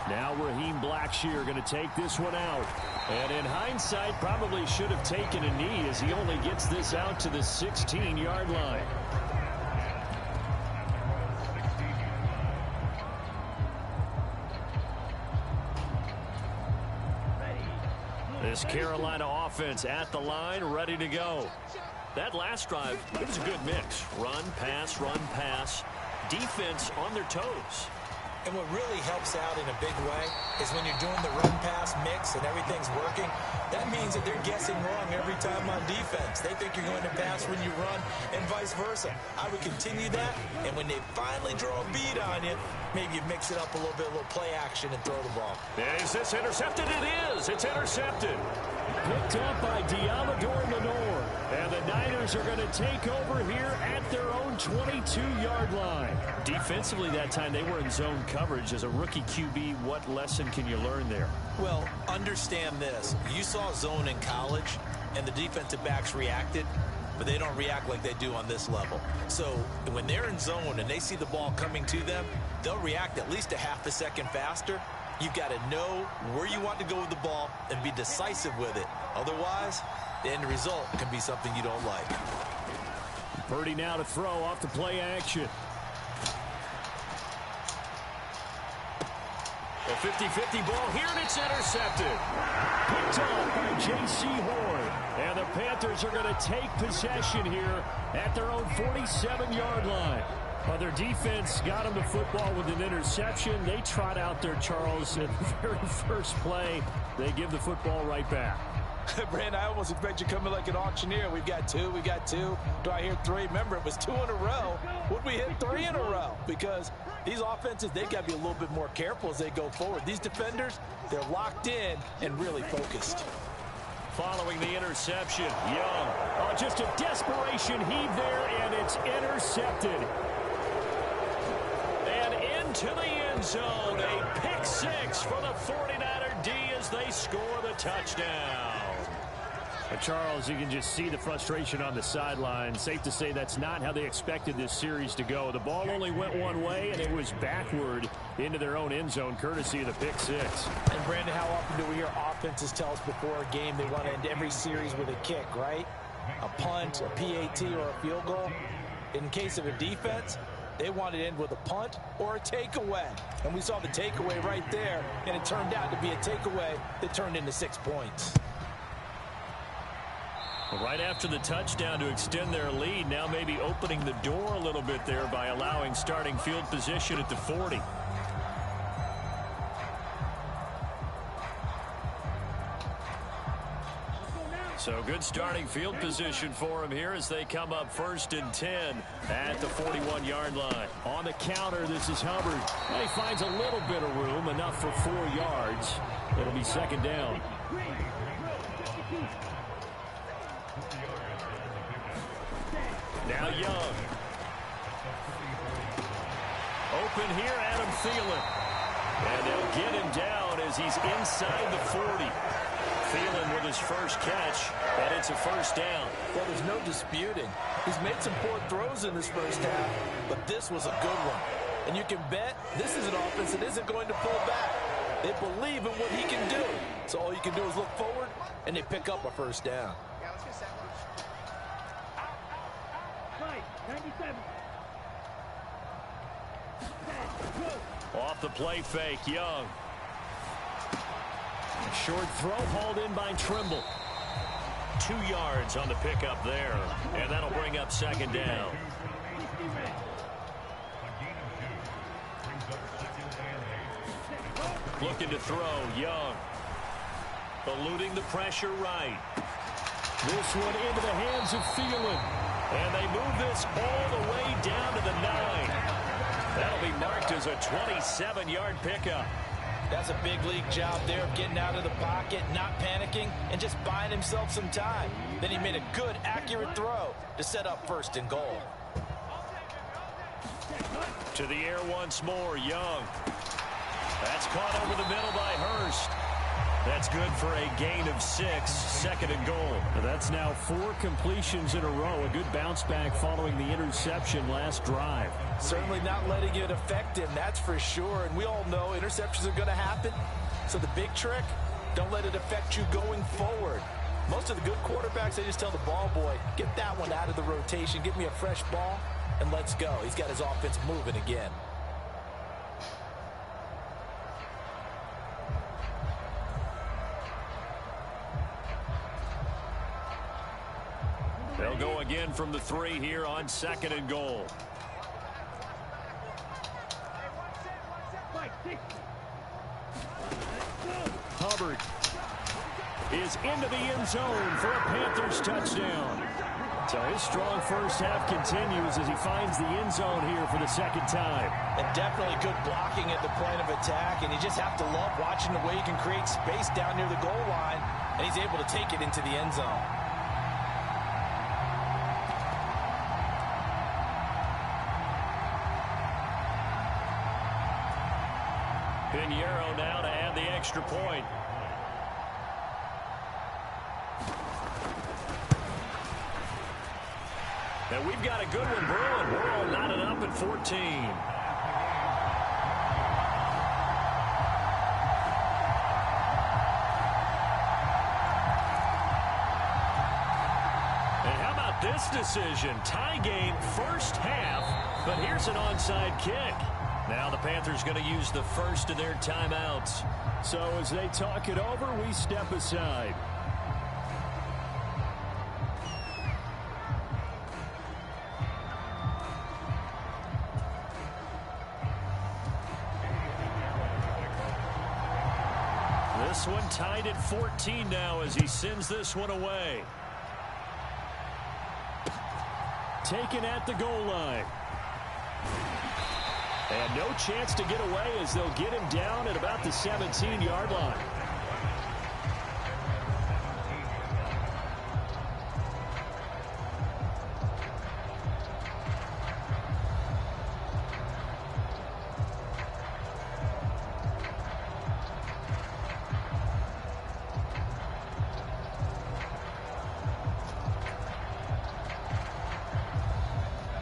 Now Raheem Blackshear going to take this one out. And in hindsight, probably should have taken a knee as he only gets this out to the 16-yard line. This Carolina offense at the line, ready to go. That last drive, it was a good mix. Run, pass, defense on their toes. And what really helps out in a big way is when you're doing the run-pass mix and everything's working, that means that they're guessing wrong every time on defense. They think you're going to pass when you run and vice versa. I would continue that, and when they finally draw a bead on you, maybe you mix it up a little bit, a little play action and throw the ball. Is this intercepted? It is. It's intercepted. Picked up by Diamador Lenore. And the Niners are going to take over here at their own 22-yard line. Defensively that time, they were in zone coverage. As a rookie QB, what lesson can you learn there? Well, understand this. You saw zone in college, and the defensive backs reacted, but they don't react like they do on this level. So when they're in zone and they see the ball coming to them, they'll react at least a half a second faster. You've got to know where you want to go with the ball and be decisive with it. Otherwise, the end result can be something you don't like. Purdy now to throw off the play action. A 50-50 ball here, and it's intercepted. Picked off by J.C. Horn. And the Panthers are going to take possession here at their own 47-yard line. Well, their defense got them the football with an interception. They trot out there, Charles, at the very first play. They give the football right back. Brandon, I almost expect you coming like an auctioneer. We've got two. Do I hear three? Remember, it was 2 in a row. Would we hit 3 in a row? Because these offenses, they've got to be a little bit more careful as they go forward. These defenders, they're locked in and really focused. Following the interception, Young. Oh, just a desperation heave there, and it's intercepted. And into the end zone, a pick 6 for the 49er D as they score the touchdown. But Charles, you can just see the frustration on the sideline. Safe to say that's not how they expected this series to go. The ball only went one way, and it was backward into their own end zone, courtesy of the pick 6. And Brandon, how often do we hear offenses tell us before a game they want to end every series with a kick, right? A punt, a PAT, or a field goal. In case of a defense, they wanted to end with a punt or a takeaway. And we saw the takeaway right there, and it turned out to be a takeaway that turned into 6 points. Right after the touchdown to extend their lead, now maybe opening the door a little bit there by allowing starting field position at the 40. So good starting field position for him here as they come up 1st and 10 at the 41-yard line. On the counter, this is Hubbard. Well, he finds a little bit of room, enough for 4 yards. It'll be 2nd down. Now Young. Open here, Adam Thielen. And they'll get him down as he's inside the 40. Thielen with his first catch, and it's a 1st down. Well, there's no disputing. He's made some poor throws in this first half, but this was a good one. And you can bet this is an offense that isn't going to pull back. They believe in what he can do. So all you can do is look forward, and they pick up a 1st down. Off the play fake, Young. A short throw hauled in by Trimble. 2 yards on the pickup there, and that'll bring up 2nd down. Looking to throw, Young. Eluding the pressure right. This one into the hands of Thielen. And they move this all the way down to the 9. That'll be marked as a 27-yard pickup. That's a big league job there of getting out of the pocket, not panicking, and just buying himself some time. Then he made a good, accurate throw to set up 1st and goal. To the air once more, Young. That's caught over the middle by Hurst. That's good for a gain of 6, 2nd and goal. That's now 4 completions in a row. A good bounce back following the interception last drive. Certainly not letting it affect him, that's for sure. And we all know interceptions are going to happen. So the big trick, don't let it affect you going forward. Most of the good quarterbacks, they just tell the ball boy, get that one out of the rotation, give me a fresh ball, and let's go. He's got his offense moving again. They'll go again from the 3 here on 2nd and goal. Hubbard is into the end zone for a Panthers touchdown. So his strong first half continues as he finds the end zone here for the 2nd time. And definitely good blocking at the point of attack, and you just have to love watching the way he can create space down near the goal line, and he's able to take it into the end zone. Pinheiro now to add the extra point. And we've got a good one brewing. We're all knotted up at 14. this decision. Tie game first half, but here's an onside kick. Now the Panthers going to use the first of their timeouts. So as they talk it over, we step aside. This one tied at 14 now as he sends this one away. Taken at the goal line. And no chance to get away as they'll get him down at about the 17-yard line.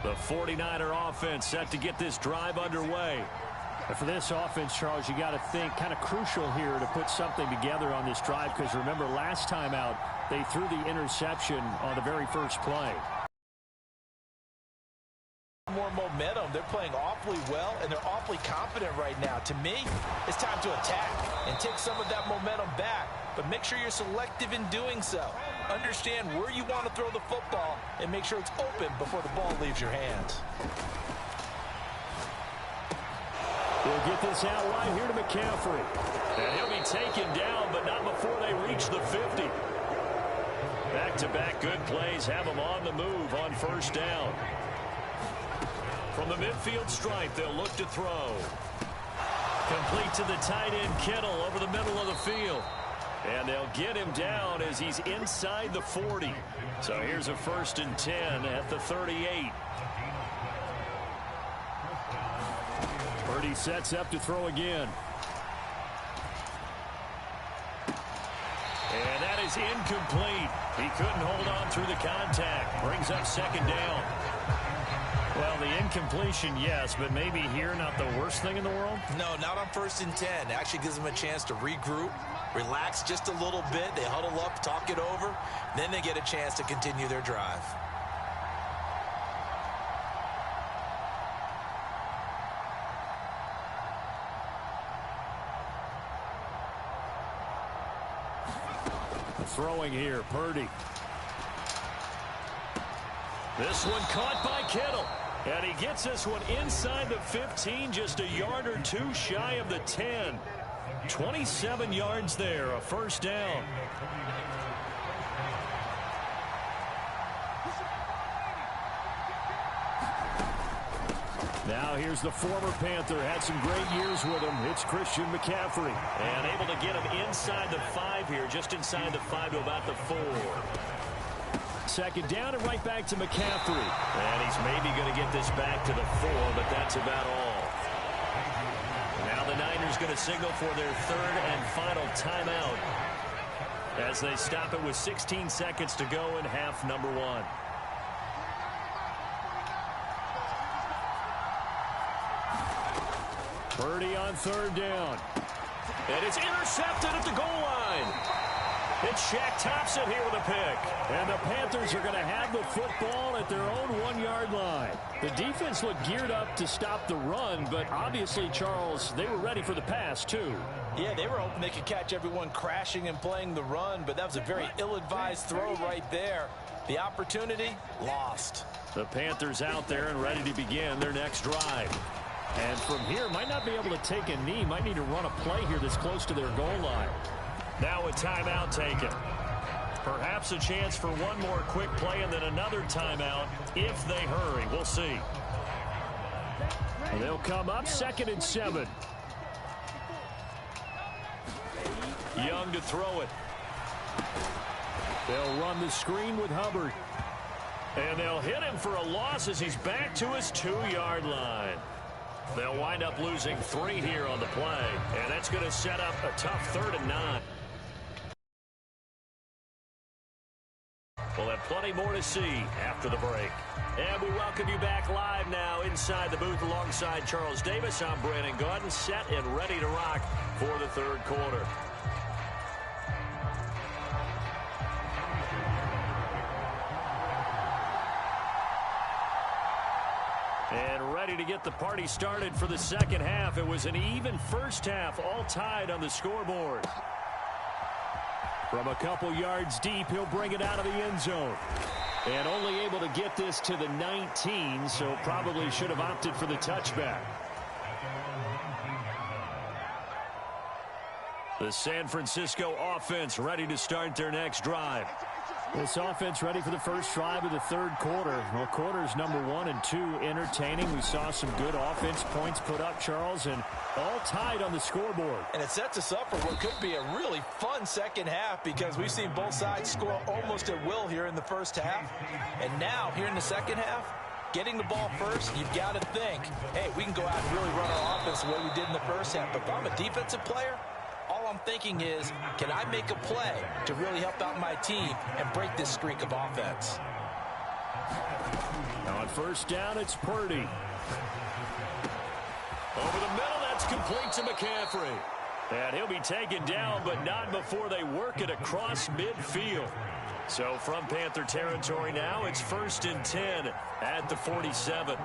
The 49er offense set to get this drive underway. And for this offense, Charles, you got to think kind of crucial here to put something together on this drive, because remember last time out they threw the interception on the very first play. More momentum. They're playing awfully well, and they're awfully confident right now. To me, it's time to attack and take some of that momentum back, but make sure you're selective in doing so. Understand where you want to throw the football and make sure it's open before the ball leaves your hands. They'll get this out right here to McCaffrey. And he'll be taken down, but not before they reach the 50. Back-to-back good plays have them on the move on first down. From the midfield stripe, they'll look to throw. Complete to the tight end Kittle over the middle of the field. And they'll get him down as he's inside the 40. So here's a 1st and 10 at the 38. Purdy sets up to throw again. And that is incomplete. He couldn't hold on through the contact. Brings up 2nd down. Well, the incompletion, yes, but maybe here not the worst thing in the world? No, not on 1st and 10. It actually gives them a chance to regroup, relax just a little bit. They huddle up, talk it over. Then they get a chance to continue their drive. Throwing here, Purdy. This one caught by Kittle. And he gets this one inside the 15, just a yard or two shy of the 10. 27 yards there, a 1st down. Now here's the former Panther. Had some great years with him. It's Christian McCaffrey. And able to get him inside the 5 here, just inside the 5 to about the 4. 2nd down and right back to McCaffrey. And he's maybe going to get this back to the 4, but that's about all. Now the Niners going to signal for their 3rd and final timeout as they stop it with 16 seconds to go in half number 1. Purdy on 3rd down. And it's intercepted at the goal line. It's Shaq Thompson here with a pick. And the Panthers are going to have the football at their own 1-yard line. The defense looked geared up to stop the run, but obviously, Charles, they were ready for the pass, too. Yeah, they were hoping they could catch everyone crashing and playing the run, but that was a very ill-advised throw right there. The opportunity, lost. The Panthers out there and ready to begin their next drive. And from here, might not be able to take a knee. Might need to run a play here that's close to their goal line. Now a timeout taken. Perhaps a chance for one more quick play and then another timeout if they hurry. We'll see. They'll come up 2nd and 7. Young to throw it. They'll run the screen with Hubbard. And they'll hit him for a loss as he's back to his 2-yard line. They'll wind up losing 3 here on the play. And that's going to set up a tough 3rd and 9. We'll have plenty more to see after the break. And we welcome you back live now inside the booth alongside Charles Davis. I'm Brandon Gaudin, set and ready to rock for the 3rd quarter. ready to get the party started for the second half. It was an even first half, all tied on the scoreboard. From a couple yards deep, he'll bring it out of the end zone. And only able to get this to the 19, so probably should have opted for the touchback. The San Francisco offense ready to start their next drive. This offense ready for the first drive of the third quarter. Well, quarters number 1 and 2 entertaining. We saw some good offense points put up, Charles, and all tied on the scoreboard. And it sets us up for what could be a really fun second half because we've seen both sides score almost at will here in the first half. And now, here in the second half, getting the ball first, you've got to think, hey, we can go out and really run our offense the way we did in the first half. But if I'm a defensive player, all I'm thinking is, can I make a play to really help out my team and break this streak of offense? Now on first down, it's Purdy. Over the middle, that's complete to McCaffrey. And he'll be taken down, but not before they work it across midfield. So from Panther territory now, it's 1st and 10 at the 47.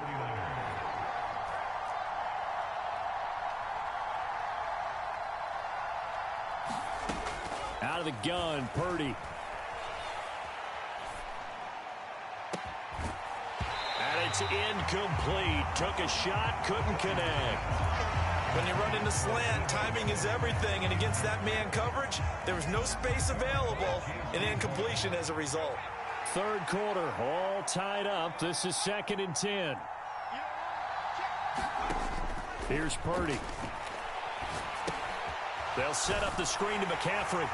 Out of the gun, Purdy. And it's incomplete. Took a shot, couldn't connect. When you run into slant, timing is everything. And against that man coverage, there was no space available. An incompletion as a result. Third quarter, all tied up. This is 2nd and 10. Here's Purdy. They'll set up the screen to McCaffrey.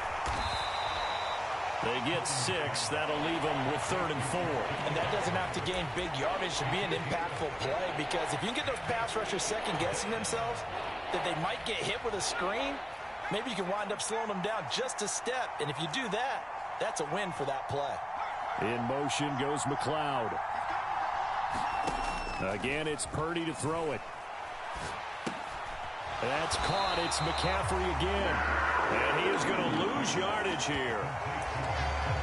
They get 6. That'll leave them with 3rd and 4. And that doesn't have to gain big yardage to be an impactful play because if you can get those pass rushers second-guessing themselves that they might get hit with a screen, maybe you can wind up slowing them down just a step. And if you do that, that's a win for that play. In motion goes McLeod. Again, it's Purdy to throw it. That's caught. It's McCaffrey again. And he is going to lose yardage here.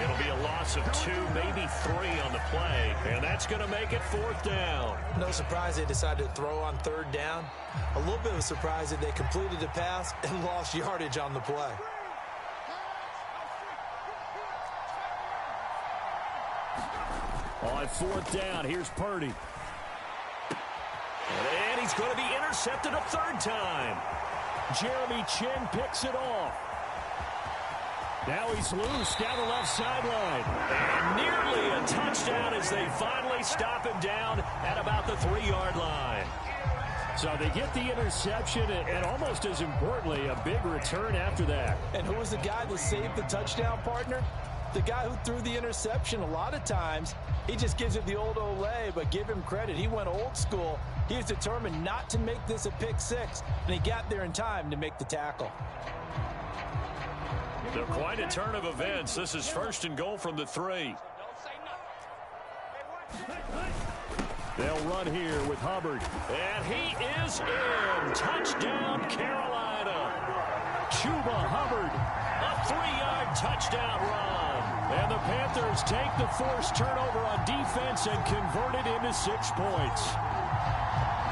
It'll be a loss of 2, maybe 3 on the play. And that's going to make it 4th down. No surprise they decided to throw on 3rd down. A little bit of a surprise that they completed the pass and lost yardage on the play. On 4th down, here's Purdy. And he's going to be intercepted a 3rd time. Jeremy Chin picks it off. Now he's loose down the left sideline. And nearly a touchdown as they finally stop him down at about the 3-yard line. So they get the interception and almost as importantly, a big return after that. And who was the guy that saved the touchdown, partner? The guy who threw the interception. A lot of times, he just gives it the old Olay, but give him credit. He went old school. He was determined not to make this a pick 6, and he got there in time to make the tackle. They're quite a turn of events. This is 1st and goal from the 3. They'll run here with Hubbard. And he is in. Touchdown, Carolina. Chuba Hubbard. A 3-yard touchdown run. And the Panthers take the forced turnover on defense and convert it into 6 points.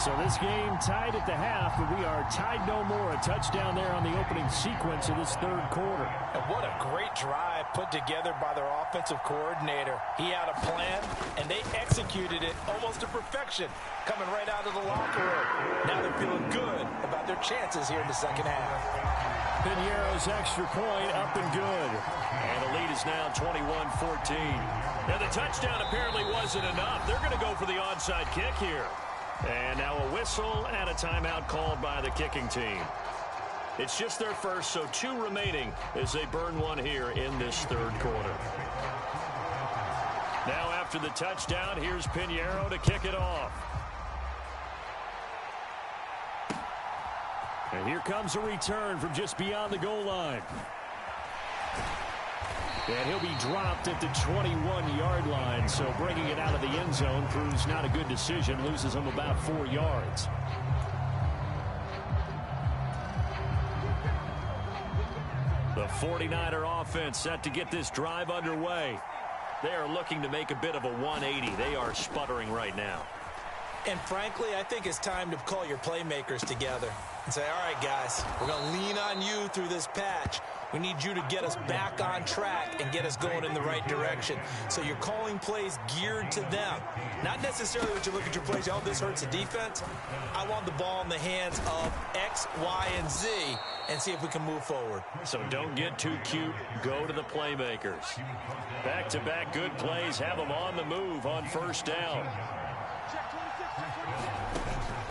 So this game tied at the half, but we are tied no more. A touchdown there on the opening sequence of this 3rd quarter. And what a great drive put together by their offensive coordinator. He had a plan, and they executed it almost to perfection, coming right out of the locker room. Now they're feeling good about their chances here in the second half. Piñeiro's extra point up and good. And the lead is now 21-14. Now the touchdown apparently wasn't enough. They're going to go for the onside kick here. And now a whistle and a timeout called by the kicking team. It's just their first, so 2 remaining as they burn 1 here in this 3rd quarter. Now after the touchdown, here's Piñeiro to kick it off. And here comes a return from just beyond the goal line. And he'll be dropped at the 21-yard line, so bringing it out of the end zone proves not a good decision, loses him about 4 yards. The 49er offense set to get this drive underway. They are looking to make a bit of a 180. They are sputtering right now. And frankly, I think it's time to call your playmakers together and say, all right, guys, we're going to lean on you through this patch. We need you to get us back on track and get us going in the right direction. So you're calling plays geared to them. Not necessarily that you look at your plays, oh, this hurts the defense. I want the ball in the hands of X, Y, and Z and see if we can move forward. So don't get too cute. Go to the playmakers. Back-to-back good plays have them on the move on first down.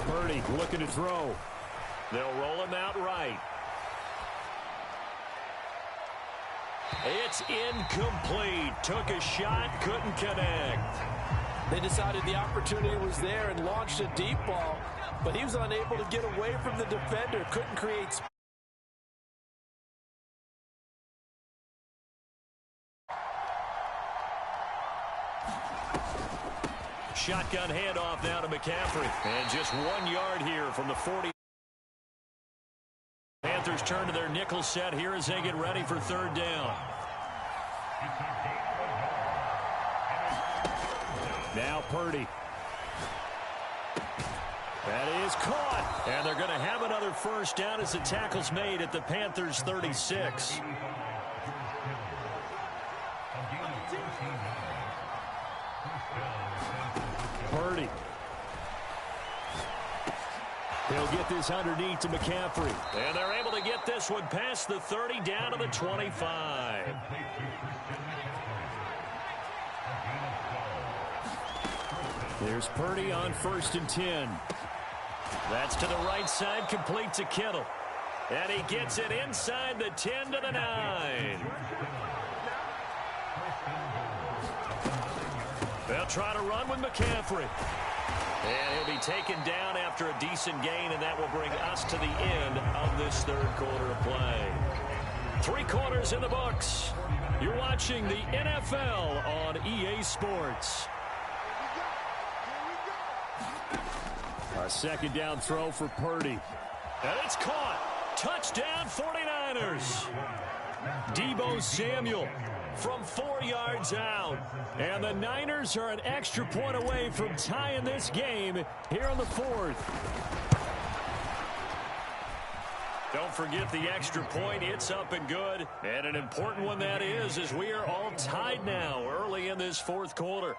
Purdy looking to throw. They'll roll him out right. It's incomplete. Took a shot, couldn't connect. They decided the opportunity was there and launched a deep ball, but he was unable to get away from the defender. Couldn't create space. Shotgun handoff now to McCaffrey. And just 1 yard here from the 40. Panthers turn to their nickel set here as they get ready for third down. Now Purdy. That is caught. And they're going to have another first down as the tackle's made at the Panthers' 36. Purdy. He'll get this underneath to McCaffrey. And they're able to get this one past the 30 down to the 25. There's Purdy on 1st and 10. That's to the right side, complete to Kittle. And he gets it inside the 10 to the 9. They'll try to run with McCaffrey. And he'll be taken down after a decent gain, and that will bring us to the end of this third quarter of play. 3 quarters in the books. You're watching the NFL on EA Sports. A second down throw for Purdy. And it's caught. Touchdown 49ers. Deebo Samuel from 4 yards out. And the Niners are an extra point away from tying this game here in the 4th. Don't forget the extra point. It's up and good. And an important one that is, as we are all tied now early in this 4th quarter.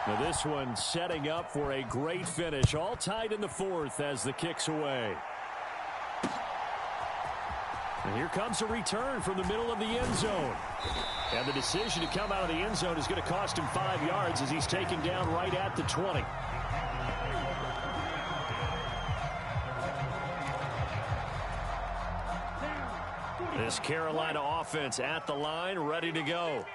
Now this one setting up for a great finish. All tied in the 4th as the kick's away. And here comes a return from the middle of the end zone. And the decision to come out of the end zone is going to cost him 5 yards as he's taken down right at the 20. This Carolina offense at the line, ready to go.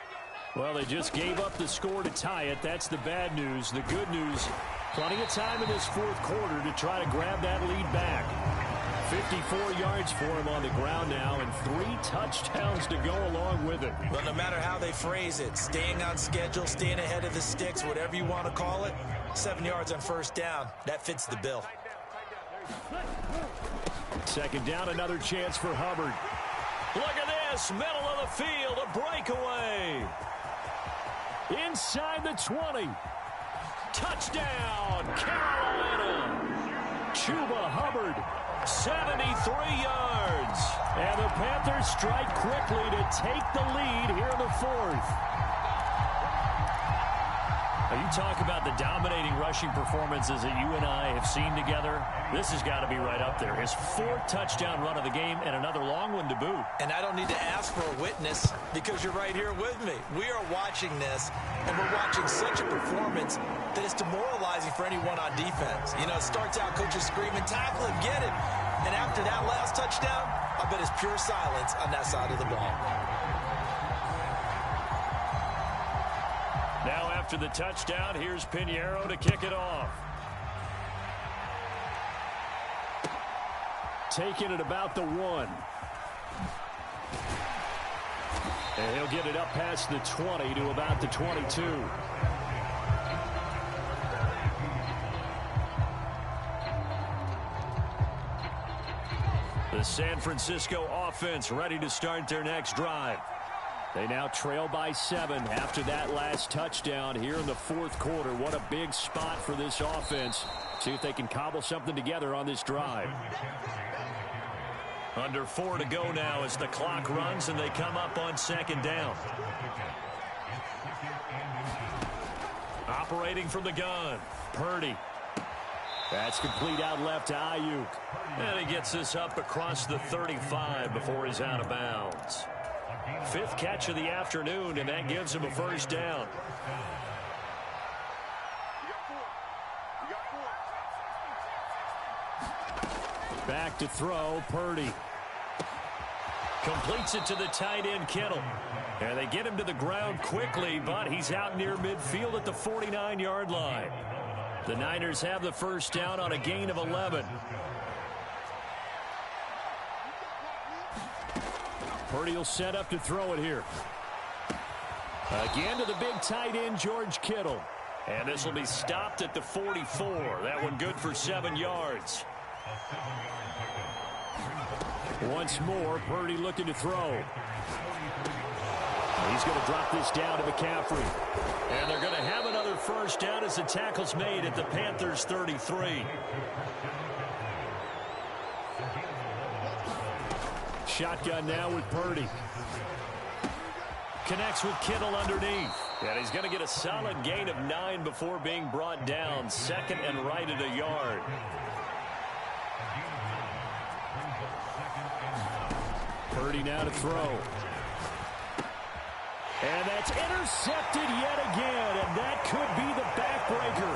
Well, they just gave up the score to tie it. That's the bad news. The good news, plenty of time in this 4th quarter to try to grab that lead back. 54 yards for him on the ground now and 3 touchdowns to go along with it. Well, no matter how they phrase it, staying on schedule, staying ahead of the sticks, whatever you want to call it, 7 yards on first down, that fits the bill. Second down, another chance for Hubbard. Look at this, middle of the field, a breakaway. Inside the 20. Touchdown, Carolina. Chuba Hubbard. 73 yards. And the Panthers strike quickly to take the lead here in the 4th. Now, you talk about the dominating rushing performances that you and I have seen together. This has got to be right up there. His 4th touchdown run of the game and another long one to boot. And I don't need to ask for a witness because you're right here with me. We are watching this, and we're watching such a performance that it's demoralizing for anyone on defense. You know, it starts out coaches screaming, tackle him, get it. And after that last touchdown, I bet it's pure silence on that side of the ball. Now after the touchdown, here's Pinheiro to kick it off. Taking it about the 1. And he'll get it up past the 20 to about the 22. The San Francisco offense ready to start their next drive. They now trail by 7 after that last touchdown here in the fourth quarter. What a big spot for this offense. See if they can cobble something together on this drive. Under 4 to go now as the clock runs and they come up on second down. Operating from the gun, Purdy. That's complete out left to Ayuk. And he gets this up across the 35 before he's out of bounds. 5th catch of the afternoon, and that gives him a first down. Back to throw, Purdy. Completes it to the tight end, Kittle. And they get him to the ground quickly, but he's out near midfield at the 49-yard line. The Niners have the first down on a gain of 11. Purdy will set up to throw it here. Again to the big tight end, George Kittle. And this will be stopped at the 44. That one good for 7 yards. Once more, Purdy looking to throw. He's going to drop this down to McCaffrey. And they're going to have another first down as the tackle's made at the Panthers' 33. Shotgun now with Purdy. Connects with Kittle underneath. And he's going to get a solid gain of 9 before being brought down. Second and right at a yard. Purdy now to throw. And that's intercepted yet again. And that could be the backbreaker.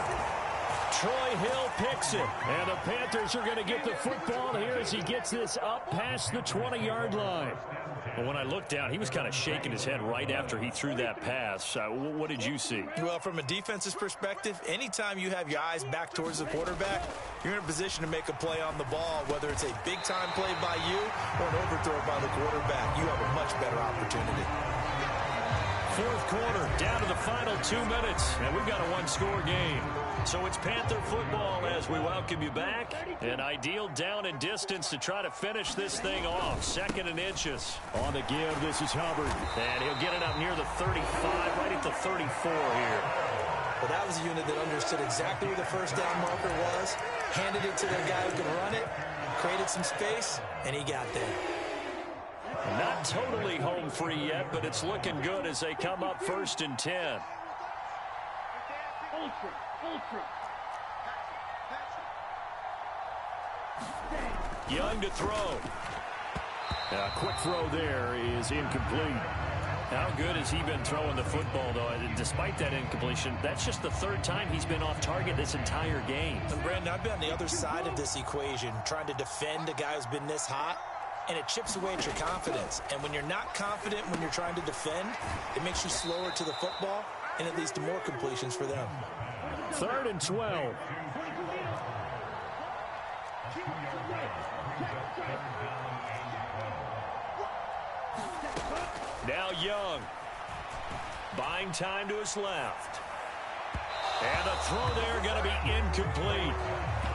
Troy Hill picks it. And the Panthers are going to get the football here as he gets this up past the 20-yard line. Well, when I looked down, he was kind of shaking his head right after he threw that pass. What did you see? Well, from a defense's perspective, anytime you have your eyes back towards the quarterback, you're in a position to make a play on the ball, whether it's a big-time play by you or an overthrow by the quarterback. You have a much better opportunity. Fourth quarter, down to the final 2 minutes, and we've got a one-score game. So it's Panther football as we welcome you back. An ideal down and distance to try to finish this thing off. 2nd and inches. On the give, this is Hubbard. And he'll get it up near the 35, right at the 34 here. Well, that was a unit that understood exactly where the first down marker was, handed it to their guy who could run it, created some space, and he got there. Not totally home free yet, but it's looking good as they come up 1st and 10. Young to throw. A quick throw there is incomplete. How good has he been throwing the football, though? Despite that incompletion, that's just the 3rd time he's been off target this entire game. And Brandon, I've been on the other side of this equation, trying to defend a guy who's been this hot, and it chips away at your confidence. And when you're not confident when you're trying to defend, it makes you slower to the football, and it leads to more completions for them. 3rd and 12. Now Young. Buying time to his left. And a throw there going to be incomplete.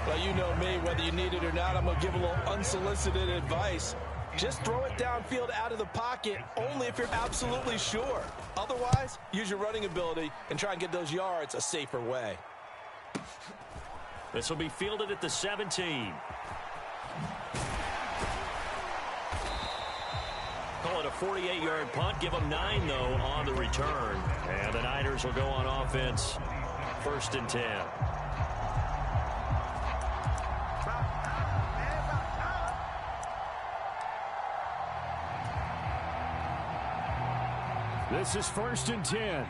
Well, you know me, whether you need it or not, I'm going to give a little unsolicited advice. Just throw it downfield out of the pocket, only if you're absolutely sure. Otherwise, use your running ability and try and get those yards a safer way. This will be fielded at the 17. Call it a 48-yard punt. Give them 9, though, on the return. And the Niners will go on offense. 1st and 10. This is 1st and 10.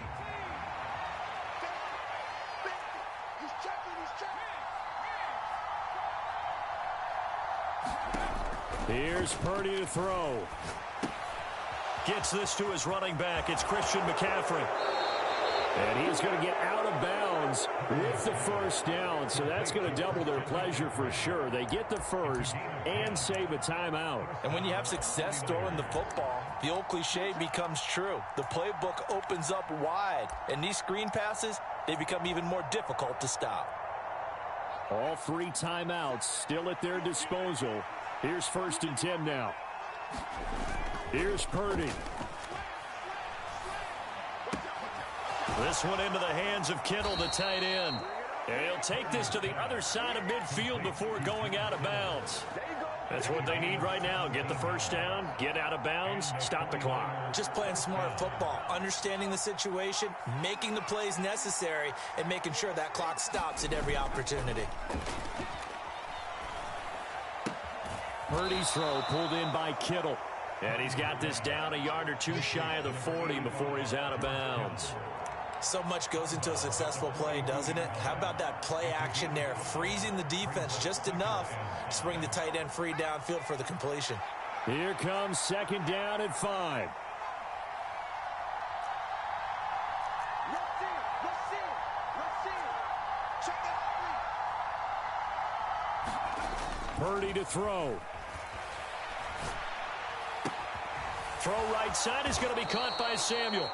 Here's Purdy to throw. Gets this to his running back. It's Christian McCaffrey. And he's going to get out of bounds with the first down. So that's going to double their pleasure for sure. They get the first and save a timeout. And when you have success throwing the football, the old cliche becomes true. The playbook opens up wide. And these screen passes, they become even more difficult to stop. All 3 timeouts still at their disposal. Here's 1st and 10 now. Here's Purdy. This one into the hands of Kittle, the tight end. And he'll take this to the other side of midfield before going out of bounds. That's what they need right now. Get the first down, get out of bounds, stop the clock. Just playing smart football, understanding the situation, making the plays necessary, and making sure that clock stops at every opportunity. Purdy's throw pulled in by Kittle. And he's got this down a yard or two shy of the 40 before he's out of bounds. So much goes into a successful play, doesn't it? How about that play action there, freezing the defense just enough to bring the tight end free downfield for the completion. Here comes 2nd down and 5. Purdy to throw. Throw right side is going to be caught by Samuel.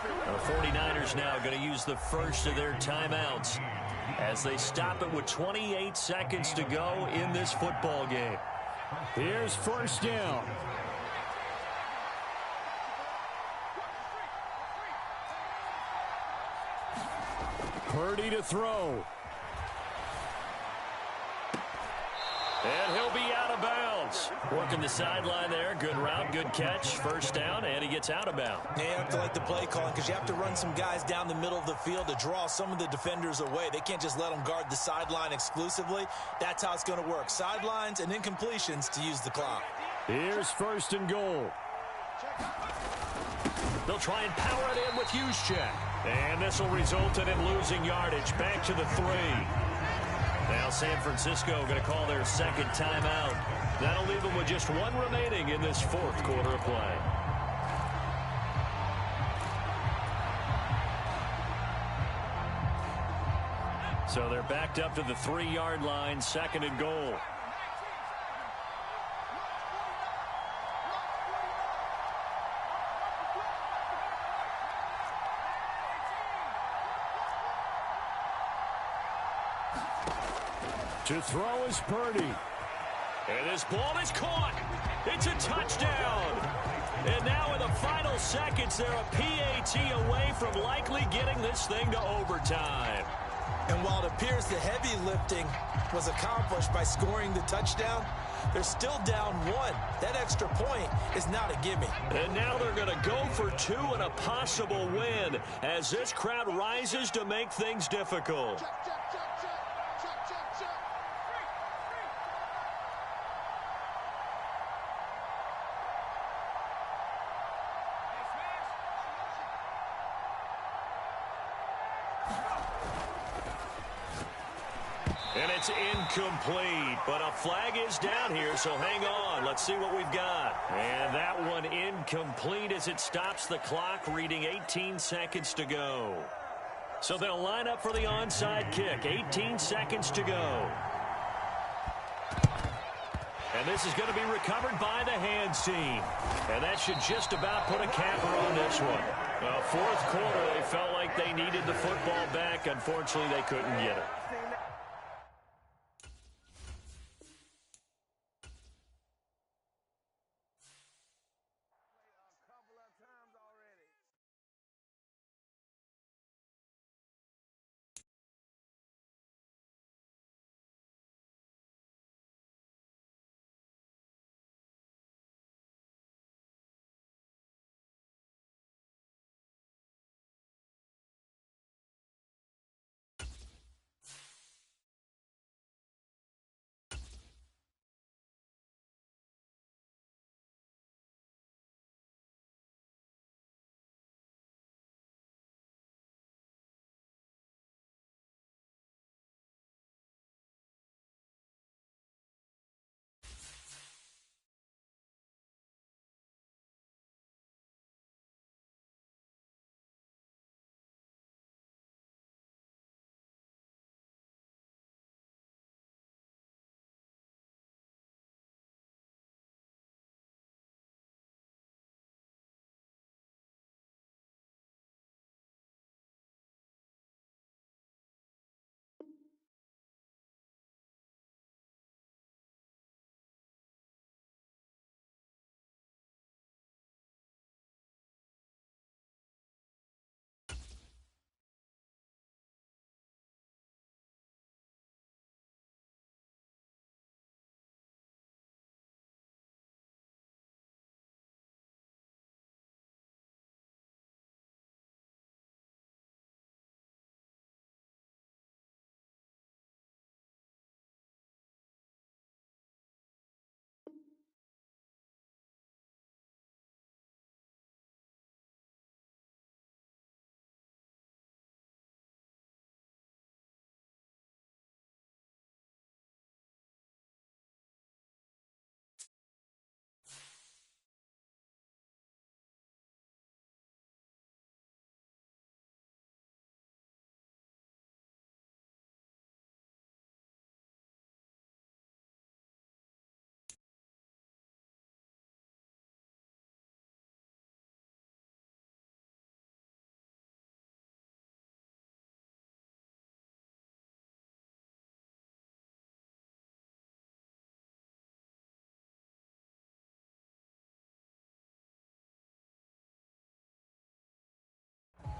The 49ers now going to use the first of their timeouts as they stop it with 28 seconds to go in this football game. Here's 1st down. Purdy to throw. And he'll be out of bounds. Working the sideline there. Good route, good catch. 1st down, and he gets out of bounds. Yeah, you have to like the play calling because you have to run some guys down the middle of the field to draw some of the defenders away. They can't just let them guard the sideline exclusively. That's how it's going to work. Sidelines and incompletions to use the clock. Here's 1st and goal. They'll try and power it in with Juszczyk. And this will result in him losing yardage. Back to the 3. Now San Francisco going to call their 2nd timeout. That'll leave them with just 1 remaining in this 4th quarter of play. So they're backed up to the 3-yard line, 2nd and goal. To throw is Purdy. And this ball is caught. It's a touchdown. And now in the final seconds, they're a PAT away from likely getting this thing to overtime. And while it appears the heavy lifting was accomplished by scoring the touchdown, they're still down 1. That extra point is not a gimme. And now they're going to go for 2 and a possible win as this crowd rises to make things difficult. And it's incomplete, but a flag is down here, so hang on. Let's see what we've got. And that one incomplete as it stops the clock, reading 18 seconds to go. So they'll line up for the onside kick. 18 seconds to go. And this is going to be recovered by the hands team. And that should just about put a capper on this one. Well, 4th quarter, they felt like they needed the football back. Unfortunately, they couldn't get it.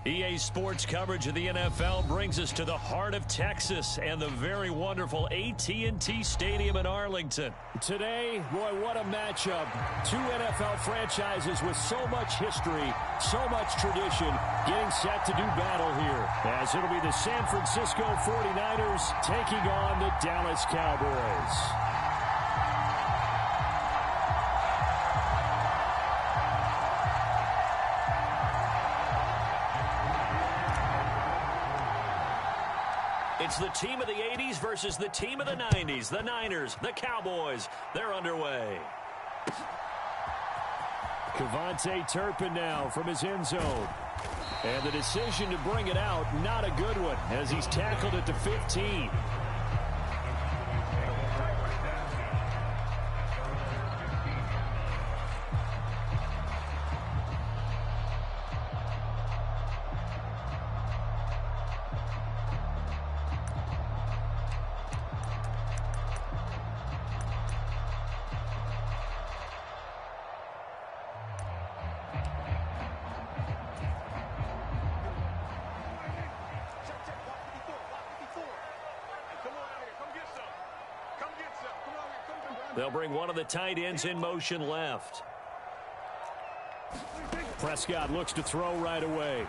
EA Sports coverage of the NFL brings us to the heart of Texas and the very wonderful AT&T Stadium in Arlington. Today, boy, what a matchup. Two NFL franchises with so much history, so much tradition, getting set to do battle here. As it'll be the San Francisco 49ers taking on the Dallas Cowboys. It's the team of the 80s versus the team of the 90s. The Niners, the Cowboys, they're underway. Kevontae Turpin now from his end zone. And the decision to bring it out, not a good one, as he's tackled at the 15. They'll bring one of the tight ends in motion left. Prescott looks to throw right away.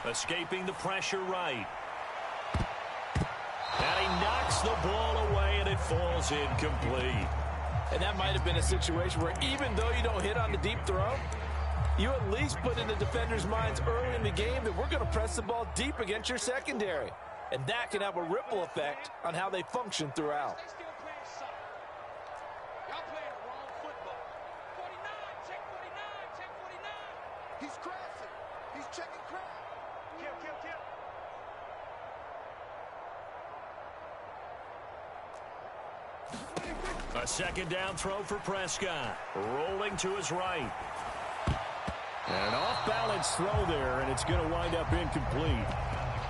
Escaping the pressure right. And he knocks the ball away, and it falls incomplete. And that might have been a situation where even though you don't hit on the deep throw, you at least put in the defender's minds early in the game that we're going to press the ball deep against your secondary. And that can have a ripple effect on how they function throughout. He's crashing. He's checking crap. Kill. A second down throw for Prescott. Rolling to his right. And an off-balance throw there, and it's going to wind up incomplete.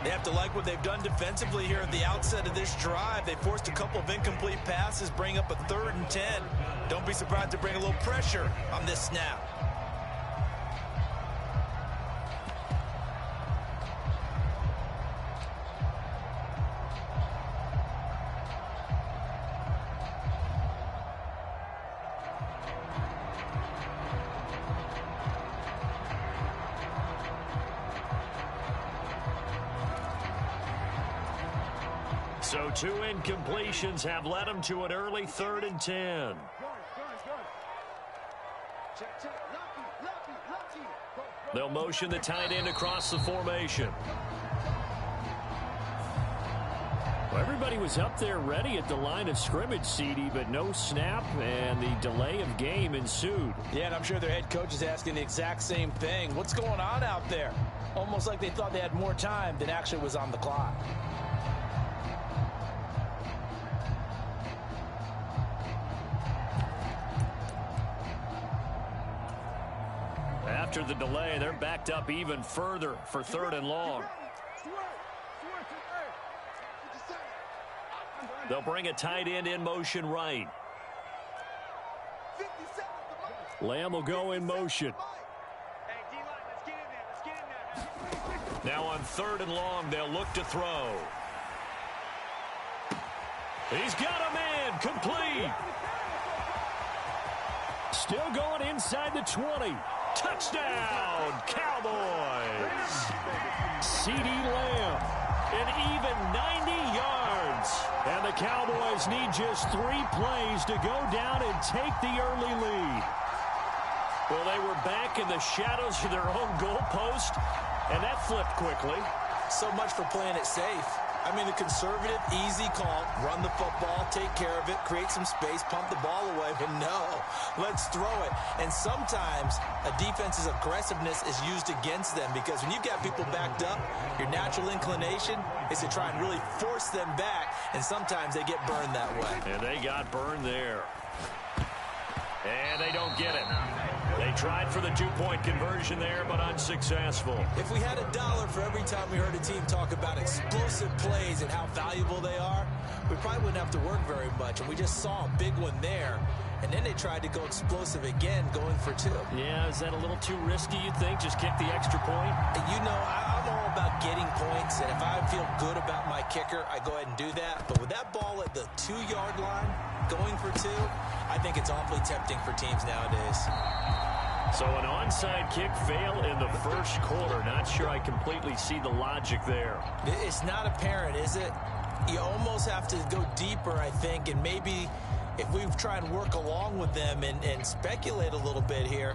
They have to like what they've done defensively here at the outset of this drive. They forced a couple of incomplete passes, bring up a 3rd and 10. Don't be surprised to bring a little pressure on this snap. So 2 incompletions have led him to an early 3rd and 10. They'll motion the tight end across the formation. Well, everybody was up there ready at the line of scrimmage, CD, but no snap, and the delay of game ensued. Yeah, and I'm sure their head coach is asking the exact same thing. What's going on out there? Almost like they thought they had more time than actually was on the clock. After the delay, they're backed up even further for 3rd and long. They'll bring a tight end in motion right. Lamb will go in motion. Now on 3rd and long, they'll look to throw. He's got a man, complete. Still going inside the 20. Touchdown, Cowboys. CD Lamb, An even 90 yards. and the Cowboys need just 3 plays to go down and take the early lead. Well, they were back in the shadows of their own goalpost, and that flipped quickly. So much for playing it safe. I mean, the conservative, easy call, run the football, take care of it, create some space, pump the ball away. But no, let's throw it. And sometimes a defense's aggressiveness is used against them because when you've got people backed up, your natural inclination is to try and really force them back, and sometimes they get burned that way. And they got burned there. And they don't get it. They tried for the 2-point conversion there, but unsuccessful. If we had $1 for every time we heard a team talk about explosive plays and how valuable they are, we probably wouldn't have to work very much. And we just saw a big one there. And then they tried to go explosive again, going for 2. Yeah, is that a little too risky, you think? Just kick the extra point? You know, I'm all about getting points, and if I feel good about my kicker, I go ahead and do that. But with that ball at the 2-yard line, going for 2, I think it's awfully tempting for teams nowadays. So an onside kick fail in the first quarter. Not sure I completely see the logic there. It's not apparent, is it? You almost have to go deeper, I think, and maybe if we try and work along with them and speculate a little bit here,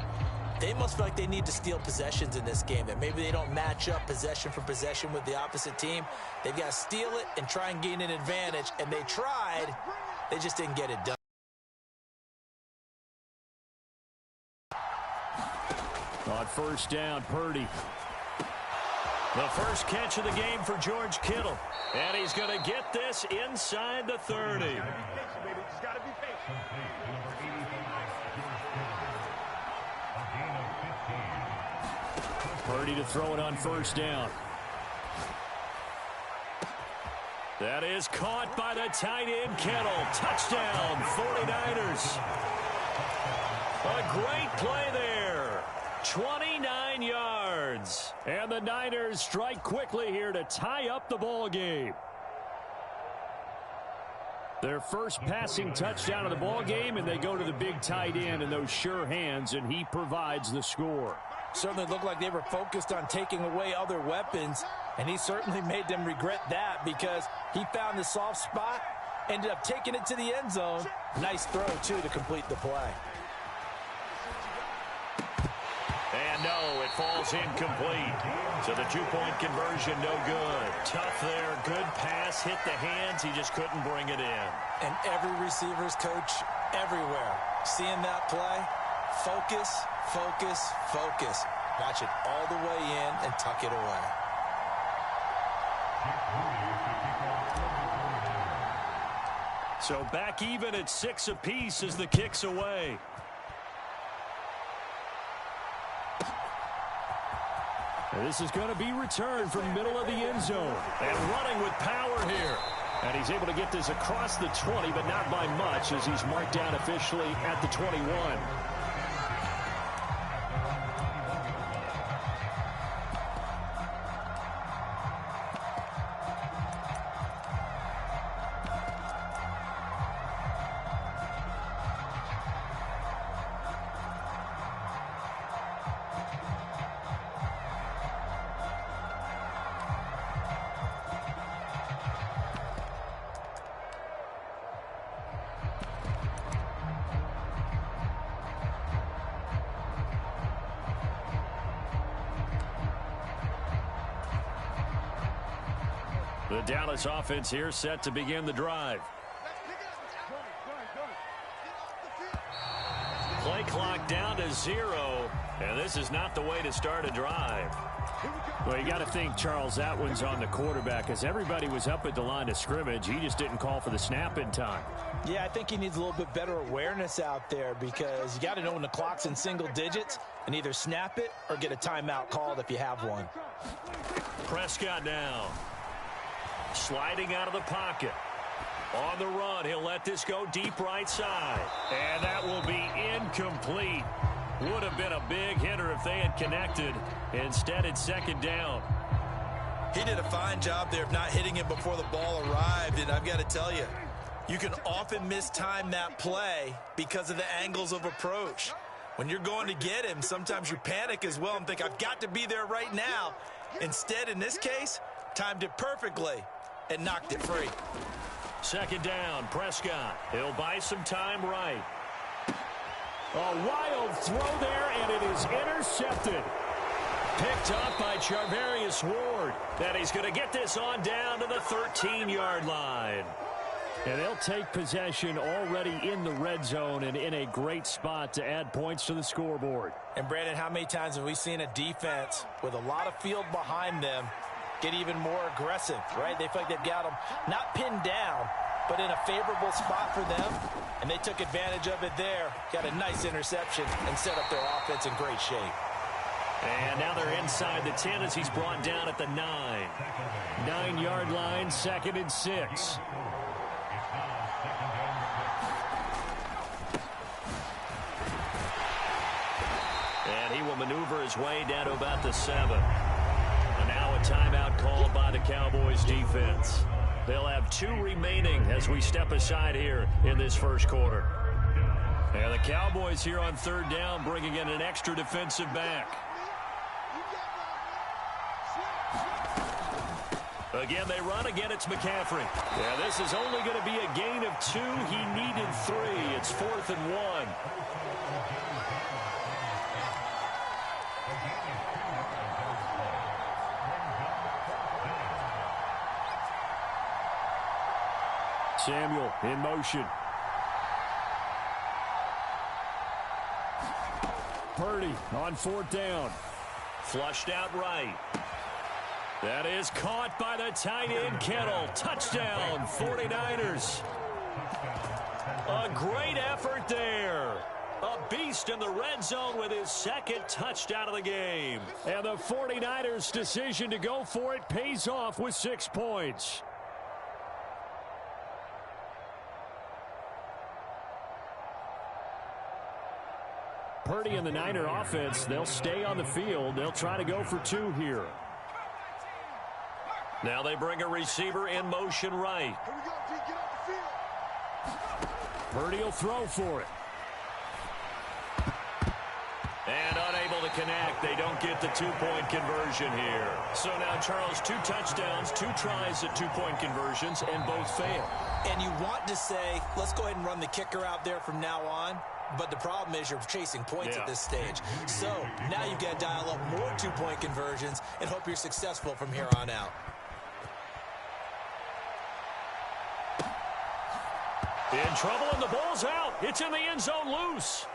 they must feel like they need to steal possessions in this game, that maybe they don't match up possession for possession with the opposite team. They've got to steal it and try and gain an advantage, and they tried. They just didn't get it done. On first down, Purdy. The first catch of the game for George Kittle. And he's going to get this inside the 30. Purdy to throw it on first down. That is caught by the tight end, Kittle. Touchdown, 49ers. A great play there. 29 yards. And the Niners strike quickly here to tie up the ball game. Their first passing touchdown of the ball game, and they go to the big tight end in those sure hands, and he provides the score. Certainly looked like they were focused on taking away other weapons, and he certainly made them regret that because he found the soft spot, ended up taking it to the end zone. Nice throw, too, to complete the play. And no, it falls incomplete. So the two-point conversion, no good. Tough there, good pass, hit the hands. He just couldn't bring it in. And every receiver's coach everywhere, seeing that play, focus, focus, focus. Watch it all the way in and tuck it away. So back even at 6 apiece as the kick's away. And this is going to be returned from middle of the end zone. And running with power here. And he's able to get this across the 20, but not by much as he's marked down officially at the 21. The Dallas offense here set to begin the drive. Play clock down to 0, and this is not the way to start a drive. Well, you got to think, Charles, that one's on the quarterback as everybody was up at the line of scrimmage. He just didn't call for the snap in time. Yeah, I think he needs a little bit better awareness out there because you got to know when the clock's in single digits and either snap it or get a timeout called if you have one. Prescott now. Sliding out of the pocket. On the run, he'll let this go deep right side. And that will be incomplete. Would have been a big hitter if they had connected. Instead, it's second down. He did a fine job there of not hitting him before the ball arrived. And I've got to tell you, you can often mistime that play because of the angles of approach. When you're going to get him, sometimes you panic as well and think, I've got to be there right now. Instead, in this case, timed it perfectly and knocked it free. Second down, Prescott. He'll buy some time right. A wild throw there, and it is intercepted. Picked up by Charvarius Ward. And he's going to get this on down to the 13-yard line. And they'll take possession already in the red zone and in a great spot to add points to the scoreboard. And, Brandon, how many times have we seen a defense with a lot of field behind them get even more aggressive, right? They feel like they've got them not pinned down, but in a favorable spot for them, and they took advantage of it there. Got a nice interception and set up their offense in great shape. And now they're inside the 10 as he's brought down at the 9. 9-yard line, 2nd and 6. his way down to about the 7. And now a timeout called by the Cowboys defense. They'll have 2 remaining as we step aside here in this first quarter. And the Cowboys here on 3rd down bringing in an extra defensive back. Again, they run. Again, it's McCaffrey. Yeah, this is only going to be a gain of 2. He needed 3. It's 4th and 1. Samuel in motion. Purdy on 4th down. Flushed out right. That is caught by the tight end, Kittle. Touchdown, 49ers. A great effort there. A beast in the red zone with his 2nd touchdown of the game. And the 49ers' decision to go for it pays off with 6 points. Purdy and the Niner offense, they'll stay on the field. They'll try to go for 2 here. Now they bring a receiver in motion right. Purdy will throw for it. And unable to connect. They don't get the 2-point conversion here. So now, Charles, 2 touchdowns, 2 tries at 2-point conversions, and both fail. And you want to say, let's go ahead and run the kicker out there from now on. But the problem is you're chasing points at this stage. So now you've got to dial up more 2-point conversions and hope you're successful from here on out. In trouble, and the ball's out. It's in the end zone loose.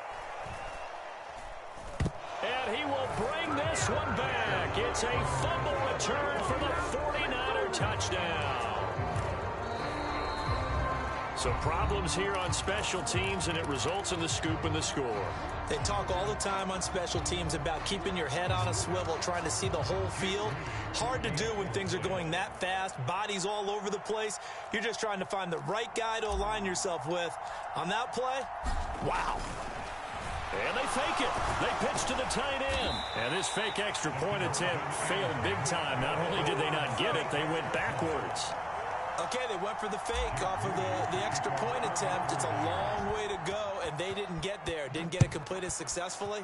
And he will bring this one back. It's a fumble return for the 49er touchdown. So problems here on special teams, and it results in the scoop and the score. They talk all the time on special teams about keeping your head on a swivel, trying to see the whole field. Hard to do when things are going that fast, bodies all over the place. You're just trying to find the right guy to align yourself with. On that play, wow. And they fake it. They pitch to the tight end. And this fake extra point attempt failed big time. Not only did they not get it, they went backwards. Okay, they went for the fake off of the extra point attempt. It's a long way to go, and they didn't get there. Didn't get it completed successfully.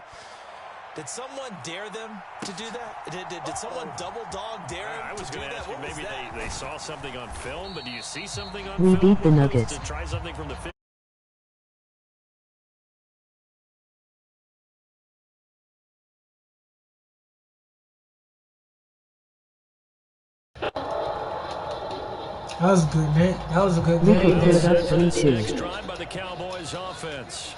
Did someone dare them to do that? Did someone double dog dare them? I was going to ask you, maybe they saw something on film, but do you see something on film? We beat the Nuggets. To try something from the 50. That was good, man. That was a good game. Next drive by the Cowboys offense.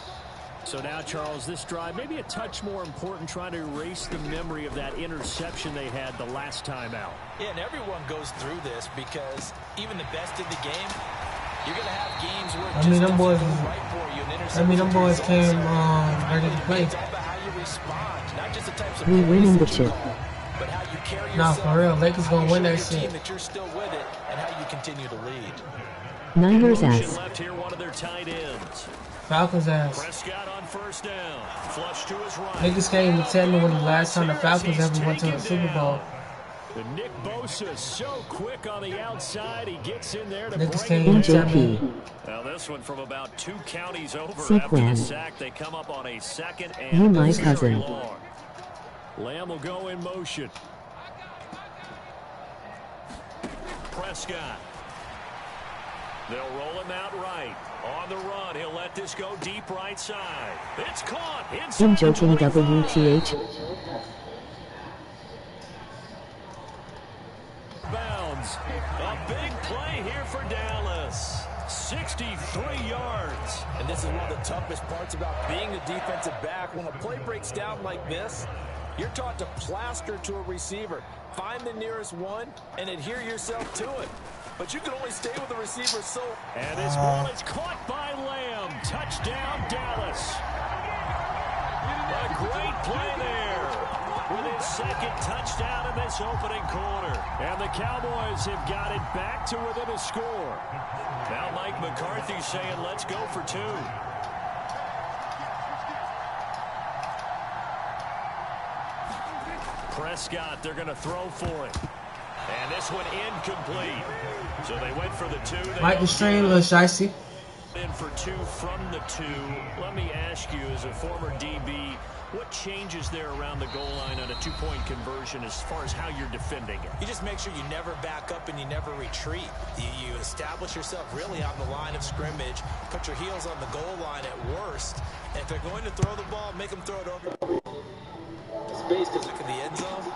So now, Charles, this drive maybe a touch more important, trying to erase the memory of that interception they had the last time out. Yeah, and everyone goes through this because even the best of the game, you're going to have games where them boys, them boys came ready to play. It's all about how you respond, not just the types of we winning the chip. But how you carry nah, yourself, for real, Lakers gonna win that shit. That you're still with it, and how you continue to lead. Niners ass. Left here, one of their tight ends. Falcons ass. Prescott on 1st down. Flush to his right. Niggas can't even tell me when the last time the Falcons ever went to the Super Bowl. The Nick Bosa so quick on the outside. He gets in there to Niggas bring can't it. even tell me. Now this one from about 2 counties over. Sequan. After the sack, they come up on a 2nd and you my cousin. long. Lamb will go in motion. Prescott. They'll roll him out right. On the run, he'll let this go deep right side. It's caught. I'm joking, WTH. Bounds. A big play here for Dallas. 63 yards. And this is one of the toughest parts about being a defensive back. When a play breaks down like this, you're taught to plaster to a receiver. Find the nearest one and adhere yourself to it. But you can only stay with the receiver so... And this ball is caught by Lamb. Touchdown, Dallas. A great play there. With his 2nd touchdown in this opening quarter. And the Cowboys have got it back to within a score. Now Mike McCarthy saying, let's go for 2. Prescott, they're going to throw for it. And this one incomplete. So they went for the 2. Might the stream a little shicey. In for 2 from the 2. Let me ask you, as a former DB, what changes there around the goal line on a 2-point conversion as far as how you're defending it? You just make sure you never back up and you never retreat. You establish yourself really on the line of scrimmage, put your heels on the goal line at worst. And if they're going to throw the ball, make them throw it over space to look in the end zone.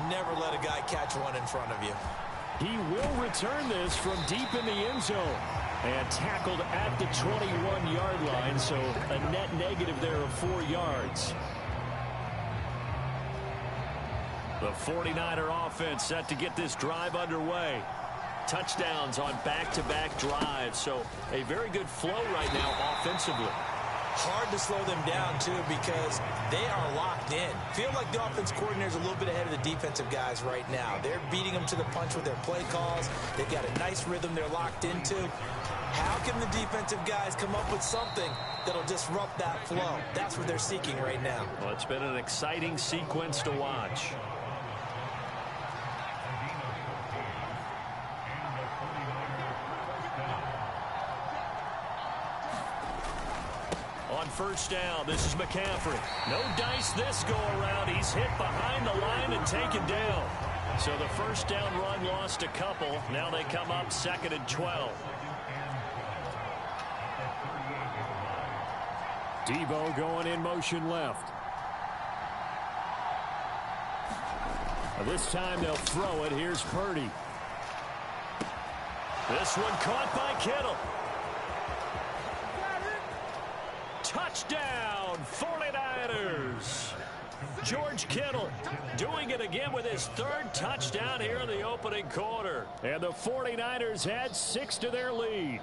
Never let a guy catch one in front of you. He will return this from deep in the end zone. And tackled at the 21-yard line, so a net negative there of 4 yards. The 49er offense set to get this drive underway. Touchdowns on back-to-back drives, so a very good flow right now offensively. Hard to slow them down, too, because they are locked in. Feel like the offense coordinator's a little bit ahead of the defensive guys right now. They're beating them to the punch with their play calls. They've got a nice rhythm they're locked into. How can the defensive guys come up with something that'll disrupt that flow? That's what they're seeking right now. Well, it's been an exciting sequence to watch. On first down, this is McCaffrey. No dice this go around. He's hit behind the line and taken down. So the first down run lost a couple. Now they come up 2nd and 12. Debo going in motion left. This time they'll throw it. Here's Purdy. This one caught by Kittle. Touchdown, 49ers. George Kittle doing it again with his 3rd touchdown here in the opening quarter. And the 49ers add 6 to their lead.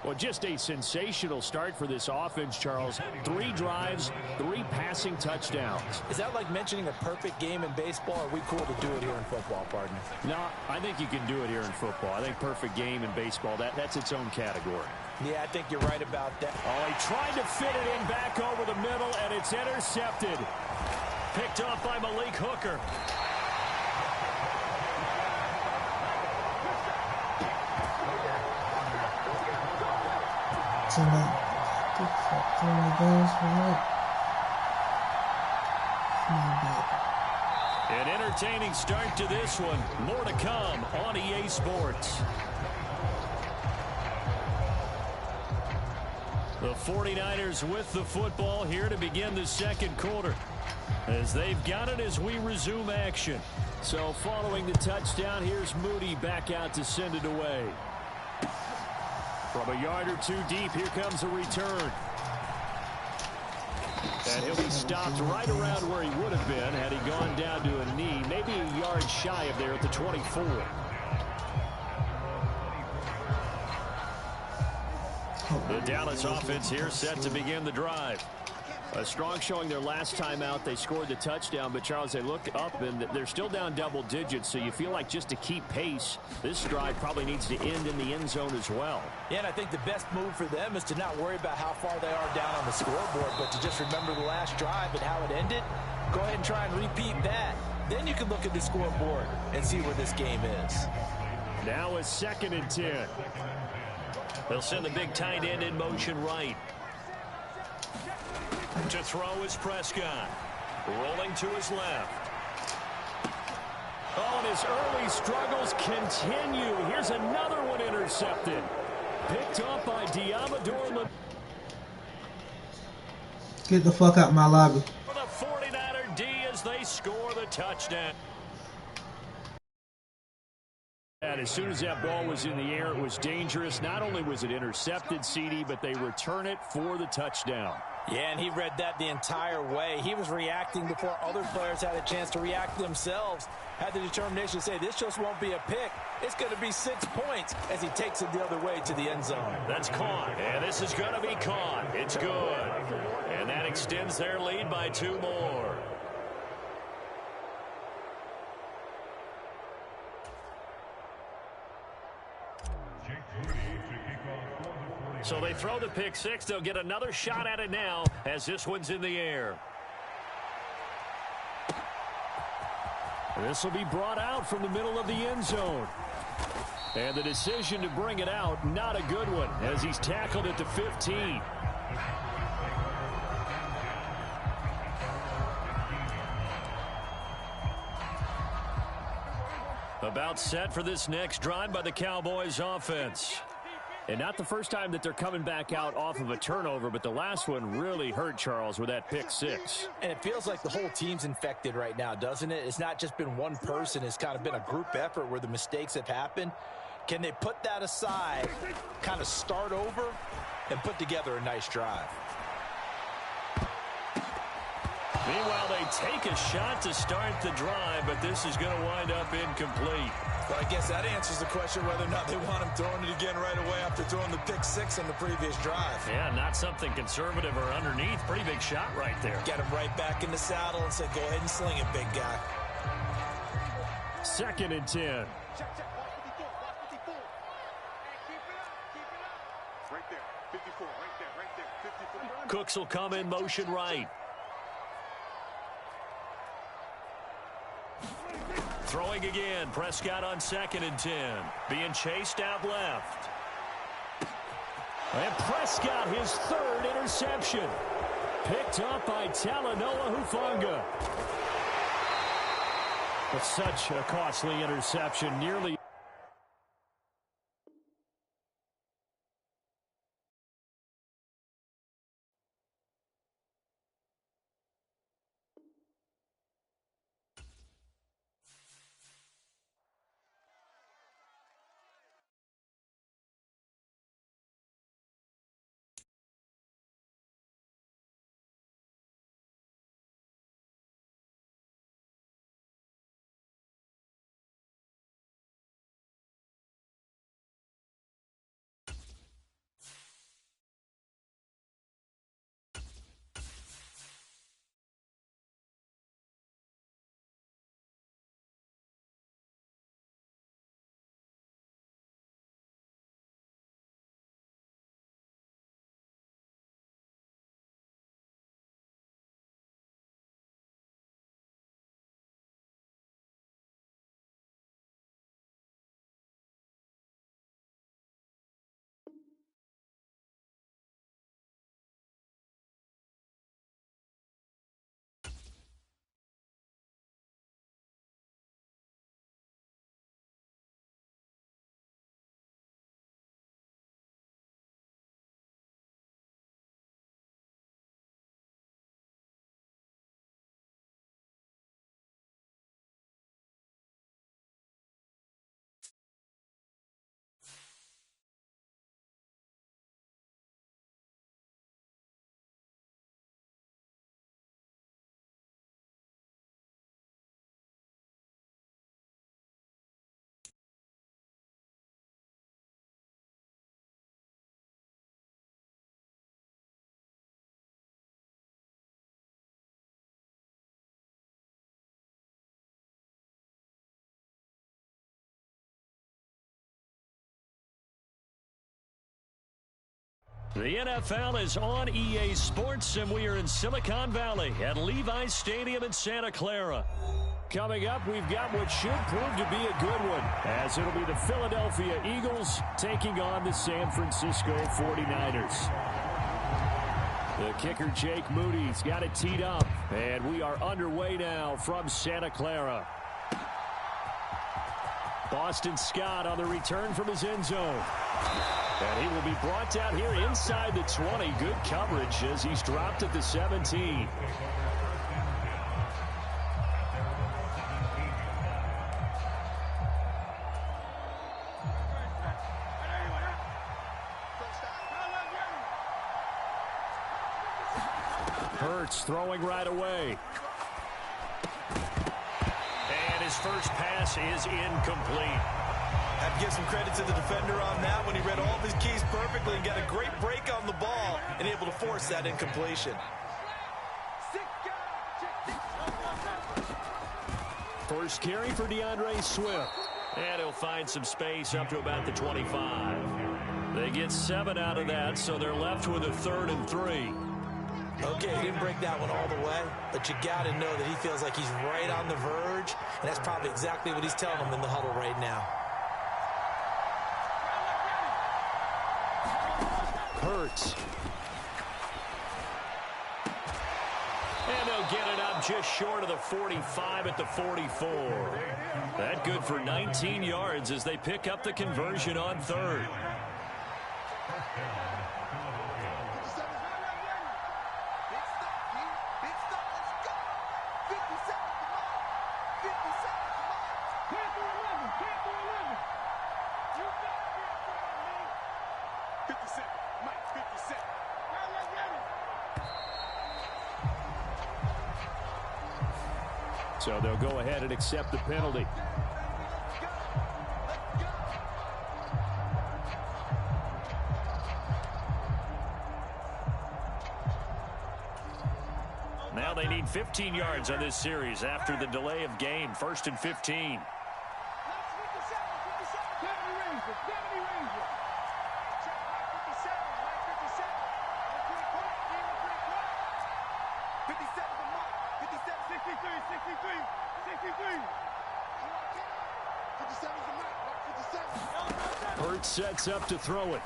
Well, just a sensational start for this offense, Charles. 3 drives, 3 passing touchdowns. Is that like mentioning a perfect game in baseball, or are we cool to do it here in football, partner? No, I think you can do it here in football. I think perfect game in baseball, that's its own category. Yeah, I think you're right about that. Oh, he tried to fit it in back over the middle, and it's intercepted. Picked up by Malik Hooker. An entertaining start to this one. More to come on EA Sports. The 49ers with the football here to begin the 2nd quarter. As they've got it as we resume action. So following the touchdown, here's Moody back out to send it away. From a yard or 2 deep, here comes a return. And he'll be stopped right around where he would have been had he gone down to a knee, maybe a yard shy of there at the 24. The Dallas offense here set to begin the drive. A strong showing their last time out. They scored the touchdown, but Charles, they look up and they're still down double digits, so you feel like just to keep pace, this drive probably needs to end in the end zone as well. Yeah, and I think the best move for them is to not worry about how far they are down on the scoreboard, but to just remember the last drive and how it ended. Go ahead and try and repeat that. Then you can look at the scoreboard and see where this game is. Now it's 2nd and 10. They'll send the big tight end in motion right. To throw is Prescott. Rolling to his left. Oh, and his early struggles continue. Here's another one intercepted. Picked up by Diamador. Get the fuck out my lobby. For the 49er D as they score the touchdown. And as soon as that ball was in the air, it was dangerous. Not only was it intercepted, CD, but they return it for the touchdown. Yeah, and he read that the entire way. He was reacting before other players had a chance to react themselves. Had the determination to say, this just won't be a pick. It's going to be 6 points as he takes it the other way to the end zone. That's caught, and this is going to be caught. It's good. And that extends their lead by 2 more. So they throw the pick 6. They'll get another shot at it now as this one's in the air. This will be brought out from the middle of the end zone. And the decision to bring it out, not a good one, as he's tackled at the 15. About set for this next drive by the Cowboys offense. And not the first time that they're coming back out off of a turnover, but the last one really hurt, Charles, with that pick six. And it feels like the whole team's infected right now, doesn't it? It's not just been one person. It's kind of been a group effort where the mistakes have happened. Can they put that aside, kind of start over, and put together a nice drive? Meanwhile, they take a shot to start the drive, but this is going to wind up incomplete. Well, I guess that answers the question whether or not they want him throwing it again right away after throwing the pick six on the previous drive. Yeah, not something conservative or underneath. Pretty big shot right there. Get him right back in the saddle and say, go ahead and sling it, big guy. 2nd and 10. Check. Watch 54. Watch 54. Hey, keep it up. Keep it up. Right there. 54. Right there. 54. Cooks will come in motion right. Throwing again. Prescott on 2nd and 10. Being chased out left. And Prescott, his 3rd interception. Picked up by Talanoa Hufanga. But such a costly interception. Nearly. The NFL is on EA Sports, and we are in Silicon Valley at Levi's Stadium in Santa Clara. Coming up, we've got what should prove to be a good one, as it'll be the Philadelphia Eagles taking on the San Francisco 49ers. The kicker, Jake Moody's got it teed up, and we are underway now from Santa Clara. Boston Scott on the return from his end zone. And he will be brought down here inside the 20. Good coverage as he's dropped at the 17. Hurts throwing right away. And his first pass is incomplete. I'd give some credit to the defender on that when he read all of his keys perfectly and got a great break on the ball and able to force that incompletion. First carry for DeAndre Swift. And he'll find some space up to about the 25. They get 7 out of that, so they're left with a 3rd and 3. Okay, he didn't break that one all the way, but you got to know that he feels like he's right on the verge, And that's probably exactly what he's telling them in the huddle right now. Hurts. And they'll get it up just short of the 45 at the 44. That good for 19 yards as they pick up the conversion on third. So they'll go ahead and accept the penalty. Now they need 15 yards on this series after the delay of game. 1st and 15. Hurts sets up to throw it.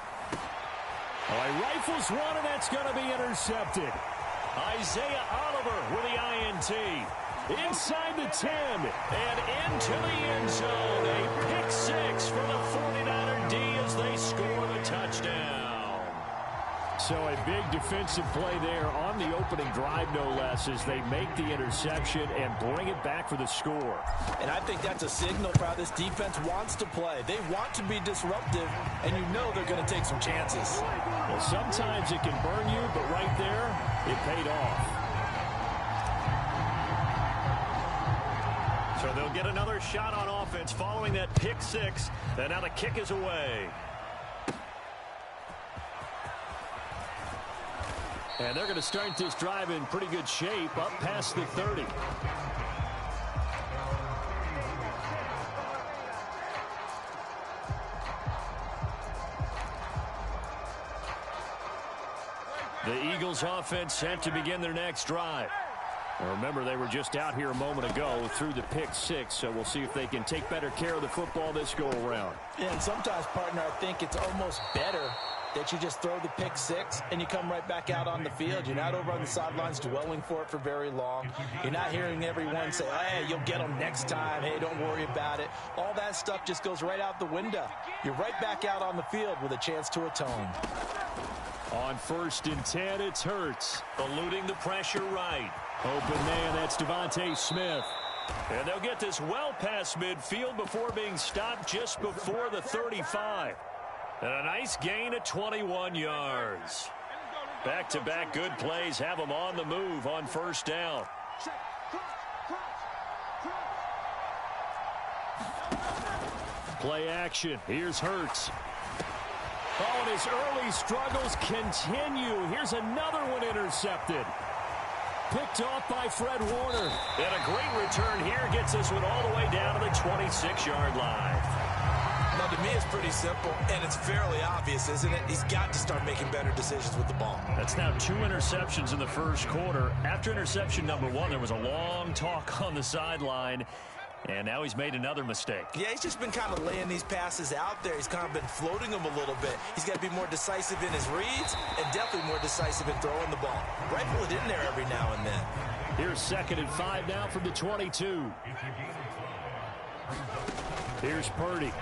Oh, he rifles one, and that's going to be intercepted. Isaiah Oliver with the INT. Inside the 10 and into the end zone. A pick six for the 49er D as they score the touchdown. So a big defensive play there on the opening drive, no less, as they make the interception and bring it back for the score. And I think that's a signal for how this defense wants to play. They want to be disruptive, and you know they're going to take some chances. Well, sometimes it can burn you, but right there, it paid off. So they'll get another shot on offense following that pick six, and now the kick is away. And they're going to start this drive in pretty good shape, up past the 30. The Eagles offense set to begin their next drive. Well, remember, they were just out here a moment ago through the pick six, so we'll see if they can take better care of the football this go-around. And sometimes, partner, I think it's almost better that you just throw the pick six and you come right back out on the field. You're not over on the sidelines dwelling for it for very long. You're not hearing everyone say, hey, you'll get them next time. Hey, don't worry about it. All that stuff just goes right out the window. You're right back out on the field with a chance to atone. On 1st and 10, it's Hurts. Eluding the pressure right. Open man, that's Devontae Smith. And they'll get this well past midfield before being stopped just before the 35. And a nice gain of 21 yards. Back-to-back good plays have them on the move on 1st down. Play action. Here's Hurts. Oh, and his early struggles continue. Here's another one intercepted. Picked off by Fred Warner. And a great return here gets this one all the way down to the 26-yard line. Now, to me, it's pretty simple, and it's fairly obvious, isn't it? He's got to start making better decisions with the ball. That's now 2 interceptions in the first quarter. After interception number 1, there was a long talk on the sideline, and now he's made another mistake. Yeah, he's just been kind of laying these passes out there. He's kind of been floating them a little bit. He's got to be more decisive in his reads and definitely more decisive in throwing the ball. Rifle it in there every now and then. Here's 2nd and 5 now from the 22. Here's Purdy.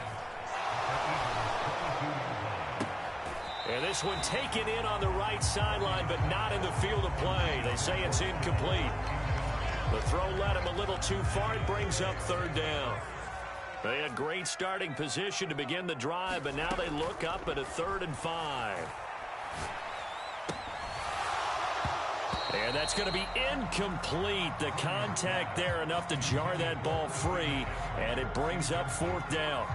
And this one taken in on the right sideline, but not in the field of play. They say it's incomplete. The throw led him a little too far. It brings up 3rd down. They had great starting position to begin the drive, but now they look up at a 3rd and 5. And that's going to be incomplete. The contact there enough to jar that ball free, and it brings up 4th down.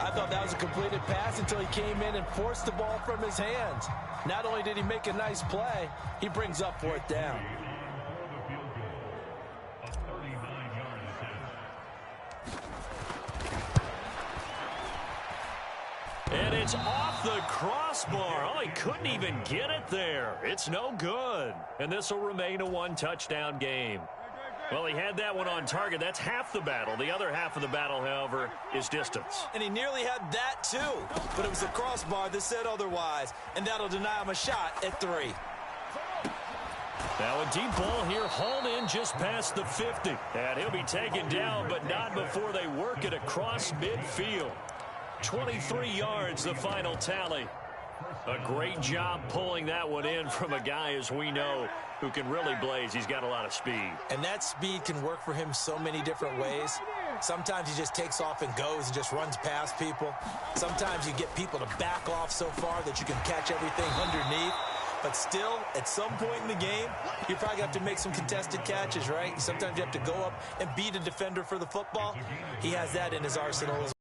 I thought that was a completed pass until he came in and forced the ball from his hands. Not only did he make a nice play, he brings up 4th down. And it's off the crossbar. Oh, he couldn't even get it there. It's no good. And this will remain a 1-touchdown game. Well, he had that one on target. That's half the battle. The other half of the battle, however, is distance. And he nearly had that, too. But it was a crossbar that said otherwise. And that'll deny him a shot at 3. Now a deep ball here, hauled in just past the 50. And he'll be taken down, but not before they work it across midfield. 23 yards, the final tally. A great job pulling that one in from a guy, as we know, who can really blaze. He's got a lot of speed. And that speed can work for him so many different ways. Sometimes he just takes off and goes and just runs past people. Sometimes you get people to back off so far that you can catch everything underneath. But still, at some point in the game, you probably have to make some contested catches, right? Sometimes you have to go up and beat a defender for the football. He has that in his arsenal as well.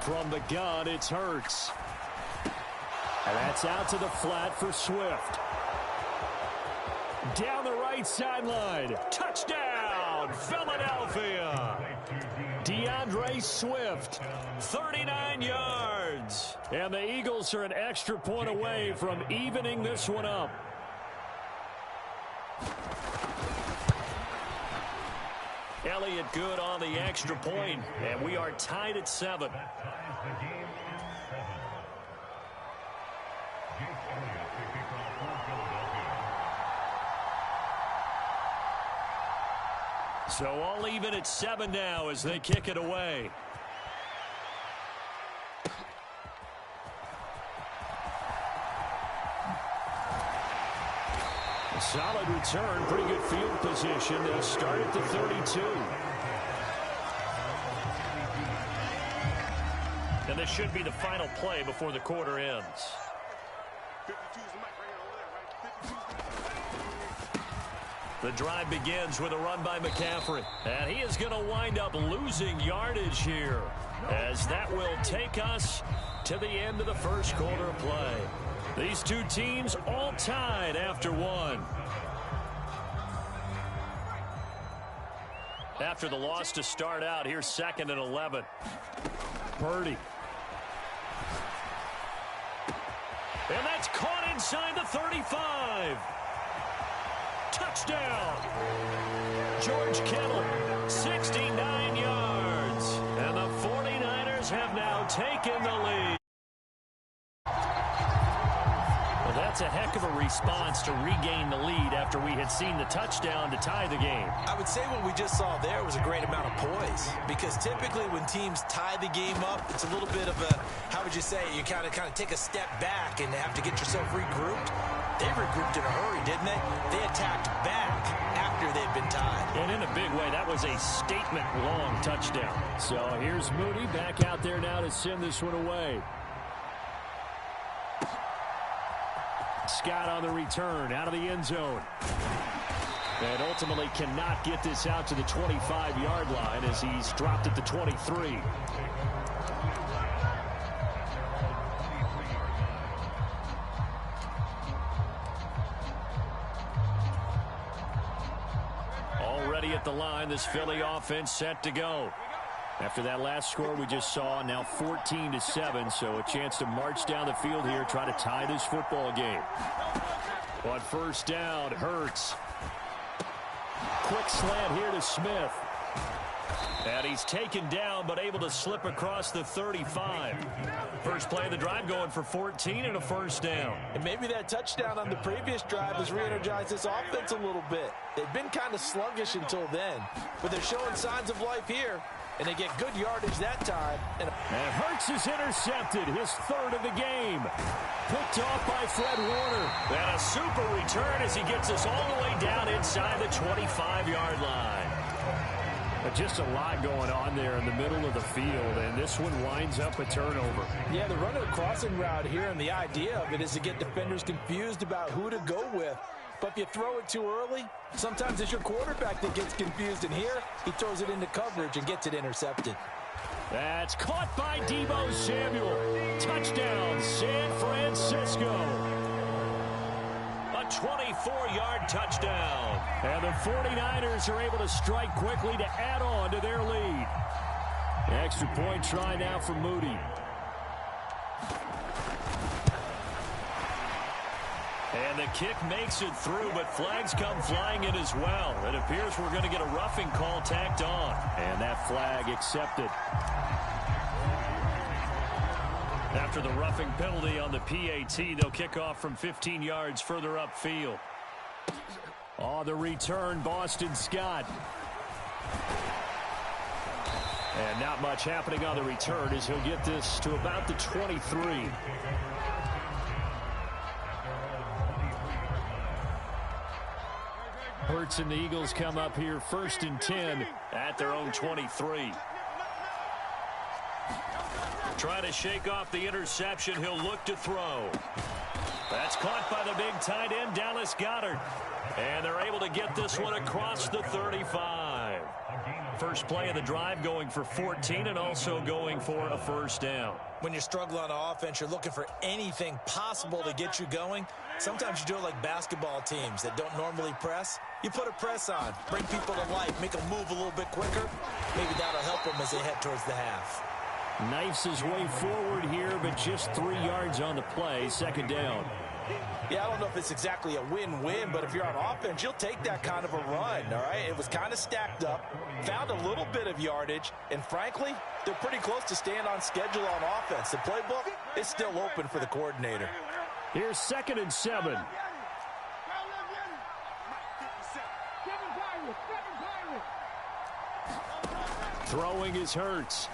From the gun, it's Hurts. And that's out to the flat for Swift. Down the right sideline. Touchdown, Philadelphia. DeAndre Swift, 39 yards. And the Eagles are an extra point away from evening this one up. Elliott good on the extra point, and we are tied at 7. So all even at 7 now as they kick it away. Solid return, pretty good field position. They'll start at the 32. And this should be the final play before the quarter ends. The drive begins with a run by McCaffrey. And he is going to wind up losing yardage here, as that will take us to the end of the first quarter of play. These two teams all tied after 1. After the loss to start out, here's 2nd and 11. Purdy. And that's caught inside the 35. Touchdown. George Kittle, 69 yards. And the 49ers have now taken the lead. Well, that's a heck of a response to regain the lead after we had seen the touchdown to tie the game. I would say what we just saw there was a great amount of poise, because typically when teams tie the game up, it's a little bit of a, how would you say, you kind of take a step back and have to get yourself regrouped. They regrouped in a hurry, didn't they? They attacked back after they'd been tied. And in a big way, that was a statement-long touchdown. So here's Moody back out there now to send this one away. Scott on the return, out of the end zone. And ultimately cannot get this out to the 25-yard line as he's dropped at the 23. Already at the line, this Philly offense set to go. After that last score we just saw, now 14-7, so a chance to march down the field here, try to tie this football game. On first down, Hurts. Quick slant here to Smith. And he's taken down, but able to slip across the 35. First play of the drive going for 14 and a first down. And maybe that touchdown on the previous drive has re-energized this offense a little bit. They've been kind of sluggish until then, but they're showing signs of life here. And they get good yardage that time. And Hurts is intercepted, his 3rd of the game. Picked off by Fred Warner. And a super return as he gets us all the way down inside the 25-yard line. But just a lot going on there in the middle of the field, and this one winds up a turnover. Yeah, they're running a crossing route here, and the idea of it is to get defenders confused about who to go with. But if you throw it too early, sometimes it's your quarterback that gets confused. And here, he throws it into coverage and gets it intercepted. That's caught by Deebo Samuel. Touchdown, San Francisco. A 24-yard touchdown. And the 49ers are able to strike quickly to add on to their lead. Extra point try now for Moody. And the kick makes it through, but flags come flying in as well. It appears we're going to get a roughing call tacked on. And that flag accepted. After the roughing penalty on the PAT, they'll kick off from 15 yards further upfield. On the return, Boston Scott. And not much happening on the return as he'll get this to about the 23. Hurts and the Eagles come up here 1st and 10 at their own 23. Trying to shake off the interception. He'll look to throw. That's caught by the big tight end, Dallas Goedert. And they're able to get this one across the 35. First play of the drive going for 14 and also going for a first down. When you're struggling on offense, you're looking for anything possible to get you going. Sometimes you do it like basketball teams that don't normally press. You put a press on, bring people to life, make them move a little bit quicker. Maybe that'll help them as they head towards the half. Knifes his way forward here, but just 3 yards on the play. Second down. Yeah, I don't know if it's exactly a win-win, but if you're on offense, you'll take that kind of a run, all right? It was kind of stacked up, found a little bit of yardage, and frankly, they're pretty close to staying on schedule on offense. The playbook is still open for the coordinator. Here's 2nd and 7. Throwing is Hurts.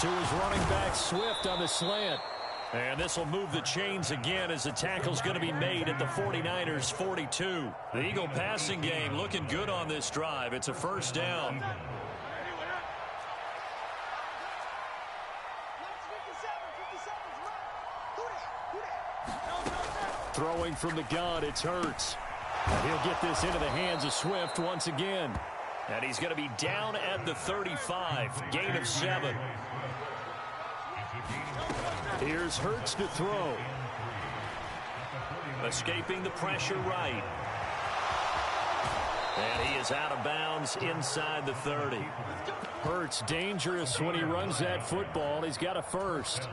To his running back, Swift on the slant. And this will move the chains again as the tackle's going to be made at the 49ers 42. The Eagle passing game looking good on this drive. It's a first down. Throwing from the gun, it's Hurts. And he'll get this into the hands of Swift once again. And he's going to be down at the 35. Gain of 7. Here's Hurts to throw. Escaping the pressure right. And he is out of bounds inside the 30. Hurts dangerous when he runs that football. He's got a first.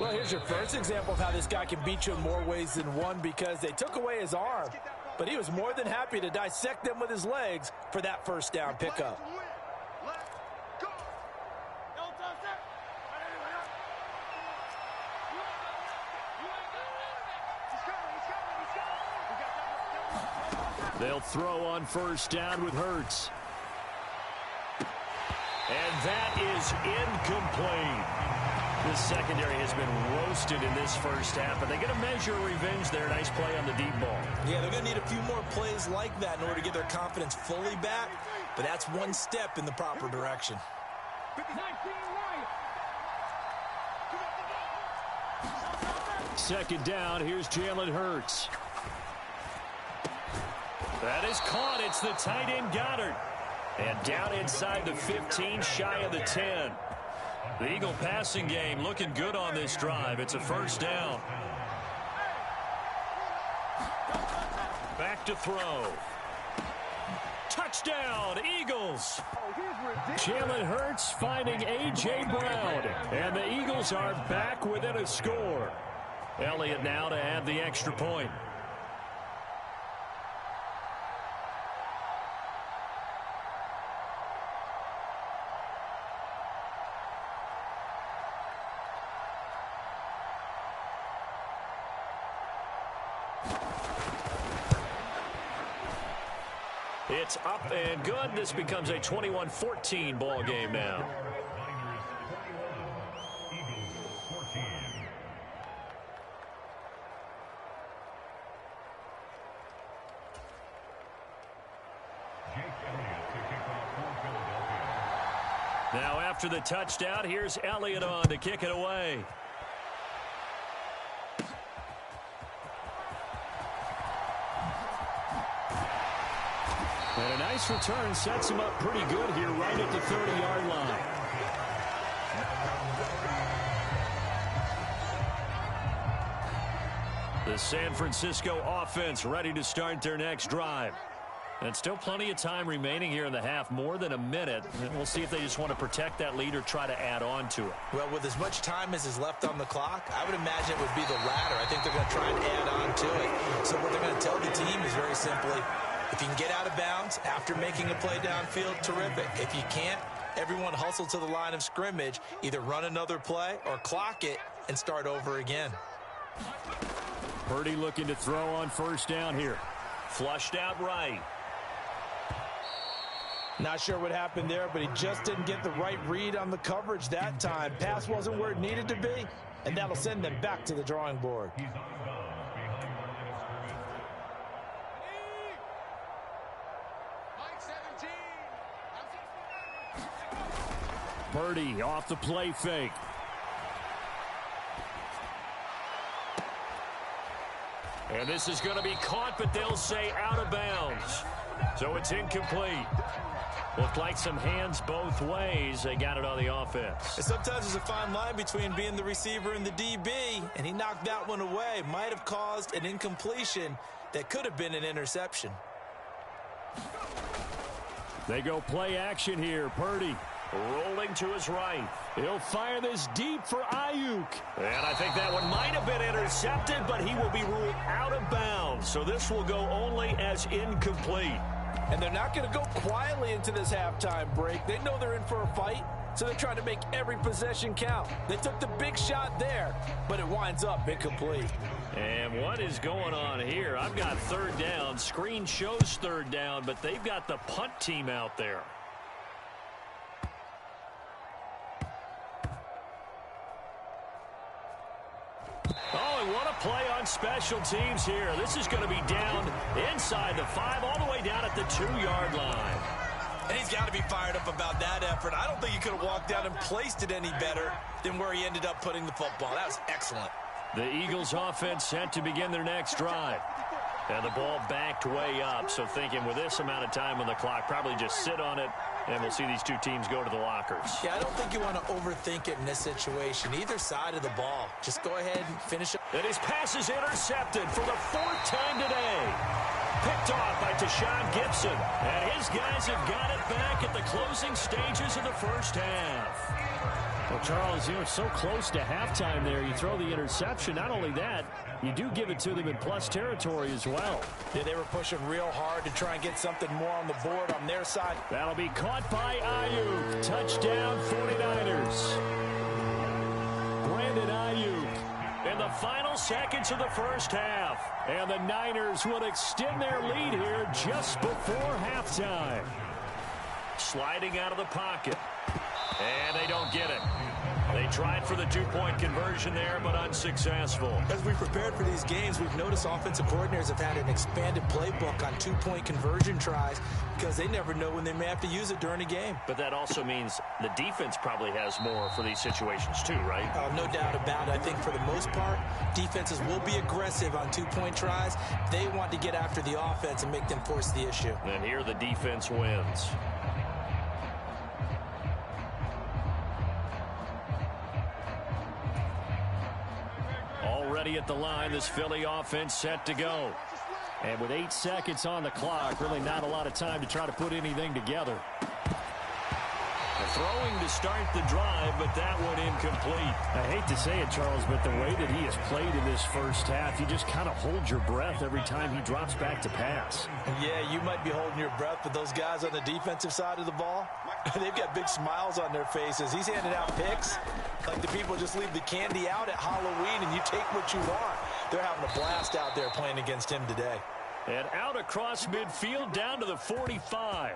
Well, here's your first example of how this guy can beat you in more ways than one because they took away his arm. But he was more than happy to dissect them with his legs for that first down pickup. They'll throw on first down with Hurts. And that is incomplete. The secondary has been roasted in this first half, but they get a measure of revenge there. Nice play on the deep ball. Yeah, they're going to need a few more plays like that in order to get their confidence fully back, but that's one step in the proper direction. Second down, here's Jalen Hurts. That is caught. It's the tight end Goedert. And down inside the 15, shy of the 10. The Eagle passing game looking good on this drive. It's a first down. Back to throw. Touchdown, Eagles. Jalen Hurts finding A.J. Brown. And the Eagles are back within a score. Elliott now to add the extra point. It's up and good. This becomes a 21-14 ball game now. Now after the touchdown, here's Elliott on to kick it away. And a nice return sets him up pretty good here right at the 30-yard line. The San Francisco offense ready to start their next drive. And still plenty of time remaining here in the half, more than a minute. And we'll see if they just want to protect that lead or try to add on to it. Well, with as much time as is left on the clock, I would imagine it would be the latter. I think they're going to try tell the team is very simply, if you can get out of bounds after making a play downfield, terrific. If you can't, everyone hustle to the line of scrimmage, either run another play or clock it and start over again. Purdy looking to throw on first down here. Flushed out right. Not sure what happened there, but he just didn't get the right read on the coverage that time. Pass wasn't where it needed to be, and that'll send them back to the drawing board. Purdy off the play fake. And this is going to be caught, but they'll say out of bounds. So it's incomplete. Looked like some hands both ways. They got it on the offense. And sometimes there's a fine line between being the receiver and the DB, and he knocked that one away. Might have caused an incompletion that could have been an interception. They go play action here. Purdy rolling to his right. He'll fire this deep for Ayuk. And I think that one might have been intercepted, but he will be ruled out of bounds. So this will go only as incomplete. And they're not going to go quietly into this halftime break. They know they're in for a fight, so they're trying to make every possession count. They took the big shot there, but it winds up incomplete. And what is going on here? I've got third down. Screen shows third down, but they've got the punt team out there. Oh, and what a play on special teams here. This is going to be down inside the 5, all the way down at the 2-yard line. And he's got to be fired up about that effort. I don't think he could have walked down and placed it any better than where he ended up putting the football. That was excellent. The Eagles offense set to begin their next drive. And the ball backed way up, so thinking with this amount of time on the clock, probably just sit on it, and we'll see these two teams go to the lockers. Yeah, I don't think you want to overthink it in this situation. Either side of the ball. Just go ahead and finish it. And his pass is intercepted for the 4th time today. Picked off by Tashawn Gibson. And his guys have got it back at the closing stages of the first half. Well, Charles, you know, so close to halftime there. You throw the interception. Not only that, you do give it to them in plus territory as well. Yeah, they were pushing real hard to try and get something more on the board on their side. That'll be caught by Ayuk. Touchdown 49ers. Brandon Ayuk. In the final seconds of the first half. And the Niners will extend their lead here just before halftime. Sliding out of the pocket. And they don't get it. They tried for the 2-point conversion there, but unsuccessful. As we prepared for these games, we've noticed offensive coordinators have had an expanded playbook on 2-point conversion tries because they never know when they may have to use it during a game. But that also means the defense probably has more for these situations too, right? No doubt about it. I think for the most part, defenses will be aggressive on 2-point tries. They want to get after the offense and make them force the issue. And here the defense wins. Already at the line, this Philly offense set to go. And with 8 seconds on the clock, really not a lot of time to try to put anything together. Throwing to start the drive, but that one incomplete. I hate to say it, Charles, but the way that he has played in this first half, you just kind of hold your breath every time he drops back to pass. Yeah, you might be holding your breath, but those guys on the defensive side of the ball, they've got big smiles on their faces. He's handing out picks like the people just leave the candy out at Halloween and you take what you want. They're having a blast out there playing against him today. And out across midfield down to the 45.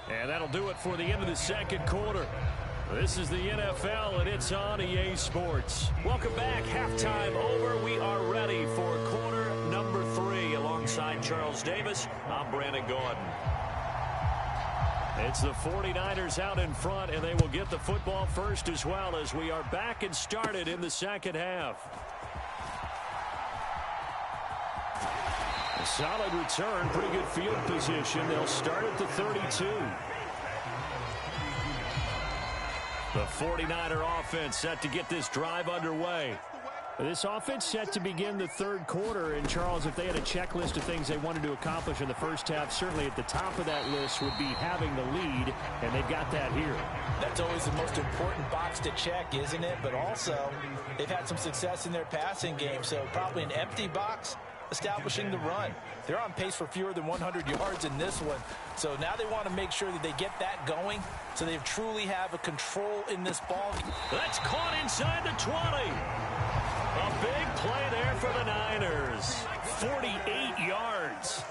And that'll do it for the end of the second quarter. This is the NFL, and it's on EA Sports. Welcome back. Halftime over. We are ready for quarter number 3. Alongside Charles Davis, I'm Brandon Gordon. It's the 49ers out in front, and they will get the football first as well as we are back and started in the second half. A solid return, pretty good field position. They'll start at the 32. The 49er offense set to get this drive underway. This offense set to begin the third quarter. And, Charles, if they had a checklist of things they wanted to accomplish in the first half, certainly at the top of that list would be having the lead, and they've got that here. That's always the most important box to check, isn't it? But also, they've had some success in their passing game, so probably an empty box, establishing the run. They're on pace for fewer than 100 yards in this one, so now they want to make sure that they get that going so they truly have a control in this ball. That's caught inside the 20. A big play there for the Niners. 48 yards.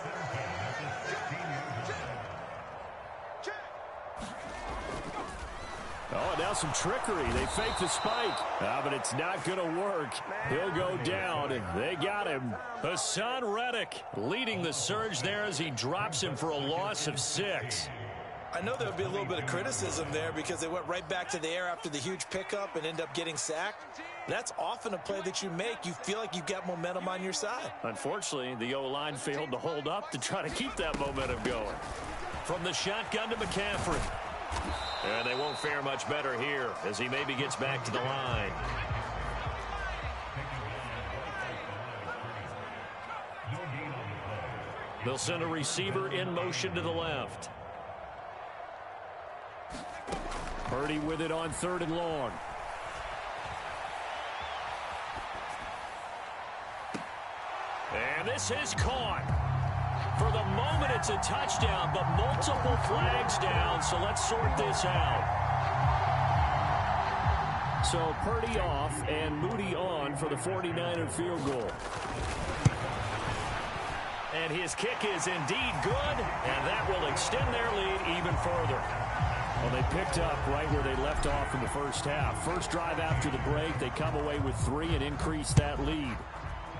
Oh, now some trickery. They fake the spike. But it's not going to work. He'll go down. They got him. Hassan Reddick leading the surge there as he drops him for a loss of 6. I know there would be a little bit of criticism there because they went right back to the air after the huge pickup and end up getting sacked. That's often a play that you make. You feel like you've got momentum on your side. Unfortunately, the O-line failed to hold up to try to keep that momentum going. From the shotgun to McCaffrey. And they won't fare much better here as he maybe gets back to the line. They'll send a receiver in motion to the left. Purdy with it on 3rd and long. And this is caught. For the moment, it's a touchdown, but multiple flags down, so let's sort this out. So Purdy off and Moody on for the 49er field goal. And his kick is indeed good, and that will extend their lead even further. Well, they picked up right where they left off in the first half. First drive after the break, they come away with 3 and increase that lead.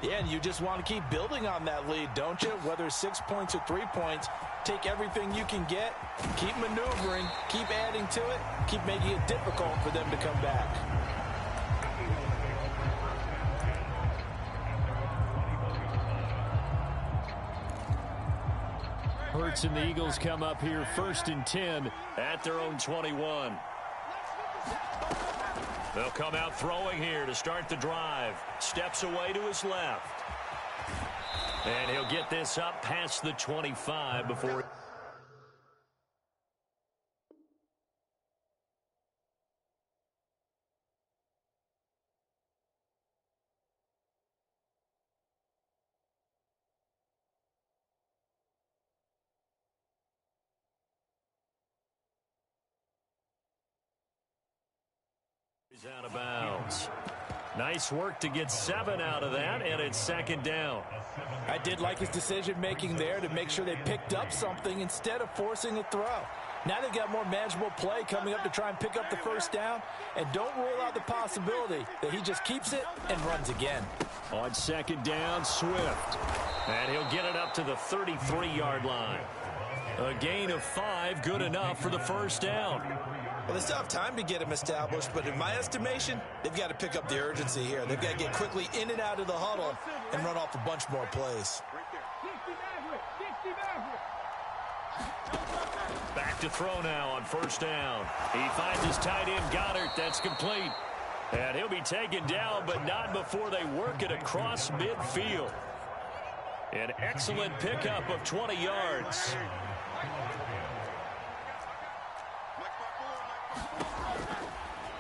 Yeah, and you just want to keep building on that lead, don't you? Whether it's 6 points or 3 points, take everything you can get, keep maneuvering, keep adding to it, keep making it difficult for them to come back. Hurts and the Eagles come up here 1st and 10 at their own 21. They'll come out throwing here to start the drive. Steps away to his left. And he'll get this up past the 25 before... He's out of bounds. Nice work to get 7 out of that, and it's 2nd down. I did like his decision-making there to make sure they picked up something instead of forcing a throw. Now they've got more manageable play coming up to try and pick up the 1st down, and don't rule out the possibility that he just keeps it and runs again. On 2nd down, Swift. And he'll get it up to the 33-yard line. A gain of 5, good enough for the 1st down. Well, they still have time to get him established, but in my estimation, they've got to pick up the urgency here. They've got to get quickly in and out of the huddle and run off a bunch more plays. Back to throw now on 1st down. He finds his tight end, Goddard. That's complete. And he'll be taken down, but not before they work it across midfield. An excellent pickup of 20 yards.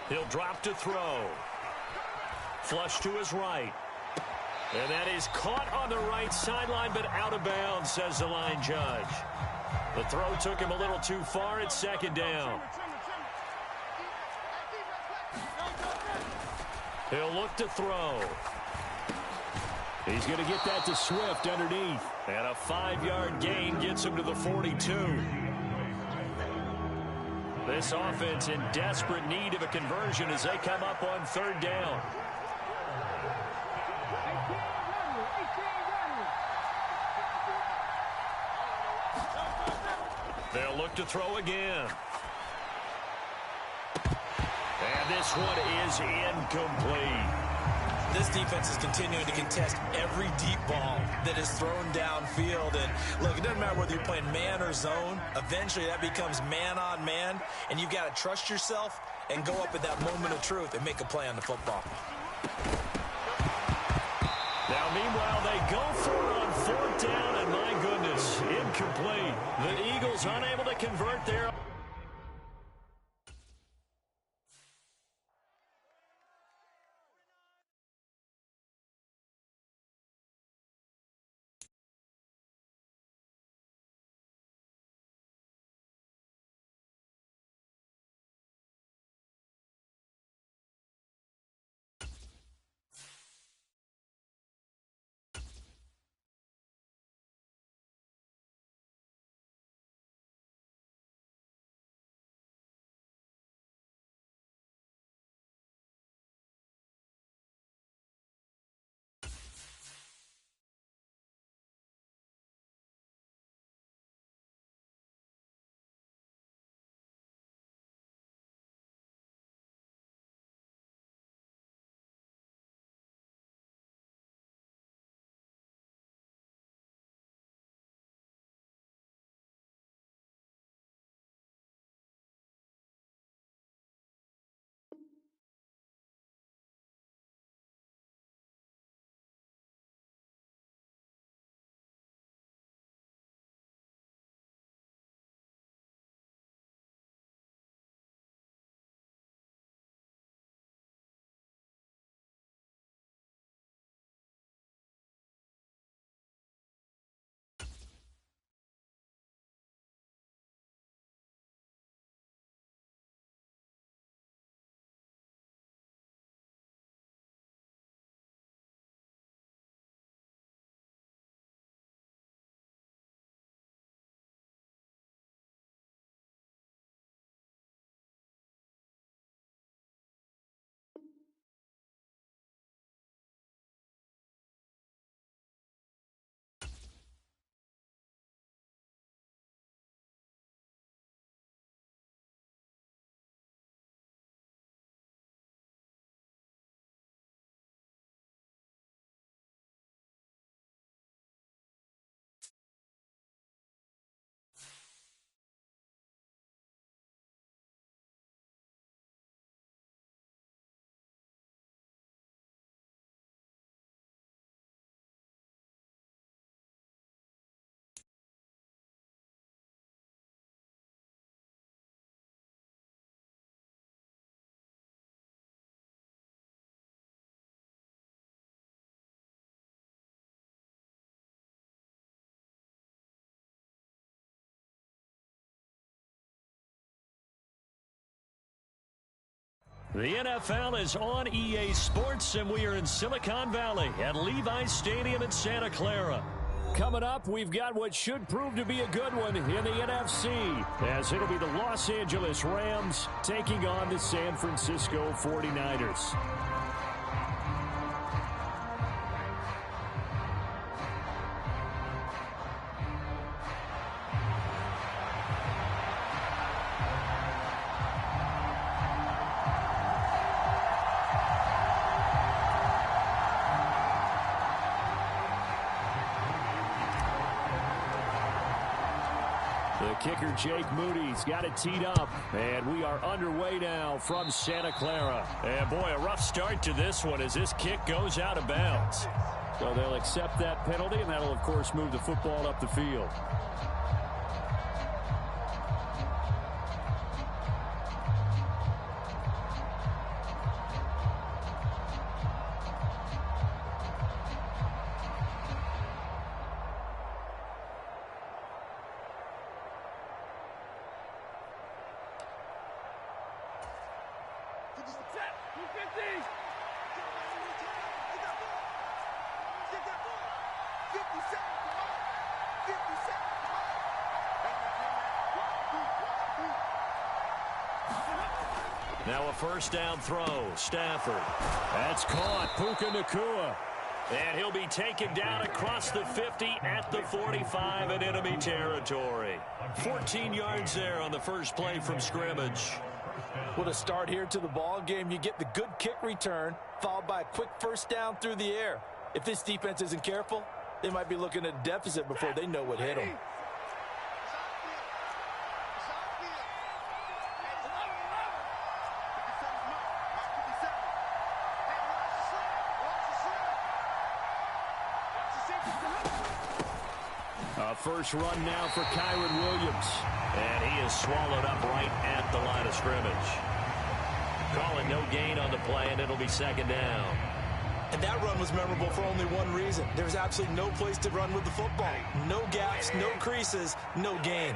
He'll drop to throw. Flush to his right. And that is caught on the right sideline, but out of bounds, says the line judge. The throw took him a little too far. It's 2nd down. He'll look to throw. He's going to get that to Swift underneath. And a 5-yard gain gets him to the 42. This offense in desperate need of a conversion as they come up on 3rd down. They'll look to throw again. And this one is incomplete. This defense is continuing to contest every deep ball that is thrown downfield. And look, it doesn't matter whether you're playing man or zone. Eventually that becomes man on man, and you've got to trust yourself and go up at that moment of truth and make a play on the football. Now, meanwhile, they go for it on 4th down, and my goodness, incomplete. The Eagles unable to convert there. The NFL is on EA Sports, and we are in Silicon Valley at Levi's Stadium in Santa Clara. Coming up, we've got what should prove to be a good one in the NFC, as it'll be the Los Angeles Rams taking on the San Francisco 49ers. The kicker, Jake Moody's got it teed up, and we are underway now from Santa Clara. And, boy, a rough start to this one as this kick goes out of bounds. So they'll accept that penalty, and that'll, of course, move the football up the field. Now a first down throw. Stafford. That's caught. Puka Nacua. And he'll be taken down across the 50 at the 45 in enemy territory. 14 yards there on the first play from scrimmage. With a start here to the ball game, you get the good kick return, followed by a quick first down through the air. If this defense isn't careful, they might be looking at a deficit before they know what hit them. first run now for Kyron Williams. And he is swallowed up right at the line of scrimmage. Calling no gain on the play, and it'll be second down. And that run was memorable for only one reason. There was absolutely no place to run with the football. No gaps, no creases, no gain.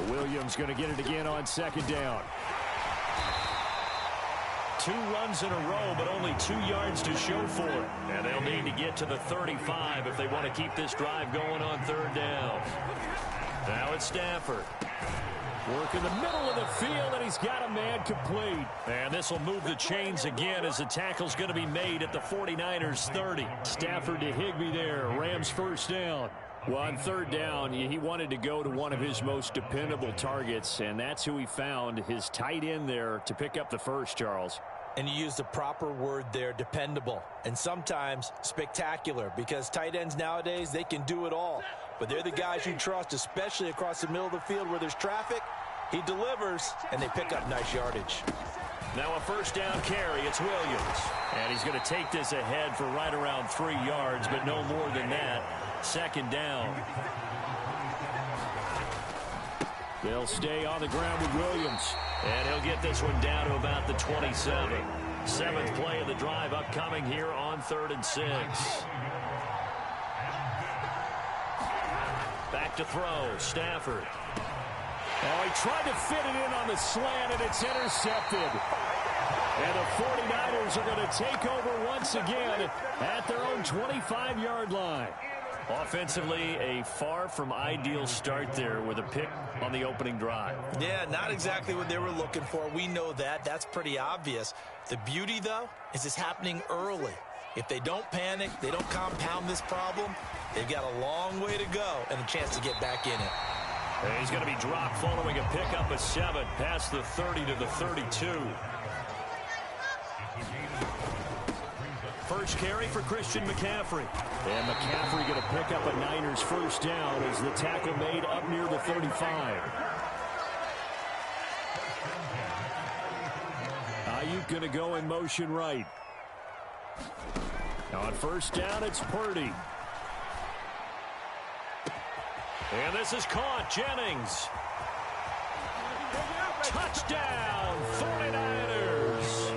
Williams going to get it again on second down. 2 runs in a row, but only 2 yards to show for it. And they'll need to get to the 35 if they want to keep this drive going on third down. Now it's Stafford. Work in the middle of the field, and he's got a man complete. And this will move the chains again as the tackle's going to be made at the 49ers 30. Stafford to Higbee there. Rams first down. Well, on third down, he wanted to go to one of his most dependable targets, and that's who he found, his tight end there, to pick up the first, Charles. And you used the proper word there, dependable, and sometimes spectacular, because tight ends nowadays, they can do it all. But they're the guys you trust, especially across the middle of the field where there's traffic. He delivers, and they pick up nice yardage. Now a first down carry. It's Williams. And he's going to take this ahead for right around 3 yards, but no more than that. Second down. They'll stay on the ground with Williams. And he'll get this one down to about the 27. 7th play of the drive upcoming here on 3rd and 6. Back to throw. Stafford. Oh, he tried to fit it in on the slant, and it's intercepted. And the 49ers are going to take over once again at their own 25-yard line. Offensively, a far from ideal start there with a pick on the opening drive. Yeah, not exactly what they were looking for. We know that. That's pretty obvious. The beauty, though, is it's happening early. If they don't panic, they don't compound this problem, they've got a long way to go and a chance to get back in it. And he's going to be dropped following a pickup of 7 past the 30 to the 32. First carry for Christian McCaffrey. And McCaffrey going to pick up a Niners first down as the tackle made up near the 35. Ayuk going to go in motion right. Now on first down, it's Purdy. And this is caught. Jennings. Touchdown, 49ers.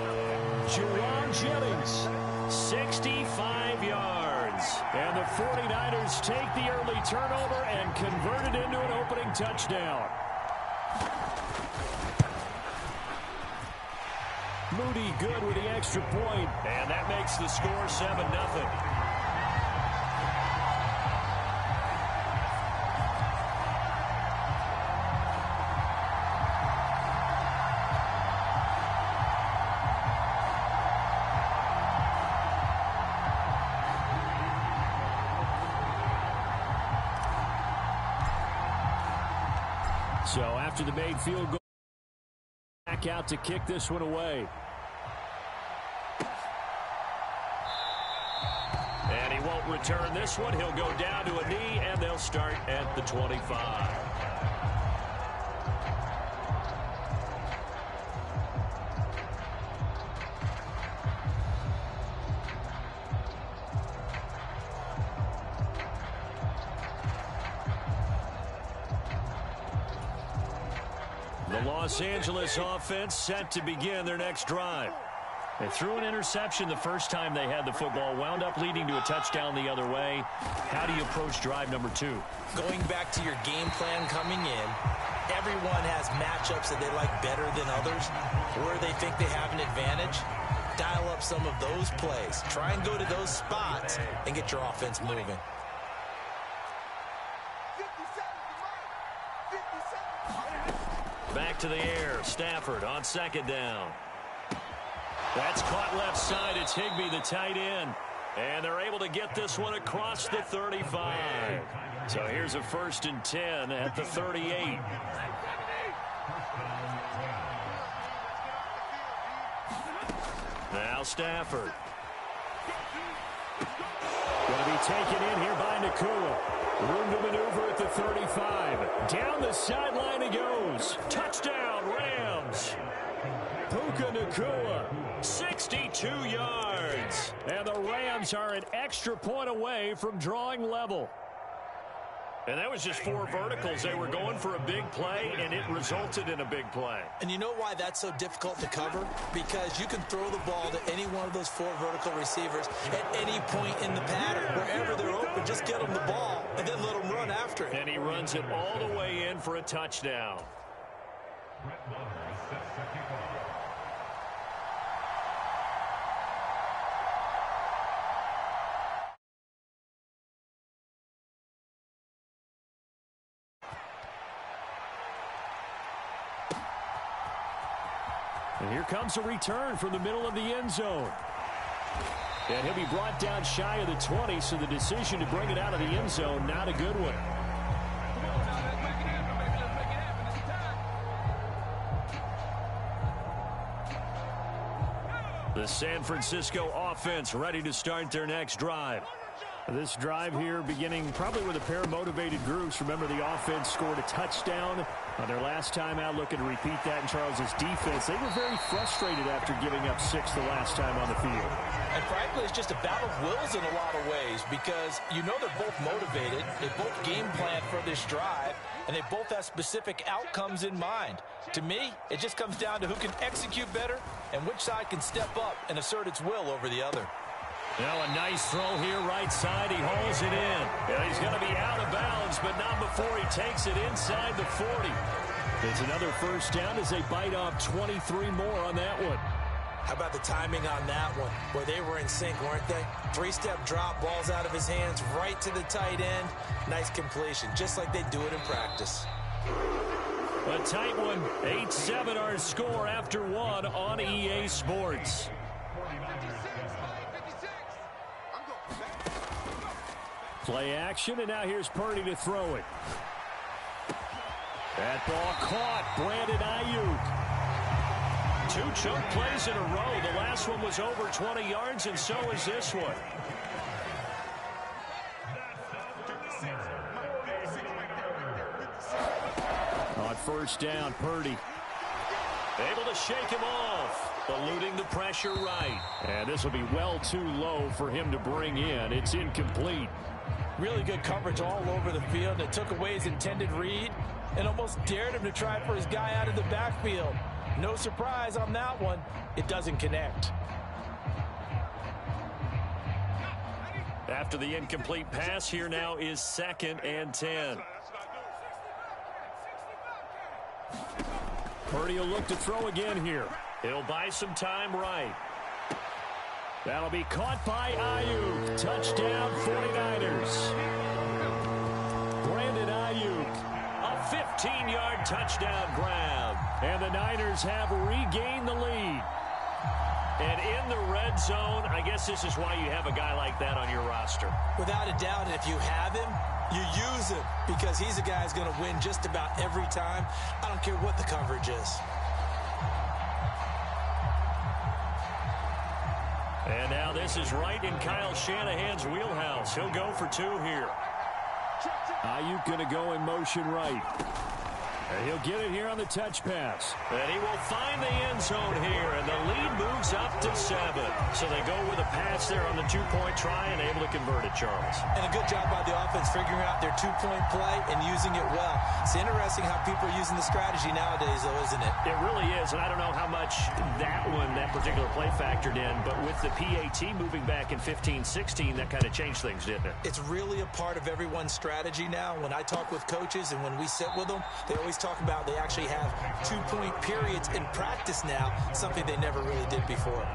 Jerome Jennings. 65 yards. And the 49ers take the early turnover and convert it into an opening touchdown. Moody good with the extra point. And that makes the score 7-0. So after the made field goal, back out to kick this one away. And he won't return this one. He'll go down to a knee, and they'll start at the 25. The Los Angeles offense set to begin their next drive. They threw an interception the first time they had the football, wound up leading to a touchdown the other way. How do you approach drive number 2? Going back to your game plan coming in, everyone has matchups that they like better than others, where they think they have an advantage. Dial up some of those plays. Try and go to those spots and get your offense moving. Back to the air. Stafford on second down. That's caught left side. It's Higbee, the tight end. And they're able to get this one across the 35. So here's a 1st and 10 at the 38. Now Stafford. Going to be taken in here by Nakua. Room to maneuver at the 35. Down the sideline he goes. Touchdown, Rams. Puka Nakua, 62 yards. And the Rams are an extra point away from drawing level. And that was just 4 verticals. They were going for a big play, and it resulted in a big play. And you know why that's so difficult to cover? Because you can throw the ball to any one of those 4 vertical receivers at any point in the pattern. Wherever they're open, just get them the ball and then let them run after it. And he runs it all the way in for a touchdown. And here comes a return from the middle of the end zone. And he'll be brought down shy of the 20, so the decision to bring it out of the end zone, not a good one. The San Francisco offense ready to start their next drive. This drive here beginning probably with a pair of motivated groups. Remember, the offense scored a touchdown on their last time out, looking to repeat that in Charles's defense. They were very frustrated after giving up 6 the last time on the field. And frankly, it's just a battle of wills in a lot of ways because you know they're both motivated. They both game plan for this drive, and they both have specific outcomes in mind. To me, it just comes down to who can execute better and which side can step up and assert its will over the other. Now a nice throw here right side. He hauls it in. And he's going to be out of bounds, but not before he takes it inside the 40. It's another first down as they bite off 23 more on that one. How about the timing on that one, where they were in sync, weren't they? 3-step drop, balls out of his hands, right to the tight end. Nice completion, just like they do it in practice. A tight one. 8-7 our score after 1 on EA Sports. Play action, and now here's Purdy to throw it. That ball caught. Brandon Ayuk. 2 choke plays in a row. The last one was over 20 yards, and so is this one. On first down, Purdy. Able to shake him off. Eluding the pressure right. And this will be well too low for him to bring in. It's incomplete. Really good coverage all over the field. It took away his intended read and almost dared him to try for his guy out of the backfield. No surprise on that one. It doesn't connect. After the incomplete pass, here now is 2nd and 10. Purdy will look to throw again here. He'll buy some time right. That'll be caught by Ayuk. Touchdown 49ers. Brandon Ayuk. A 15-yard touchdown grab. And the Niners have regained the lead. And in the red zone, I guess this is why you have a guy like that on your roster. Without a doubt, and if you have him, you use him because he's a guy who's going to win just about every time. I don't care what the coverage is. And now this is right in Kyle Shanahan's wheelhouse. He'll go for 2 here. Ayuk going to go in motion right. And he'll get it here on the touch pass. And he will find the end zone here, and the lead moves up to 7. So they go with a pass there on the 2-point try and able to convert it, Charles. And a good job by the offense figuring out their 2-point play and using it well. It's interesting how people are using the strategy nowadays, though, isn't it? It really is, and I don't know how much that particular play factored in, but with the PAT moving back in 15-16, that kind of changed things, didn't it? It's really a part of everyone's strategy now. When I talk with coaches and when we sit with them, they always talk about they actually have 2-point periods in practice now, something they never really did before.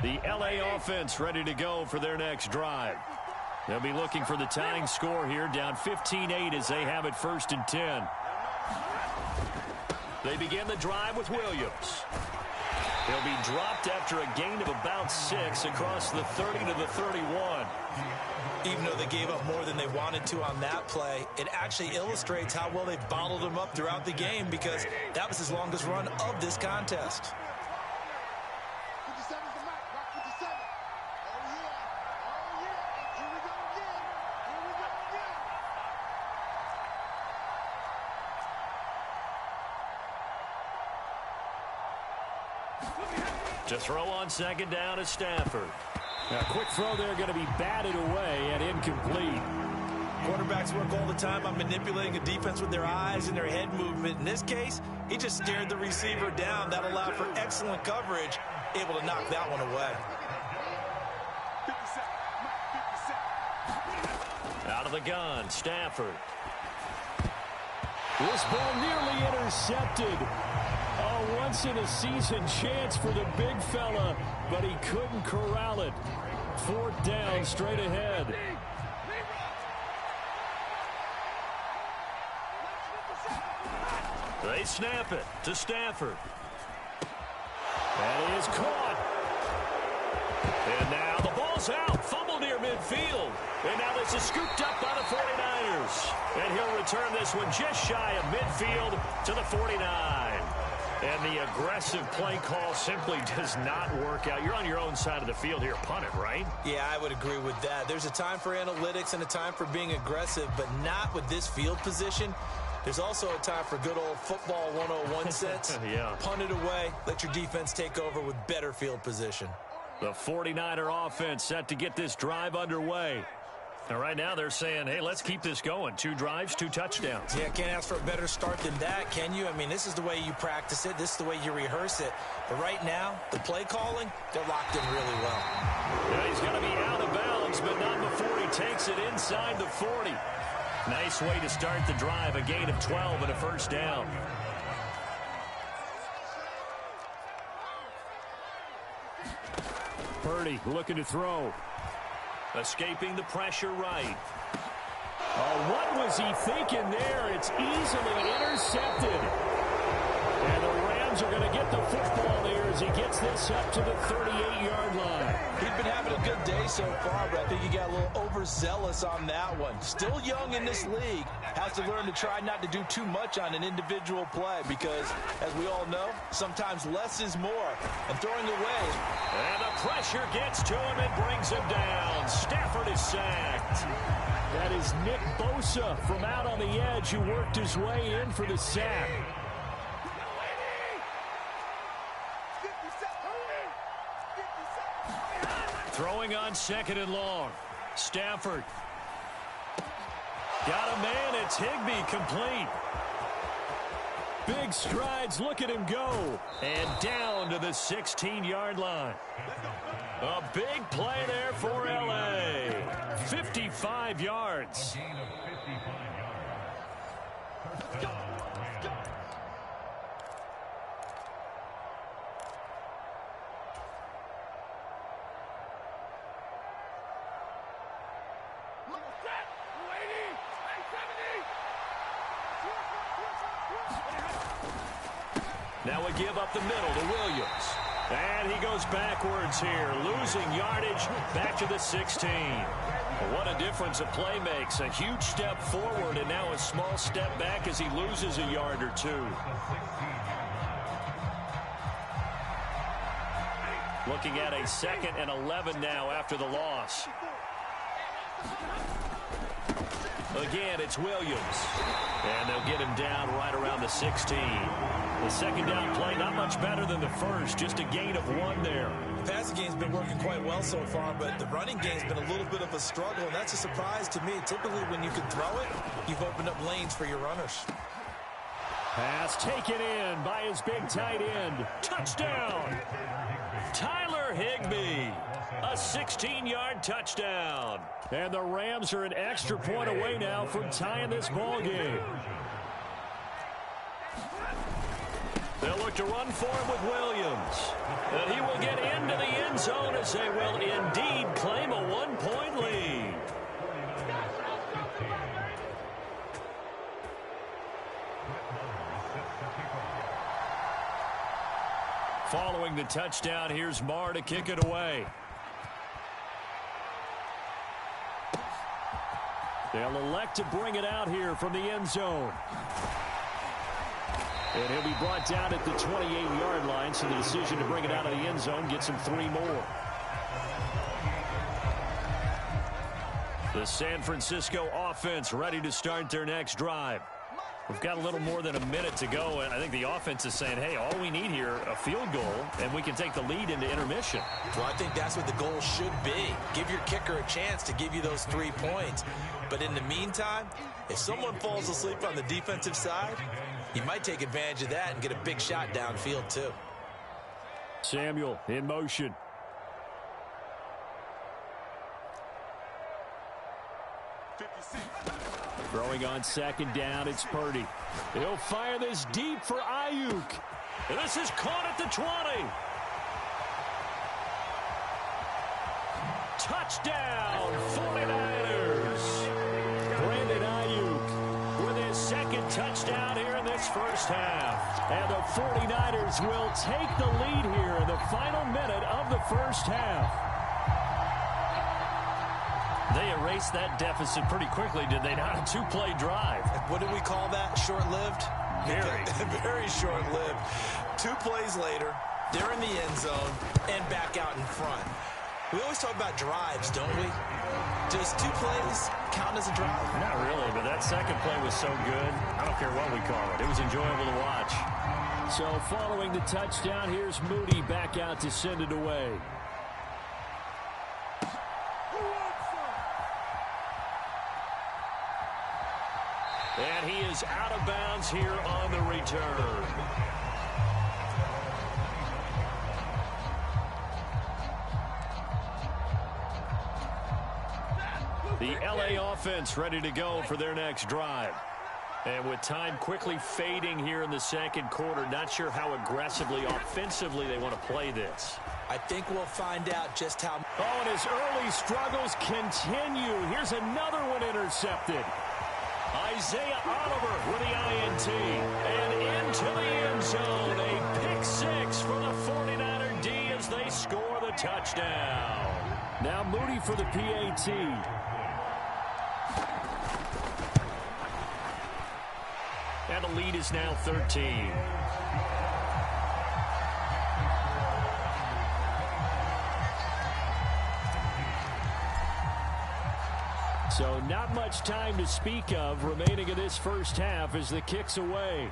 The LA offense ready to go for their next drive. They'll be looking for the tying score here, down 15-8 as they have it 1st and 10. They begin the drive with Williams. He'll be dropped after a gain of about 6 across the 30 to the 31. Even though they gave up more than they wanted to on that play, it actually illustrates how well they've bottled him up throughout the game because that was his longest run of this contest. To throw on second down is Stafford. A quick throw there going to be batted away and incomplete. Quarterbacks work all the time on manipulating a defense with their eyes and their head movement. In this case, he just stared the receiver down. That allowed for excellent coverage, able to knock that one away. Out of the gun, Stafford. This ball nearly intercepted. A once-in-a-season chance for the big fella, but he couldn't corral it. 4th down, straight ahead. They snap it to Stafford. That is caught. And now the ball's out. Fumble near midfield. And now this is scooped up by the 49ers. And he'll return this one just shy of midfield to the 49. And the aggressive play call simply does not work out. You're on your own side of the field here. Punt it, right? Yeah, I would agree with that. There's a time for analytics and a time for being aggressive, but not with this field position. There's also a time for good old football 101 sense. Yeah. Punt it away. Let your defense take over with better field position. The 49er offense set to get this drive underway. And right now they're saying, hey, let's keep this going. 2 drives, 2 touchdowns. Yeah, can't ask for a better start than that, can you? I mean, this is the way you practice it. This is the way you rehearse it. But right now, the play calling, they're locked in really well. Yeah, he's going to be out of bounds, but not before he takes it inside the 40. Nice way to start the drive, a gain of 12 and a 1st down. Purdy looking to throw. Escaping the pressure right. Oh, what was he thinking there? It's easily intercepted. And the Rams are going to get the football here as he gets this up to the 38-yard line. He's been having a good day so far, but I think he got a little overzealous on that one. Still young in this league. Has to learn to try not to do too much on an individual play because, as we all know, sometimes less is more. And throwing away. And the pressure gets to him and brings him down. Stafford is sacked. That is Nick Bosa from out on the edge who worked his way in for the sack. Throwing on 2nd and long. Stafford. Got a man. It's Higbee complete. Big strides. Look at him go. And down to the 16-yard line. A big play there for L.A. 55 yards. Now we give up the middle to Williams. And he goes backwards here, losing yardage back to the 16. What a difference a play makes. A huge step forward and now a small step back as he loses a yard or 2. Looking at a 2nd and 11 now after the loss. Again, it's Williams. And they'll get him down right around the 16. The 2nd down play, not much better than the first. Just a gain of 1 there. The passing game's been working quite well so far, but the running game's been a little bit of a struggle, and that's a surprise to me. Typically, when you can throw it, you've opened up lanes for your runners. Pass taken in by his big tight end. Touchdown! Tyler Higbee. A 16-yard touchdown. And the Rams are an extra point away now from tying this ball game. They'll look to run for him with Williams. And he will get into the end zone as they will indeed claim a 1-point lead. Following the touchdown, here's Marr to kick it away. They'll elect to bring it out here from the end zone. And he'll be brought down at the 28-yard line, so the decision to bring it out of the end zone gets him 3 more. The San Francisco offense ready to start their next drive. We've got a little more than a minute to go, and I think the offense is saying, hey, all we need here, a field goal, and we can take the lead into intermission. Well, I think that's what the goal should be. Give your kicker a chance to give you those 3 points. But in the meantime, if someone falls asleep on the defensive side, he might take advantage of that and get a big shot downfield, too. Samuel in motion. Throwing on second down, it's Purdy. He'll fire this deep for Ayuk. This is caught at the 20. Touchdown, 49ers. Brandon Ayuk with his second touchdown here in this first half. And the 49ers will take the lead here in the final minute of the first half. They erased that deficit pretty quickly, did they not? A 2-play drive. What did we call that? Short-lived? Very. Very short-lived. 2 plays later, they're in the end zone and back out in front. We always talk about drives, don't we? Does 2 plays count as a drive? Not really, but that second play was so good. I don't care what we call it. It was enjoyable to watch. So following the touchdown, here's Moody back out to send it away. And he is out of bounds here on the return. The LA offense ready to go for their next drive. And with time quickly fading here in the second quarter, not sure how aggressively, offensively they want to play this. I think we'll find out just how. Oh, and his early struggles continue. Here's another one intercepted. Isaiah Oliver with the INT. And into the end zone. A pick 6 for the 49er D as they score the touchdown. Now Moody for the PAT. And the lead is now 13. So not much time to speak of remaining in this first half as the kick's away.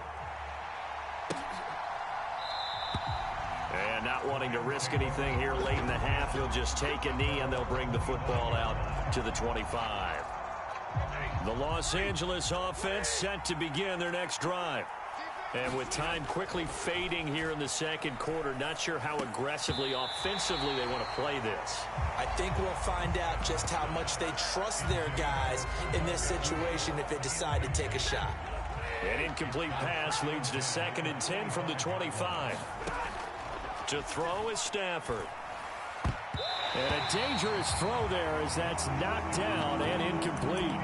And not wanting to risk anything here late in the half, he'll just take a knee and they'll bring the football out to the 25. The Los Angeles offense set to begin their next drive. And with time quickly fading here in the second quarter, not sure how aggressively, offensively they want to play this. I think we'll find out just how much they trust their guys in this situation if they decide to take a shot. An incomplete pass leads to 2nd and 10 from the 25. To throw is Stafford. And a dangerous throw there as that's knocked down and incomplete.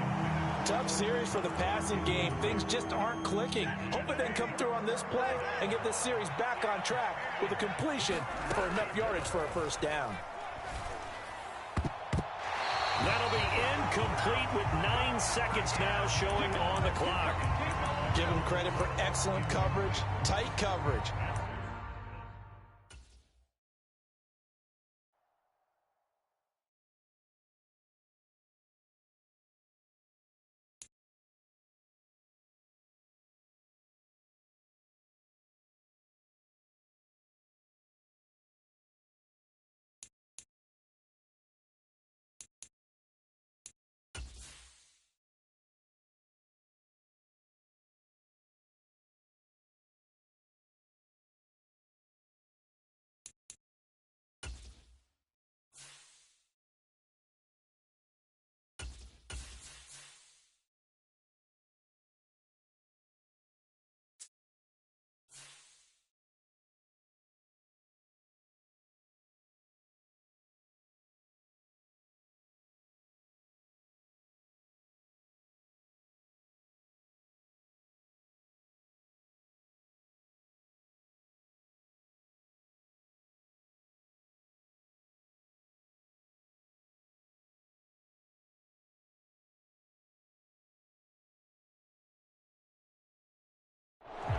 Tough series for the passing game. Things just aren't clicking. Hoping they can come through on this play and get this series back on track with a completion for enough yardage for a first down. That'll be incomplete with 9 seconds now showing on the clock. Give them credit for excellent coverage, tight coverage.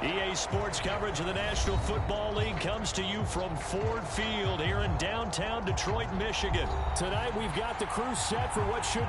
EA Sports coverage of the National Football League comes to you from Ford Field here in downtown Detroit, Michigan. Tonight we've got the crew set for what should...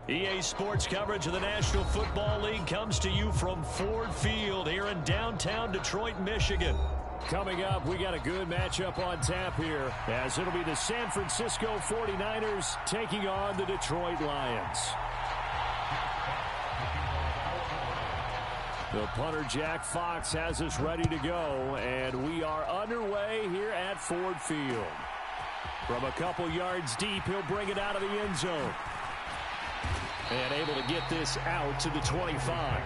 EA Sports coverage of the National Football League comes to you from Ford Field here in downtown Detroit, Michigan. Coming up, we got a good matchup on tap here, as it'll be the San Francisco 49ers taking on the Detroit Lions. The punter, Jack Fox, has us ready to go, and we are underway here at Ford Field. From a couple yards deep, he'll bring it out of the end zone. And able to get this out to the 25.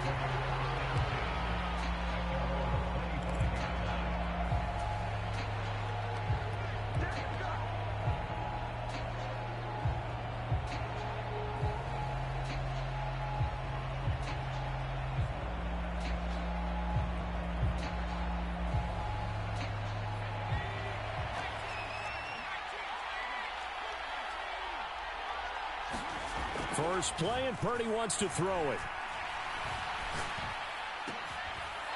First play, and Purdy wants to throw it.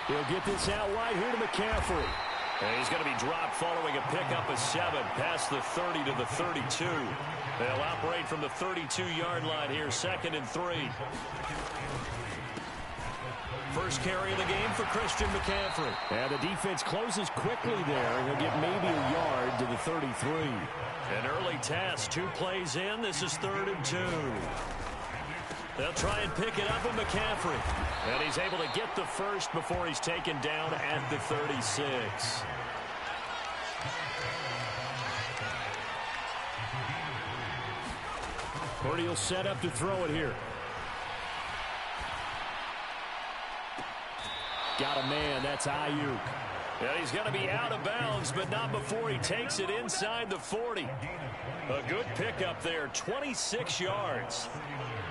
He'll get this out wide here to McCaffrey. And he's going to be dropped following a pickup of 7 past the 30 to the 32. They'll operate from the 32-yard line here, 2nd and 3. First carry of the game for Christian McCaffrey. And the defense closes quickly there. He'll get maybe a yard to the 33. An early task, 2 plays in. This is 3rd and 2. They'll try and pick it up with McCaffrey. And he's able to get the first before he's taken down at the 36. Purdy will set up to throw it here. Got a man, that's Ayuk. And he's going to be out of bounds, but not before he takes it inside the 40. A good pickup there, 26 yards.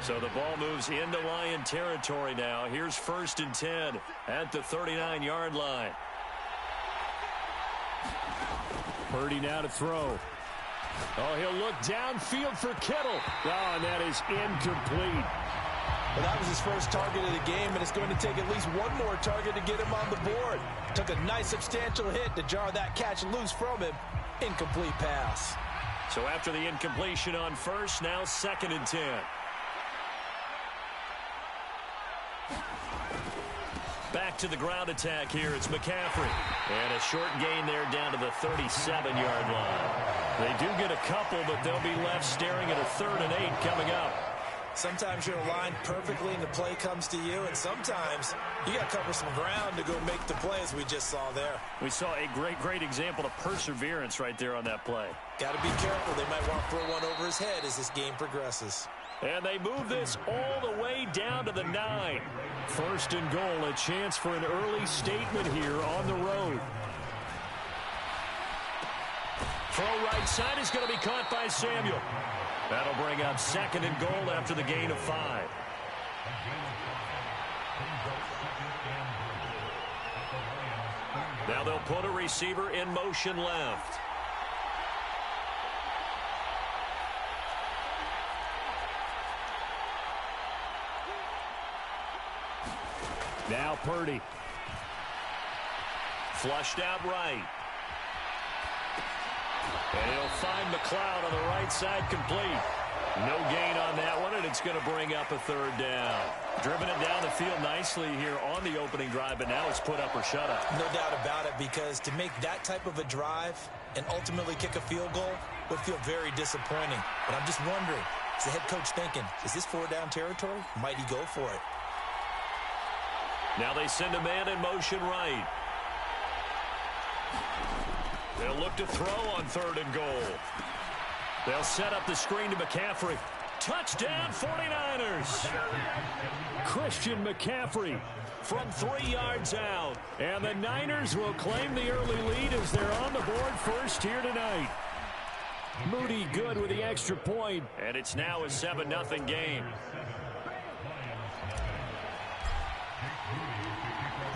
So the ball moves into Lion territory now. Here's 1st and 10 at the 39-yard line. Purdy now to throw. Oh, he'll look downfield for Kittle. Oh, and that is incomplete. Well, that was his first target of the game, and it's going to take at least one more target to get him on the board. Took a nice substantial hit to jar that catch loose from him. Incomplete pass. So after the incompletion on first, now 2nd and 10. Back to the ground attack here. It's McCaffrey. And a short gain there down to the 37-yard line. They do get a couple, but they'll be left staring at a 3rd and 8 coming up. Sometimes you're aligned perfectly and the play comes to you, and sometimes you got to cover some ground to go make the play, as we just saw there. We saw a great example of perseverance right there on that play. Got to be careful. They might want to throw one over his head as this game progresses. And they move this all the way down to the 9. 1st and goal, a chance for an early statement here on the road. Throw right side is going to be caught by Samuel. That'll bring up 2nd and goal after the gain of 5. Now they'll put a receiver in motion left. Now Purdy. Flushed out right. And he'll find McLeod on the right side complete. No gain on that one, and it's going to bring up a 3rd down. Driven it down the field nicely here on the opening drive, but now it's put up or shut up. No doubt about it, because to make that type of a drive and ultimately kick a field goal would feel very disappointing. But I'm just wondering, is the head coach thinking, is this 4-down territory? Might he go for it? Now they send a man in motion right. They'll look to throw on 3rd and goal. They'll set up the screen to McCaffrey. Touchdown 49ers. Christian McCaffrey from 3 yards out. And the Niners will claim the early lead as they're on the board first here tonight. Moody good with the extra point, and it's now a 7-0 game.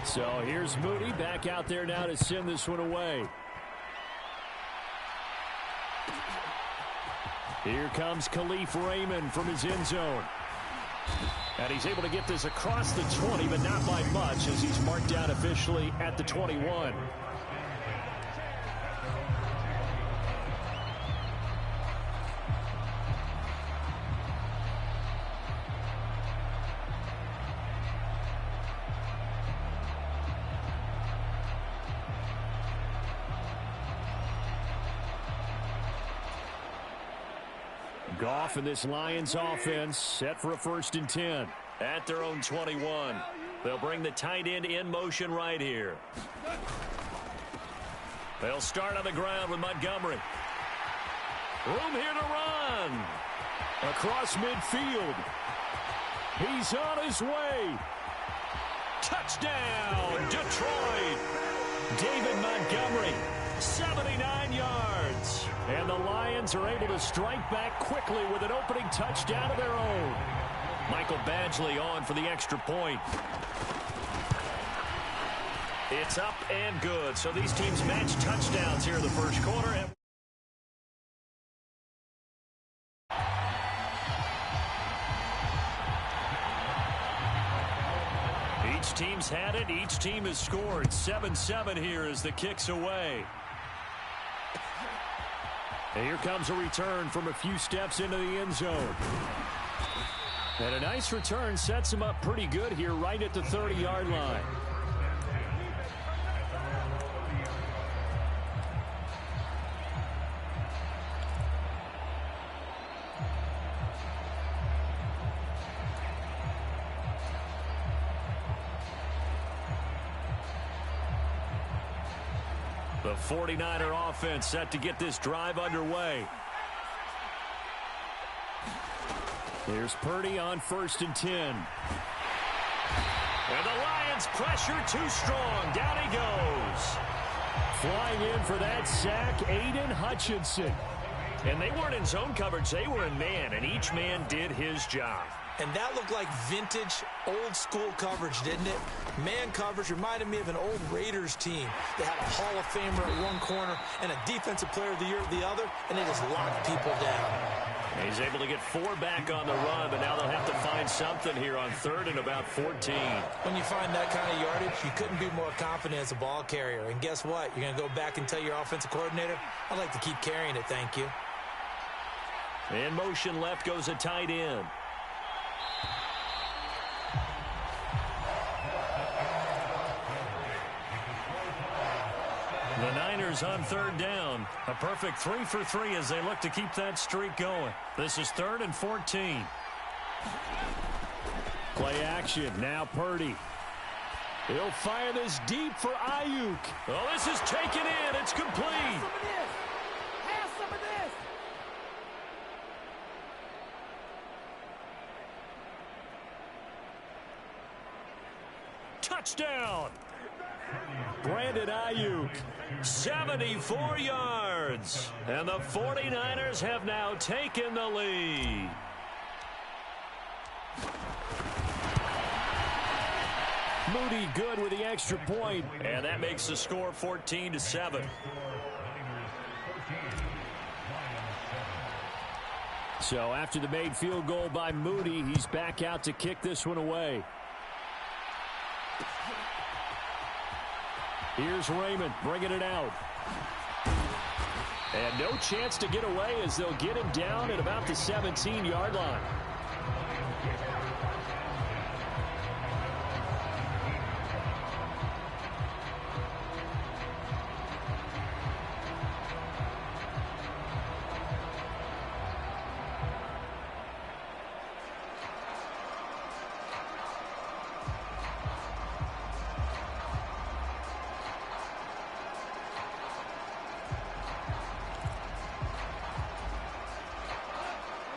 So here's Moody back out there now to send this one away. Here comes Khalif Raymond from his end zone. And he's able to get this across the 20, but not by much, as he's marked down officially at the 21. Goff and this Lions offense set for a 1st and 10 at their own 21. They'll bring the tight end in motion right here. They'll start on the ground with Montgomery. Room here to run. Across midfield. He's on his way. Touchdown, Detroit. David Montgomery, 79 yards. And the Lions are able to strike back quickly with an opening touchdown of their own. Michael Badgley on for the extra point. It's up and good. So these teams match touchdowns here in the first quarter. Each team's had it. Each team has scored. 7-7 here as the kick's away. And here comes a return from a few steps into the end zone. And a nice return sets him up pretty good here right at the 30-yard line. The 49er offense set to get this drive underway. Here's Purdy on 1st and 10. And the Lions pressure too strong. Down he goes. Flying in for that sack, Aiden Hutchinson. And they weren't in zone coverage. They were in man, and each man did his job. And that looked like vintage, old-school coverage, didn't it? Man coverage reminded me of an old Raiders team. They had a Hall of Famer at one corner and a Defensive Player of the Year at the other, and they just locked people down. And he's able to get 4 back on the run, but now they'll have to find something here on 3rd and about 14. When you find that kind of yardage, you couldn't be more confident as a ball carrier. And guess what? You're going to go back and tell your offensive coordinator, I'd like to keep carrying it, thank you. In motion left goes a tight end. The Niners on 3rd down. A perfect 3 for 3 as they look to keep that streak going. This is 3rd and 14. Play action. Now Purdy. He'll fire this deep for Ayuk. Oh, this is taken in. It's complete. Have some of this. Touchdown. Brandon Ayuk, 74 yards. yards. And the 49ers have now taken the lead. Moody good with the extra point, and that makes the score 14-7. So after the made field goal by Moody, he's back out to kick this one away. Here's Raymond bringing it out. And no chance to get away as they'll get him down at about the 17-yard line.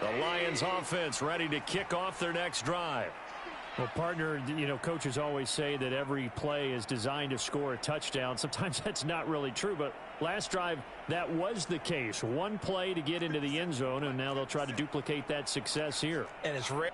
The Lions offense ready to kick off their next drive. Well, partner, you know, coaches always say that every play is designed to score a touchdown. Sometimes that's not really true, but last drive, that was the case. One play to get into the end zone, and now they'll try to duplicate that success here. And it's rare.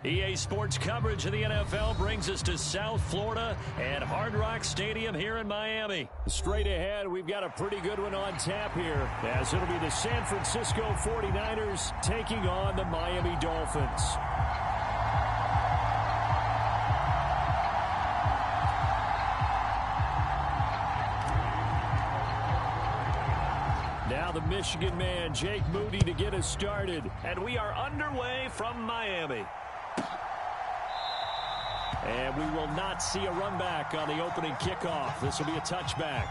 EA Sports coverage of the NFL brings us to South Florida at Hard Rock Stadium here in Miami. Straight ahead, we've got a pretty good one on tap here, as it'll be the San Francisco 49ers taking on the Miami Dolphins. Now the Michigan man, Jake Moody, to get us started. And we are underway from Miami. And we will not see a run back on the opening kickoff. This will be a touchback.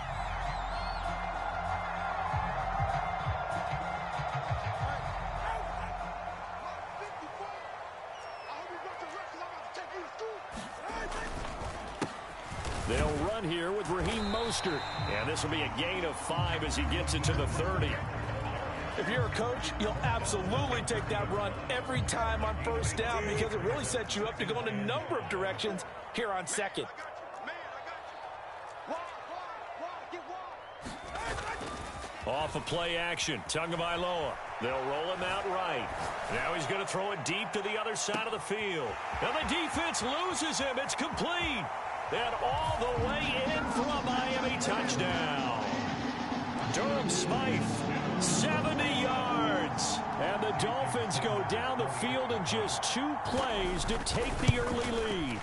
They'll run here with Raheem Mostert. And this will be a gain of 5 as he gets it to the 30. If you're a coach, you'll absolutely take that run every time on first down because it really sets you up to go in a number of directions here on second. Off of play action, Tagovailoa. They'll roll him out right. Now he's going to throw it deep to the other side of the field. And the defense loses him. It's complete. And all the way in for a Miami touchdown. Durham Smythe, 70 yards. And the Dolphins go down the field in just 2 plays to take the early lead.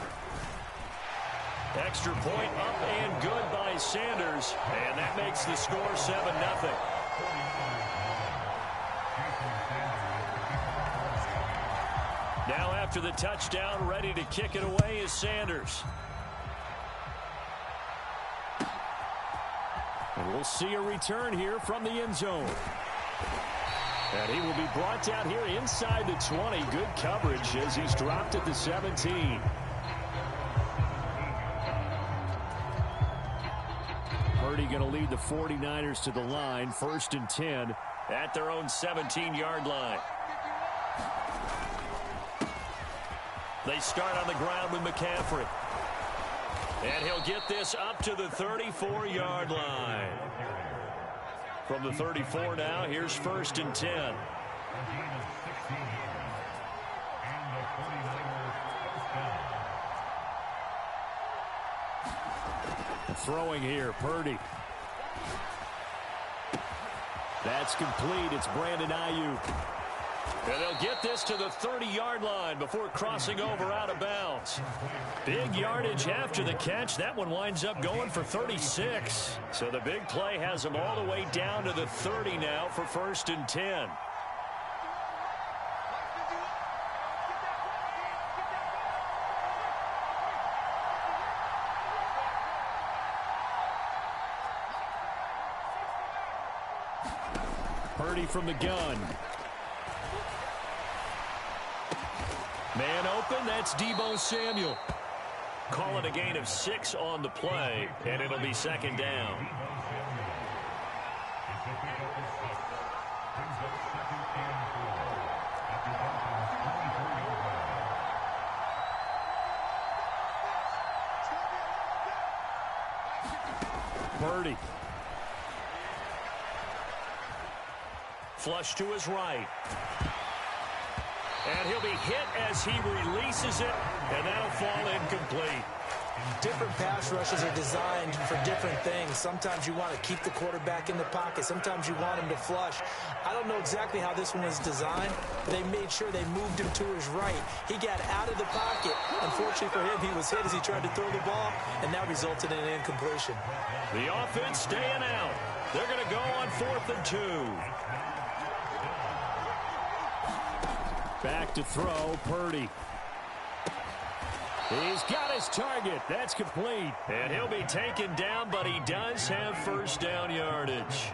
Extra point up and good by Sanders. And that makes the score 7-0. Now after the touchdown, ready to kick it away is Sanders. And we'll see a return here from the end zone. And he will be brought down here inside the 20. Good coverage as he's dropped at the 17. Purdy going to lead the 49ers to the line. 1st and 10 at their own 17-yard line. They start on the ground with McCaffrey. And he'll get this up to the 34-yard line. From the 34 now, here's 1st and 10. Throwing here, Purdy. That's complete. It's Brandon Ayuk. And they'll get this to the 30-yard line before crossing over out of bounds. Big yardage after the catch. That one winds up going for 36. So the big play has them all the way down to the 30 now for 1st and 10. Purdy from the gun. Man open, that's Deebo Samuel. Call it a gain of 6 on the play, and it'll be 2nd down. Purdy. Flush to his right. And he'll be hit as he releases it, and that'll fall incomplete. Different pass rushes are designed for different things. Sometimes you want to keep the quarterback in the pocket. Sometimes you want him to flush. I don't know exactly how this one was designed, but they made sure they moved him to his right. He got out of the pocket. Unfortunately for him, he was hit as he tried to throw the ball, and that resulted in an incompletion. The offense staying out. They're going to go on 4th and 2. Back to throw, Purdy. He's got his target. That's complete. And he'll be taken down, but he does have 1st down yardage.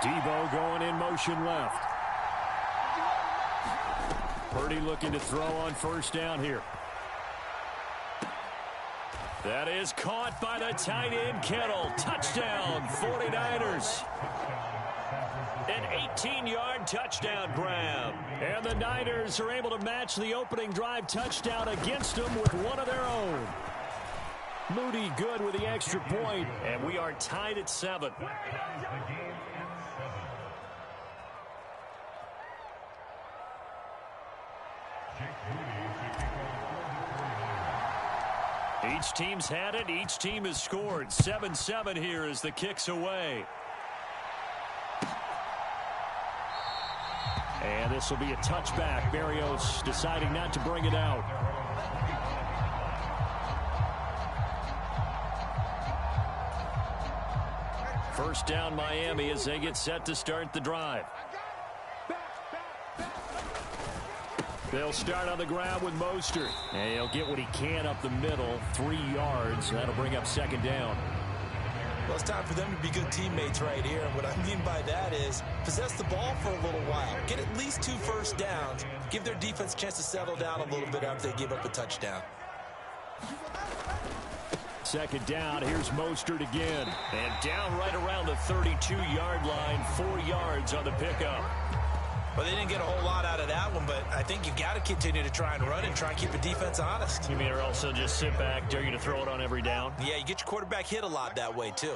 Deebo going in motion left. Purdy looking to throw on 1st down here. That is caught by the tight end, Kittle. Touchdown, 49ers. An 18-yard touchdown grab. And the Niners are able to match the opening drive touchdown against them with one of their own. Moody good with the extra point, and we are tied at 7. Each team's had it. Each team has scored. 7-7 here as the kick's away. And this will be a touchback. Berrios deciding not to bring it out. First down Miami as they get set to start the drive. They'll start on the ground with Mostert. And he'll get what he can up the middle. 3 yards. That'll bring up 2nd down. Well, it's time for them to be good teammates right here. And what I mean by that is possess the ball for a little while. Get at least 2 first downs. Give their defense a chance to settle down a little bit after they give up a touchdown. 2nd down. Here's Mostert again. And down right around the 32-yard line. 4 yards on the pickup. Well, they didn't get a whole lot out of that one, but I think you got to continue to try and run and try and keep the defense honest. You mean or also just sit back, dare you to throw it on every down? Yeah, you get your quarterback hit a lot that way, too.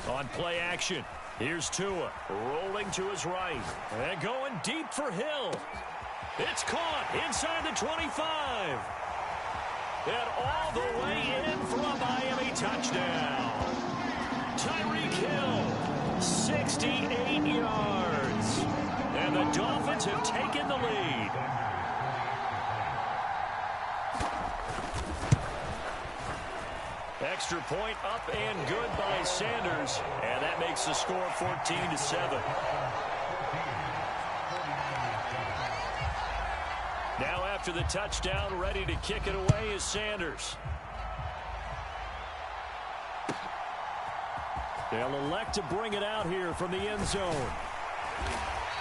On play action, here's Tua, rolling to his right, and going deep for Hill. It's caught inside the 25. And all the way in for a Miami touchdown. Tyreek Hill, 68 yards. And the Dolphins have taken the lead. Extra point up and good by Sanders. And that makes the score 14-7. Now after the touchdown, ready to kick it away is Sanders. They'll elect to bring it out here from the end zone.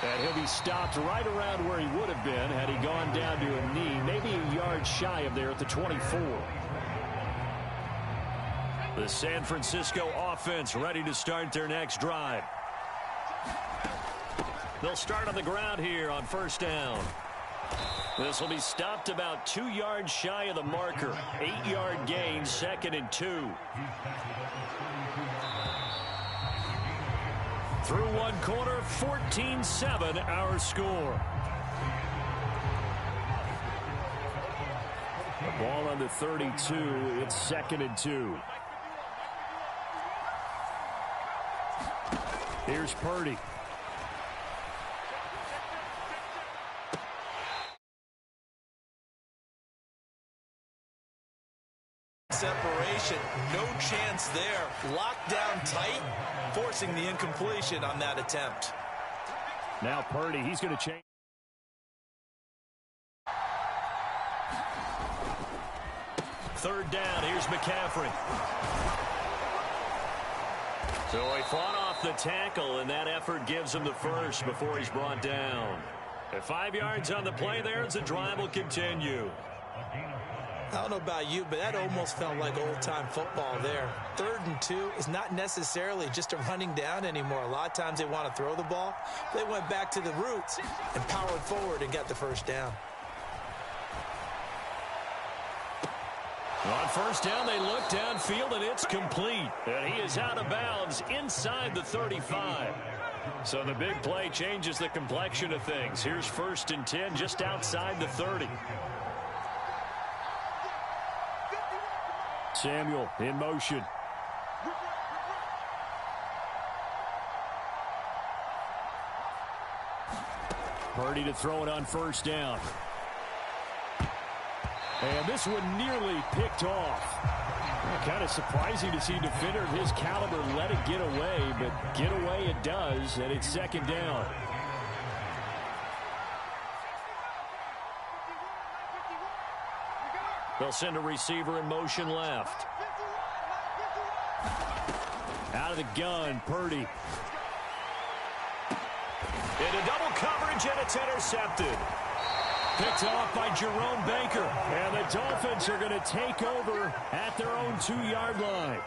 And he'll be stopped right around where he would have been had he gone down to a knee, maybe a yard shy of there at the 24. The San Francisco offense ready to start their next drive. They'll start on the ground here on first down. This will be stopped about 2 yards shy of the marker. 8-yard gain, 2nd and 2. Through one quarter, 14-7 our score. The ball under 32. It's 2nd and 2. Here's Purdy. Separation, no chance there. Locked down tight, forcing the incompletion on that attempt. Now Purdy, he's going to change. Third down, here's McCaffrey. So he fought off the tackle, and that effort gives him the first before he's brought down. At 5 yards on the play there, as the drive will continue. I don't know about you, but that almost felt like old-time football there. 3rd and 2 is not necessarily just a running down anymore. A lot of times they want to throw the ball. They went back to the roots and powered forward and got the first down. On first down, they look downfield, and it's complete. And he is out of bounds inside the 35. So the big play changes the complexion of things. Here's 1st and 10 just outside the 30. Samuel in motion. Purdy to throw it on first down. And this one nearly picked off. Kind of surprising to see a defender of his caliber let it get away, but get away it does, and it's 2nd down. They'll send a receiver in motion left. Out of the gun, Purdy. Into double coverage, and it's intercepted. Picked off by Jerome Baker. And the Dolphins are going to take over at their own 2-yard line.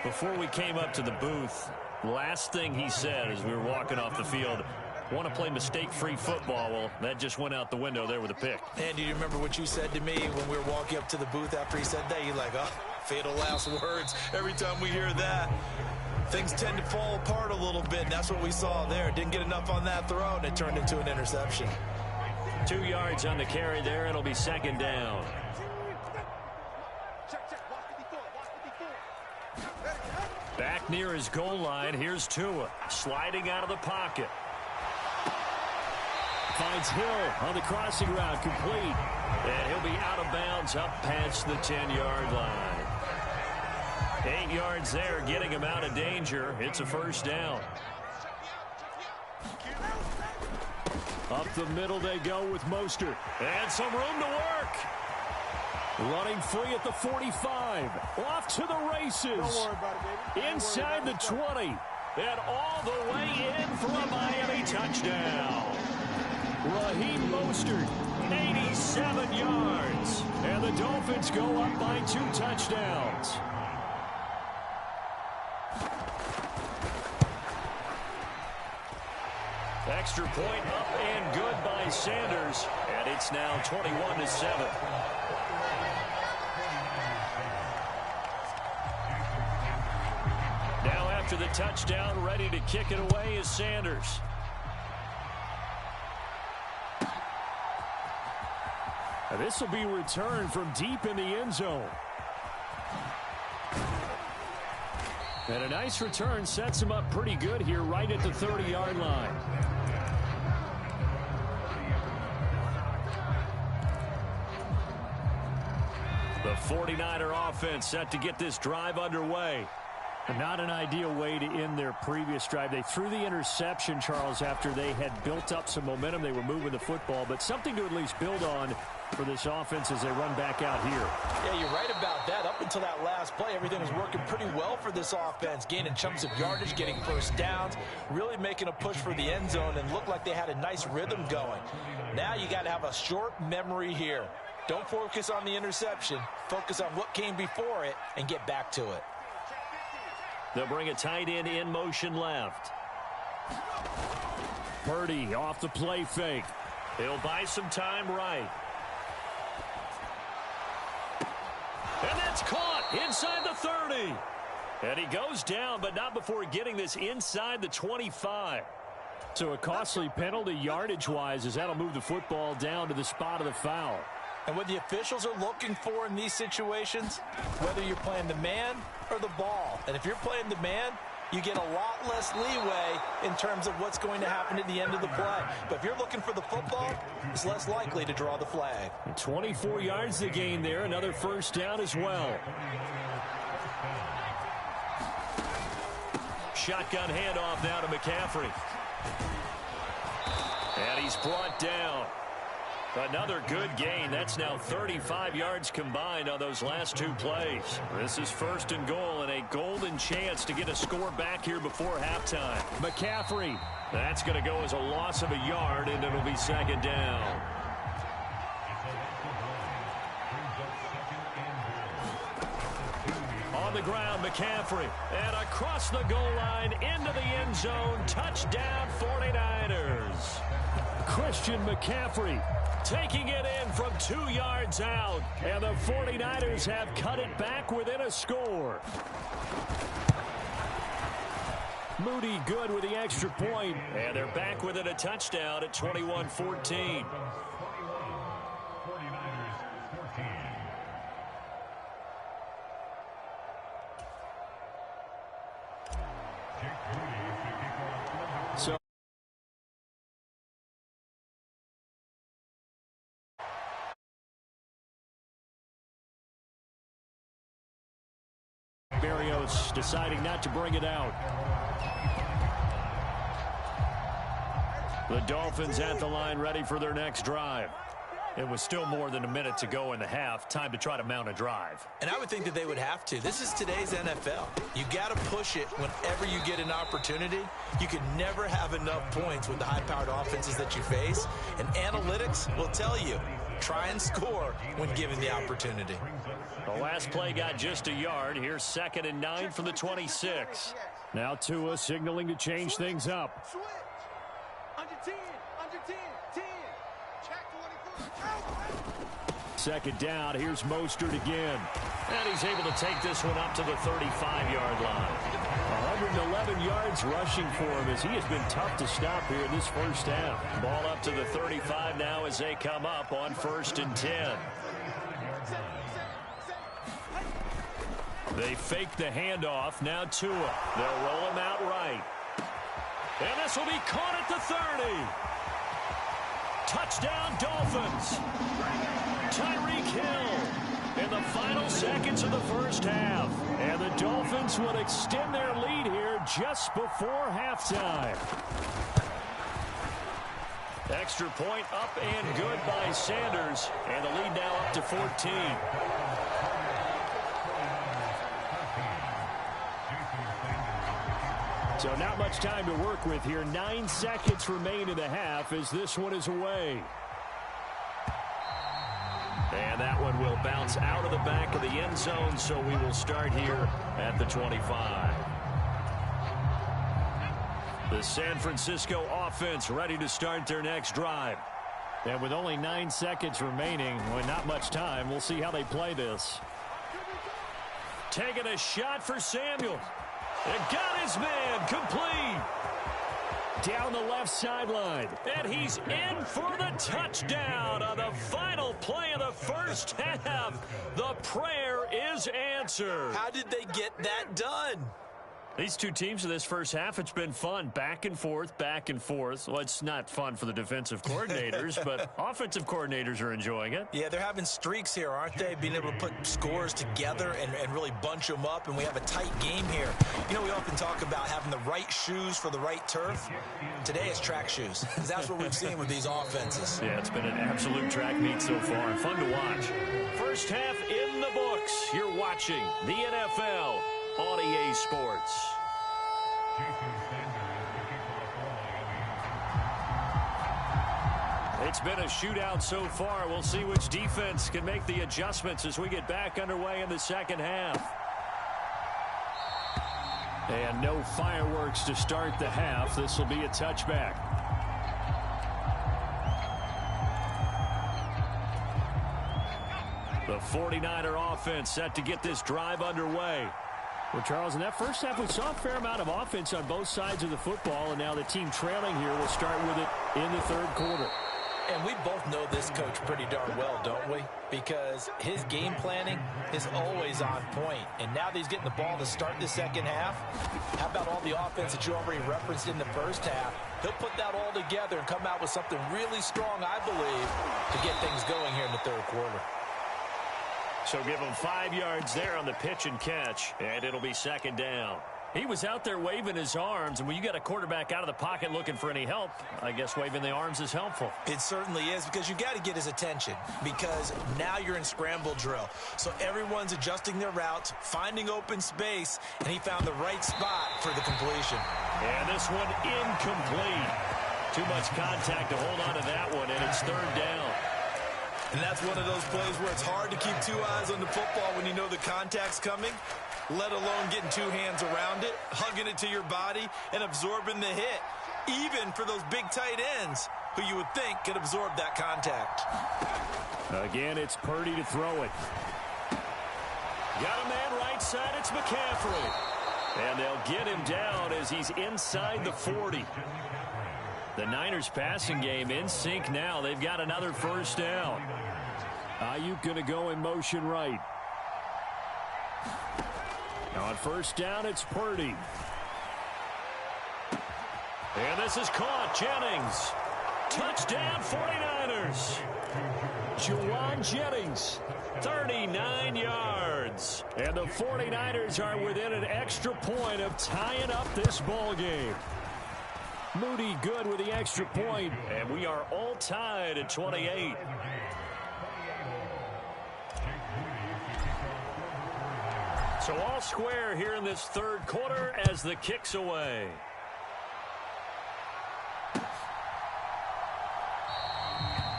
Before we came up to the booth, last thing he said as we were walking off the field, want to play mistake-free football. Well, that just went out the window there with a pick. And do you remember what you said to me when we were walking up to the booth after he said that? You're like, oh, fatal last words. Every time we hear that, things tend to fall apart a little bit, and that's what we saw there. Didn't get enough on that throw, and it turned into an interception. 2 yards on the carry there. It'll be 2nd down. Back near his goal line, here's Tua, sliding out of the pocket. Finds Hill on the crossing route, complete. And he'll be out of bounds up past the 10-yard line. 8 yards there, getting him out of danger. It's a first down. Up the middle they go with Mostert. And some room to work. Running free at the 45. Off to the races. Don't worry about it, baby. Inside the 20. And all the way in for a Miami touchdown. Raheem Mostert, 87 yards. And the Dolphins go up by 2 touchdowns. Extra point up and good by Sanders. And it's now 21-7. Now after the touchdown, ready to kick it away is Sanders. And this will be returned from deep in the end zone. And a nice return sets him up pretty good here right at the 30-yard line. The 49er offense set to get this drive underway. Not an ideal way to end their previous drive. They threw the interception, Charles, after they had built up some momentum. They were moving the football, but something to at least build on for this offense as they run back out here. Yeah, you're right about that. Up until that last play, everything was working pretty well for this offense, gaining chunks of yardage, getting first downs, really making a push for the end zone, and looked like they had a nice rhythm going. Now you got to have a short memory here. Don't focus on the interception. Focus on what came before it and get back to it. They'll bring a tight end in motion left. Purdy off the play fake. He'll buy some time right. And that's caught inside the 30. And he goes down, but not before getting this inside the 25. So a costly penalty yardage-wise as that'll move the football down to the spot of the foul. And what the officials are looking for in these situations, whether you're playing the man or the ball. And if you're playing the man, you get a lot less leeway in terms of what's going to happen at the end of the play. But if you're looking for the football, it's less likely to draw the flag. 24 yards to gain there. Another first down as well. Shotgun handoff now to McCaffrey. And he's brought down. Another good gain. That's now 35 yards combined on those last two plays. This is first and goal and a golden chance to get a score back here before halftime. McCaffrey. That's going to go as a loss of a yard, and it'll be second down. On the ground, McCaffrey. And across the goal line into the end zone. Touchdown, 49ers. Christian McCaffrey taking it in from 2 yards out. And the 49ers have cut it back within a score. Moody good with the extra point. And they're back within a touchdown at 21-14. So Berrios deciding not to bring it out. The Dolphins at the line ready for their next drive. It was still more than a minute to go in the half. Time to try to mount a drive. And I would think that they would have to. This is today's NFL. You got to push it whenever you get an opportunity. You can never have enough points with the high-powered offenses that you face. And analytics will tell you, try and score when given the opportunity. The last play got just a yard. Here's 2nd and 9 from the 26. Now Tua signaling to change things up. Switch. Under 10. Under 10. 10. Check 24. Second down. Here's Mostert again. And he's able to take this one up to the 35-yard line. 111 yards rushing for him as he has been tough to stop here in this first half. Ball up to the 35 now as they come up on 1st and 10. They fake the handoff. Now Tua. They'll roll him out right. And this will be caught at the 30. Touchdown, Dolphins. Tyreek Hill in the final seconds of the first half. And the Dolphins would extend their lead here just before halftime. Extra point up and good by Sanders. And the lead now up to 14. So not much time to work with here. 9 seconds remain in the half as this one is away. And that one will bounce out of the back of the end zone, so we will start here at the 25. The San Francisco offense ready to start their next drive. And with only 9 seconds remaining, well, not much time, we'll see how they play this. Taking a shot for Samuel. And got his man complete. Down the left sideline. And he's in for the touchdown on the final play of the first half. The prayer is answered. How did they get that done? These two teams in this first half, it's been fun. Back and forth, back and forth. Well, it's not fun for the defensive coordinators, but offensive coordinators are enjoying it. Yeah, they're having streaks here, aren't they? Being able to put scores together and really bunch them up, and we have a tight game here. You know, we often talk about having the right shoes for the right turf. Today it's track shoes, because that's what we've seen with these offenses. Yeah, it's been an absolute track meet so far, and fun to watch. First half in the books. You're watching the NFL on EA Sports. It's been a shootout so far. We'll see which defense can make the adjustments as we get back underway in the second half. And no fireworks to start the half. This will be a touchback. The 49er offense set to get this drive underway. Well, Charles, in that first half, we saw a fair amount of offense on both sides of the football, and now the team trailing here will start with it in the third quarter. And we both know this coach pretty darn well, don't we? Because his game planning is always on point. And now that he's getting the ball to start the second half, how about all the offense that you already referenced in the first half? He'll put that all together and come out with something really strong, I believe, to get things going here in the third quarter. So give him 5 yards there on the pitch and catch, and it'll be second down. He was out there waving his arms, and when you got a quarterback out of the pocket looking for any help, I guess waving the arms is helpful. It certainly is, because you got to get his attention, because now you're in scramble drill. So everyone's adjusting their routes, finding open space, and he found the right spot for the completion. And this one incomplete. Too much contact to hold on to that one, and it's third down. And that's one of those plays where it's hard to keep 2 eyes on the football when you know the contact's coming, let alone getting 2 hands around it, hugging it to your body, and absorbing the hit, even for those big tight ends who you would think could absorb that contact. Again, it's Purdy to throw it. Got a man right side, it's McCaffrey. And they'll get him down as he's inside the 40. The Niners passing game in sync now. They've got another first down. Ayuk going to go in motion right. On first down, it's Purdy. And this is caught. Jennings. Touchdown 49ers. Juwan Jennings. 39 yards. And the 49ers are within an extra point of tying up this ball game. Moody good with the extra point, and we are all tied at 28. So all square here in this third quarter as the kick's away.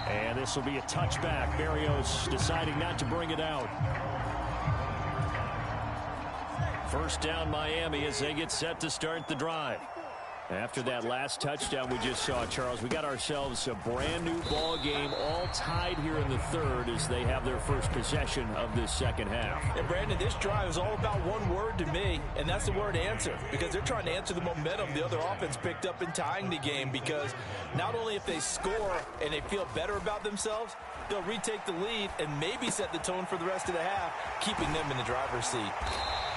And this will be a touchback. Berrios deciding not to bring it out. First down Miami as they get set to start the drive. After that last touchdown we just saw, Charles, we got ourselves a brand new ball game, all tied here in the third as they have their first possession of this second half. And Brandon, this drive is all about one word to me, and that's the word answer, because they're trying to answer the momentum the other offense picked up in tying the game, because not only if they score and they feel better about themselves, they'll retake the lead and maybe set the tone for the rest of the half, keeping them in the driver's seat.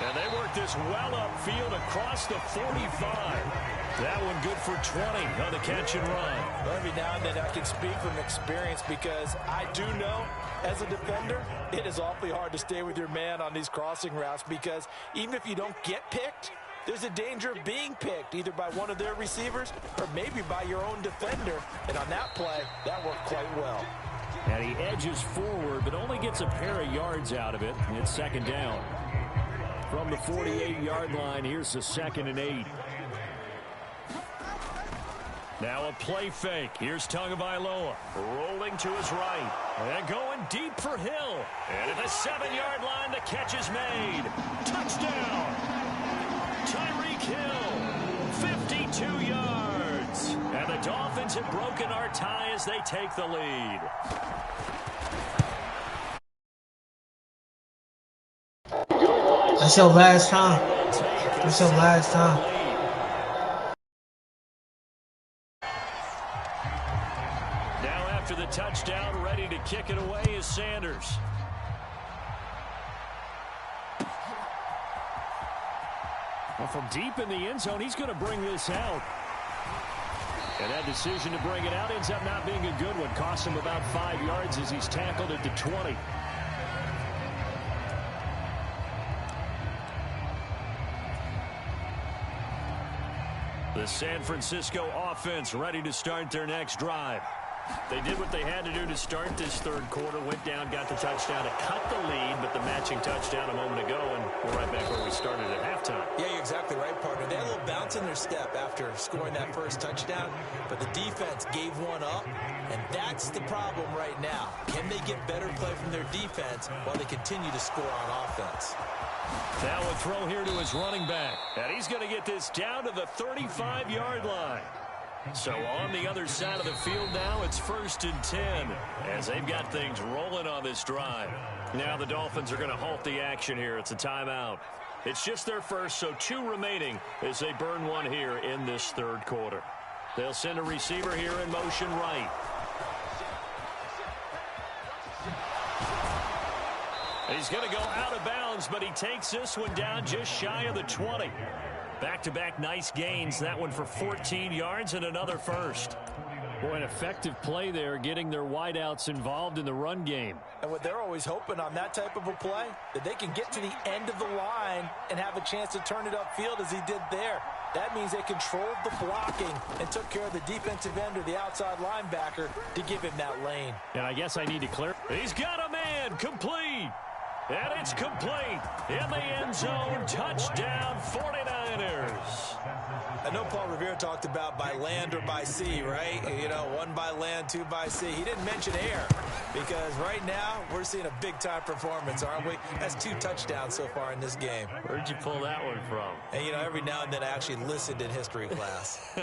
And they work this well upfield across the 45. That one good for 20 on the catch and run. Well, every now and then I can speak from experience, because I do know as a defender it is awfully hard to stay with your man on these crossing routes, because even if you don't get picked, there's a danger of being picked either by one of their receivers or maybe by your own defender. And on that play, that worked quite well. And he edges forward but only gets a pair of yards out of it. It's second down. From the 48-yard line, here's the 2nd and 8. Now a play fake. Here's Tagovailoa rolling to his right. And going deep for Hill. And at the 7-yard line, the catch is made. Touchdown! Tyreek Hill, 52 yards. Dolphins have broken our tie as they take the lead. That's your last time. That's your last time. Now after the touchdown, ready to kick it away is Sanders. Well, from deep in the end zone, he's going to bring this out. And that decision to bring it out ends up not being a good one. Cost him about 5 yards as he's tackled at the 20. The San Francisco offense ready to start their next drive. They did what they had to do to start this third quarter. Went down, got the touchdown to cut the lead, but the matching touchdown a moment ago, and we're right back where we started at halftime. Yeah, you're exactly right, partner. They had a little bounce in their step after scoring that first touchdown, but the defense gave one up, and that's the problem right now. Can they get better play from their defense while they continue to score on offense? Now a throw here to his running back, and he's going to get this down to the 35-yard line. So on the other side of the field now, it's 1st and 10 as they've got things rolling on this drive. Now the Dolphins are going to halt the action here. It's a timeout. It's just their first, so 2 remaining as they burn one here in this third quarter. They'll send a receiver here in motion right. He's going to go out of bounds, but he takes this one down just shy of the 20. Back-to-back nice gains. That one for 14 yards and another first. Boy, an effective play there, getting their wideouts involved in the run game. And what they're always hoping on that type of a play, that they can get to the end of the line and have a chance to turn it upfield as he did there. That means they controlled the blocking and took care of the defensive end or the outside linebacker to give him that lane. And I guess I need to clear. He's got a man, complete. And it's complete in the end zone. Touchdown, 49ers. I know Paul Revere talked about by land or by sea, right? You know, 1 by land, 2 by sea. He didn't mention air because right now we're seeing a big-time performance, aren't we? That's 2 touchdowns so far in this game. Where'd you pull that one from? And, you know, every now and then I actually listened in history class.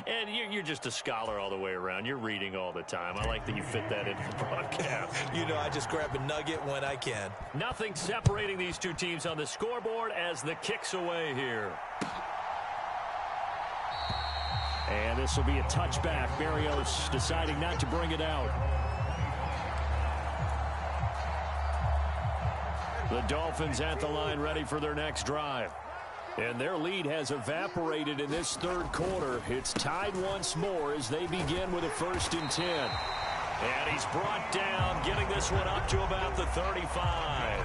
And you're just a scholar all the way around. You're reading all the time. I like that you fit that into the broadcast. You know, I just grab a nugget when I can. Nothing separating these 2 teams on the scoreboard as the kick's away here. And this will be a touchback. Berrios deciding not to bring it out. The Dolphins at the line ready for their next drive. And their lead has evaporated in this third quarter. It's tied once more as they begin with a 1st and 10. And he's brought down, getting this one up to about the 35.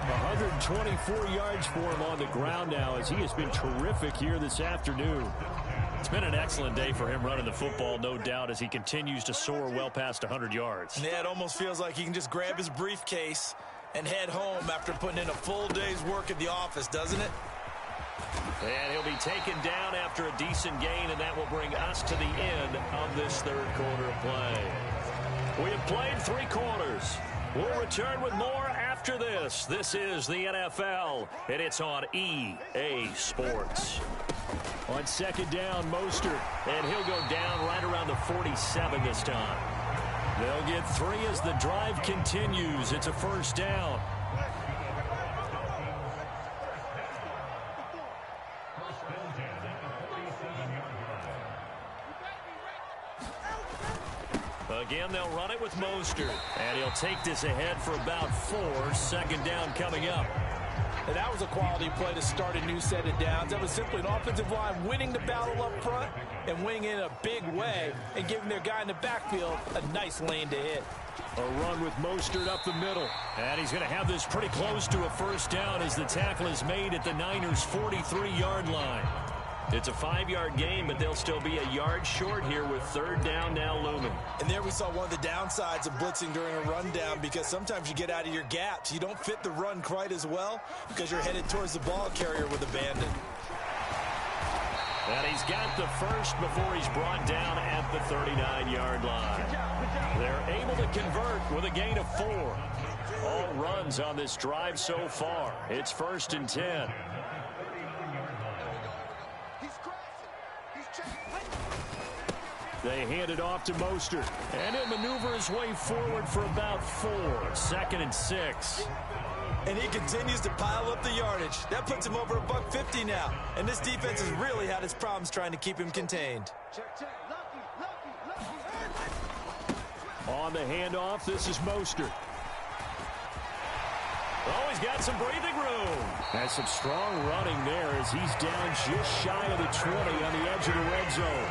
124 yards for him on the ground now as he has been terrific here this afternoon. It's been an excellent day for him running the football, no doubt, as he continues to soar well past 100 yards. Yeah, it almost feels like he can just grab his briefcase and head home after putting in a full day's work at the office, doesn't it? And he'll be taken down after a decent gain, and that will bring us to the end of this third quarter of play. We have played 3 quarters. We'll return with more after this. This is the NFL, and it's on EA Sports. On 2nd down, Mostert, and he'll go down right around the 47 this time. They'll get 3 as the drive continues. It's a 1st down. Again, they'll run it with Mostert, and he'll take this ahead for about 4. 2nd down coming up. And that was a quality play to start a new set of downs. That was simply an offensive line winning the battle up front and winning in a big way and giving their guy in the backfield a nice lane to hit. A run with Mostert up the middle. And he's going to have this pretty close to a 1st down as the tackle is made at the Niners' 43-yard line. It's a 5-yard gain, but they'll still be a yard short here with 3rd down now looming. And there we saw one of the downsides of blitzing during a rundown because sometimes you get out of your gaps. You don't fit the run quite as well because you're headed towards the ball carrier with abandon. And he's got the first before he's brought down at the 39-yard line. They're able to convert with a gain of 4. All runs on this drive so far. It's 1st and 10. They hand it off to Mostert. And he'll maneuver his way forward for about 4. 2nd and 6. And he continues to pile up the yardage. That puts him over $150 now. And this defense has really had its problems trying to keep him contained. On the handoff, this is Mostert. Oh, he's got some breathing room. Has some strong running there as he's down just shy of the 20 on the edge of the red zone.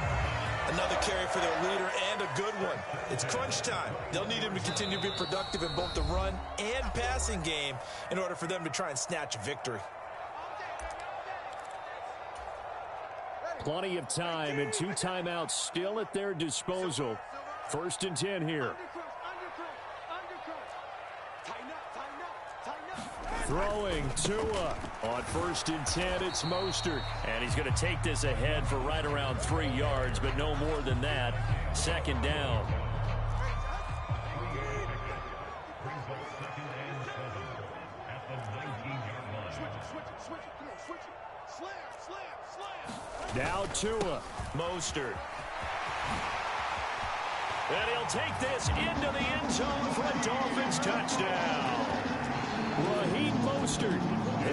Another carry for their leader and a good one. It's crunch time. They'll need him to continue to be productive in both the run and passing game in order for them to try and snatch a victory. Plenty of time and 2 timeouts still at their disposal. 1st and 10 here. Throwing Tua. On 1st and 10, it's Mostert. And he's going to take this ahead for right around 3 yards, but no more than that. 2nd down. Now Tua. Mostert. And he'll take this into the end zone for a Dolphins touchdown. Raheem Mostert,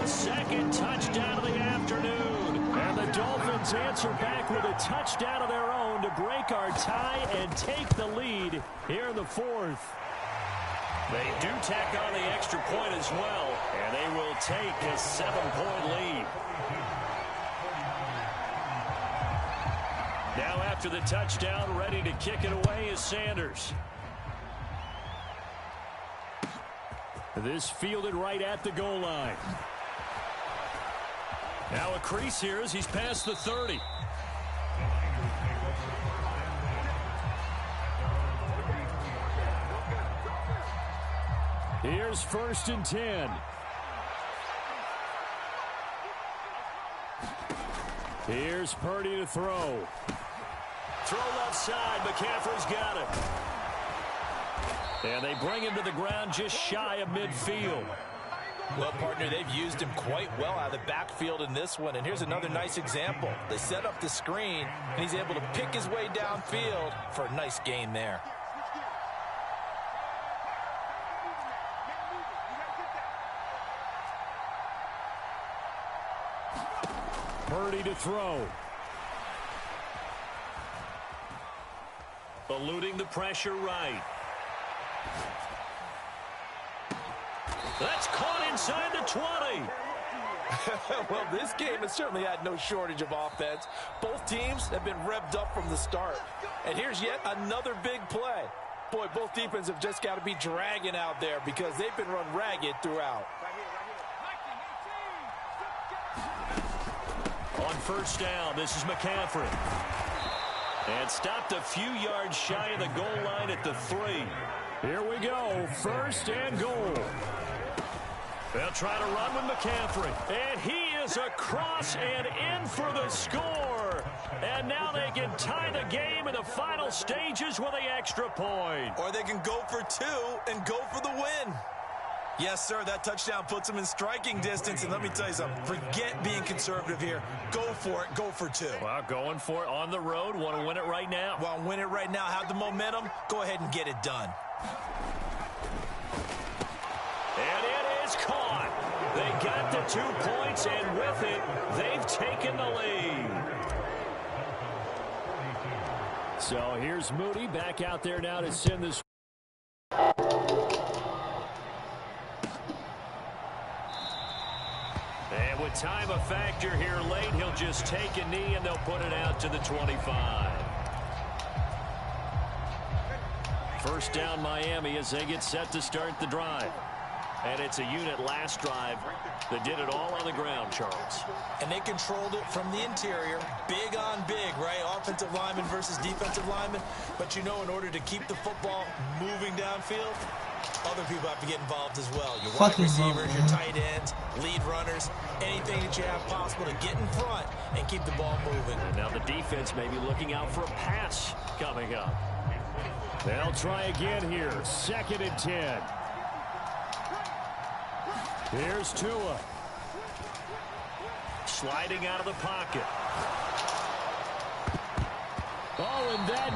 his 2nd touchdown of the afternoon. And the Dolphins answer back with a touchdown of their own to break our tie and take the lead here in the 4th. They do tack on the extra point as well, and they will take a 7-point lead. Now after the touchdown, ready to kick it away is Sanders. This fielded right at the goal line. Now a crease here as he's past the 30. Here's 1st and 10. Here's Purdy to throw. Throw left side. McCaffrey's got it. And they bring him to the ground just shy of midfield. Well, partner, they've used him quite well out of the backfield in this one. And here's another nice example. They set up the screen, and he's able to pick his way downfield for a nice gain there. Purdy to throw. Eluding the pressure right. That's caught inside the 20. Well, this game has certainly had no shortage of offense. Both teams have been revved up from the start. And here's yet another big play. Boy, both defenses have just got to be dragging out there because they've been run ragged throughout. On 1st down, this is McCaffrey. And stopped a few yards shy of the goal line at the 3. Here we go, 1st and goal. They'll try to run with McCaffrey. And he is across and in for the score. And now they can tie the game in the final stages with the extra point. Or they can go for 2 and go for the win. Yes, sir, that touchdown puts them in striking distance. And let me tell you something, forget being conservative here. Go for it, go for 2. Well, going for it on the road. Want to win it right now. Want to win it right now, have the momentum, go ahead and get it done. And it is caught. They got the 2 points, and with it, they've taken the lead. So here's Moody back out there now to send this. And with time a factor here late, he'll just take a knee and they'll put it out to the 25. 1st down Miami as they get set to start the drive. And it's a unit last drive that did it all on the ground, Charles. And they controlled it from the interior. Big on big, right? Offensive lineman versus defensive lineman. But you know, in order to keep the football moving downfield, other people have to get involved as well. Your wide receivers, your tight ends, lead runners, anything that you have possible to get in front and keep the ball moving. And now the defense may be looking out for a pass coming up. They'll try again here. 2nd and 10. Here's Tua. Sliding out of the pocket. Oh, and that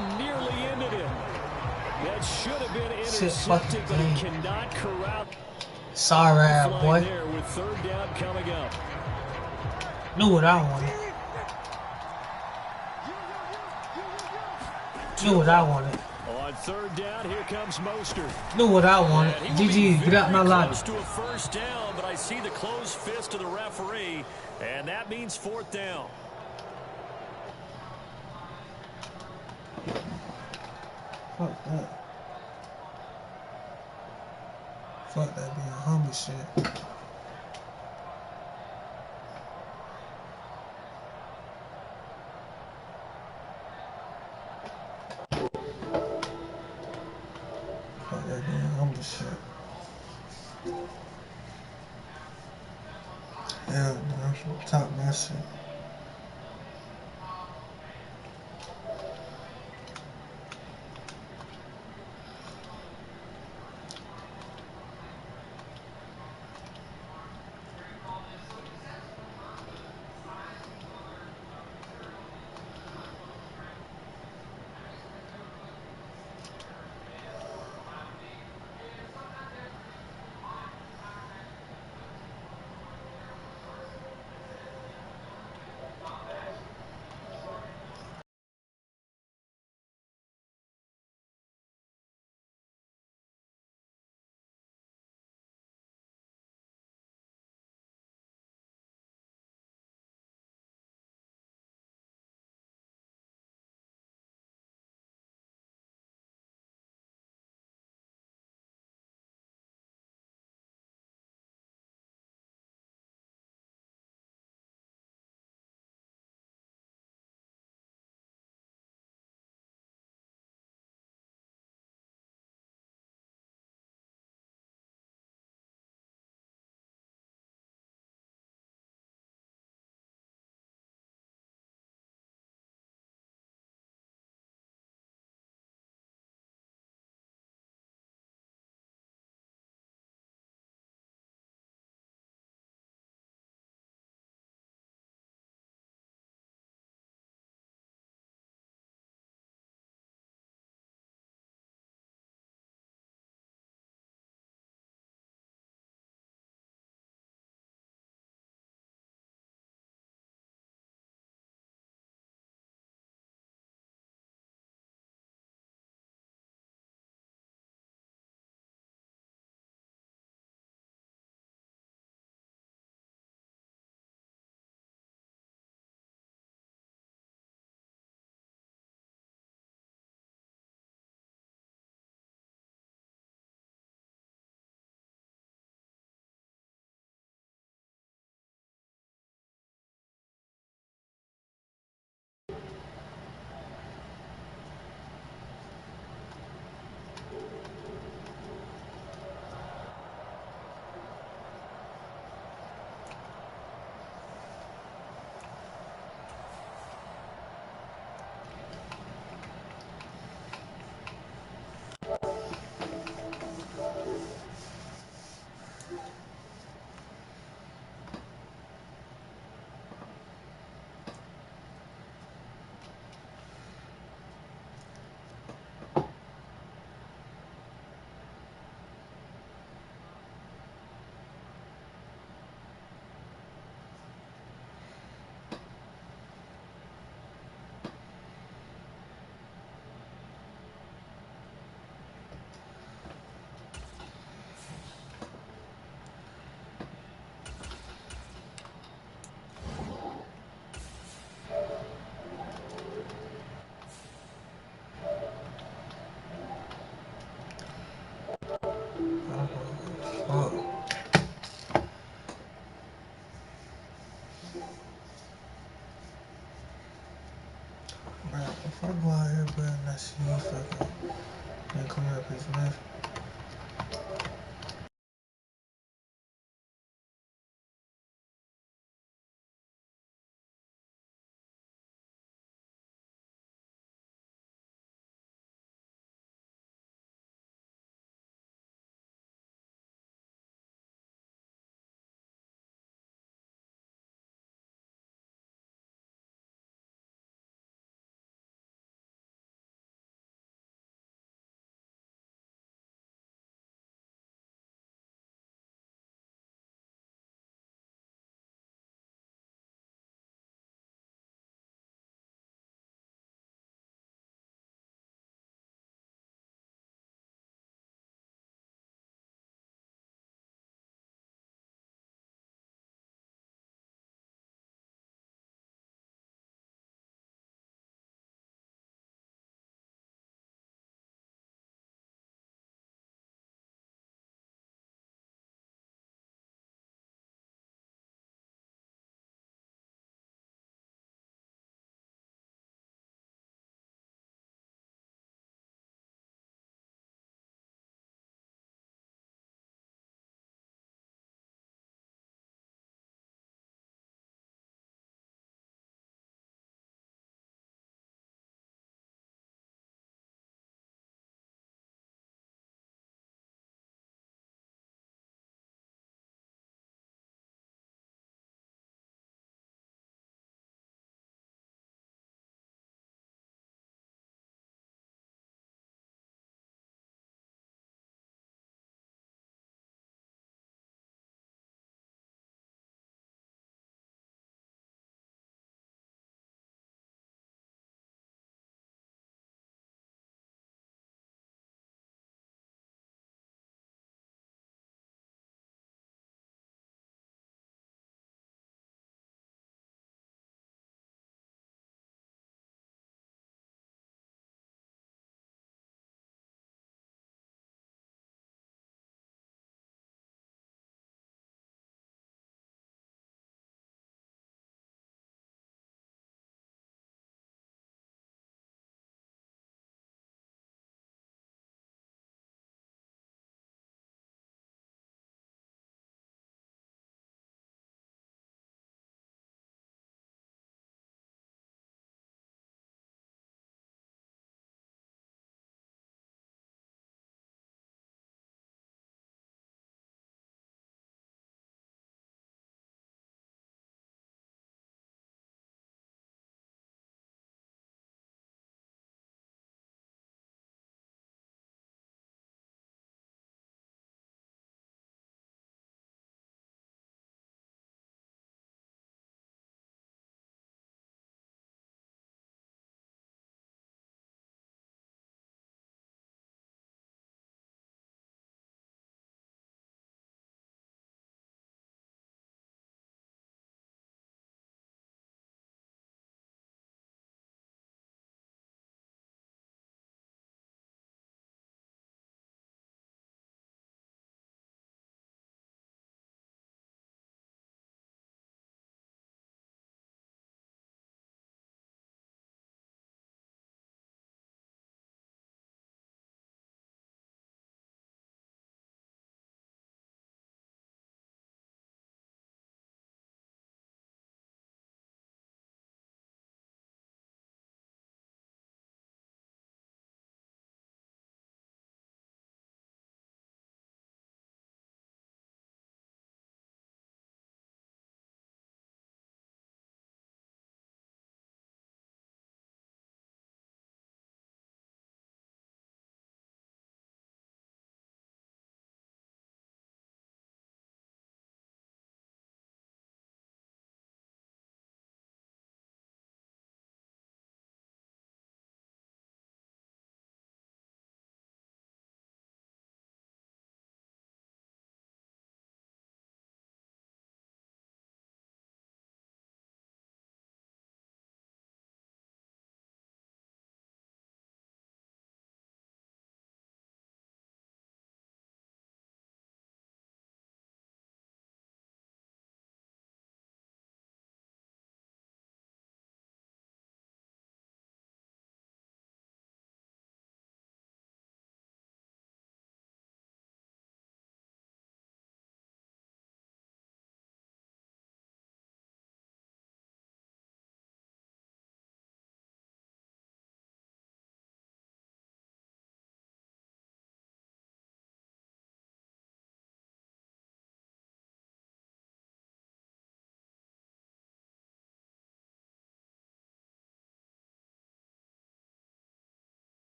should have been Shit fucking intercepted, but he game. cannot corral Sorry, the flag boy. there with third down coming up. Knew what I wanted. Knew what I wanted. On third down, here comes Mostert. Knew what I wanted. GG, get out my lobby. Close to a first down, but I see the closed fist of the referee, and that means fourth down. Fuck that. Fuck that being humble shit. Fuck that being humble shit. Hell no, I'm gonna talk my shit. Fuck. Bro, if I go out here, bro, and I see you fucking, then come up his left.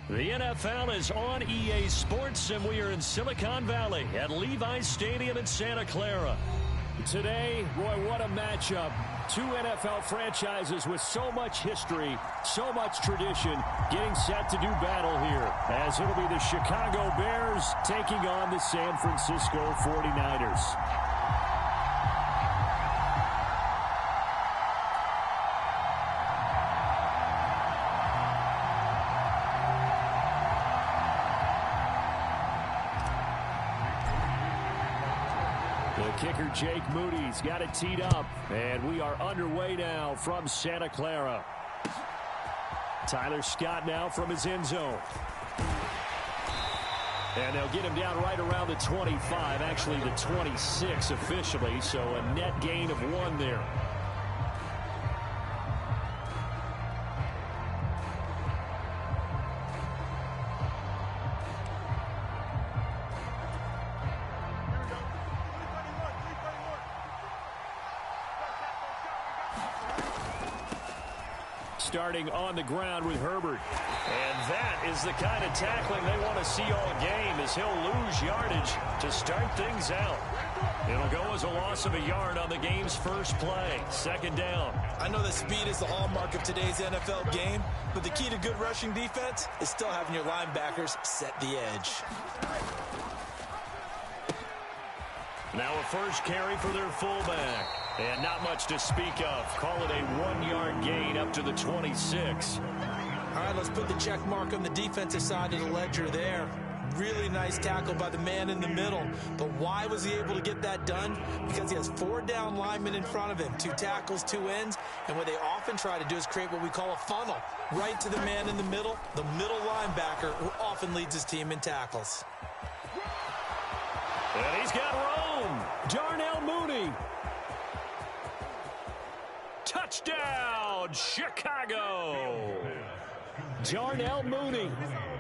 The NFL is on EA Sports, and we are in Silicon Valley at Levi's Stadium in Santa Clara. Today, boy, what a matchup. Two NFL franchises with so much history, so much tradition, getting set to do battle here, as it'll be the Chicago Bears taking on the San Francisco 49ers. The kicker, Jake Moody's got it teed up, and we are underway now from Santa Clara. Tyler Scott now from his end zone. And they'll get him down right around the 25, actually the 26 officially, so a net gain of 1 there. Starting on the ground with Herbert. And that is the kind of tackling they want to see all game, as he'll lose yardage to start things out. It'll go as a loss of a yard on the game's first play. Second down. I know that speed is the hallmark of today's NFL game, but the key to good rushing defense is still having your linebackers set the edge. Now a first carry for their fullback. And not much to speak of. Call it a 1-yard gain up to the 26. All right, let's put the check mark on the defensive side of the ledger there. Really nice tackle by the man in the middle. But why was he able to get that done? Because he has 4 down linemen in front of him, 2 tackles, 2 ends. And what they often try to do is create what we call a funnel. Right to the man in the middle linebacker, who often leads his team in tackles. And he's got room. Darnell Mooney. Touchdown, Chicago. Darnell Mooney.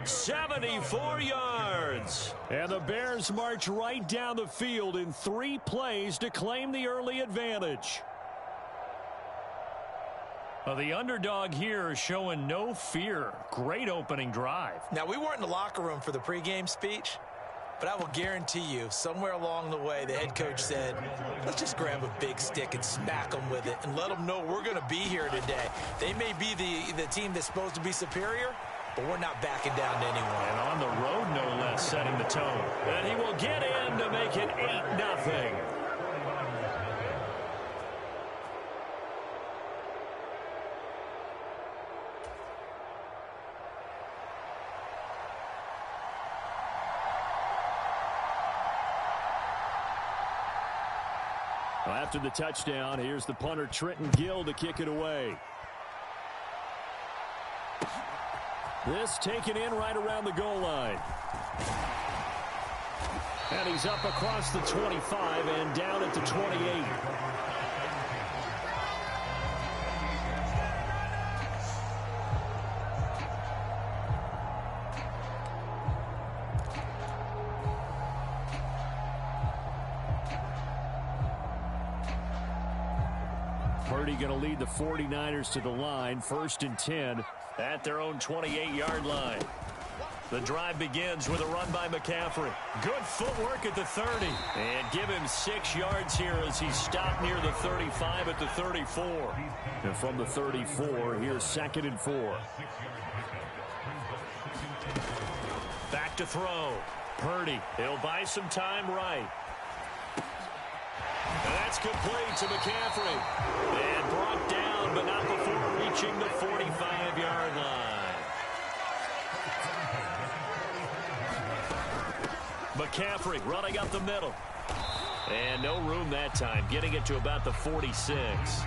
74 yards. And the Bears march right down the field in 3 plays to claim the early advantage. Well, the underdog here is showing no fear. Great opening drive. Now, we weren't in the locker room for the pregame speech, but I will guarantee you, somewhere along the way, the head coach said, let's just grab a big stick and smack them with it and let them know we're going to be here today. They may be the team that's supposed to be superior, but we're not backing down to anyone. And on the road, no less, setting the tone. And he will get in to make it 8-0. After the touchdown, here's the punter Trenton Gill to kick it away. This taken in right around the goal line. And he's up across the 25 and down at the 28. Purdy going to lead the 49ers to the line, 1st and 10 at their own 28-yard line. The drive begins with a run by McCaffrey. Good footwork at the 30. And give him 6 yards here as he stopped near the 35 at the 34. And from the 34, here's 2nd and 4. Back to throw. Purdy. He'll buy some time right. And that's complete to McCaffrey. And brought down, but not before reaching the 45-yard line. McCaffrey running up the middle. And no room that time, getting it to about the 46.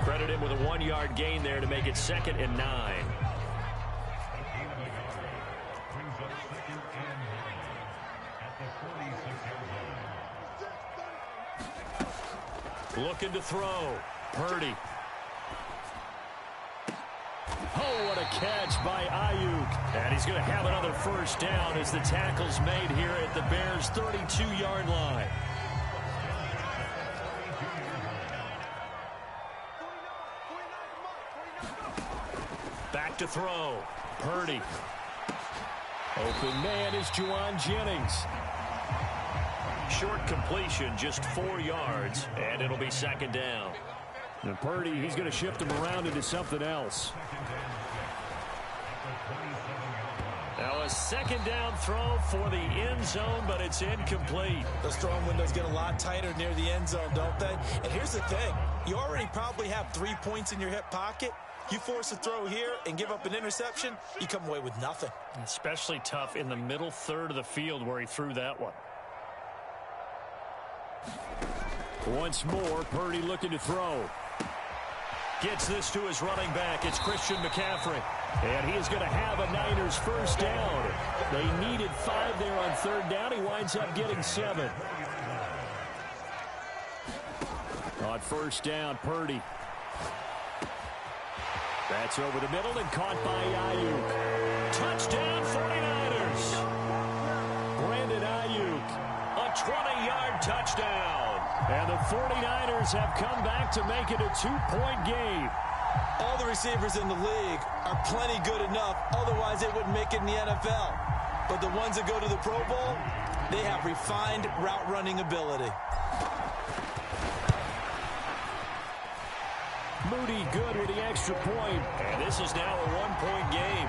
Credit him with a 1-yard gain there to make it 2nd and 9. Looking to throw. Purdy. Oh, what a catch by Ayuk. And he's going to have another first down as the tackle's made here at the Bears' 32-yard line. Back to throw. Purdy. Open man is Juwan Jennings. Short completion, just 4 yards, and it'll be second down. And Purdy, he's going to shift him around into something else. Now a second down throw for the end zone, but it's incomplete. Those throwing windows get a lot tighter near the end zone, don't they? And here's the thing. You already probably have 3 points in your hip pocket. You force a throw here and give up an interception, you come away with nothing. Especially tough in the middle third of the field where he threw that one. Once more, Purdy looking to throw. Gets this to his running back. It's Christian McCaffrey. And he is going to have a Niners first down. They needed 5 there on third down. He winds up getting 7. On first down, Purdy. That's over the middle and caught by Ayuk. Touchdown 49ers. Brandon Ayuk, a 20-yard touchdown. And the 49ers have come back to make it a 2-point game. All the receivers in the league are plenty good enough, otherwise they wouldn't make it in the NFL. But the ones that go to the Pro Bowl, they have refined route running ability. Moody good with the extra point. And this is now a 1-point game.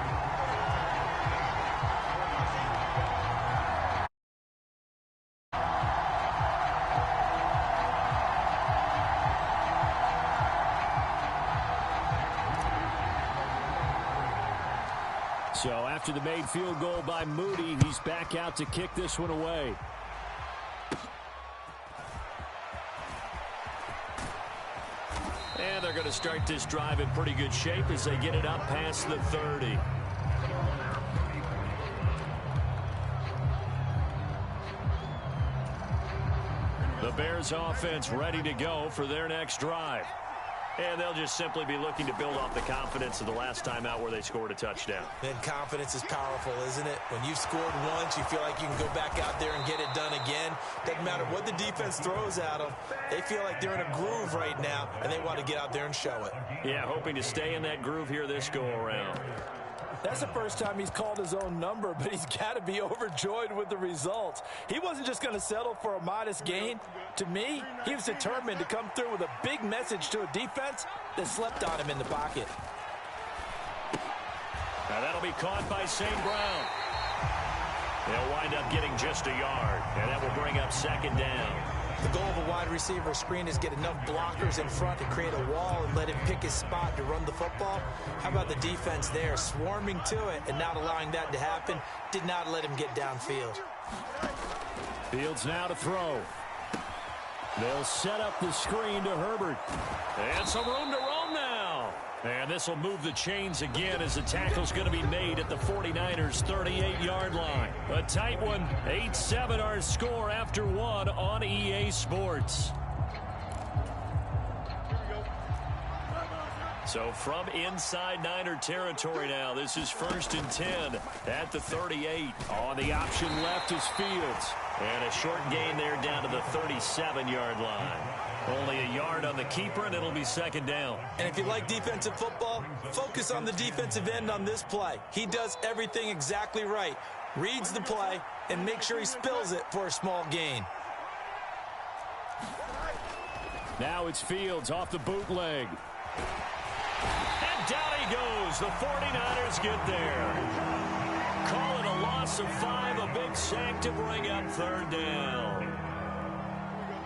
So after the made field goal by Moody, he's back out to kick this one away. And they're going to start this drive in pretty good shape as they get it up past the 30. The Bears offense ready to go for their next drive. And they'll just simply be looking to build off the confidence of the last time out where they scored a touchdown. And confidence is powerful, isn't it? When you've scored once, you feel like you can go back out there and get it done again. Doesn't matter what the defense throws at them. They feel like they're in a groove right now, and they want to get out there and show it. Yeah, hoping to stay in that groove here this go-around. That's the first time he's called his own number, but he's got to be overjoyed with the results. He wasn't just going to settle for a modest gain. To me, he was determined to come through with a big message to a defense that slept on him in the pocket. Now that'll be caught by St. Brown. They'll wind up getting just a yard, and that will bring up second down. The goal of a wide receiver screen is get enough blockers in front to create a wall and let him pick his spot to run the football. How about the defense there, swarming to it and not allowing that to happen? Did not let him get downfield. Fields now to throw. They'll set up the screen to Herbert. And some room to roam now. And this will move the chains again as the tackle's going to be made at the 49ers' 38-yard line. A tight one, 8-7 our score after 1 on EA Sports. So from inside Niner territory now, this is 1st and 10 at the 38. On the option left is Fields. And a short gain there down to the 37-yard line. Only a yard on the keeper, and it'll be second down. And if you like defensive football, focus on the defensive end on this play. He does everything exactly right. Reads the play and makes sure he spills it for a small gain. Now it's Fields off the bootleg. And down he goes. The 49ers get there. Call it a loss of 5, a big sack to bring up third down.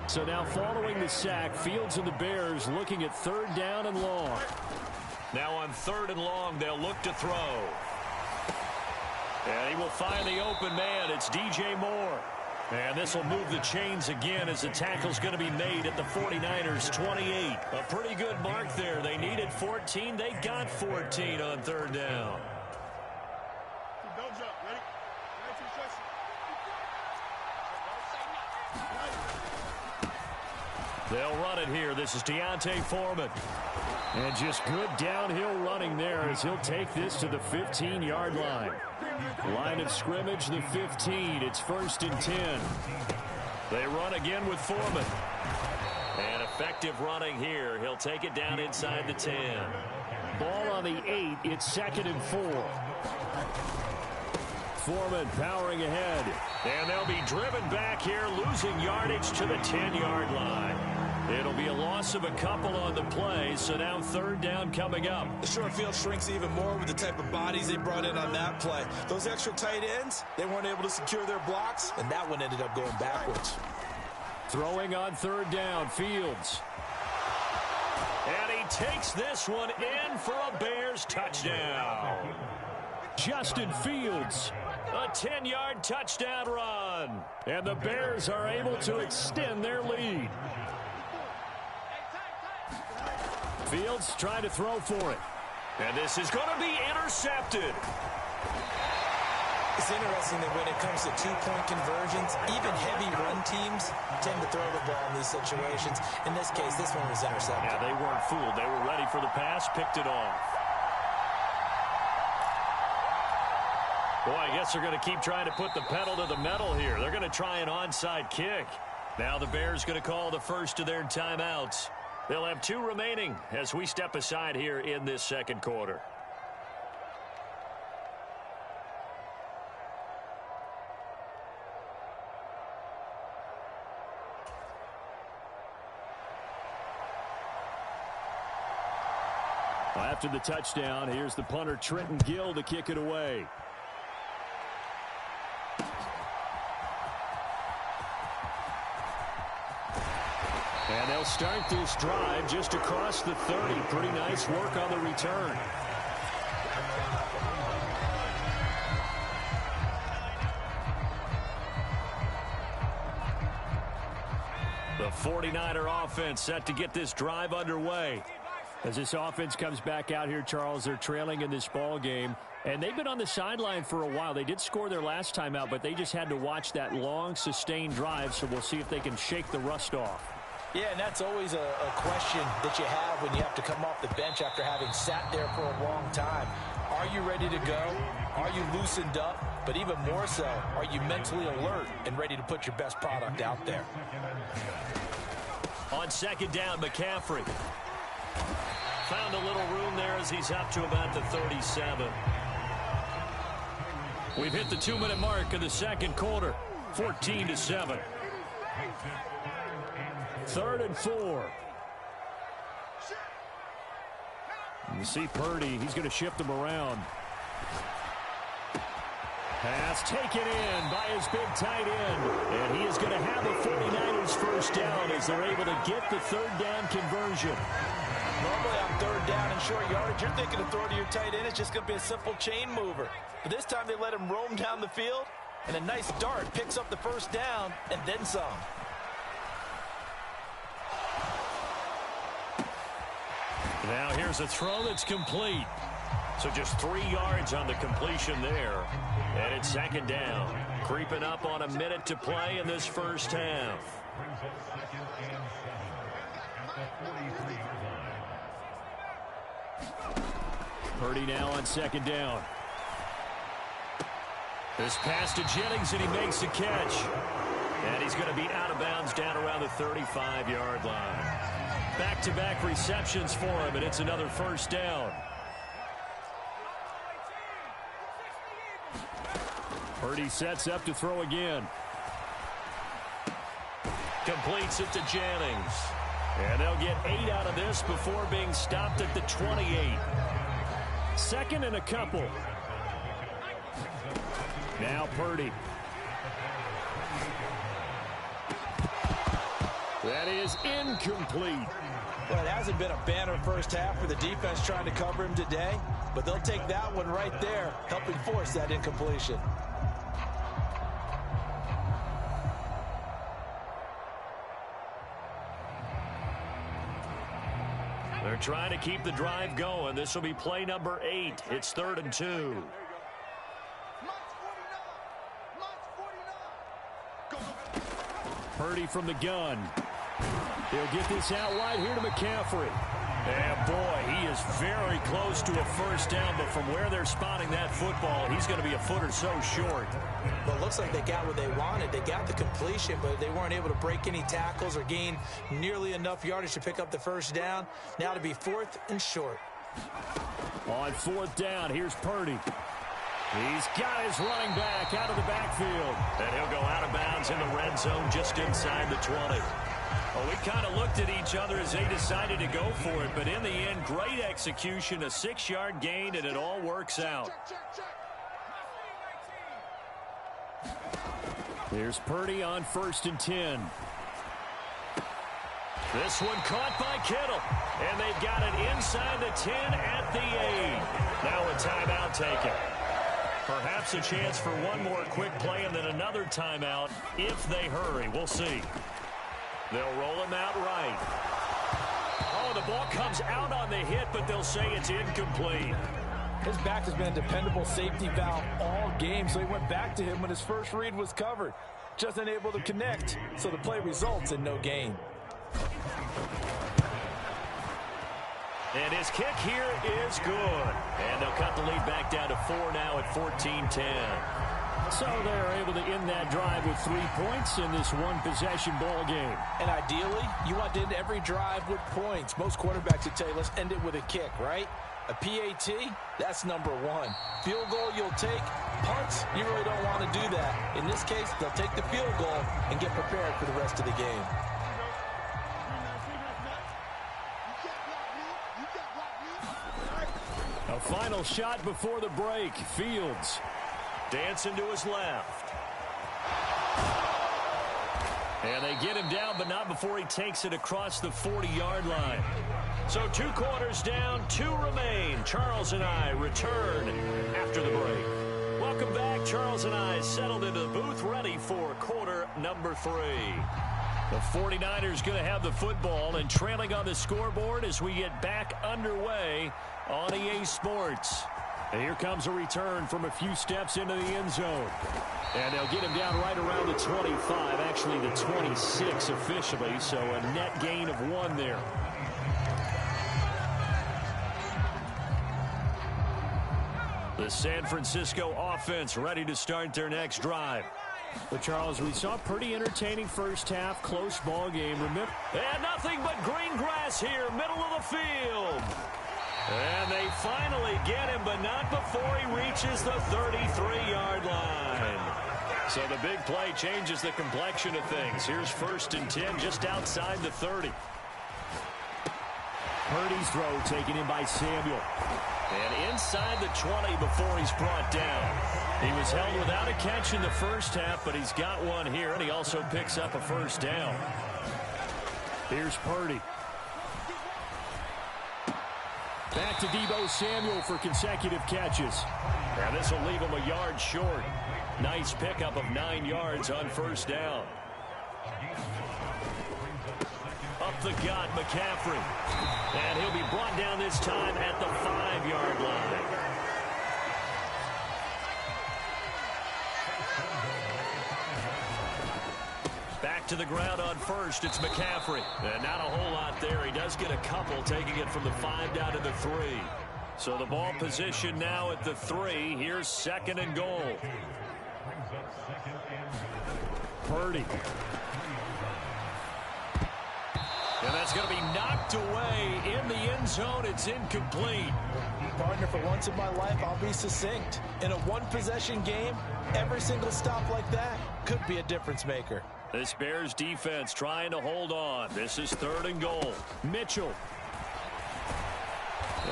So now following the sack, Fields and the Bears looking at third down and long. Now on third and long, they'll look to throw. And he will find the open man. It's DJ Moore. And this will move the chains again as the tackle's going to be made at the 49ers' 28. A pretty good mark there. They needed 14. They got 14 on third down. They'll run it here. This is Deontay Foreman. And just good downhill running there as he'll take this to the 15-yard line. Line of scrimmage, the 15. It's 1st and 10. They run again with Foreman. And effective running here. He'll take it down inside the 10. Ball on the 8. It's 2nd and 4. Foreman powering ahead. And they'll be driven back here, losing yardage to the 10-yard line. It'll be a loss of a couple on the play, so now third down coming up. The short field shrinks even more with the type of bodies they brought in on that play. Those extra tight ends, they weren't able to secure their blocks, and that one ended up going backwards. Throwing on third down, Fields. And he takes this one in for a Bears touchdown. Justin Fields, a 10-yard touchdown run. And the Bears are able to extend their lead. Fields trying to throw for it. And this is going to be intercepted. It's interesting that when it comes to two-point conversions, even heavy run teams tend to throw the ball in these situations. In this case, this one was intercepted. Yeah, they weren't fooled. They were ready for the pass, picked it off. Boy, I guess they're going to keep trying to put the pedal to the metal here. They're going to try an onside kick. Now the Bears going to call the first of their timeouts. They'll have 2 remaining as we step aside here in this second quarter. After the touchdown, here's the punter Trenton Gill to kick it away. And they'll start this drive just across the 30. Pretty nice work on the return. The 49er offense set to get this drive underway. As this offense comes back out here, Charles, they're trailing in this ball game. And they've been on the sideline for a while. They did score their last time out, but they just had to watch that long, sustained drive. So we'll see if they can shake the rust off. Yeah, and that's always a question that you have when you have to come off the bench after having sat there for a long time. Are you ready to go? Are you loosened up? But even more so, are you mentally alert and ready to put your best product out there? On second down, McCaffrey. Found a little room there as he's up to about the 37. We've hit the 2-minute mark of the second quarter. 14-7. 3rd and 4. You see Purdy. He's going to shift them around. Pass taken in by his big tight end. And he is going to have a 49ers first down as they're able to get the third down conversion. Normally on third down and short yardage, you're thinking to throw to your tight end. It's just going to be a simple chain mover. But this time they let him roam down the field. And a nice dart picks up the first down and then some. Now here's a throw that's complete. So just 3 yards on the completion there. And it's second down. Creeping up on a minute to play in this first half. Purdy now on second down. This pass to Jennings, and he makes a catch. And he's going to be out of bounds down around the 35-yard line. Back-to-back receptions for him, and it's another first down. Purdy sets up to throw again. Completes it to Jennings. And they'll get 8 out of this before being stopped at the 28. Second and a couple. Now Purdy. That is incomplete. Well, it hasn't been a banner first half for the defense trying to cover him today, but they'll take that one right there, helping force that incompletion. They're trying to keep the drive going. This will be play number 8. It's 3rd and 2. Purdy from the gun. He'll get this out wide here to McCaffrey. And boy, he is very close to a first down, but from where they're spotting that football, he's going to be a foot or so short. Well, it looks like they got what they wanted. They got the completion, but they weren't able to break any tackles or gain nearly enough yardage to pick up the first down. Now to be 4th and short. On 4th down, here's Purdy. He's got his running back out of the backfield. And he'll go out of bounds in the red zone just inside the 20. Well, we kind of looked at each other as they decided to go for it. But in the end, great execution, a 6-yard gain, and it all works out. Here's Purdy on 1st and 10. This one caught by Kittle. And they've got it inside the 10 at the 8. Now a timeout taken. Perhaps a chance for one more quick play and then another timeout if they hurry. We'll see. They'll roll him out right. Oh, the ball comes out on the hit, but they'll say it's incomplete. His back has been a dependable safety valve all game, so he went back to him when his first read was covered. Just unable to connect, so the play results in no gain. And his kick here is good. And they'll cut the lead back down to 4 now at 14-10. So they're able to end that drive with 3 points in this one-possession ball game. And ideally, you want to end every drive with points. Most quarterbacks would tell you, let's end it with a kick, right? A PAT, that's number 1. Field goal you'll take. Punts, you really don't want to do that. In this case, they'll take the field goal and get prepared for the rest of the game. A final shot before the break. Fields dancing to his left. And they get him down, but not before he takes it across the 40-yard line. So 2 quarters down, 2 remain. Charles and I return after the break. Welcome back. Charles and I settled into the booth, ready for quarter number 3. The 49ers going to have the football and trailing on the scoreboard as we get back underway on EA Sports. And here comes a return from a few steps into the end zone. And they'll get him down right around the 25, actually the 26 officially, so a net gain of 1 there. The San Francisco offense ready to start their next drive. But, Charles, we saw a pretty entertaining first half, close ball game. Remember, and nothing but green grass here, middle of the field. And they finally get him, but not before he reaches the 33-yard line. So the big play changes the complexion of things. Here's 1st and 10 just outside the 30. Purdy's throw taken in by Samuel. And inside the 20 before he's brought down. He was held without a catch in the first half, but he's got one here, and he also picks up a 1st down. Here's Purdy. Back to Deebo Samuel for consecutive catches. And this will leave him a yard short. Nice pickup of 9 yards on 1st down. Up the gut, McCaffrey. And he'll be brought down this time at the 5-yard line. Back to the ground on 1st, it's McCaffrey. And not a whole lot there. He does get a couple, taking it from the 5 down to the 3. So the ball position now at the 3. Here's 2nd and goal. Purdy. And that's going to be knocked away in the end zone. It's incomplete. Partner, for once in my life, I'll be succinct. In a one-possession game, every single stop like that could be a difference maker. This Bears defense trying to hold on. This is 3rd and goal. Mitchell.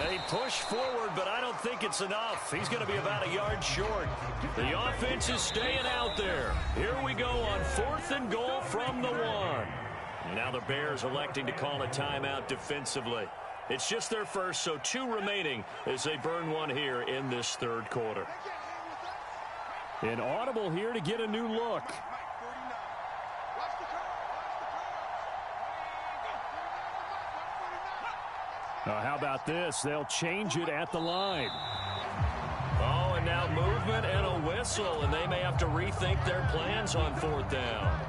They push forward, but I don't think it's enough. He's going to be about a yard short. The offense is staying out there. Here we go on 4th and goal from the 1. Now the Bears electing to call a timeout defensively. It's just their first, so 2 remaining as they burn 1 here in this 3rd quarter. An audible here to get a new look. Now, how about this? They'll change it at the line. Oh, and now movement and a whistle, and they may have to rethink their plans on 4th down.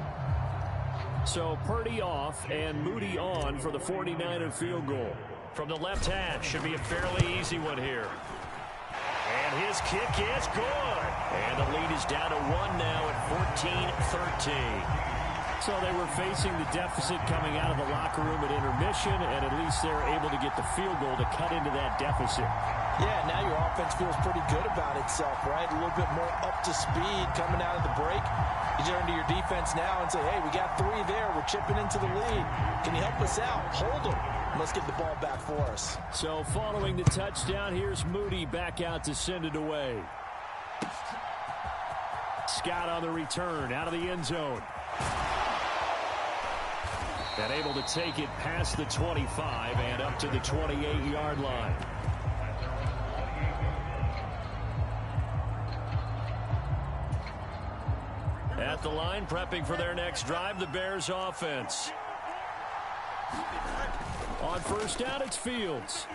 So Purdy off and Moody on for the 49er field goal. From the left hash, should be a fairly easy one here. And his kick is good. And the lead is down to 1 now at 14-13. So they were facing the deficit coming out of the locker room at intermission, and at least they're able to get the field goal to cut into that deficit. Yeah, now your offense feels pretty good about itself, right? A little bit more up to speed coming out of the break. You turn to your defense now and say, hey, we got 3 there. We're chipping into the lead. Can you help us out? Hold them. Let's get the ball back for us. So following the touchdown, here's Moody back out to send it away. Scott on the return out of the end zone. And able to take it past the 25 and up to the 28-yard line. At the line, prepping for their next drive, the Bears offense. On first down, it's Fields.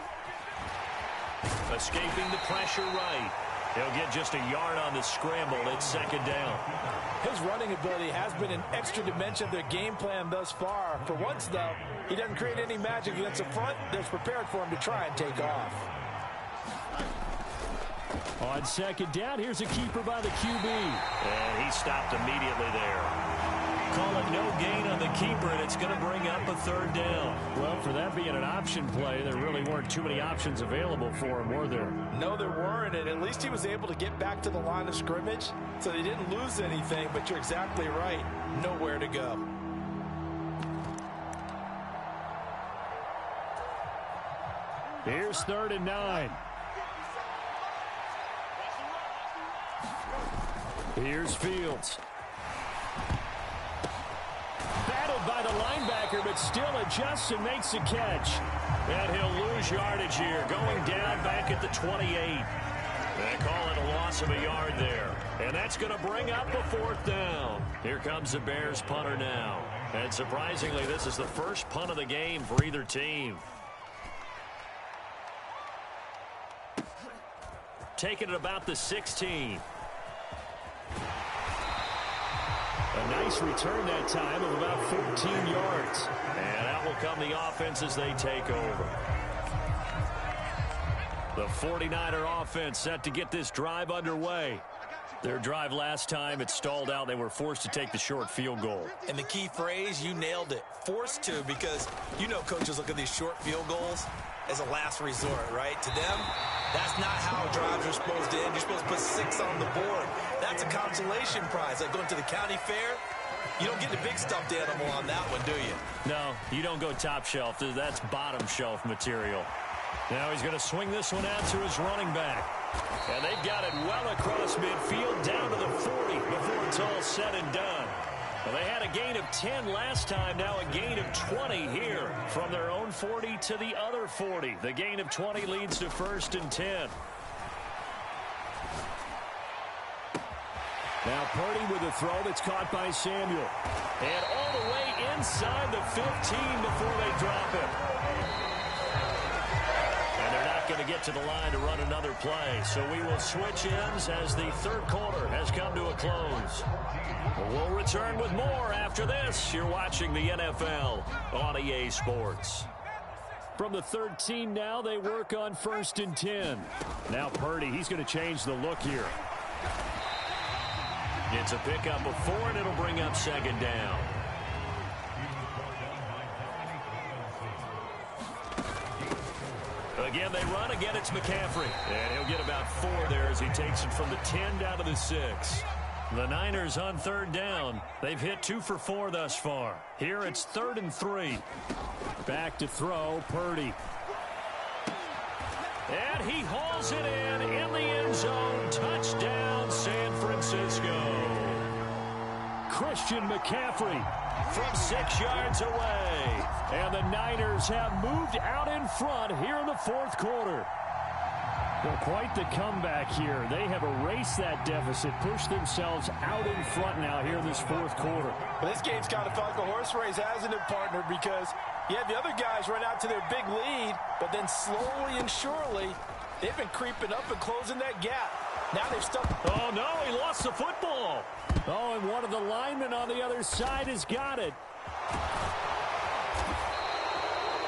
Escaping the pressure right. He'll get just a yard on the scramble. It's second down. His running ability has been an extra dimension of their game plan thus far. For once, though, he doesn't create any magic against the front that's prepared for him to try and take off. On second down, here's a keeper by the QB. And he stopped immediately there. Call it no gain on the keeper, and it's going to bring up a third down. Well, for that being an option play, there really weren't too many options available for him, were there? No, there weren't, and at least he was able to get back to the line of scrimmage, so they didn't lose anything, but you're exactly right. Nowhere to go. Here's 3rd and 9. Here's Fields. Battled by the linebacker, but still adjusts and makes a catch. And he'll lose yardage here, going down back at the 28. They call it a loss of a yard there. And that's going to bring up a 4th down. Here comes the Bears punter now. And surprisingly, this is the first punt of the game for either team. Taking it about the 16. A nice return that time of about 14 yards. And out will come the offense as they take over. The 49er offense set to get this drive underway. Their drive last time, it stalled out. They were forced to take the short field goal. And the key phrase, you nailed it. Forced to, because you know coaches look at these short field goals as a last resort, right? To them, that's not how drives are supposed to end. You're supposed to put 6 on the board. That's a consolation prize. Like going to the county fair, you don't get the big stuffed animal on that one, do you? No, you don't go top shelf. That's bottom shelf material. Now he's going to swing this one out to his running back. And they've got it well across midfield down to the 40 before it's all said and done. Well, they had a gain of 10 last time, now a gain of 20 here from their own 40 to the other 40. The gain of 20 leads to 1st and 10. Now Purdy with a throw that's caught by Samuel. And all the way inside the 15 before they drop it. And they're not going to get to the line to run another play. So we will switch ends as the 3rd quarter has come to a close. We'll return with more after this. You're watching the NFL on EA Sports. From the 13 now, they work on 1st and 10. Now Purdy, he's going to change the look here. It's a pickup of 4, and it'll bring up 2nd down. Again, they run. Again, it's McCaffrey. And he'll get about 4 there as he takes it from the 10 down to the 6. The Niners on 3rd down. They've hit 2 for 4 thus far. Here it's 3rd and 3. Back to throw, Purdy. And he hauls it in the end zone. Touchdown, San Francisco. Christian McCaffrey from 6 yards away. And the Niners have moved out in front here in the 4th quarter. Well, quite the comeback here. They have erased that deficit, pushed themselves out in front now here in this 4th quarter. Well, this game's kind of felt like a horse race, hasn't it, partner? Because you have the other guys run out to their big lead, but then slowly and surely, they've been creeping up and closing that gap. Now they've stuck. Oh, no, he lost the football. Oh, and one of the linemen on the other side has got it.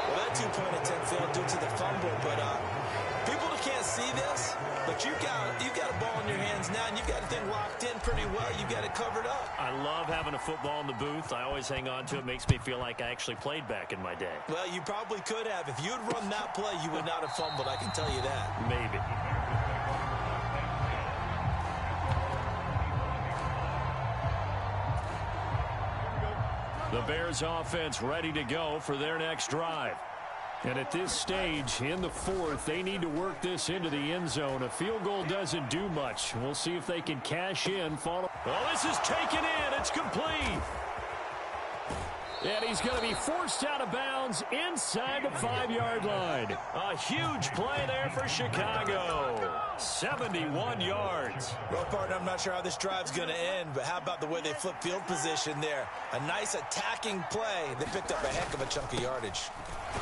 Well, that 2-point attempt failed due to the fumble, but people can't see this, but you've got a ball in your hands now, and you've got the thing locked in pretty well. You've got it covered up. I love having a football in the booth. I always hang on to it. Makes me feel like I actually played back in my day. Well, you probably could have. If you had run that play, you would not have fumbled, I can tell you that. Maybe. The Bears offense ready to go for their next drive. And at this stage, in the fourth, they need to work this into the end zone. A field goal doesn't do much. We'll see if they can cash in. Well, this is taken in. It's complete. And he's going to be forced out of bounds inside the 5-yard line. A huge play there for Chicago. 71 yards. Well, partner, I'm not sure how this drive's going to end, but how about the way they flip field position there? A nice attacking play. They picked up a heck of a chunk of yardage.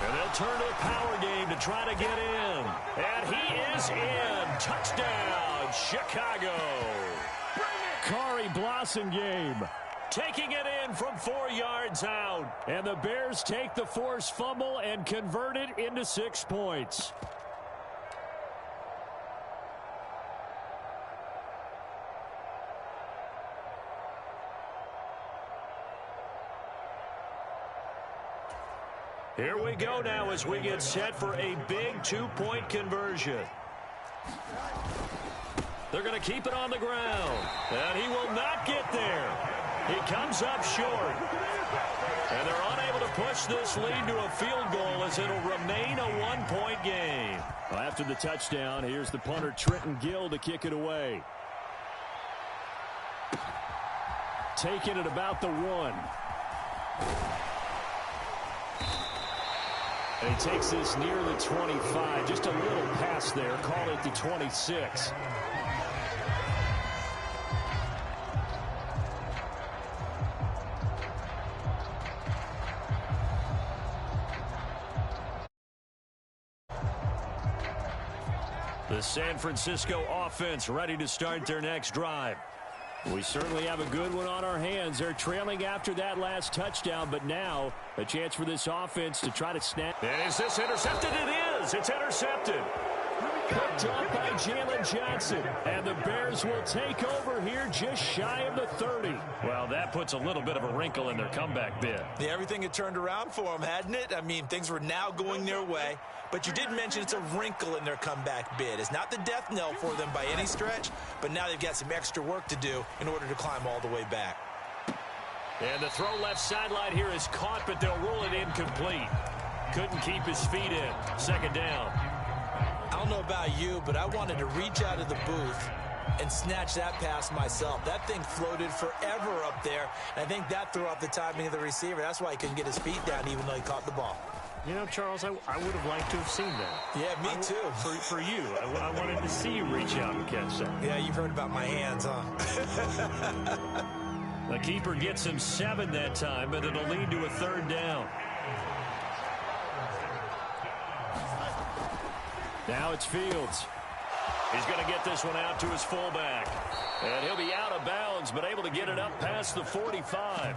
And they'll turn to the power game to try to get in. And he is in. Touchdown, Chicago. Kari Blossom game. Taking it in from 4 yards out. And the Bears take the forced fumble and convert it into 6 points. Here we go now as we get set for a big 2-point conversion. They're going to keep it on the ground. And he will not get there. He comes up short. And they're unable to push this lead to a field goal as it'll remain a 1-point game. Well, after the touchdown, here's the punter Trenton Gill to kick it away. Taking it about the 1. And he takes this near the 25. Just a little pass there. Call it the 26. The San Francisco offense ready to start their next drive. We certainly have a good one on our hands. They're trailing after that last touchdown, but now a chance for this offense to try to snap. And is this intercepted? It is. It's intercepted. Picked up by Jalen Johnson. And the Bears will take over here just shy of the 30. Well, that puts a little bit of a wrinkle in their comeback bid. Yeah, everything had turned around for them, hadn't it? I mean, things were now going their way. But you did mention it's a wrinkle in their comeback bid. It's not the death knell for them by any stretch, but now they've got some extra work to do in order to climb all the way back. And the throw left sideline here is caught, but they'll rule it incomplete. Couldn't keep his feet in. Second down. I don't know about you, but I wanted to reach out of the booth and snatch that pass myself. That thing floated forever up there, and I think that threw off the timing of the receiver. That's why he couldn't get his feet down even though he caught the ball. You know, Charles, I would have liked to have seen that. Yeah, me too. For you. I wanted to see you reach out and catch that. Yeah, you've heard about my hands, huh? The keeper gets him 7 that time, but it'll lead to a third down. Now it's Fields. He's going to get this one out to his fullback. And he'll be out of bounds, but able to get it up past the 45.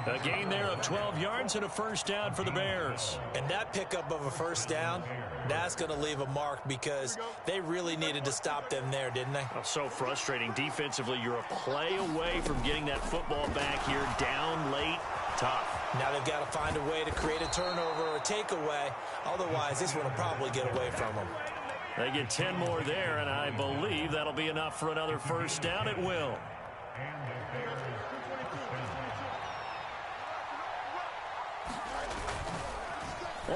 A gain there of 12 yards and a first down for the Bears. And that pickup of a first down, that's going to leave a mark because they really needed to stop them there, didn't they? Oh, so frustrating. Defensively, you're a play away from getting that football back here down late. Tough. Now they've got to find a way to create a turnover or a takeaway. Otherwise, this one will probably get away from them. They get 10 more there, and I believe that'll be enough for another first down. It will.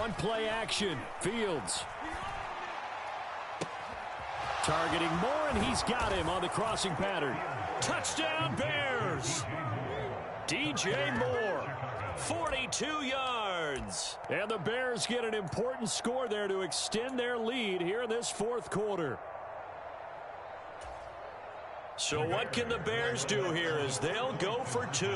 On play action, Fields. Targeting Moore, and he's got him on the crossing pattern. Touchdown, Bears! DJ Moore, 42 yards. And the Bears get an important score there to extend their lead here in this fourth quarter. So what can the Bears do here as they'll go for 2?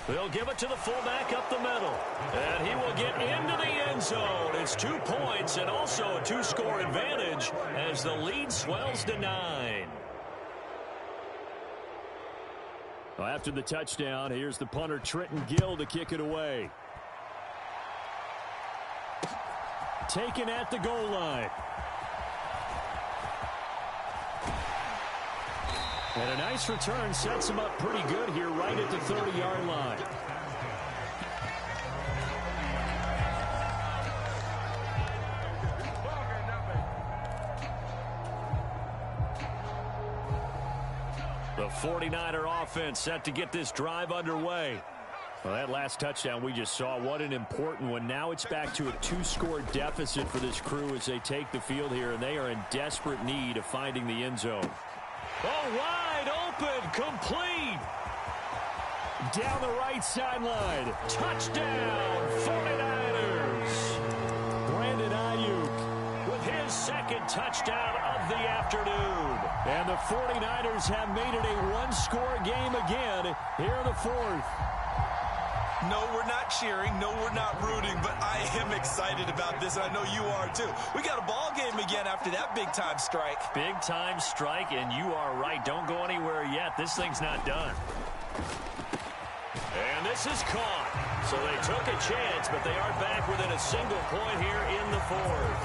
They'll give it to the fullback up the middle. And he will get into the end zone. It's 2 points and also a 2-score advantage as the lead swells to 9. Well, after the touchdown, here's the punter Trenton Gill to kick it away. Taken at the goal line. And a nice return sets him up pretty good here right at the 30-yard line. The 49er offense set to get this drive underway. Well, that last touchdown we just saw, what an important one. Now it's back to a 2-score deficit for this crew as they take the field here, and they are in desperate need of finding the end zone. Oh, wide open, complete. Down the right sideline. Touchdown, 49ers. Brandon Ayuk with his second touchdown of the afternoon. And the 49ers have made it a one-score game again here in the fourth. No, we're not cheering. No, we're not rooting, but I am excited about this, and I know you are too. We got a ball game again after that big-time strike. Big-time strike, and you are right. Don't go anywhere yet. This thing's not done. And this is caught. So they took a chance, but they are back within a single point here in the fourth.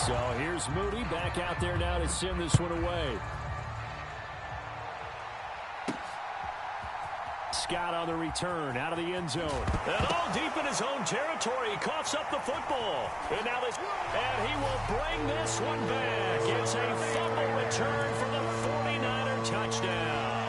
So here's Moody back out there now to send this one away. Scott on the return, out of the end zone. And all deep in his own territory, he coughs up the football. And now this, and he will bring this one back. It's a fumble return for the 49er touchdown.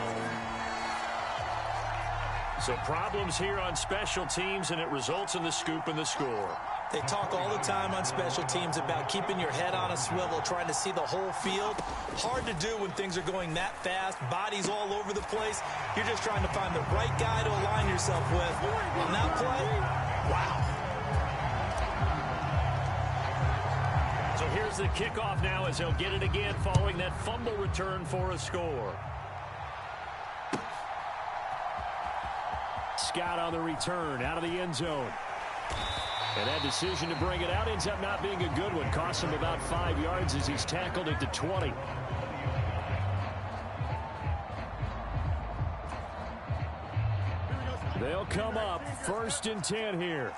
So problems here on special teams, and it results in the scoop and the score. They talk all the time on special teams about keeping your head on a swivel, trying to see the whole field. Hard to do when things are going that fast, bodies all over the place. You're just trying to find the right guy to align yourself with. On that play, wow. So here's the kickoff now as they'll get it again following that fumble return for a score. Scott on the return, out of the end zone. And that decision to bring it out ends up not being a good one. Costs him about 5 yards as he's tackled at the 20. They'll come up 1st and 10 here.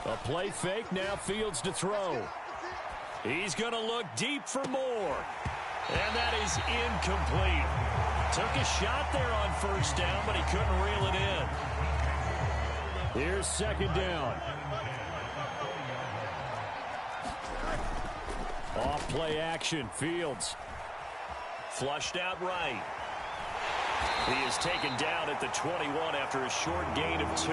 A play fake, now Fields to throw. He's going to look deep for more. And that is incomplete. Took a shot there on 1st down, but he couldn't reel it in. Here's 2nd down. Off play action, Fields. Flushed out right. He is taken down at the 21 after a short gain of 2.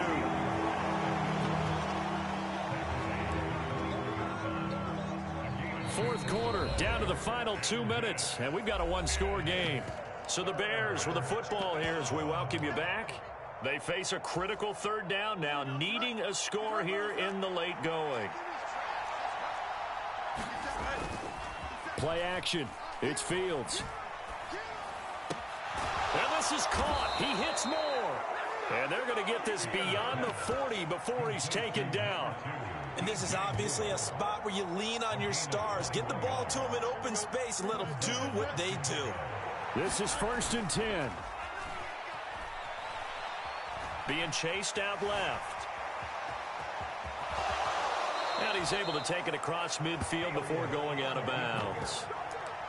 Fourth quarter, down to the final 2 minutes, and we've got a one-score game. So the Bears with the football here as we welcome you back. They face a critical 3rd down now, needing a score here in the late going. Play action. It's Fields. And this is caught. He hits more. And they're going to get this beyond the 40 before he's taken down. And this is obviously a spot where you lean on your stars. Get the ball to them in open space and let them do what they do. This is 1st and 10. Being chased out left. And he's able to take it across midfield before going out of bounds.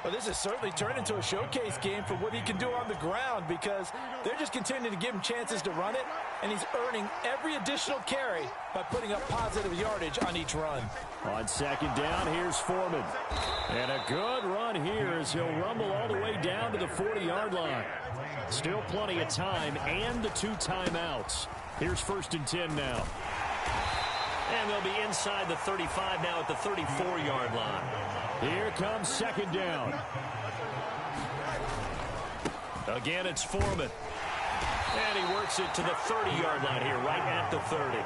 Well, this has certainly turned into a showcase game for what he can do on the ground because they're just continuing to give him chances to run it, and he's earning every additional carry by putting up positive yardage on each run. On 2nd down, here's Foreman. And a good run here as he'll rumble all the way down to the 40-yard line. Still plenty of time and the 2 timeouts. Here's 1st and 10 now. And they'll be inside the 35 now at the 34-yard line. Here comes 2nd down. Again, it's Foreman. And he works it to the 30-yard line here, right at the 30.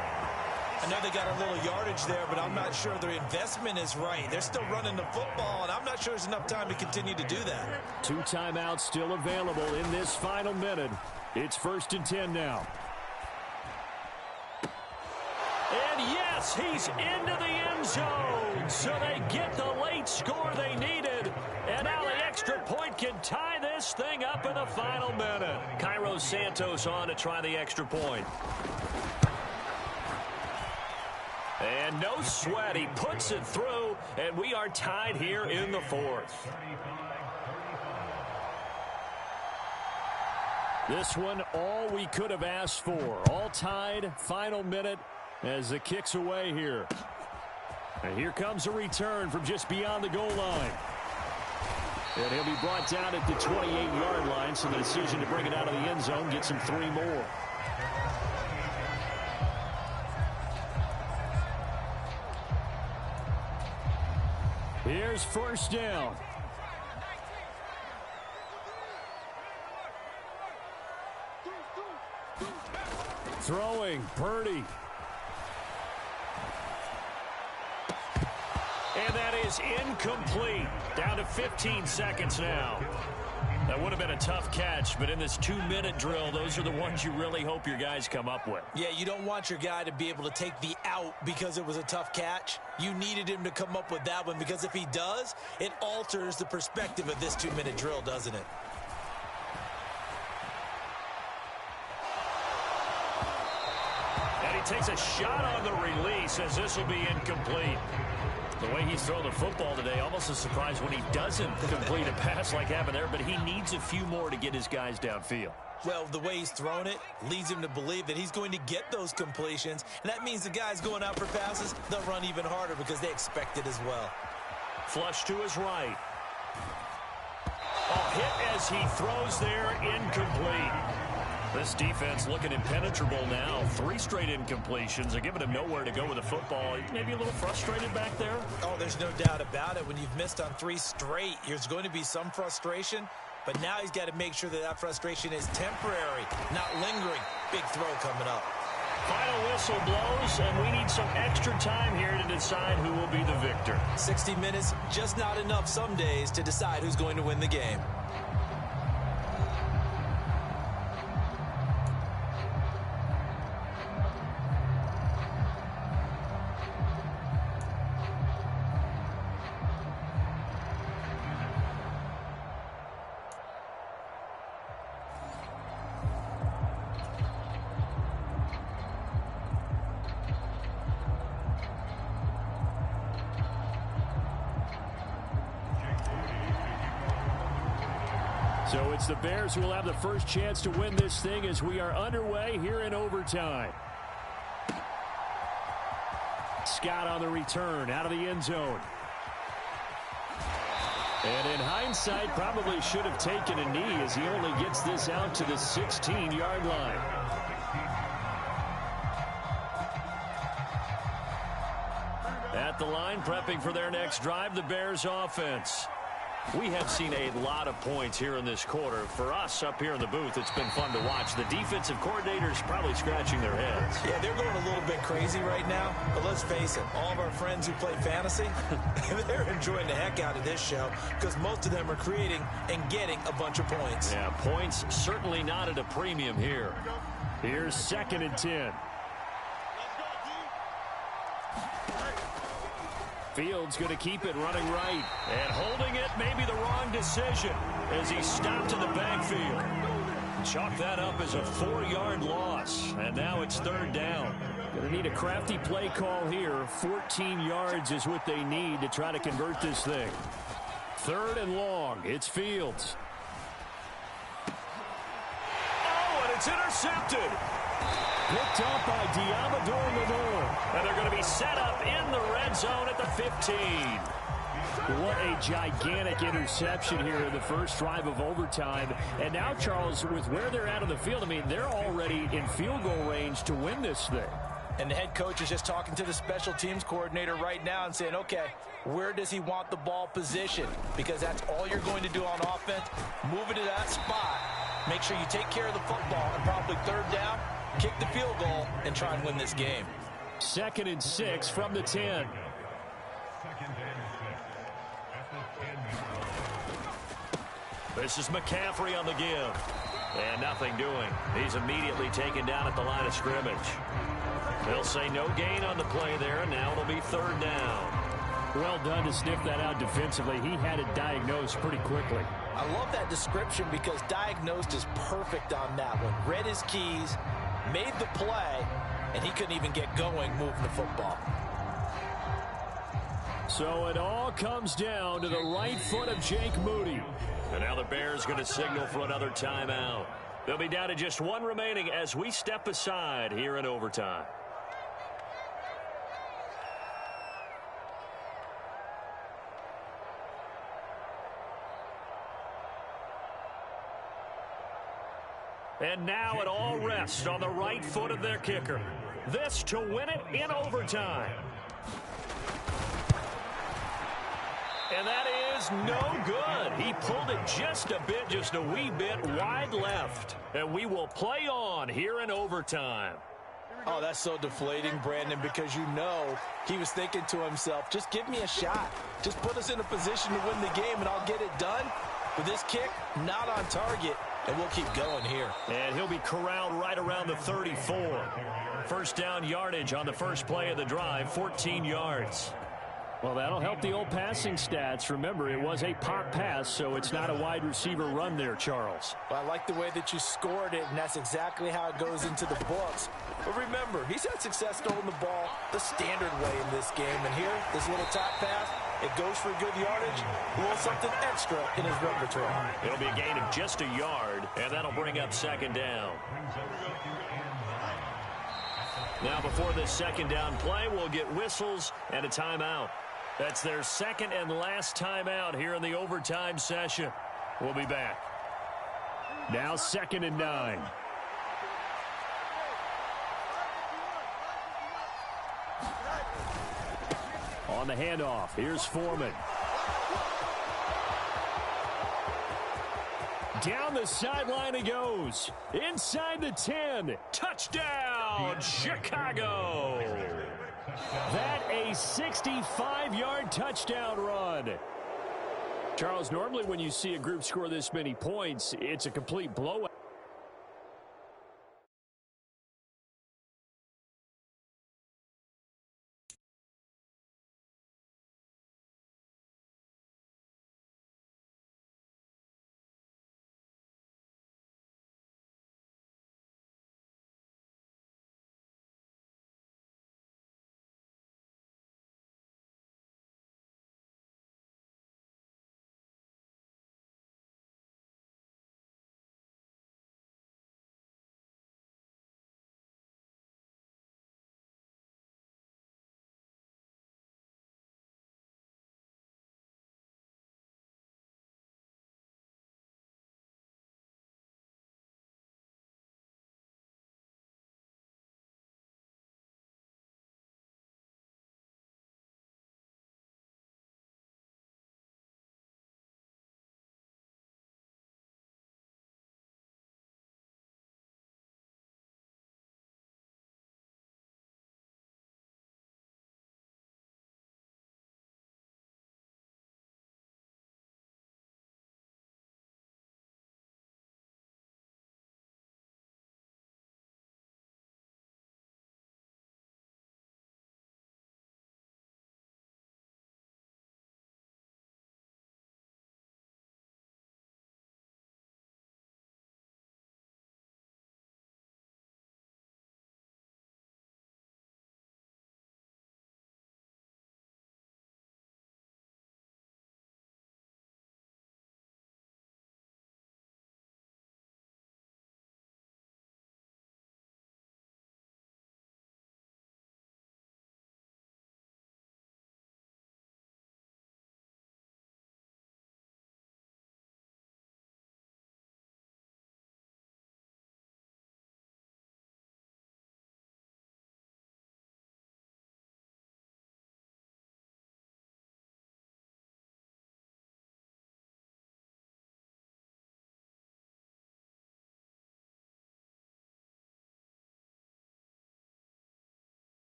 I know they got a little yardage there, but I'm not sure their investment is right. They're still running the football, and I'm not sure there's enough time to continue to do that. 2 timeouts still available in this final minute. It's 1st and 10 now. And yes, he's into the end zone. So they get the late score they needed. And now the extra point can tie this thing up in the final minute. Cairo Santos on to try the extra point. And no sweat, he puts it through, and we are tied here in the 4th. This one, all we could have asked for. All tied, final minute as the kick's away here. And here comes a return from just beyond the goal line. And he'll be brought down at the 28-yard line, so the decision to bring it out of the end zone gets him 3 more. Here's first down. Throwing, Purdy. And that is incomplete. Down to 15 seconds now. That would have been a tough catch, but in this 2-minute drill, those are the ones you really hope your guys come up with. Yeah, you don't want your guy to be able to take the out because it was a tough catch. You needed him to come up with that one, because if he does, it alters the perspective of this 2-minute drill, doesn't it? And he takes a shot on the release as this will be incomplete. The way he's thrown the football today, almost a surprise when he doesn't complete a pass like happened there, but he needs a few more to get his guys downfield. Well, the way he's thrown it leads him to believe that he's going to get those completions, and that means the guys going out for passes, they'll run even harder because they expect it as well. Flush to his right. Oh, hit as he throws there, incomplete. This defense looking impenetrable now. 3 straight incompletions. They're giving him nowhere to go with the football. Maybe a little frustrated back there. Oh, there's no doubt about it. When you've missed on 3 straight, there's going to be some frustration. But now he's got to make sure that that frustration is temporary, not lingering. Big throw coming up. Final whistle blows, and we need some extra time here to decide who will be the victor. 60 minutes, just not enough some days to decide who's going to win the game. So it's the Bears who will have the first chance to win this thing as we are underway here in overtime. Scott on the return out of the end zone. And in hindsight, probably should have taken a knee as he only gets this out to the 16-yard line. At the line, prepping for their next drive, the Bears offense. We have seen a lot of points here in this quarter. For us up here in the booth, it's been fun to watch. The defensive coordinators probably scratching their heads. Yeah, they're going a little bit crazy right now. But let's face it, all of our friends who play fantasy, they're enjoying the heck out of this show because most of them are creating and getting a bunch of points. Yeah, points certainly not at a premium here. Here's 2nd and 10. Fields going to keep it running right. And holding it may be the wrong decision as he stopped in the backfield. Chalk that up as a 4-yard loss. And now it's 3rd down. Going to need a crafty play call here. 14 yards is what they need to try to convert this thing. 3rd and long. It's Fields. Oh, and it's intercepted. Picked up by Diamador. And they're going to be set up in the red zone at the 15. What a gigantic interception here in the first drive of overtime. And now, Charles, with where they're at on the field, I mean, they're already in field goal range to win this thing. And the head coach is just talking to the special teams coordinator right now and saying, okay, where does he want the ball positioned? Because that's all you're going to do on offense. Move it to that spot. Make sure you take care of the football and probably 3rd down. Kick the field goal and try and win this game. 2nd and 6 from the 10. This is McCaffrey on the give. And nothing doing. He's immediately taken down at the line of scrimmage. They'll say no gain on the play there, and now it'll be 3rd down. Well done to sniff that out defensively. He had it diagnosed pretty quickly. I love that description because diagnosed is perfect on that one. Read his keys, made the play, and he couldn't even get going moving the football. So it all comes down to the right foot of Jake Moody. And now the Bears going to signal for another timeout. They'll be down to just 1 remaining as we step aside here in overtime. And now it all rests on the right foot of their kicker. This to win it in overtime. And that is no good. He pulled it just a wee bit wide left. And we will play on here in overtime. Oh, that's so deflating, Brandon, because you know he was thinking to himself, just give me a shot. Just put us in a position to win the game and I'll get it done. But this kick, not on target, and we'll keep going here. And he'll be corralled right around the 34. First down yardage on the first play of the drive, 14 yards. Well, that'll help the old passing stats. Remember, it was a pop pass, so it's not a wide receiver run there, Charles. Well, I like the way that you scored it, and that's exactly how it goes into the books. But remember, he's had success throwing the ball the standard way in this game. And here, this little top pass, it goes for good yardage, a little something extra in his repertoire. It'll be a gain of just a yard, and that'll bring up second down. Now, before this second down play, we'll get whistles and a timeout. That's their second and last timeout here in the overtime session. We'll be back. Now 2nd and 9. On the handoff, here's Foreman. Down the sideline he goes. Inside the 10. Touchdown, Chicago. That a 65-yard touchdown run. Charles, normally when you see a group score this many points, it's a complete blowout.